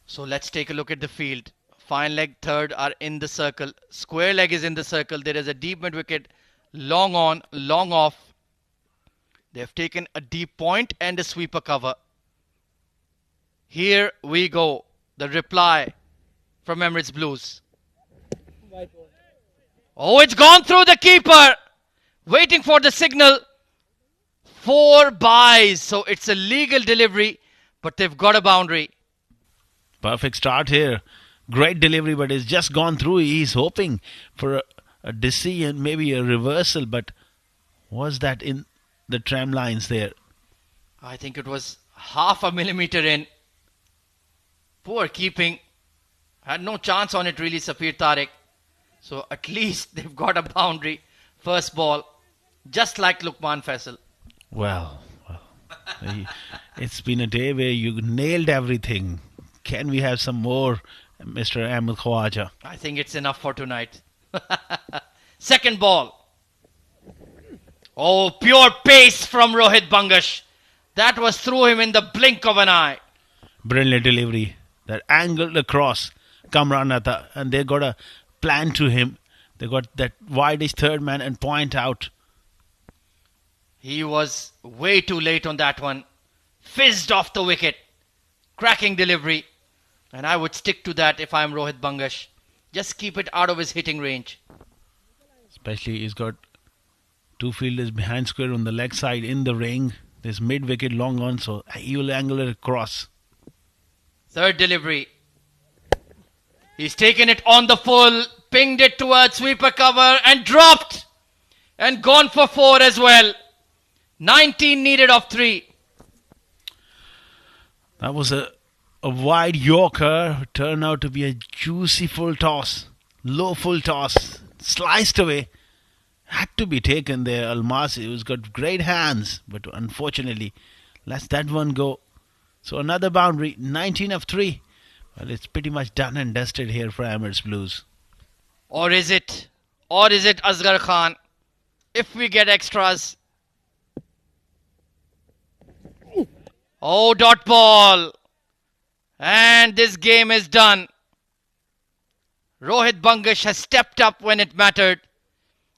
So let's take a look at the field. Fine leg third are in the circle. Square leg is in the circle. There is a deep mid wicket. Long on, long off. They've taken a deep point and a sweeper cover. Here we go. The reply from Emirates Blues. Oh, it's gone through the keeper. Waiting for the signal. 4 byes. So it's a legal delivery, but they've got a boundary. Perfect start here. Great delivery, but it's just gone through. He's hoping for a decision, maybe a reversal, but was that in the tram lines there? I think it was half a millimeter in. Poor keeping. Had no chance on it really, Safir Tariq. So at least they've got a boundary. First ball. Just like Lukman Faisal. Well, it's been a day where you nailed everything. Can we have some more, Mr. Ahmed Khawaja? I think it's enough for tonight. Second ball. Oh, pure pace from Rohit Bangash. That was through him in the blink of an eye. Brilliant delivery. That angled across Kamran Atta, and they got a plan to him. They got that wideish third man and point out. He was way too late on that one. Fizzed off the wicket. Cracking delivery. And I would stick to that if I'm Rohit Bangash. Just keep it out of his hitting range. Especially he's got 2 fielders behind square on the leg side in the ring. There's mid-wicket long on, so he will angle it across. Third delivery. He's taken it on the full, pinged it towards sweeper cover and dropped. And gone for 4 as well. 19 needed of 3. That was a wide Yorker. Turned out to be a juicy full toss. Low full toss. Sliced away. had to be taken there. Almasi, who's got great hands, but unfortunately lets that one go. So another boundary, 19 of 3. Well, it's pretty much done and dusted here for Emirates Blues. Or is it? Or is it Asghar Khan? If we get extras. Oh, dot ball. And this game is done. Rohit Bangash has stepped up when it mattered.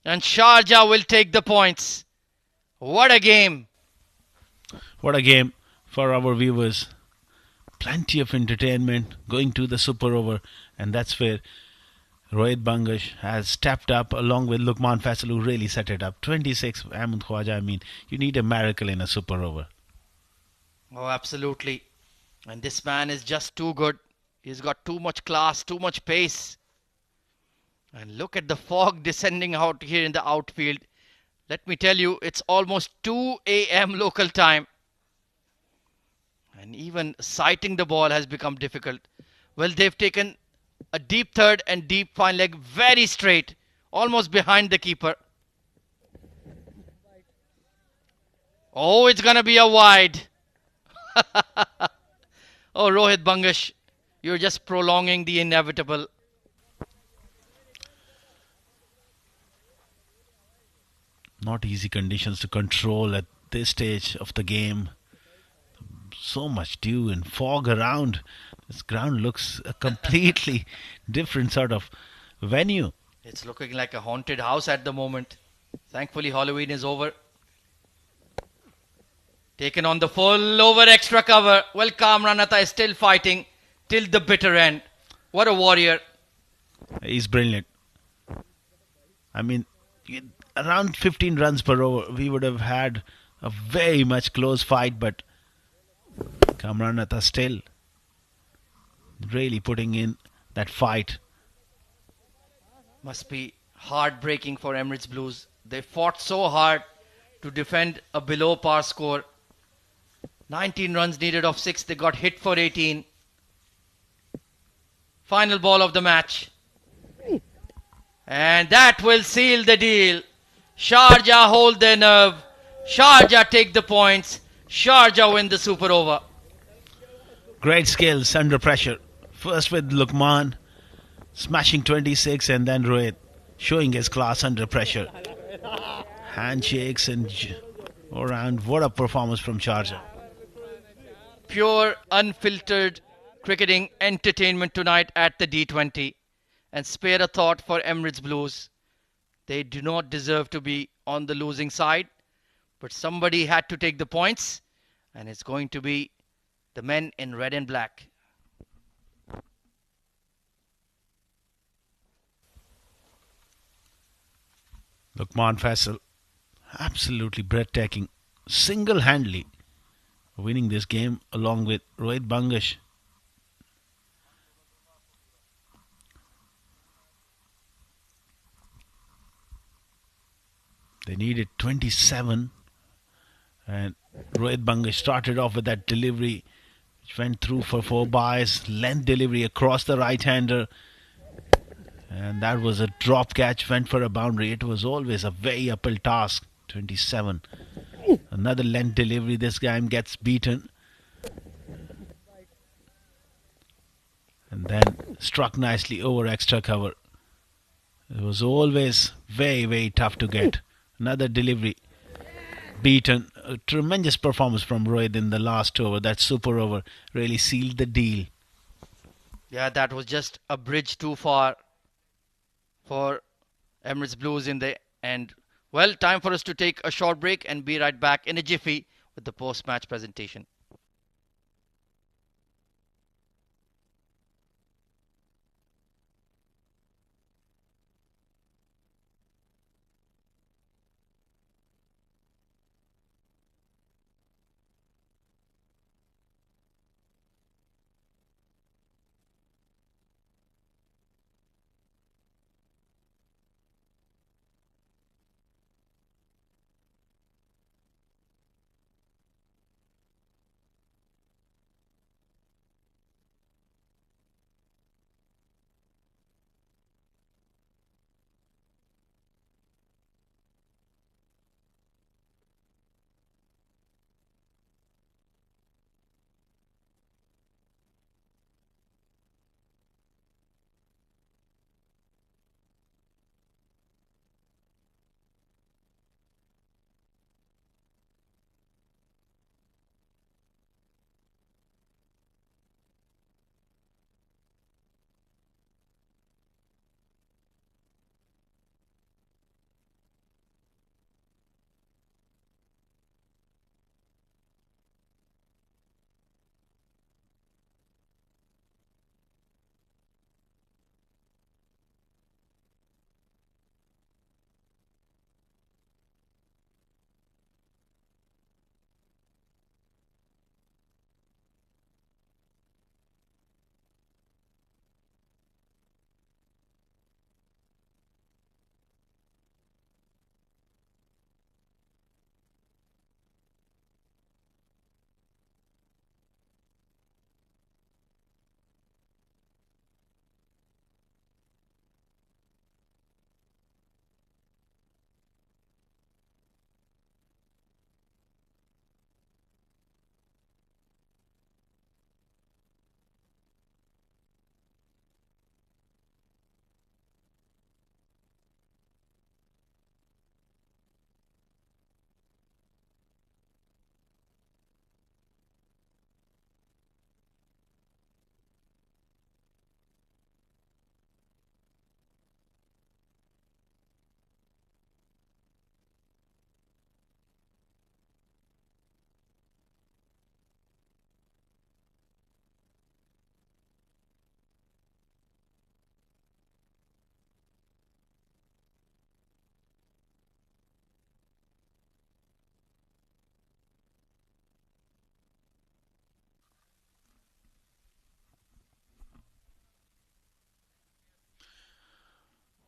And Sharjah will take the points. What a game. What a game for our viewers. Plenty of entertainment going to the super over, and that's where Rohit Bangash has stepped up along with Lukman Faisal, who really set it up. 26, Ahmed Khwaja. I mean, you need a miracle in a super over. Oh, absolutely. And this man is just too good. He's got too much class, too much pace. And look at the fog descending out here in the outfield. Let me tell you, it's almost 2 a.m. local time. And even sighting the ball has become difficult. Well, they've taken a deep third and deep fine leg very straight, almost behind the keeper. Oh, it's going to be a wide. Oh, Rohit Bangash, you're just prolonging the inevitable. Not easy conditions to control at this stage of the game. So much dew and fog around. This ground looks a completely different sort of venue. It's looking like a haunted house at the moment. Thankfully, Halloween is over. Taken on the full over extra cover. Well, Kamranatha is still fighting till the bitter end. What a warrior. He's brilliant. I mean, around 15 runs per over, we would have had a very much close fight, but Kamranatha still really putting in that fight. Must be heartbreaking for Emirates Blues. They fought so hard to defend a below par score. 19 runs needed of 6. They got hit for 18. Final ball of the match. And that will seal the deal. Sharjah hold their nerve. Sharjah take the points. Sharjah win the super over. Great skills under pressure. First with Lukman, smashing 26, and then Rohit showing his class under pressure. Handshakes and around. What a performance from Sharjah. Pure, unfiltered cricketing entertainment tonight at the D20. And spare a thought for Emirates Blues. They do not deserve to be on the losing side. But somebody had to take the points. And it's going to be the men in red and black. Lukman Faisal, absolutely breathtaking, single-handedly winning this game along with Rohit Bangash. They needed 27, and Rohit Bangash started off with that delivery which went through for 4 byes, length delivery across the right-hander, and that was a drop catch, went for a boundary. It was always a very uphill task. 27. Another length delivery. This guy gets beaten. And then struck nicely over extra cover. It was always very, very tough to get. Another delivery. Beaten. A tremendous performance from Rohit in the last over. That super over really sealed the deal. Yeah, that was just a bridge too far for Emirates Blues in the end. Well, time for us to take a short break and be right back in a jiffy with the post-match presentation.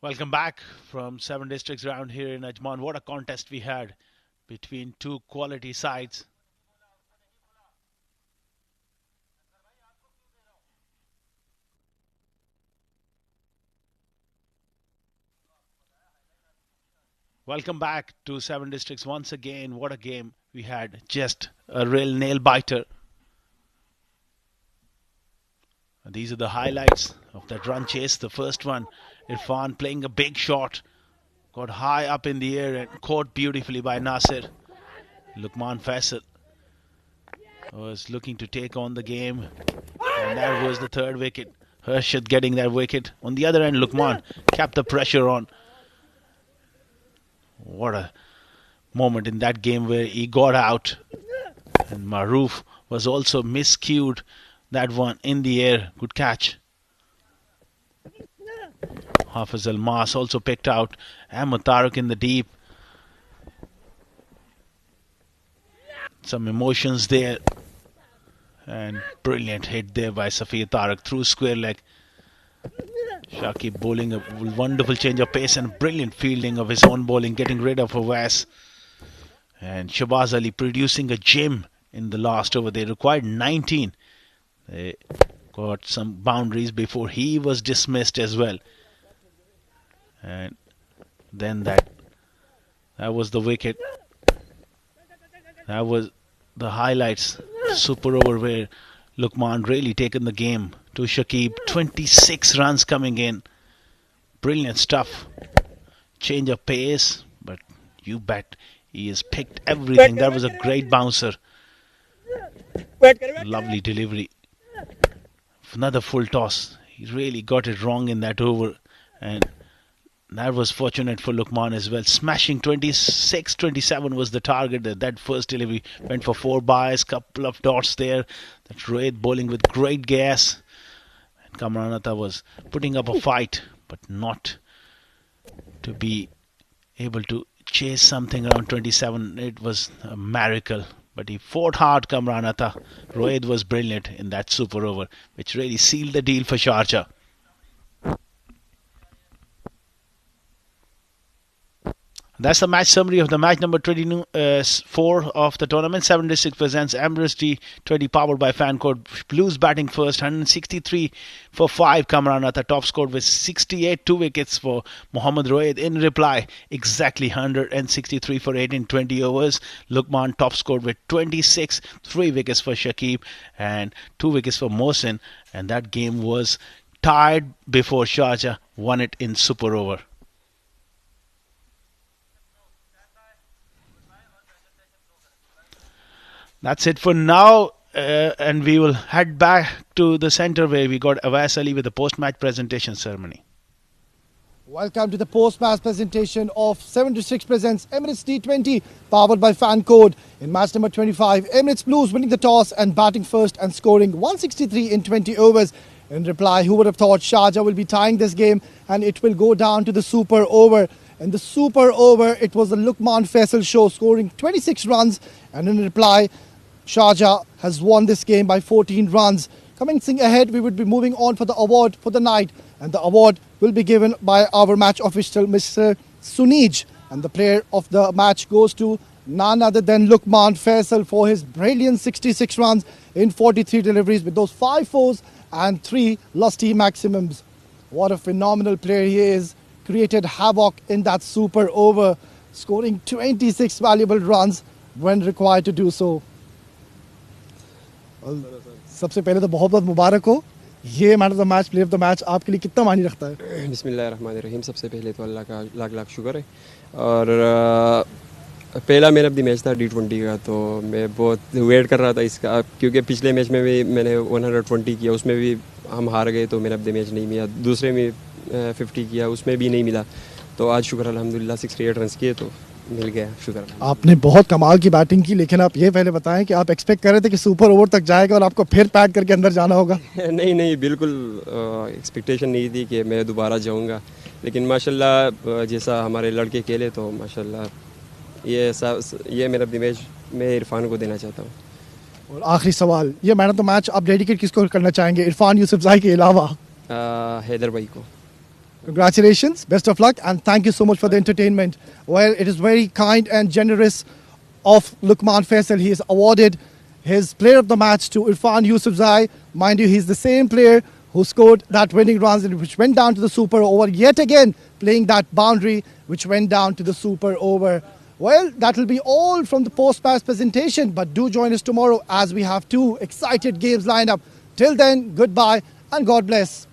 Welcome back from 7 districts round here in Ajman. What a contest we had between two quality sides. Welcome back to 7 districts once again. What a game we had. Just a real nail biter. And these are the highlights of that run chase. The first one, Irfan playing a big shot. Got high up in the air and caught beautifully by Nasir. Luqman Faisal was looking to take on the game. And that was the third wicket. Harshad getting that wicket. On the other end, Luqman kept the pressure on. What a moment in that game where he got out. And Maroof was also miscued. That one in the air. Good catch. Hafiz Almas also picked out. Ahmed Tariq in the deep. Some emotions there. And brilliant hit there by Safir Tariq through square leg. Shakib bowling a wonderful change of pace and brilliant fielding of his own bowling, getting rid of Awais. And Shabaz Ali producing a gem in the last over. They required 19. They got some boundaries before he was dismissed as well. And then that was the wicket. That was the highlights. Super over where Luqman really taken the game to Shakib. 26 runs coming in. Brilliant stuff. Change of pace, but you bet he has picked everything. That was a great bouncer. Lovely delivery. Another full toss. He really got it wrong in that over, and that was fortunate for Luqman as well. Smashing 26, 27 was the target. That first delivery went for 4 byes, couple of dots there. That Rohit bowling with great gas. And Kamran Atta was putting up a fight, but not to be able to chase something around 27. It was a miracle. But he fought hard, Kamran Atta. Rohit was brilliant in that super over, which really sealed the deal for Sharjah. That's the match summary of the match number 24 of the tournament. 7 districts presents Emirates D20 powered by Fancode. Blues batting first, 163 for 5. Kamran Atta top scored with 68, 2 wickets for Mohammad Rohit. In reply, exactly 163 for 8 in 20 overs. Luqman top scored with 26, 3 wickets for Shakib and 2 wickets for Mohsin. And that game was tied before Sharjah won it in super over. That's it for now, and we will head back to the center where we got Awais Ali with the post-match presentation ceremony. Welcome to the post-match presentation of 7 districts presents Emirates D20 powered by Fancode. In match number 25, Emirates Blues winning the toss and batting first and scoring 163 in 20 overs. In reply, who would have thought Sharjah will be tying this game and it will go down to the super over. In the super over, it was the Luqman Faisal show, scoring 26 runs, and in reply, Sharjah has won this game by 14 runs. Commencing ahead, we would be moving on for the award for the night, and the award will be given by our match official, Mr. Sunij. And the player of the match goes to none other than Luqman Faisal for his brilliant 66 runs in 43 deliveries with those 5 fours and 3 lusty maximums. What a phenomenal player he is. Created havoc in that super over, scoring 26 valuable runs when required to do so. सबसे पहले तो बहुत बहुत मुबारक हो. ये man of the match, player of the match आपके लिए कितना मायने रखता है? बिस्मिल्लाहिर्रहमानिर्रहीम. सबसे पहले तो अल्लाह का लाख लाख शुक्र है. और पहला मैन ऑफ द मैच था D20 का, तो मैं बहुत वेट कर रहा था इसका, क्योंकि पिछले मैच में भी मैंने 120 किया, उसमें भी हम हार गए तो मैन ऑफ द मैच नहीं मिला. दूसरे में 50 किया, उसमें भी नहीं मिला. तो आज शुक्र अल्हम्दुलिल्लाह 68 रन किए तो मिल गया, शुक्र. आपने बहुत कमाल की बैटिंग की, लेकिन आप ये पहले बताएं कि आप एक्सपेक्ट कर रहे थे कि सुपर ओवर तक जाएगा और आपको फिर पैड करके अंदर जाना होगा? नहीं बिल्कुल एक्सपेक्टेशन नहीं थी कि मैं दोबारा जाऊंगा, लेकिन माशाल्लाह जैसा हमारे लड़के खेले तो माशाल्लाह ये मेरा मैच मैं इरफान को देना चाहता हूँ. और आखिरी सवाल, ये मैन ऑफ द मैच आप डेडिकेट किसको करना चाहेंगे, इरफान यूसुफजई के अलावा? हैदर भाई को. Congratulations, best of luck, and thank you so much for the entertainment. Well, it is very kind and generous of Lukman Faisal. He has awarded his player of the match to Irfan Yusufzai. Mind you, he's the same player who scored that winning runs which went down to the super over, yet again playing that boundary which went down to the super over. Well, that will be all from the post-match presentation, but do join us tomorrow as we have two excited games lined up. Till then, goodbye and God bless.